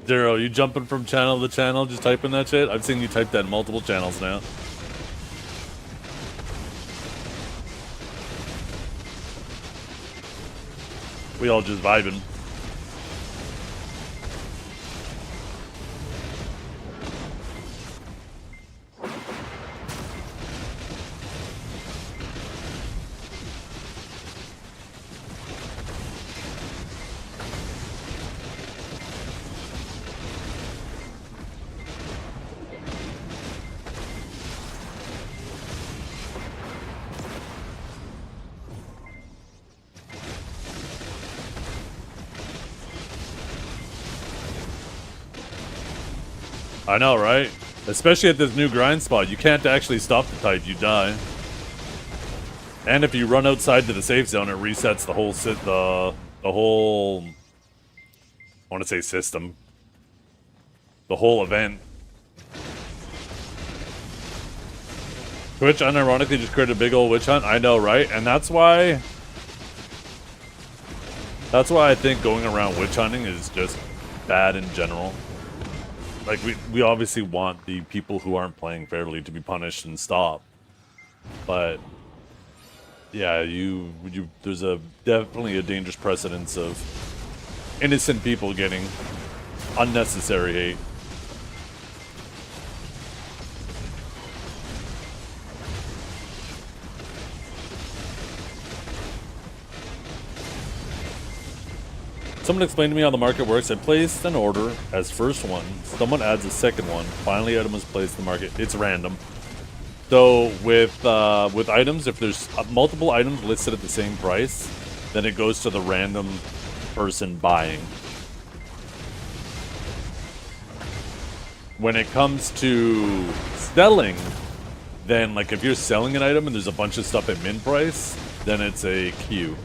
Zero, you jumping from channel to channel, just typing that shit? I've seen you type that in multiple channels now. We all just vibing. I know, right? Especially at this new grind spot, you can't actually stop the type, you die. And if you run outside to the safe zone, it resets the whole the whole, I want to say system. The whole event. Twitch unironically just created a big old witch hunt. I know, right? And that's why I think going around witch hunting is just bad in general. Like, we obviously want the people who aren't playing fairly to be punished and stopped. But, yeah, there's definitely a dangerous precedence of innocent people getting unnecessary hate. Someone explained to me how the market works. I placed an order as first one. Someone adds a second one. Finally, item was placed in the market. It's random. So with items, if there's multiple items listed at the same price, then it goes to the random person buying. When it comes to selling, then like if you're selling an item and there's a bunch of stuff at min price, then it's a queue.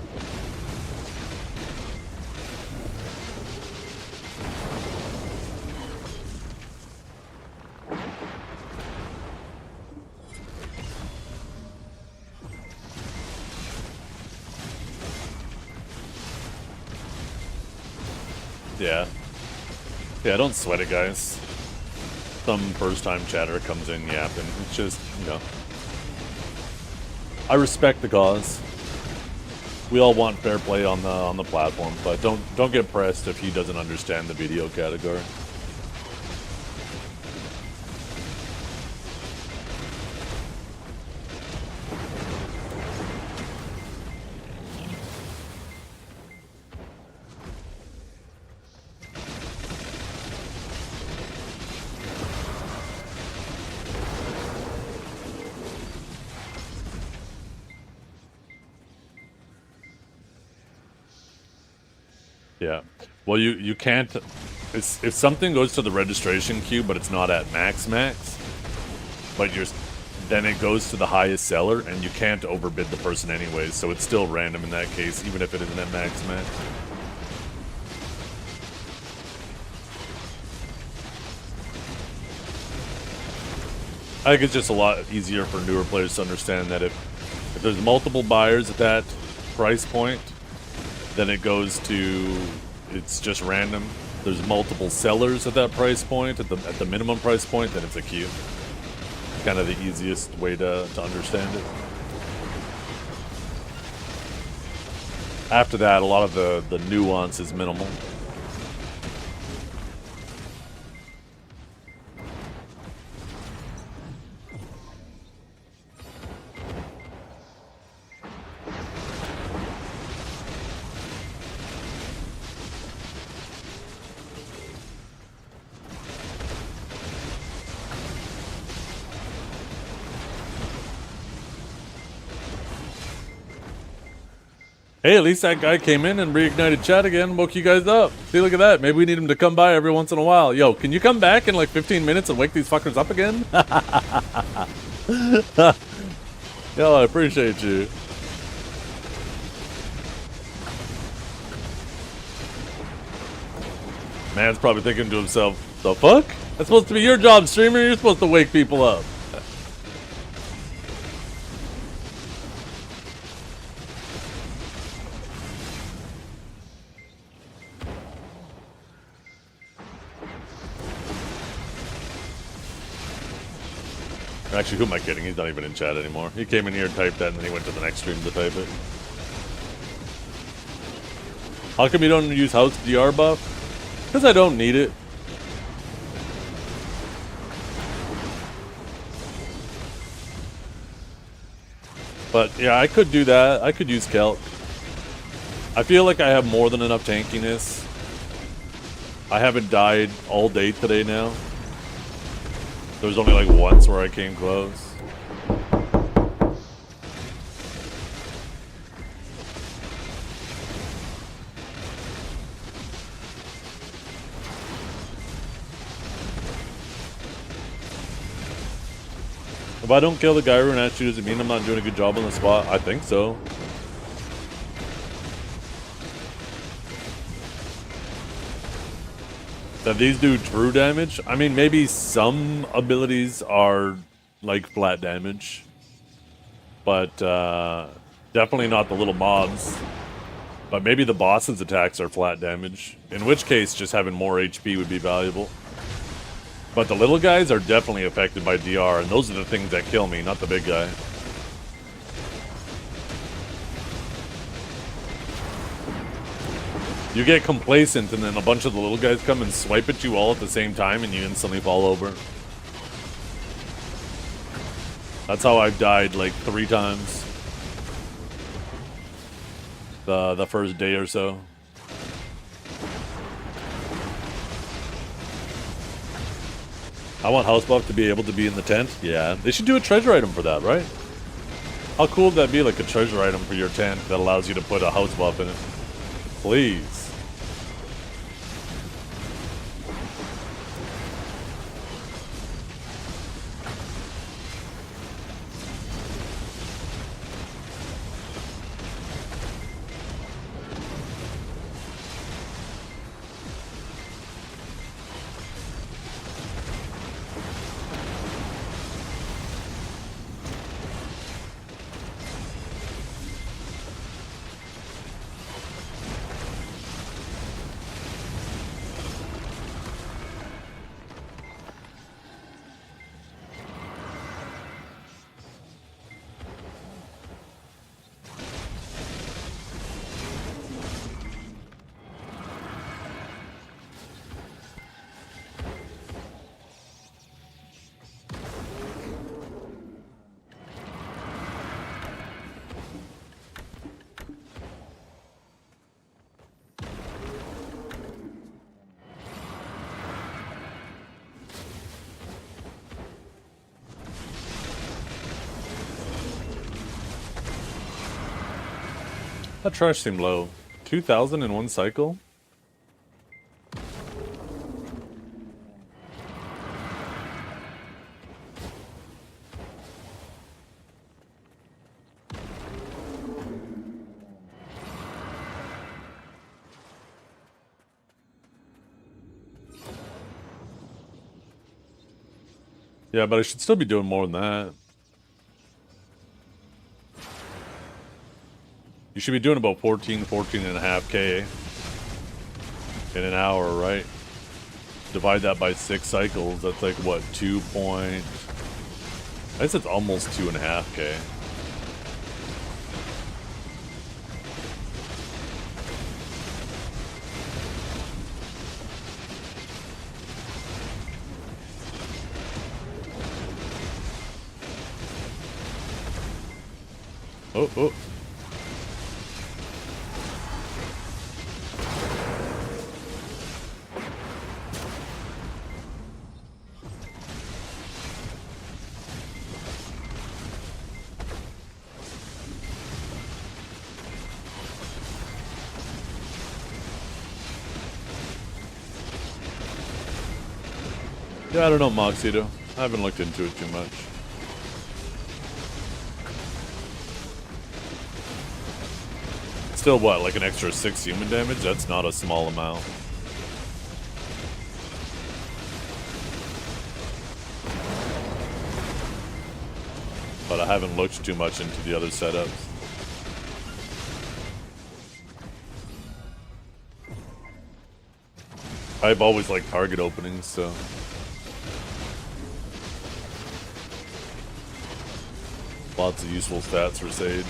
Yeah, don't sweat it, guys. Some first-time chatter comes in yapping. It's just, you know. I respect the cause. We all want fair play on the platform, but don't get pressed if he doesn't understand the video category. Yeah. Well, you can't... if something goes to the registration queue, but it's not at max, but then it goes to the highest seller, and you can't overbid the person anyways, so it's still random in that case, even if it isn't at max. I think it's just a lot easier for newer players to understand that if there's multiple buyers at that price point, then it goes to, it's just random. There's multiple sellers at that price point, at the minimum price point, then it's a queue. Kind of the easiest way to understand it. After that, a lot of the nuance is minimal. Hey, at least that guy came in and reignited chat again, woke you guys up. See, look at that. Maybe we need him to come by every once in a while. Yo, can you come back in like 15 minutes and wake these fuckers up again? Yo, I appreciate you. Man's probably thinking to himself, the fuck? That's supposed to be your job, streamer. You're supposed to wake people up. Actually, who am I kidding? He's not even in chat anymore. He came in here, typed that, and then he went to the next stream to type it. How come you don't use house DR buff? Because I don't need it. But yeah, I could do that. I could use Kelk. I feel like I have more than enough tankiness. I haven't died all day today now. There was only like once where I came close. If I don't kill the guy and actually, does it mean I'm not doing a good job on the spot? I think so. That these do true damage? I mean, maybe some abilities are like flat damage. But definitely not the little mobs. But maybe the boss's attacks are flat damage. In which case, just having more HP would be valuable. But the little guys are definitely affected by DR, and those are the things that kill me, not the big guy. You get complacent, and then a bunch of the little guys come and swipe at you all at the same time, and you instantly fall over. That's how I've died like 3 times. The first day or so. I want House Buff to be able to be in the tent. Yeah, they should do a treasure item for that, right? How cool would that be, like a treasure item for your tent that allows you to put a House Buff in it? Please. That trash seemed low. 2,000 in one cycle? Yeah, but I should still be doing more than that. You should be doing about 14.5K in an hour, right? Divide that by 6 cycles. That's like, what, 2 point... I guess it's almost 2.5K. Oh, oh. Yeah, I don't know, Moxito. I haven't looked into it too much. Still, what, like an extra 6 human damage? That's not a small amount. But I haven't looked too much into the other setups. I've always liked target openings, so... Lots of useful stats for Sage.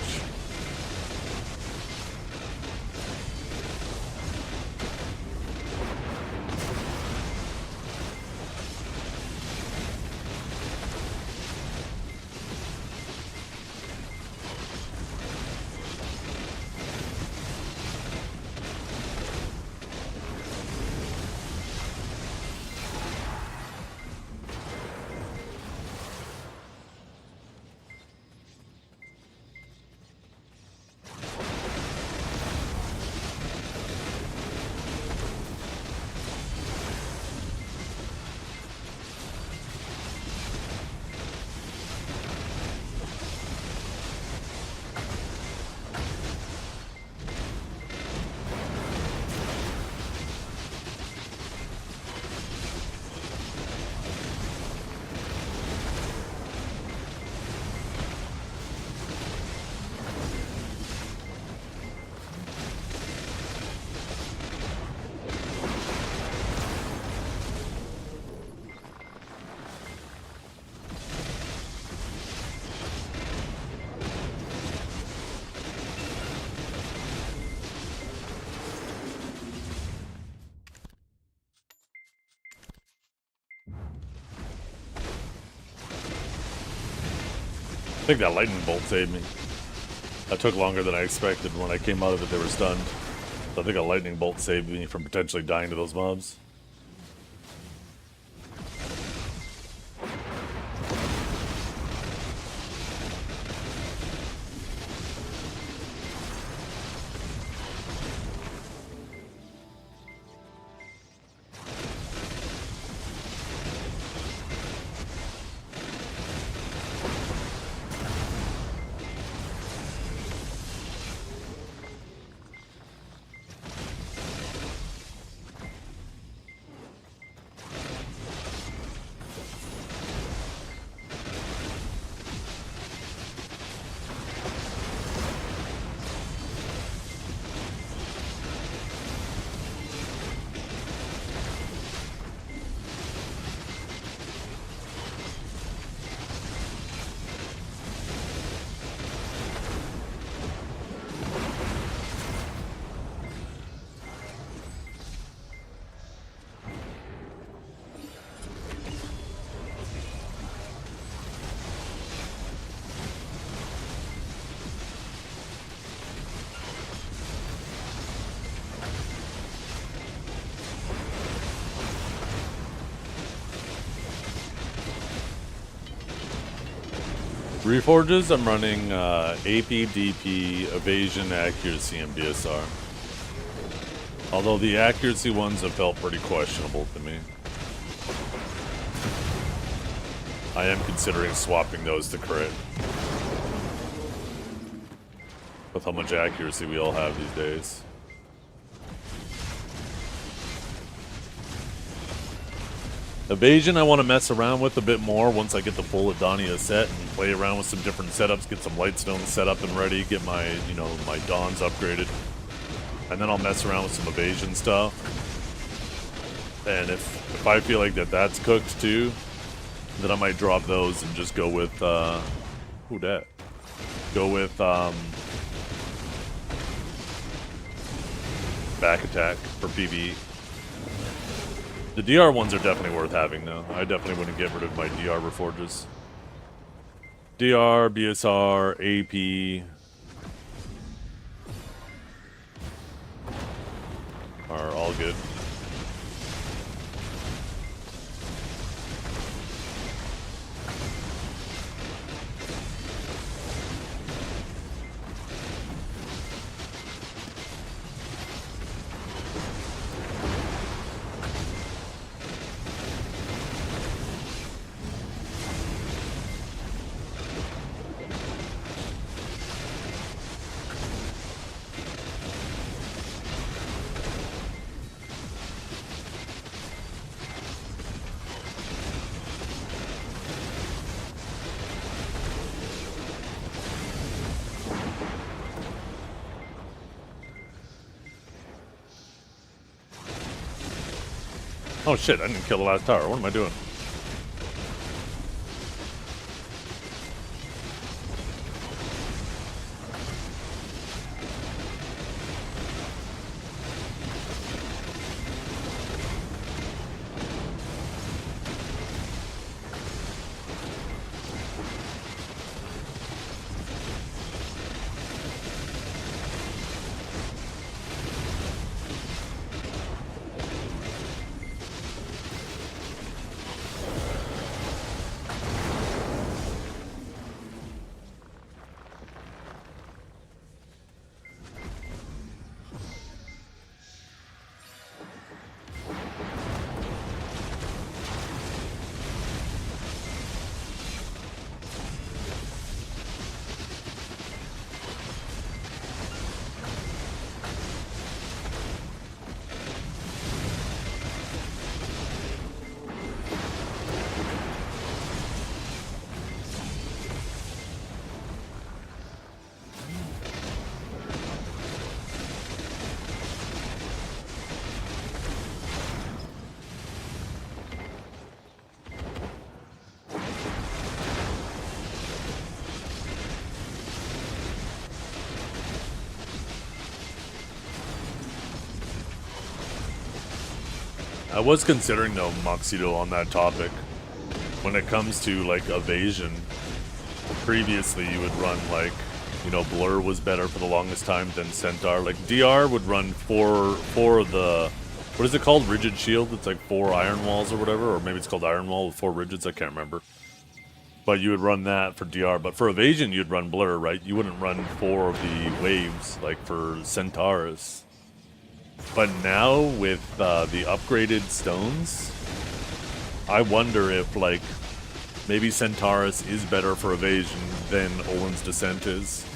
I think that lightning bolt saved me. That took longer than I expected. When I came out of it, they were stunned. So I think a lightning bolt saved me from potentially dying to those mobs. Reforges, I'm running AP, DP, Evasion, Accuracy, and BSR. Although the Accuracy ones have felt pretty questionable to me. I am considering swapping those to crit. With how much accuracy we all have these days. Evasion I want to mess around with a bit more once I get the full Adania set and play around with some different setups, get some Lightstone set up and ready, get my, you know, my Dawns upgraded. And then I'll mess around with some Evasion stuff. And if I feel like that's cooked too, then I might drop those and just go with, who dat? Go with, back attack for PvE. The DR ones are definitely worth having, though. I definitely wouldn't get rid of my DR Reforges. DR, BSR, AP are all good. Oh shit, I didn't kill the last tower. What am I doing? I was considering though, Moxito, on that topic. When it comes to like evasion, previously you would run like, you know, Blur was better for the longest time than Centaur. Like DR would run four of the, what is it called? Rigid shield. It's like 4 iron walls or whatever, or maybe it's called iron wall with 4 rigids. I can't remember. But you would run that for DR. But for evasion, you'd run Blur, right? You wouldn't run 4 of the waves like for Centaurus. But now with the upgraded stones, I wonder if like maybe Centaurus is better for evasion than Olin's Descent is.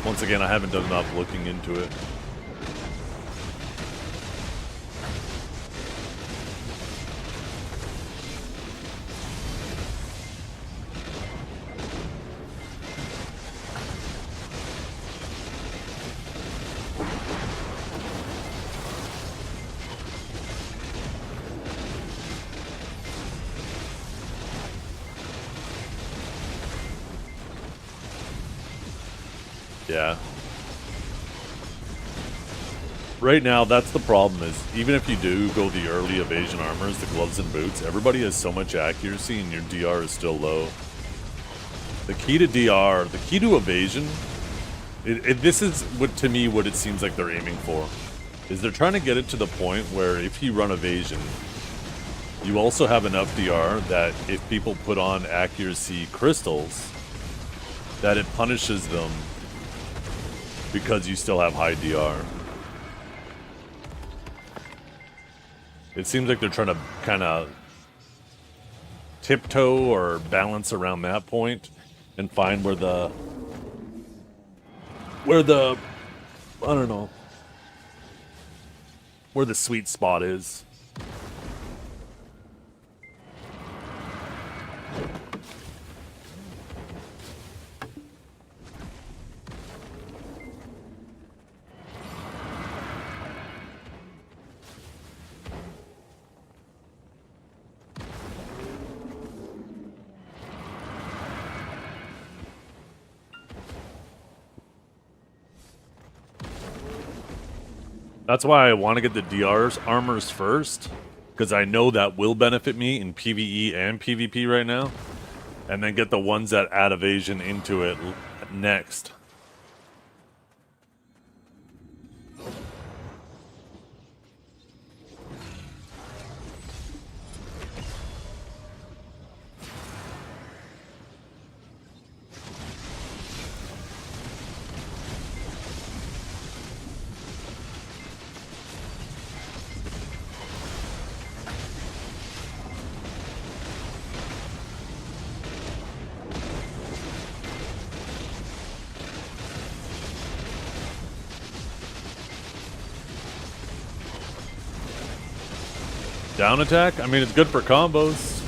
Once again, I haven't done enough looking into it. Yeah. Right now, that's the problem is, even if you do go the early evasion armors, the gloves and boots, everybody has so much accuracy and your DR is still low. The key to DR, the key to evasion, this is, what to me, what it seems like they're aiming for. Is they're trying to get it to the point where if you run evasion, you also have enough DR that if people put on accuracy crystals, that it punishes them because you still have high DR. It seems like they're trying to kind of tiptoe or balance around that point and find where the I don't know, where the sweet spot is. That's why I want to get the DR's armors first, because I know that will benefit me in PvE and PvP right now, and then get the ones that add evasion into it next. Down attack? I mean, it's good for combos.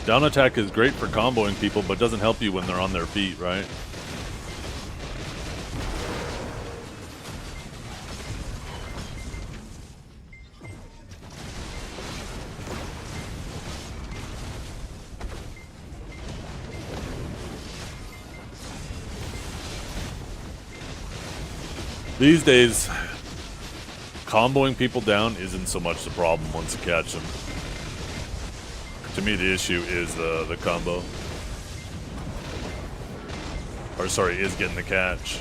Down attack is great for comboing people, but doesn't help you when they're on their feet, right? These days, comboing people down isn't so much the problem once you catch them. To me, the issue is the combo. Or sorry, is getting the catch.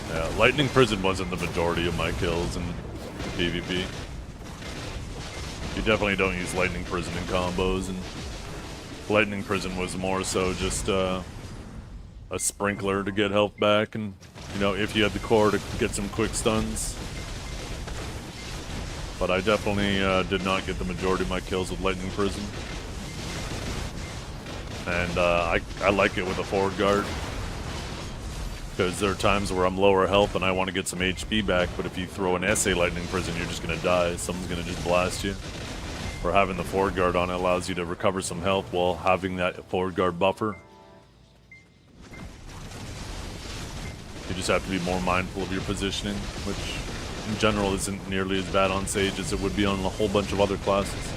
Yeah, Lightning Prison wasn't the majority of my kills in PvP. You definitely don't use Lightning Prison in combos, and Lightning Prison was more so just a sprinkler to get health back, and you know, if you had the core to get some quick stuns. But I definitely did not get the majority of my kills with Lightning Prison. And I like it with a forward guard, because there are times where I'm lower health and I want to get some HP back, but if you throw an SA Lightning Prison, you're just going to die. Someone's going to just blast you. Or having the forward guard on it allows you to recover some health while having that forward guard buffer. You just have to be more mindful of your positioning, which in general isn't nearly as bad on Sage as it would be on a whole bunch of other classes.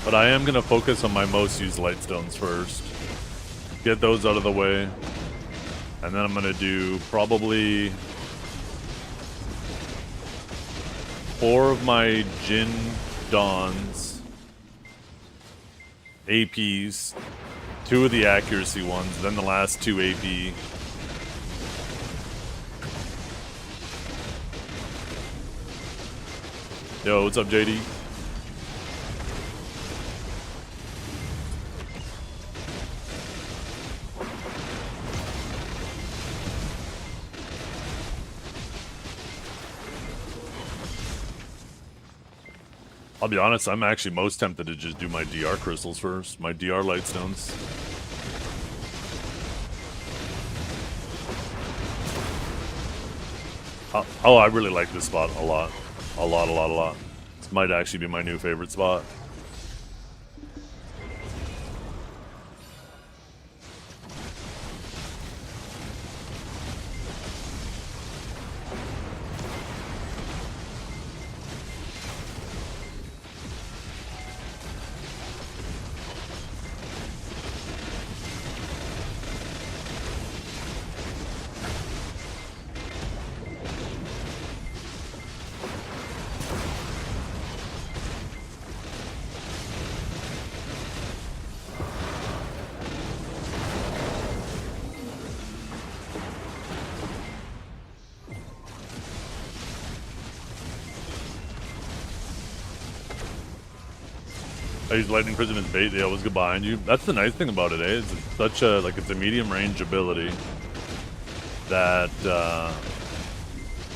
But I am gonna focus on my most used light stones first. Get those out of the way. And then I'm gonna do probably 4 of my Jin Dawns, APs, 2 of the accuracy ones, then the last 2 AP. Yo, what's up, JD? I'll be honest, I'm actually most tempted to just do my DR crystals first, my DR light stones. Oh, I really like this spot a lot. A lot. This might actually be my new favorite spot. I use lightning prism as bait. They always go behind you. That's the nice thing about it, eh? It's such a it's a medium range ability that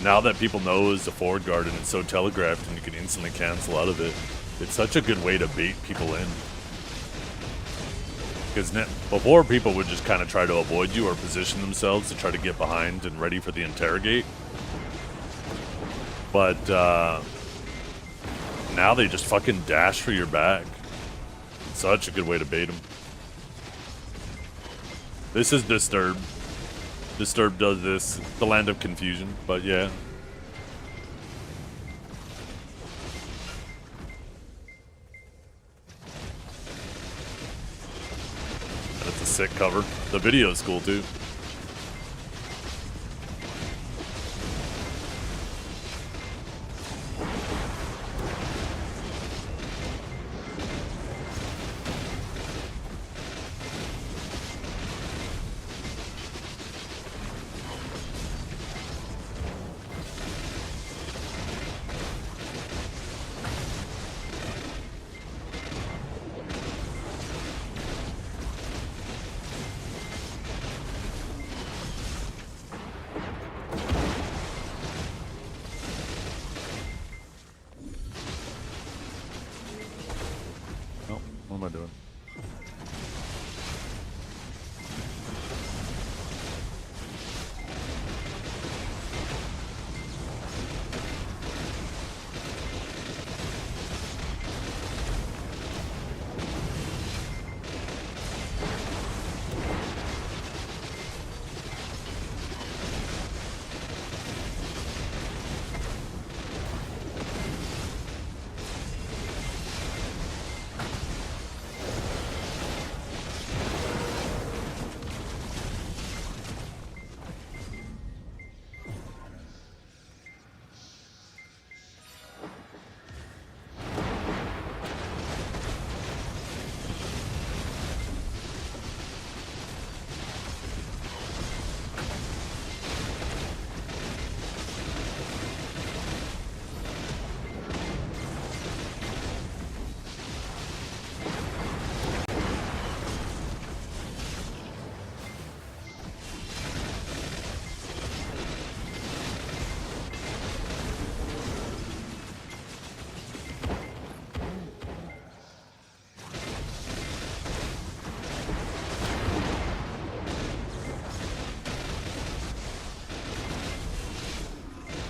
now that people know is the forward guard and it's so telegraphed and you can instantly cancel out of it. It's such a good way to bait people in. Because before people would just kind of try to avoid you or position themselves to try to get behind and ready for the interrogate. But now they just fucking dash for your back. Such a good way to bait them. This is Disturb. Disturb does this. The land of confusion, but yeah. That's a sick cover. The video's cool too. What am I doing?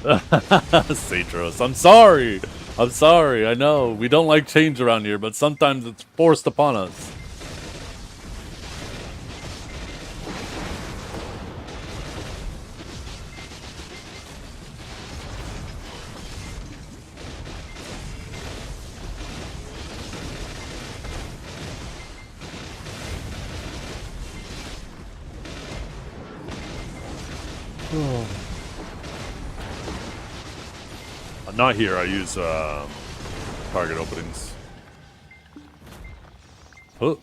Satros, I'm sorry. I'm sorry. I know we don't like change around here, but sometimes it's forced upon us. Not here. I use target openings. Oh.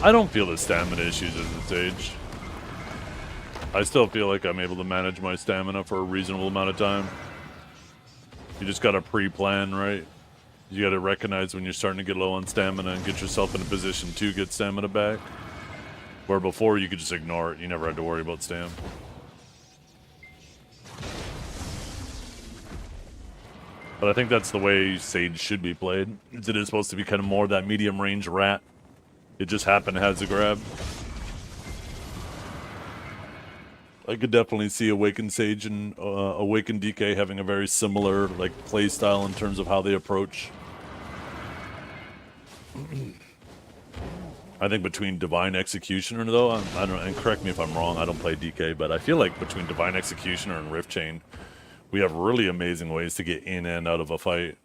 I don't feel the stamina issues at this age. I still feel like I'm able to manage my stamina for a reasonable amount of time. You just gotta pre-plan, right? You gotta recognize when you're starting to get low on stamina and get yourself in a position to get stamina back. Where before you could just ignore it, you never had to worry about stam. But I think that's the way Sage should be played. It is supposed to be kind of more that medium range rat. It just happened has a grab. I could definitely see Awakened Sage and Awakened DK having a very similar like play style in terms of how they approach. I think between Divine Executioner though, I don't, and correct me if I'm wrong, I don't play DK, but I feel like between Divine Executioner and Rift Chain, we have really amazing ways to get in and out of a fight.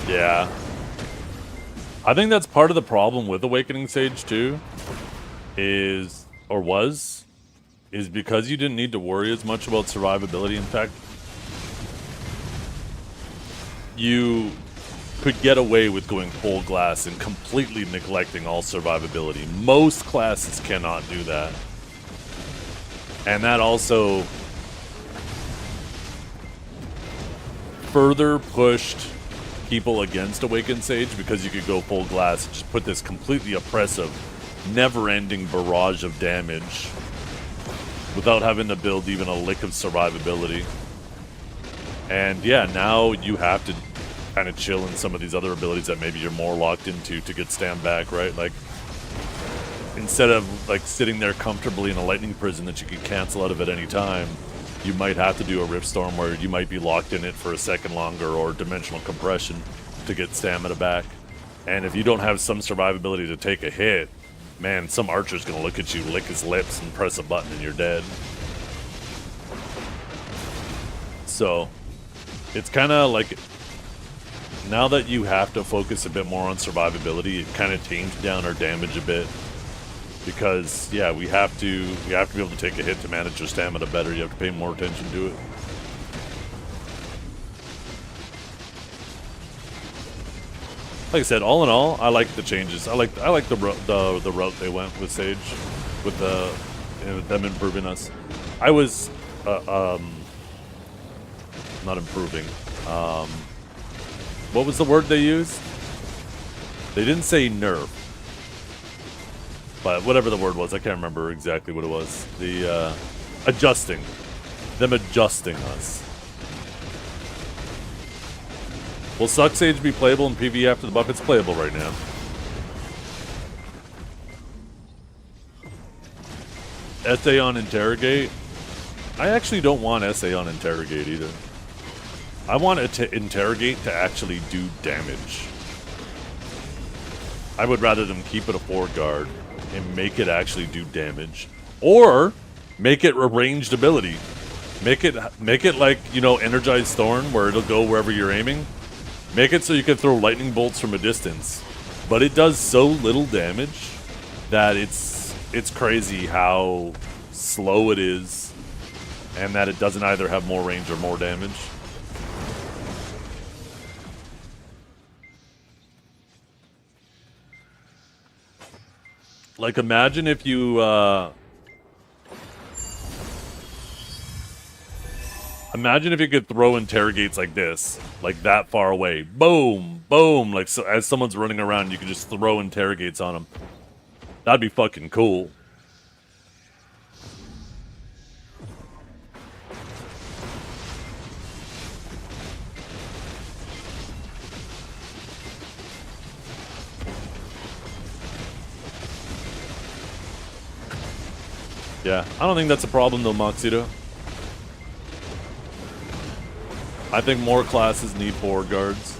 Yeah. I think that's part of the problem with Awakening Sage too, is because you didn't need to worry as much about survivability. In fact, you could get away with going full glass and completely neglecting all survivability. Most classes cannot do that. And that also further pushed people against Awakened Sage because you could go full glass and just put this completely oppressive, never-ending barrage of damage without having to build even a lick of survivability. And yeah, now you have to kind of chill in some of these other abilities that maybe you're more locked into to get stand back, right? Like, instead of like sitting there comfortably in a lightning prison that you can cancel out of at any time, you might have to do a Rift Storm where you might be locked in it for a second longer, or Dimensional Compression to get stamina back. And if you don't have some survivability to take a hit, man, some archer's gonna look at you, lick his lips, and press a button and you're dead. So, it's kind of like, now that you have to focus a bit more on survivability, it kind of tamed down our damage a bit. Because, yeah, we have to be able to take a hit to manage your stamina better. You have to pay more attention to it. Like I said, all in all, I like the changes. I like the route they went with Sage, with them improving us. I was not improving. What was the word they used? They didn't say nerf, but whatever the word was, I can't remember exactly what it was. The adjusting, them adjusting us. Will Suck Sage be playable in PvE after the buff? It's playable right now. SA on Interrogate? I actually don't want SA on Interrogate either. I want it to Interrogate to actually do damage. I would rather them keep it a 4 guard and make it actually do damage. Or make it a ranged ability. Make it like, you know, Energized Thorn, where it'll go wherever you're aiming. Make it so you can throw lightning bolts from a distance. But it does so little damage that it's crazy how slow it is, and that it doesn't either have more range or more damage. Like, imagine if you could throw interrogates like this, like that far away. Boom, boom. Like, so as someone's running around, you can just throw interrogates on them. That'd be fucking cool. Yeah, I don't think that's a problem though, Moxito. I think more classes need 4 guards.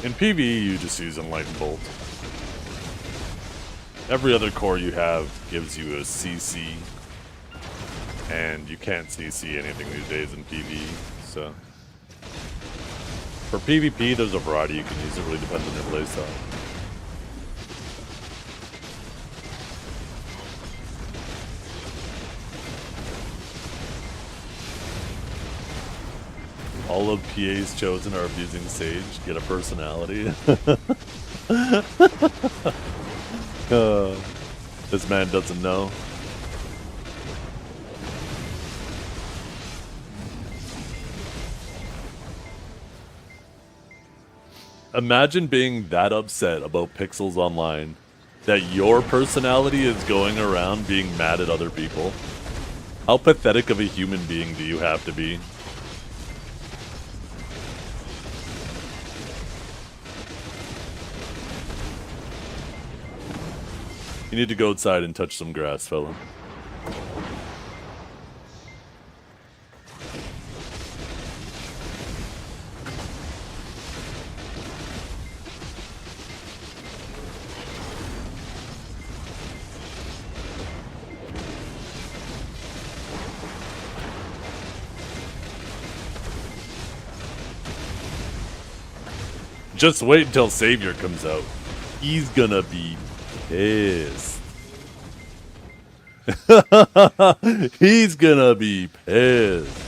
In PvE, you just use Enlightened Bolt. Every other core you have gives you a CC, and you can't CC anything these days in PvE, so... For PvP, there's a variety you can use. It really depends on your playstyle. All of PA's chosen are abusing Sage. Get a personality. This man doesn't know. imagine being that upset about pixels online that your personality is going around being mad at other people. How pathetic of a human being do you have to be? You need to go outside and touch some grass, fella. Just wait until Savior comes out. He's gonna be pissed. He's gonna be pissed.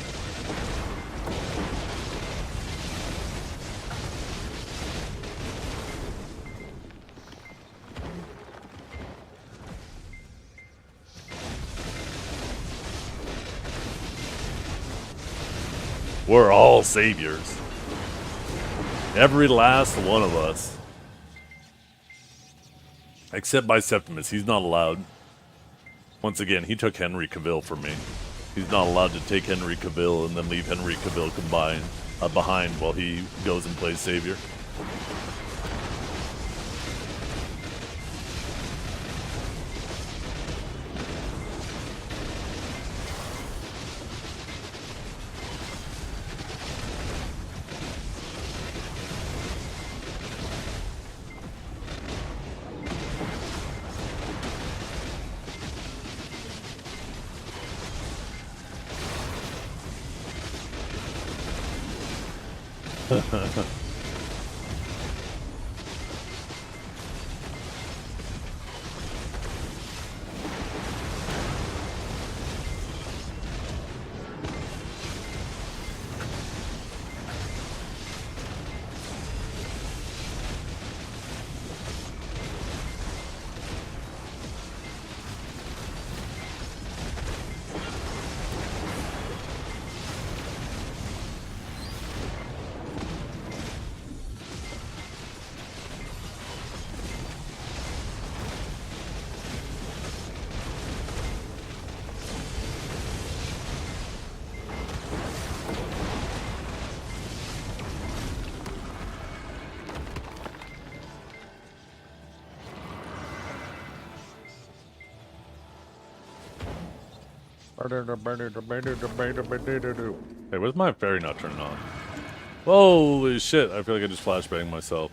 We're all saviors. Every last one of us. Except by Septimus. He's not allowed. Once again, he took Henry Cavill from me. He's not allowed to take Henry Cavill and then leave Henry Cavill behind while he goes and plays Savior. Hey, where's my fairy not turning on? Holy shit, I feel like I just flashbanged myself.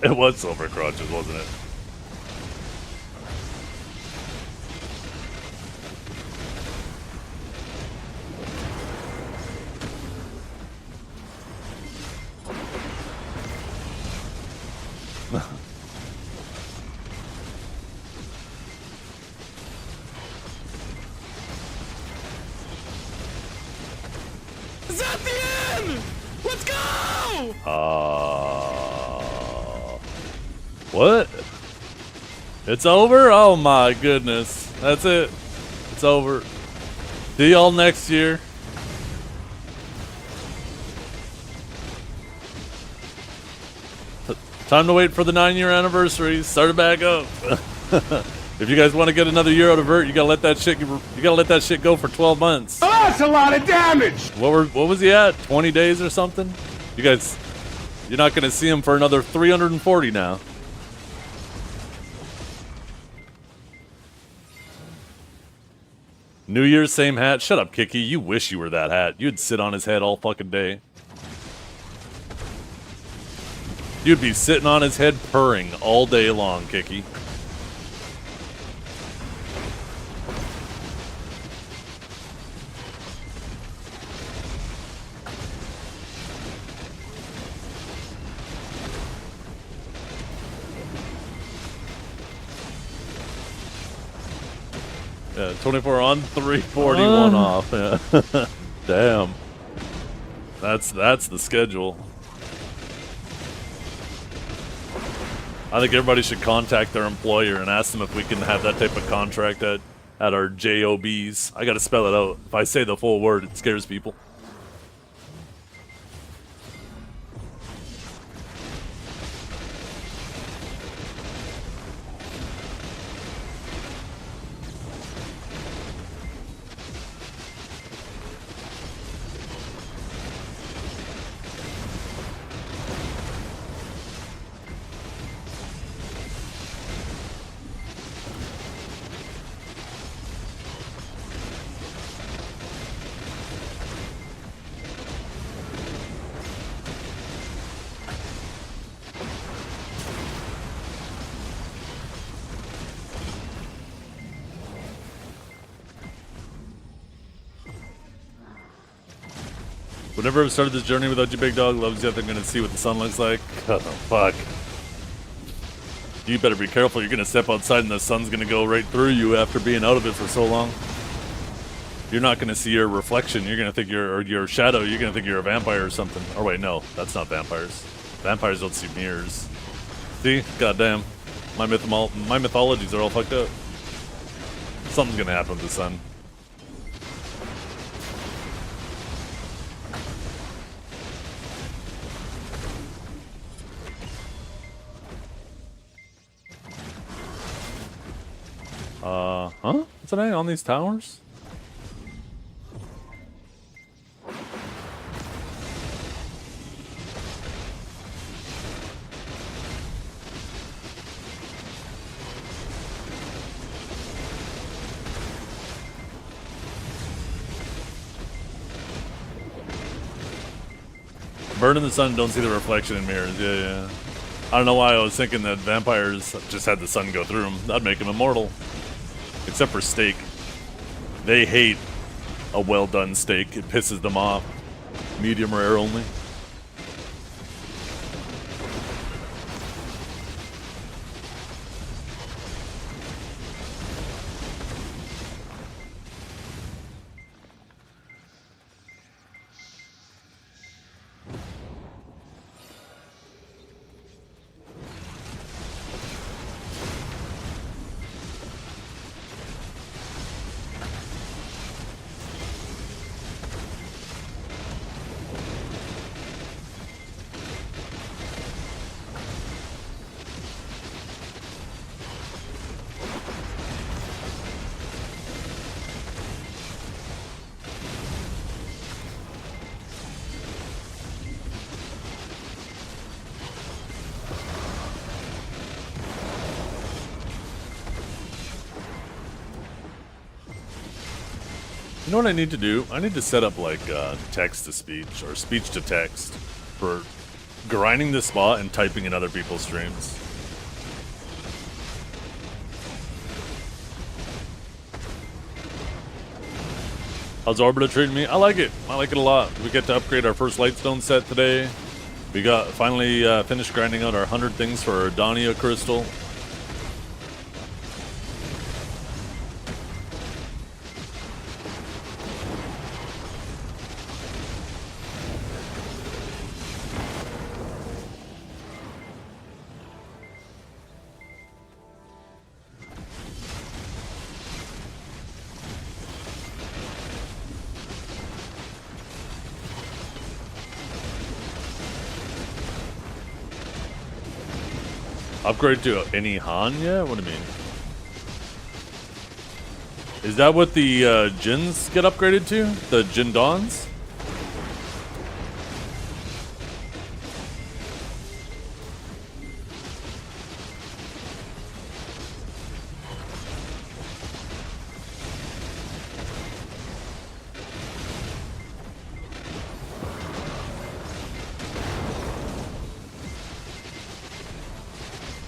It was silver crutches, wasn't it? Is that the end? Let's go! What? It's over? Oh my goodness. That's it. It's over. See y'all next year. Time to wait for the 9-year anniversary. Start it back up. If you guys want to get another year out of Vert, you gotta let that shit. You gotta let that shit go for 12 months. Oh, that's a lot of damage. What was he at? 20 days or something? You guys, you're not gonna see him for another 340 now. New Year's, same hat. Shut up, Kiki. You wish you were that hat. You'd sit on his head all fucking day. You'd be sitting on his head purring all day long, Kiki. Yeah, 24 on, 341 off. Yeah. Damn. That's the schedule. I think everybody should contact their employer and ask them if we can have that type of contract at our JOBs. I gotta spell it out. If I say the full word, it scares people. Would never have started this journey without you, big dog. Loves you. They're gonna see what the sun looks like. Oh, fuck. You better be careful. You're gonna step outside and the sun's gonna go right through you after being out of it for so long. You're not gonna see your reflection. You're gonna think you're, or your shadow. You're gonna think you're a vampire or something. Or wait, no, that's not vampires. Vampires don't see mirrors. See? Goddamn. My mythologies are all fucked up. Something's gonna happen with the sun. Huh? What's that on these towers? Burn in the sun, don't see the reflection in mirrors. Yeah, yeah. I don't know why I was thinking that vampires just had the sun go through them. That'd make them immortal. Except for steak. They hate a well-done steak. It pisses them off. Medium rare only. You know what I need to do? I need to set up like text-to-speech or speech-to-text for grinding the spot and typing in other people's streams. How's Orbita treating me? I like it. I like it a lot. We get to upgrade our first Lightstone set today. We got finally finished grinding out our 100 things for our Dania crystal. Upgrade to any Han? Yeah, what do you mean? Is that what the Jins get upgraded to? The Jindons?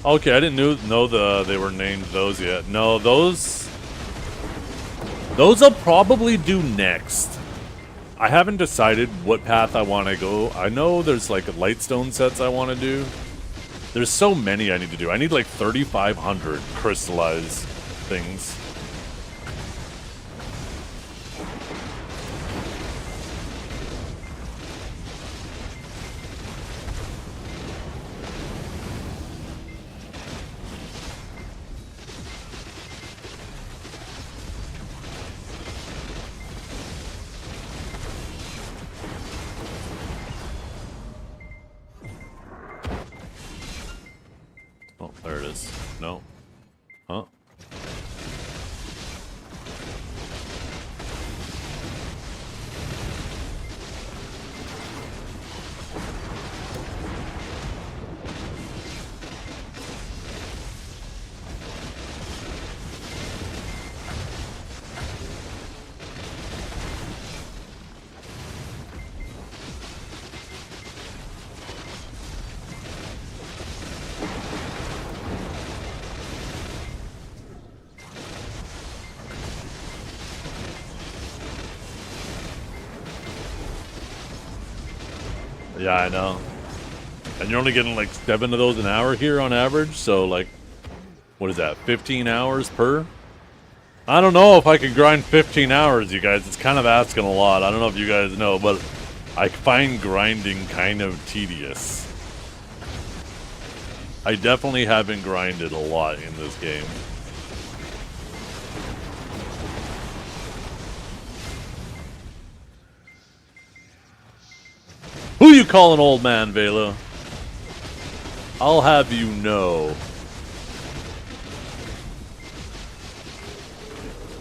Okay, I didn't know they were named those yet. No, those I'll probably do next. I haven't decided what path I want to go. I know there's like Lightstone sets I want to do. There's so many I need to do. I need like 3,500 crystallized things. Oh, there it is. No. Huh? Yeah, I know. And you're only getting like 7 of those an hour here on average, so like, what is that, 15 hours per? I don't know if I can grind 15 hours, you guys. It's kind of asking a lot. I don't know if you guys know, but I find grinding kind of tedious. I definitely haven't grinded a lot in this game. Who you calling old man, Vela? I'll have you know.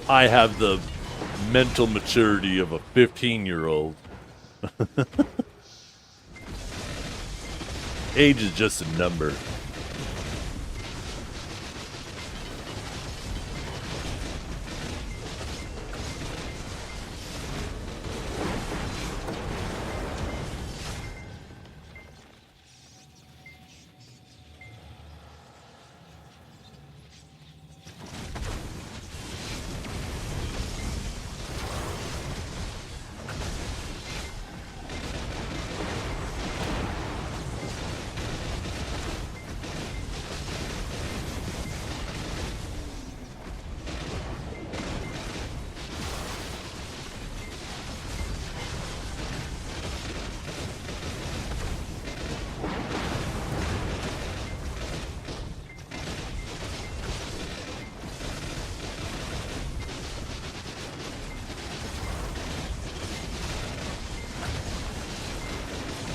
I have the mental maturity of a 15-year-old. Age is just a number.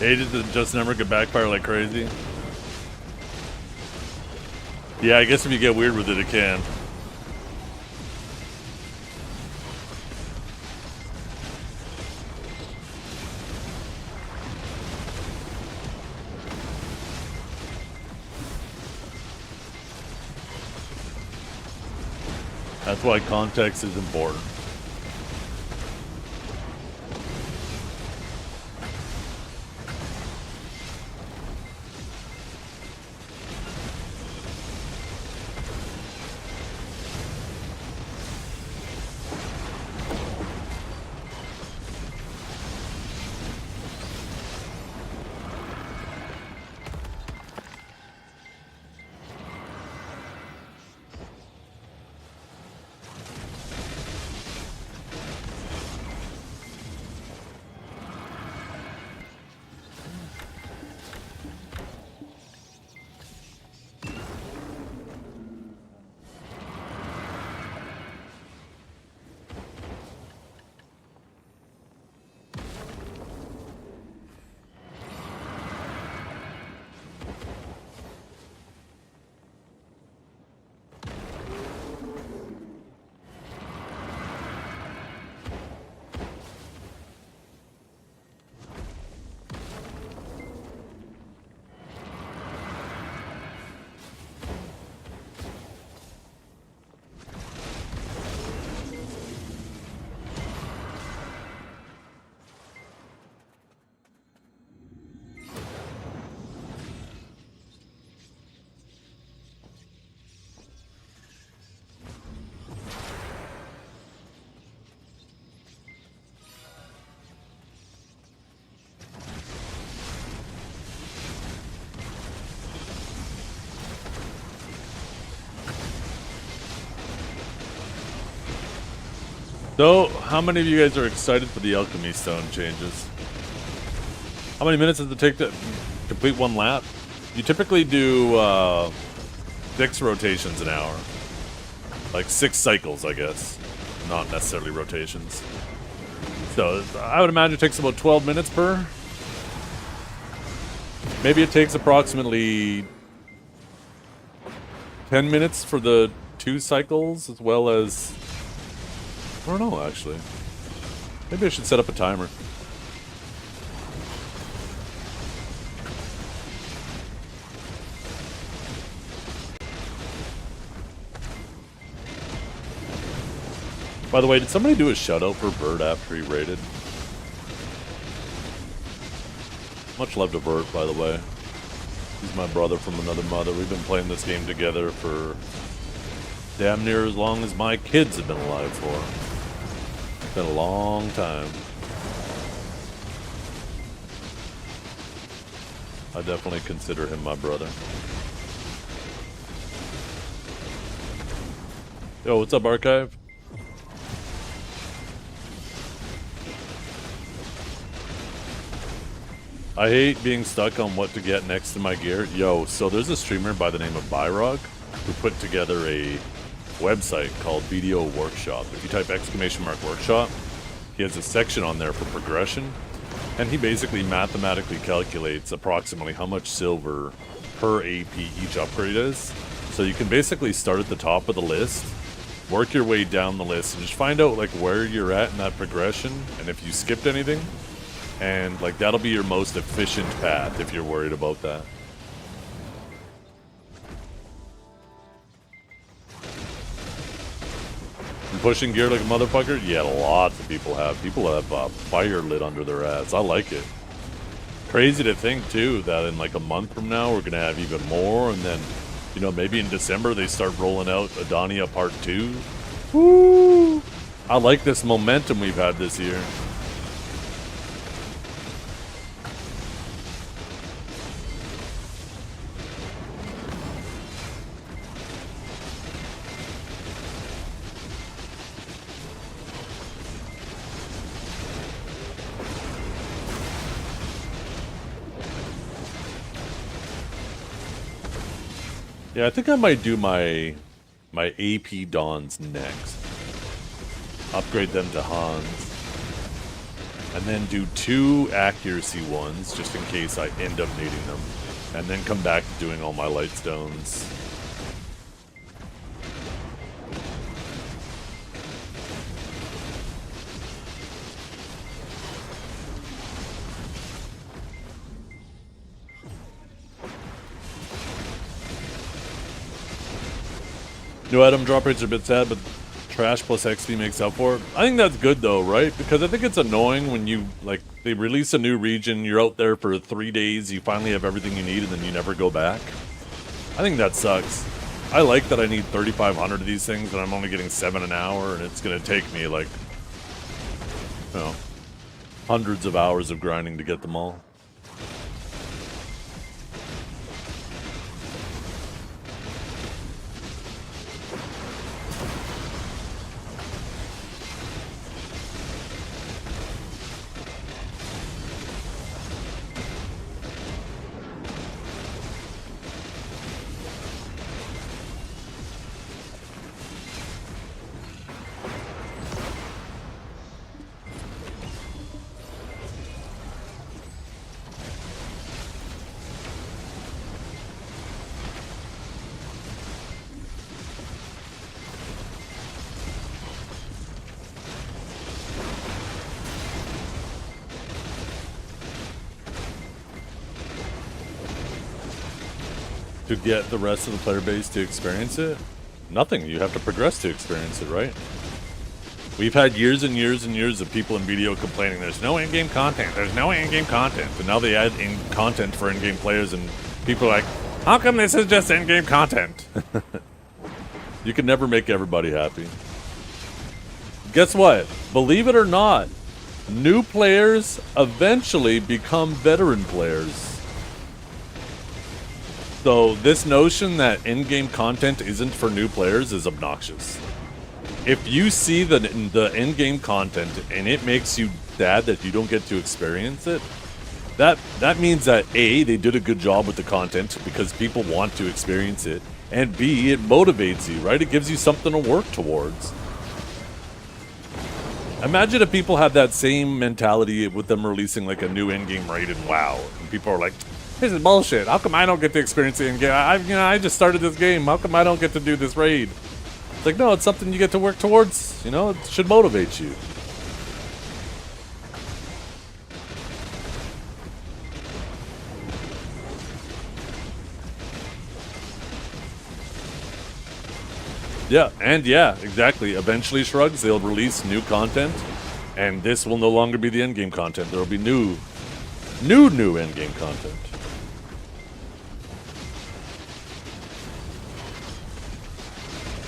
Ages that just never could backfire like crazy. Yeah, I guess if you get weird with it, it can. That's why context is important. So, how many of you guys are excited for the alchemy stone changes? How many minutes does it take to complete one lap? You typically do 6 rotations an hour. Like 6 cycles, I guess. Not necessarily rotations. So, I would imagine it takes about 12 minutes per. Maybe it takes approximately 10 minutes for the 2 cycles, as well as... I don't know, actually. Maybe I should set up a timer. By the way, did somebody do a shutout for Vert after he raided? Much love to Vert, by the way. He's my brother from another mother. We've been playing this game together for damn near as long as my kids have been alive for. It's been a long time. I definitely consider him my brother. Yo, what's up, Archive? I hate being stuck on what to get next to my gear. Yo, so there's a streamer by the name of Byrog who put together a website called Video Workshop. If you type !workshop, he has a section on there for progression, and he basically mathematically calculates approximately how much silver per AP each upgrade is. So you can basically start at the top of the list, work your way down the list, and just find out like where you're at in that progression, and if you skipped anything, and like that'll be your most efficient path if you're worried about that. And pushing gear like a motherfucker? Yeah, lots of people have. People have fire lit under their ass. I like it. Crazy to think too that in like a month from now we're gonna have even more, and then, you know, maybe in December they start rolling out Adania Part 2. Woo! I like this momentum we've had this year. Yeah, I think I might do my AP Dons next. Upgrade them to Hans. And then do 2 accuracy ones, just in case I end up needing them. And then come back to doing all my light stones. New item drop rates are a bit sad, but trash plus XP makes up for it. I think that's good though, right? Because I think it's annoying when you, like, they release a new region, you're out there for 3 days, you finally have everything you need, and then you never go back. I think that sucks. I like that I need 3,500 of these things, and I'm only getting 7 an hour, and it's gonna take me, like, you know, hundreds of hours of grinding to get them all. To get the rest of the player base to experience it? Nothing. You have to progress to experience it, right? We've had years and years and years of people in video complaining there's no in-game content, there's no in-game content. And now they add in content for in-game players, and people are like, how come this is just in-game content? You can never make everybody happy. Guess what? Believe it or not, new players eventually become veteran players. So this notion that in-game content isn't for new players is obnoxious. if you see the in-game content and it makes you sad that you don't get to experience it, that means that A, they did a good job with the content because people want to experience it, and B, it motivates you, right? It gives you something to work towards. Imagine if people had that same mentality with them releasing like a new in-game raid in WoW, and people are like, "This is bullshit. How come I don't get to experience it in-game? I just started this game. How come I don't get to do this raid?" It's like, no, it's something you get to work towards. You know, it should motivate you. Yeah, and yeah, exactly. Eventually, Shrugs, they'll release new content, and this will no longer be the endgame content. There will be new endgame content.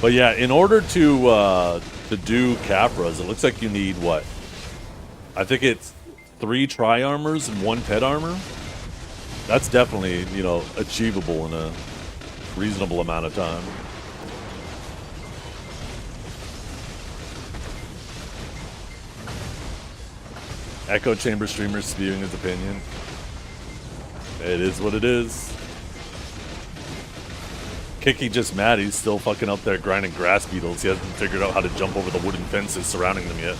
But yeah, in order to do Capras, it looks like you need what? I think it's 3 tri-armors and 1 pet armor. That's definitely, you know, achievable in a reasonable amount of time. Echo Chamber streamer spewing his opinion. It is what it is. Kiki just mad he's still fucking up there grinding grass beetles. He hasn't figured out how to jump over the wooden fences surrounding them yet.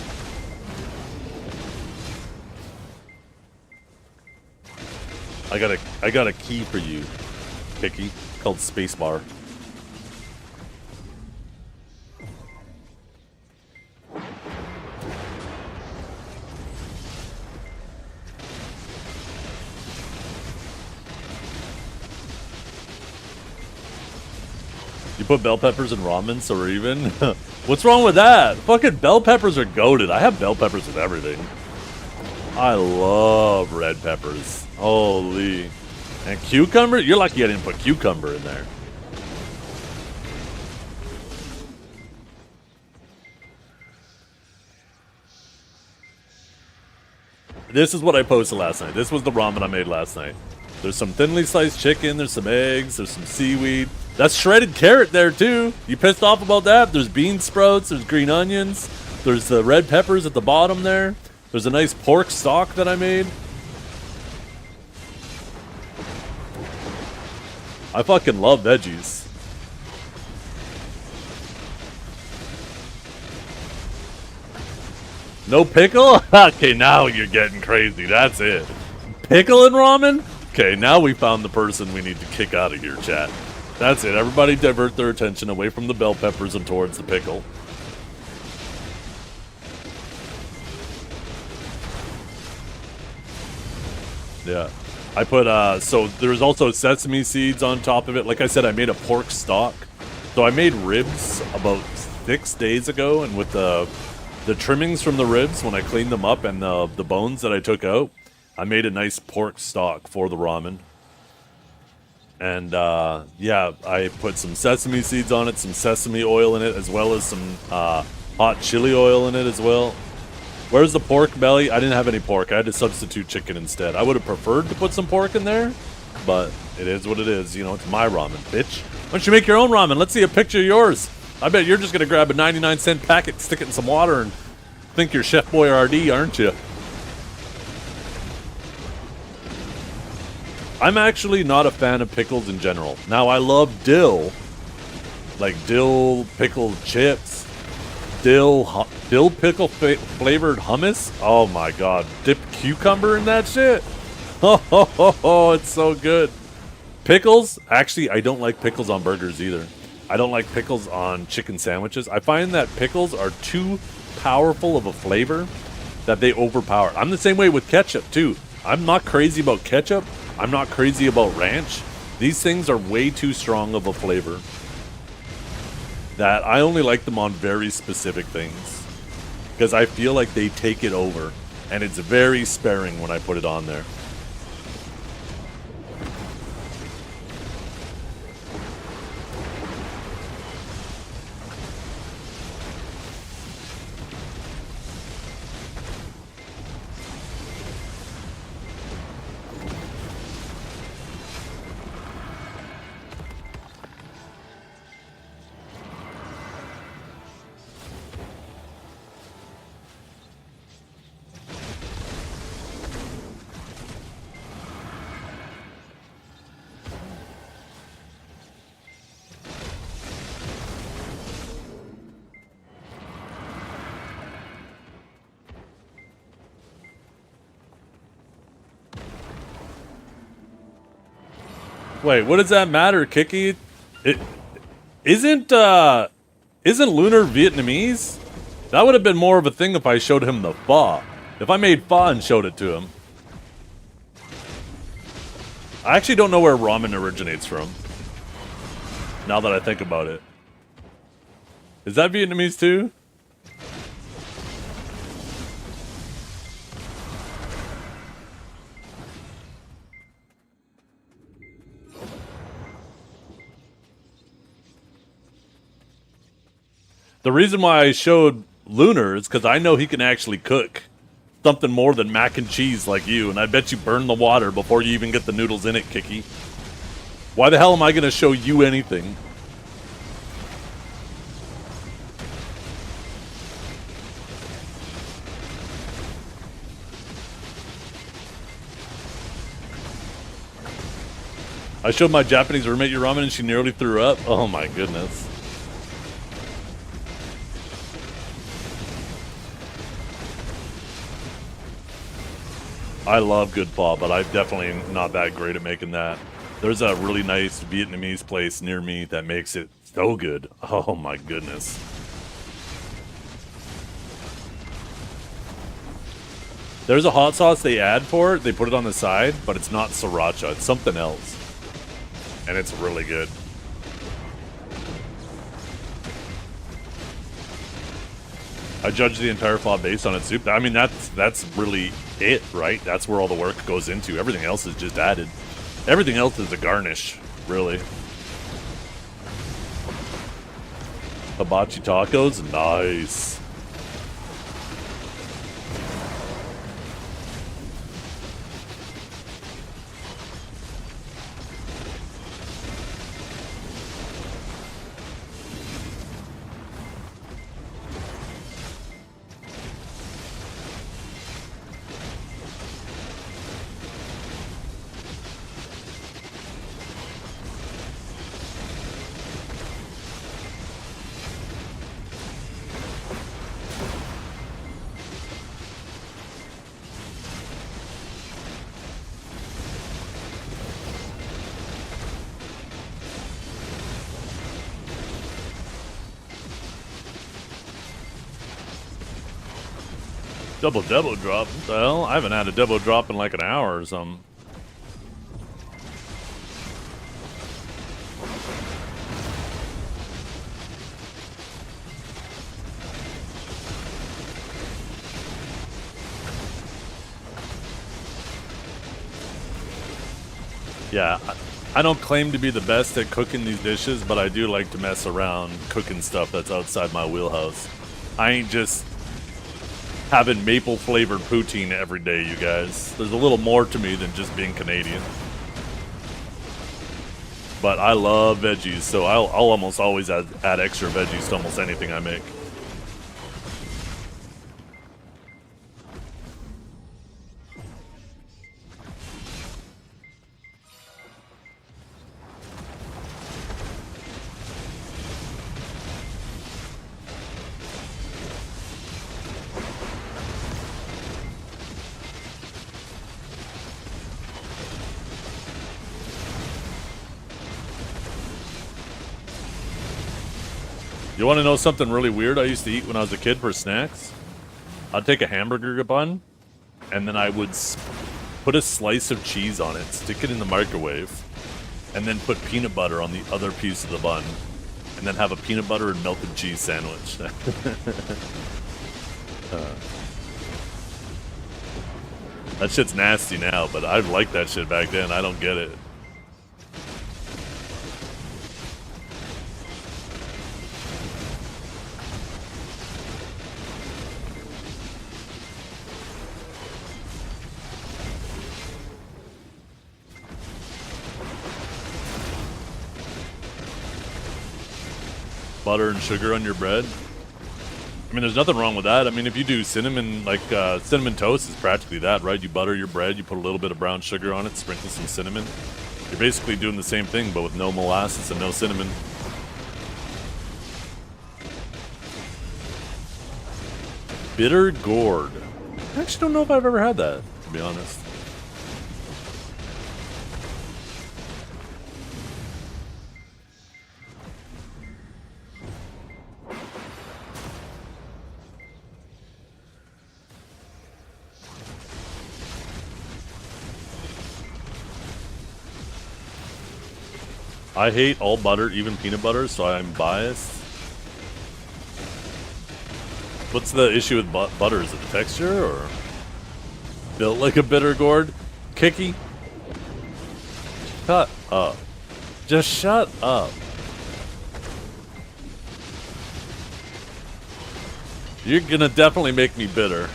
I got a key for you, Kiki, called Spacebar. You put bell peppers in ramen, so we're even? What's wrong with that? Fucking bell peppers are goated. I have bell peppers with everything. I love red peppers. Holy. And cucumber? You're lucky I didn't put cucumber in there. This is what I posted last night. This was the ramen I made last night. There's some thinly sliced chicken, there's some eggs, there's some seaweed. That's shredded carrot there too. You pissed off about that? There's bean sprouts, there's green onions, there's the red peppers at the bottom there. There's a nice pork stock that I made. I fucking love veggies. No pickle? Okay, now you're getting crazy. That's it. Pickle and ramen? Okay, now we found the person we need to kick out of here, chat. That's it. Everybody divert their attention away from the bell peppers and towards the pickle. Yeah. I put, so there's also sesame seeds on top of it. Like I said, I made a pork stock. So I made ribs about 6 days ago, and with the trimmings from the ribs, when I cleaned them up and the bones that I took out, I made a nice pork stock for the ramen. And, yeah, I put some sesame seeds on it, some sesame oil in it, as well as some hot chili oil in it as well. Where's the pork belly? I didn't have any pork. I had to substitute chicken instead. I would have preferred to put some pork in there, but it is what it is. You know, it's my ramen, bitch. Why don't you make your own ramen? Let's see a picture of yours. I bet you're just going to grab a 99-cent packet, stick it in some water, and think you're Chef Boyardee, aren't you? I'm actually not a fan of pickles in general. Now, I love dill. Like dill pickled chips. Dill pickle flavored hummus. Oh my god. Dip cucumber in that shit. Oh, it's so good. Pickles? Actually, I don't like pickles on burgers either. I don't like pickles on chicken sandwiches. I find that pickles are too powerful of a flavor that they overpower. I'm the same way with ketchup too. I'm not crazy about ketchup. I'm not crazy about ranch. These things are way too strong of a flavor that I only like them on very specific things because I feel like they take it over, and it's very sparing when I put it on there. Wait, what does that matter, Kiki? It isn't Lunar Vietnamese? That would have been more of a thing if I showed him the pho. If I made pho and showed it to him. I actually don't know where ramen originates from. Now that I think about it. Is that Vietnamese too? The reason why I showed Lunar is because I know he can actually cook something more than mac and cheese like you, and I bet you burn the water before you even get the noodles in it, Kiki. Why the hell am I going to show you anything? I showed my Japanese roommate your ramen and she nearly threw up. Oh my goodness. I love good pho, but I'm definitely not that great at making that. There's a really nice Vietnamese place near me that makes it so good. Oh my goodness. There's a hot sauce they add for it. They put it on the side, but it's not sriracha. It's something else. And it's really good. I judge the entire pho based on its soup. I mean, that's really it, right? That's where all the work goes into. Everything else is just added. Everything else is a garnish, really. Hibachi tacos, nice. Double drop? What the hell? I haven't had a double drop in like an hour or something. Yeah, I don't claim to be the best at cooking these dishes, but I do like to mess around cooking stuff that's outside my wheelhouse. I ain't just having maple flavored poutine every day, you guys. There's a little more to me than just being Canadian. But I love veggies, so I'll almost always add extra veggies to almost anything I make. You want to know something really weird I used to eat when I was a kid for snacks? I'd take a hamburger bun, and then I would put a slice of cheese on it, stick it in the microwave, and then put peanut butter on the other piece of the bun, and then have a peanut butter and melted cheese sandwich. That shit's nasty now, but I liked that shit back then. I don't get it. Butter and sugar on your bread. I mean, there's nothing wrong with that. I mean, if you do cinnamon, like cinnamon toast is practically that, right? You butter your bread, you put a little bit of brown sugar on it, sprinkle some cinnamon. You're basically doing the same thing, but with no molasses and no cinnamon. Bitter gourd. I actually don't know if I've ever had that, to be honest. I hate all butter, even peanut butter, so I'm biased. What's the issue with butter? Is it the texture, or built like a bitter gourd? Kicky? Shut up. Just shut up. You're gonna definitely make me bitter.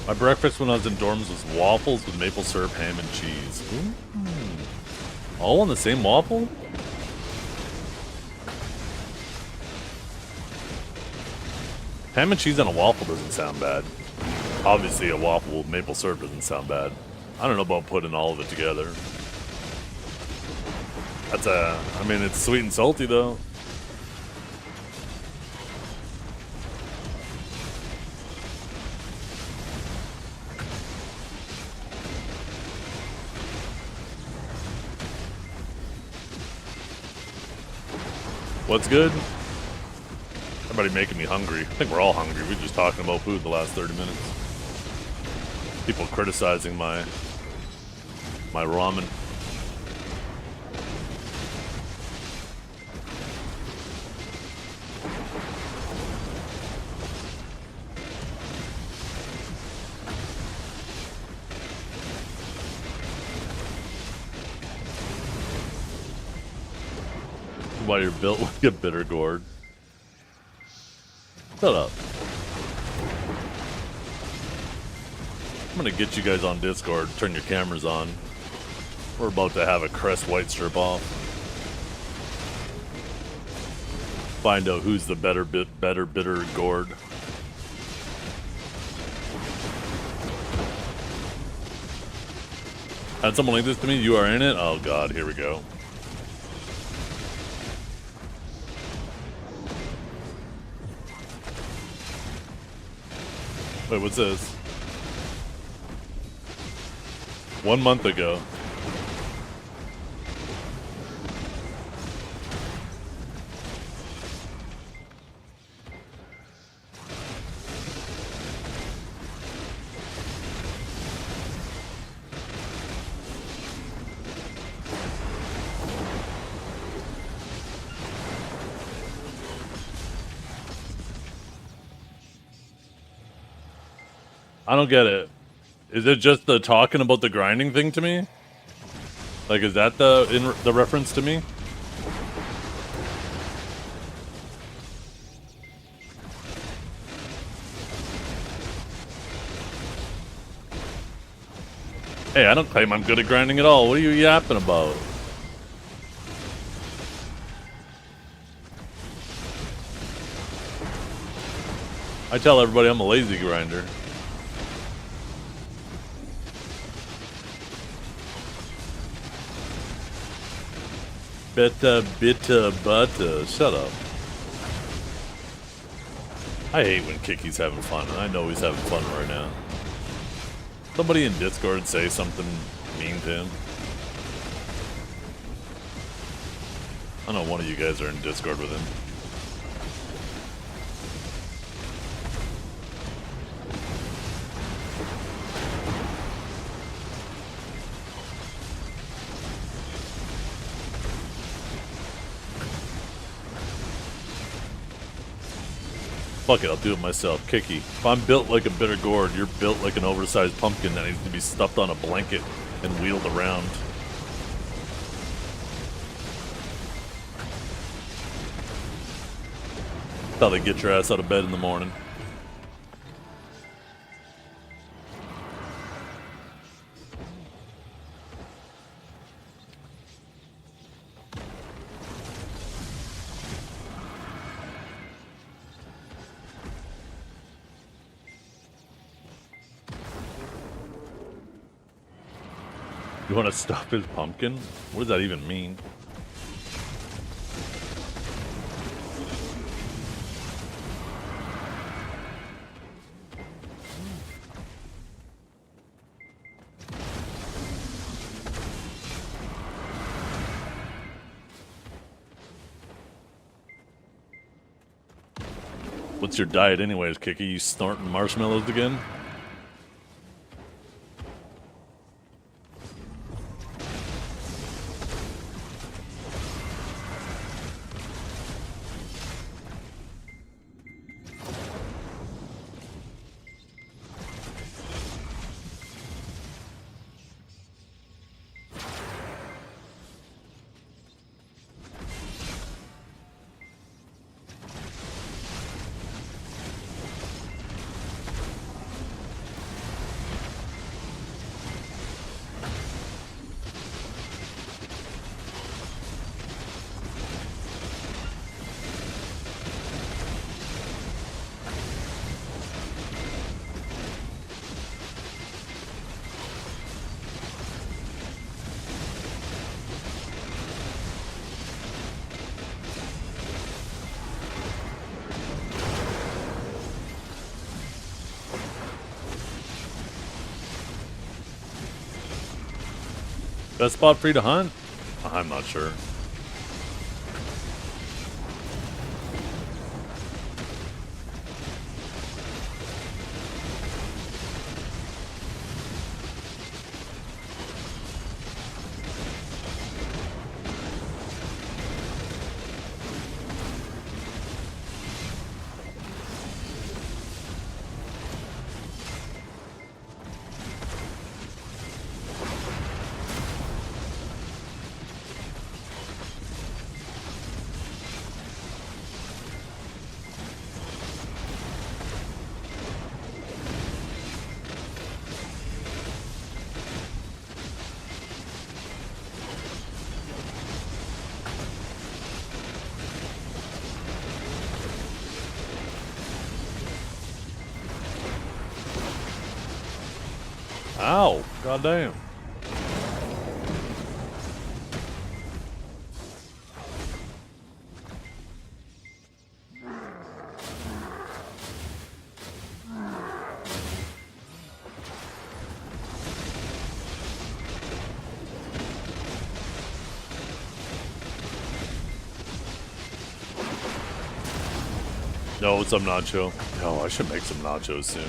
My breakfast when I was in dorms was waffles with maple syrup, ham, and cheese. Ooh. All on the same waffle? Ham and cheese on a waffle doesn't sound bad. Obviously, a waffle with maple syrup doesn't sound bad. I don't know about putting all of it together. I mean, it's sweet and salty though. What's good? Everybody making me hungry. I think we're all hungry. We're just talking about food the last 30 minutes. People criticizing my ramen. Why you're built like a bitter gourd. Shut up. I'm gonna get you guys on Discord, turn your cameras on. We're about to have a crest white strip off. Find out who's the better bitter gourd. Had someone link this to me? You are in it? Oh god, here we go. Wait, what's this? 1 month ago. I don't get it. Is it just the talking about the grinding thing to me? Like, is that the reference to me? Hey, I don't claim I'm good at grinding at all. What are you yapping about? I tell everybody I'm a lazy grinder. Bitta, butter. Shut up. I hate when Kiki's having fun, and I know he's having fun right now. Somebody in Discord say something mean to him. I know one of you guys are in Discord with him. Fuck it, I'll do it myself. Kiki. If I'm built like a bitter gourd, you're built like an oversized pumpkin that needs to be stuffed on a blanket and wheeled around. That's how they get your ass out of bed in the morning. You want to stuff his pumpkin? What does that even mean? What's your diet anyways, Kiki? You snorting marshmallows again? Best spot for you to hunt? I'm not sure. Ow! Goddamn. No, some nacho. No, I should make some nachos soon.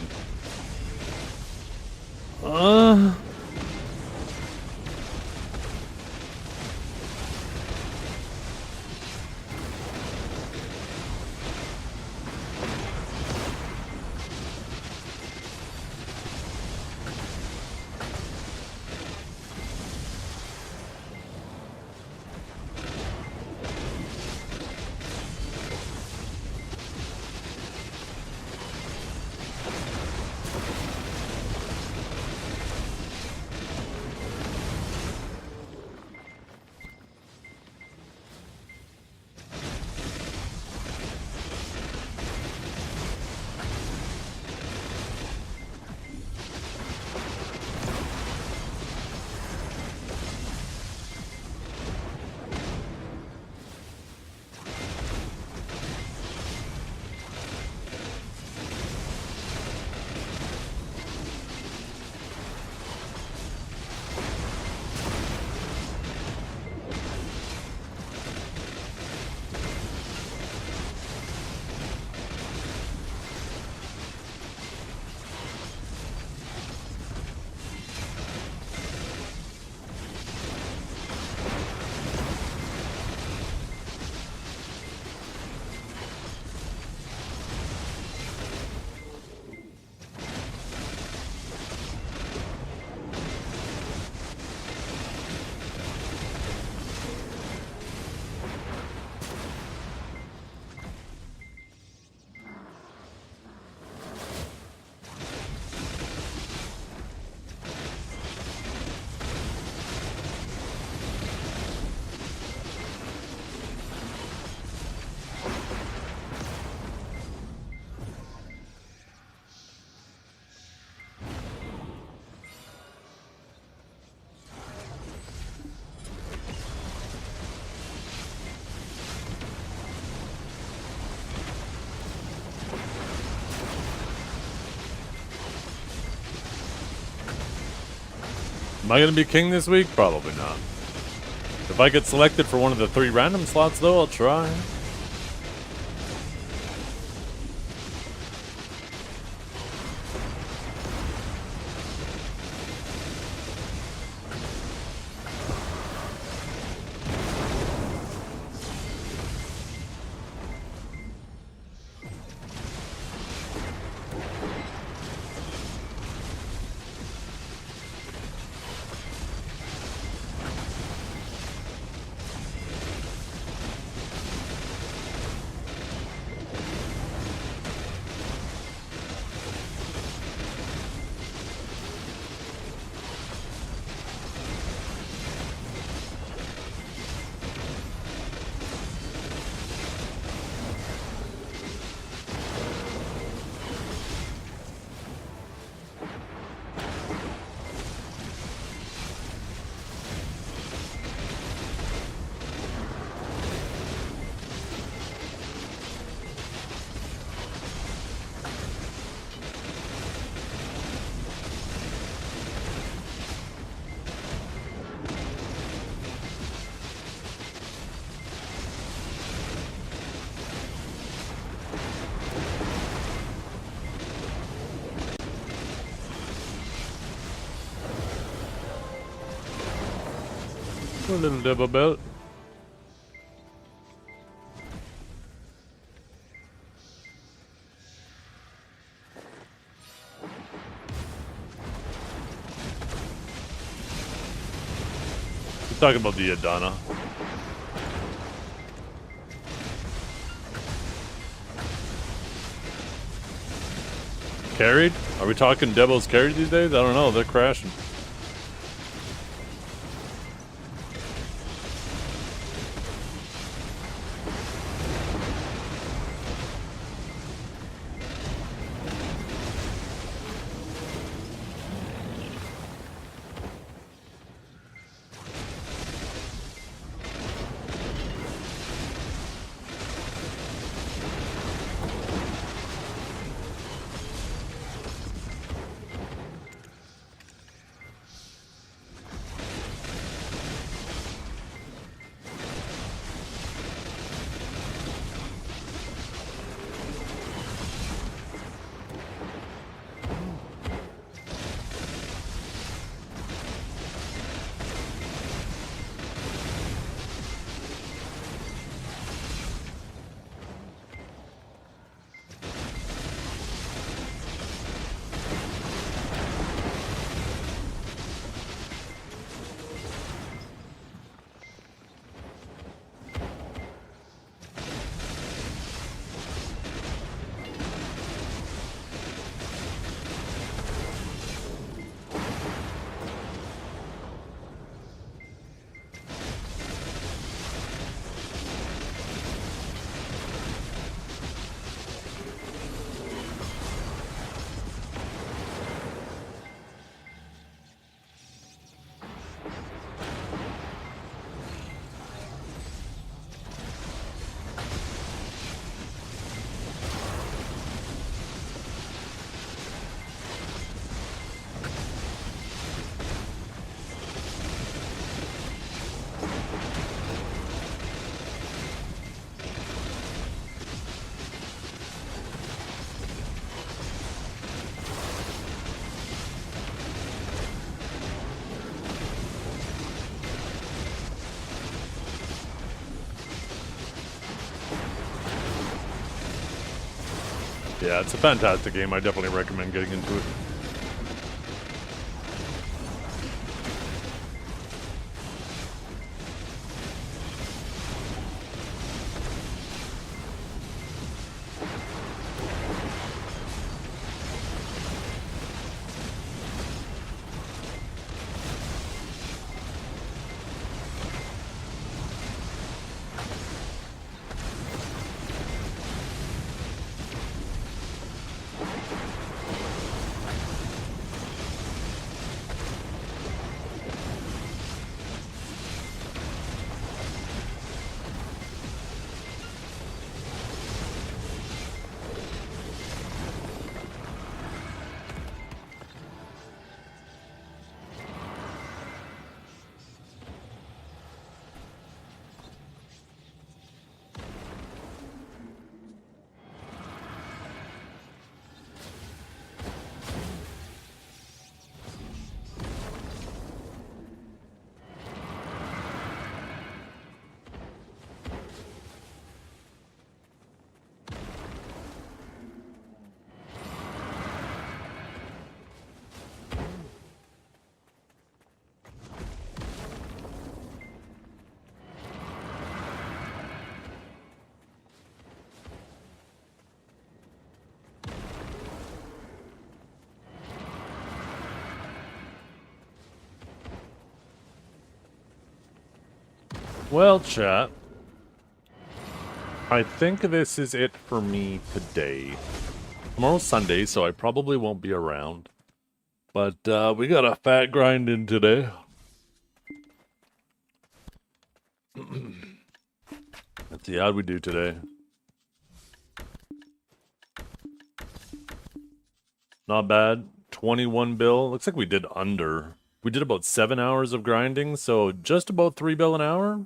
Am I gonna be king this week? Probably not. If I get selected for one of the 3 random slots, though, I'll try. A little double belt. We're talking about the Adana. Carried? Are we talking Devils carried these days? I don't know. They're crashing. Yeah, it's a fantastic game. I definitely recommend getting into it. Well, chat, I think this is it for me today. Tomorrow's Sunday, so I probably won't be around. But we got a fat grind in today. Let's see how we do today. Not bad. 21 bill. Looks like we did under. We did about 7 hours of grinding, so just about 3 bill an hour.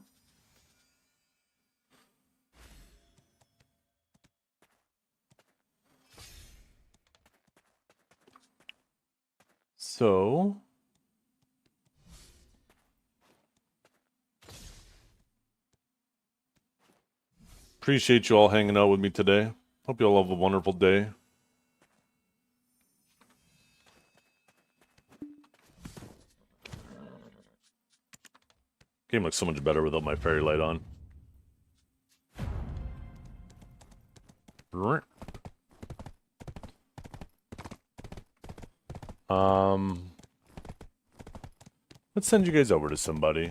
So appreciate you all hanging out with me today. Hope you all have a wonderful day. Game looks so much better without my fairy light on. Let's send you guys over to somebody.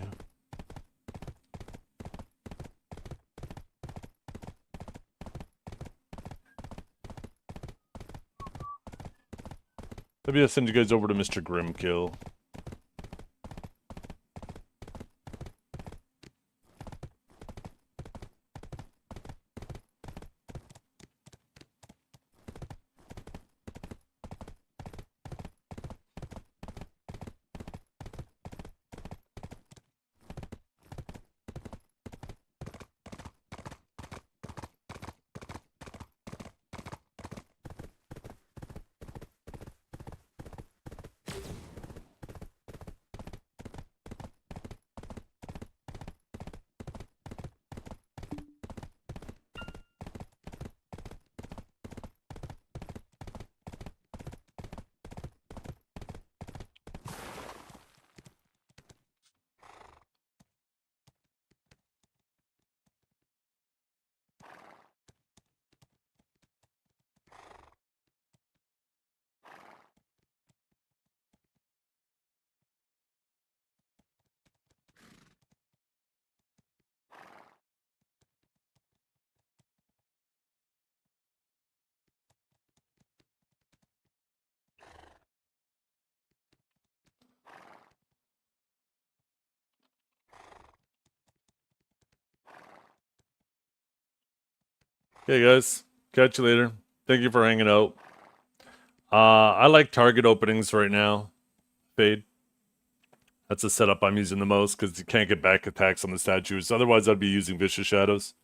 Maybe I'll send you guys over to Mr. Grimkill. Okay, guys. Catch you later. Thank you for hanging out. I like target openings right now. Fade. That's the setup I'm using the most because you can't get back attacks on the statues. Otherwise, I'd be using Vicious Shadows.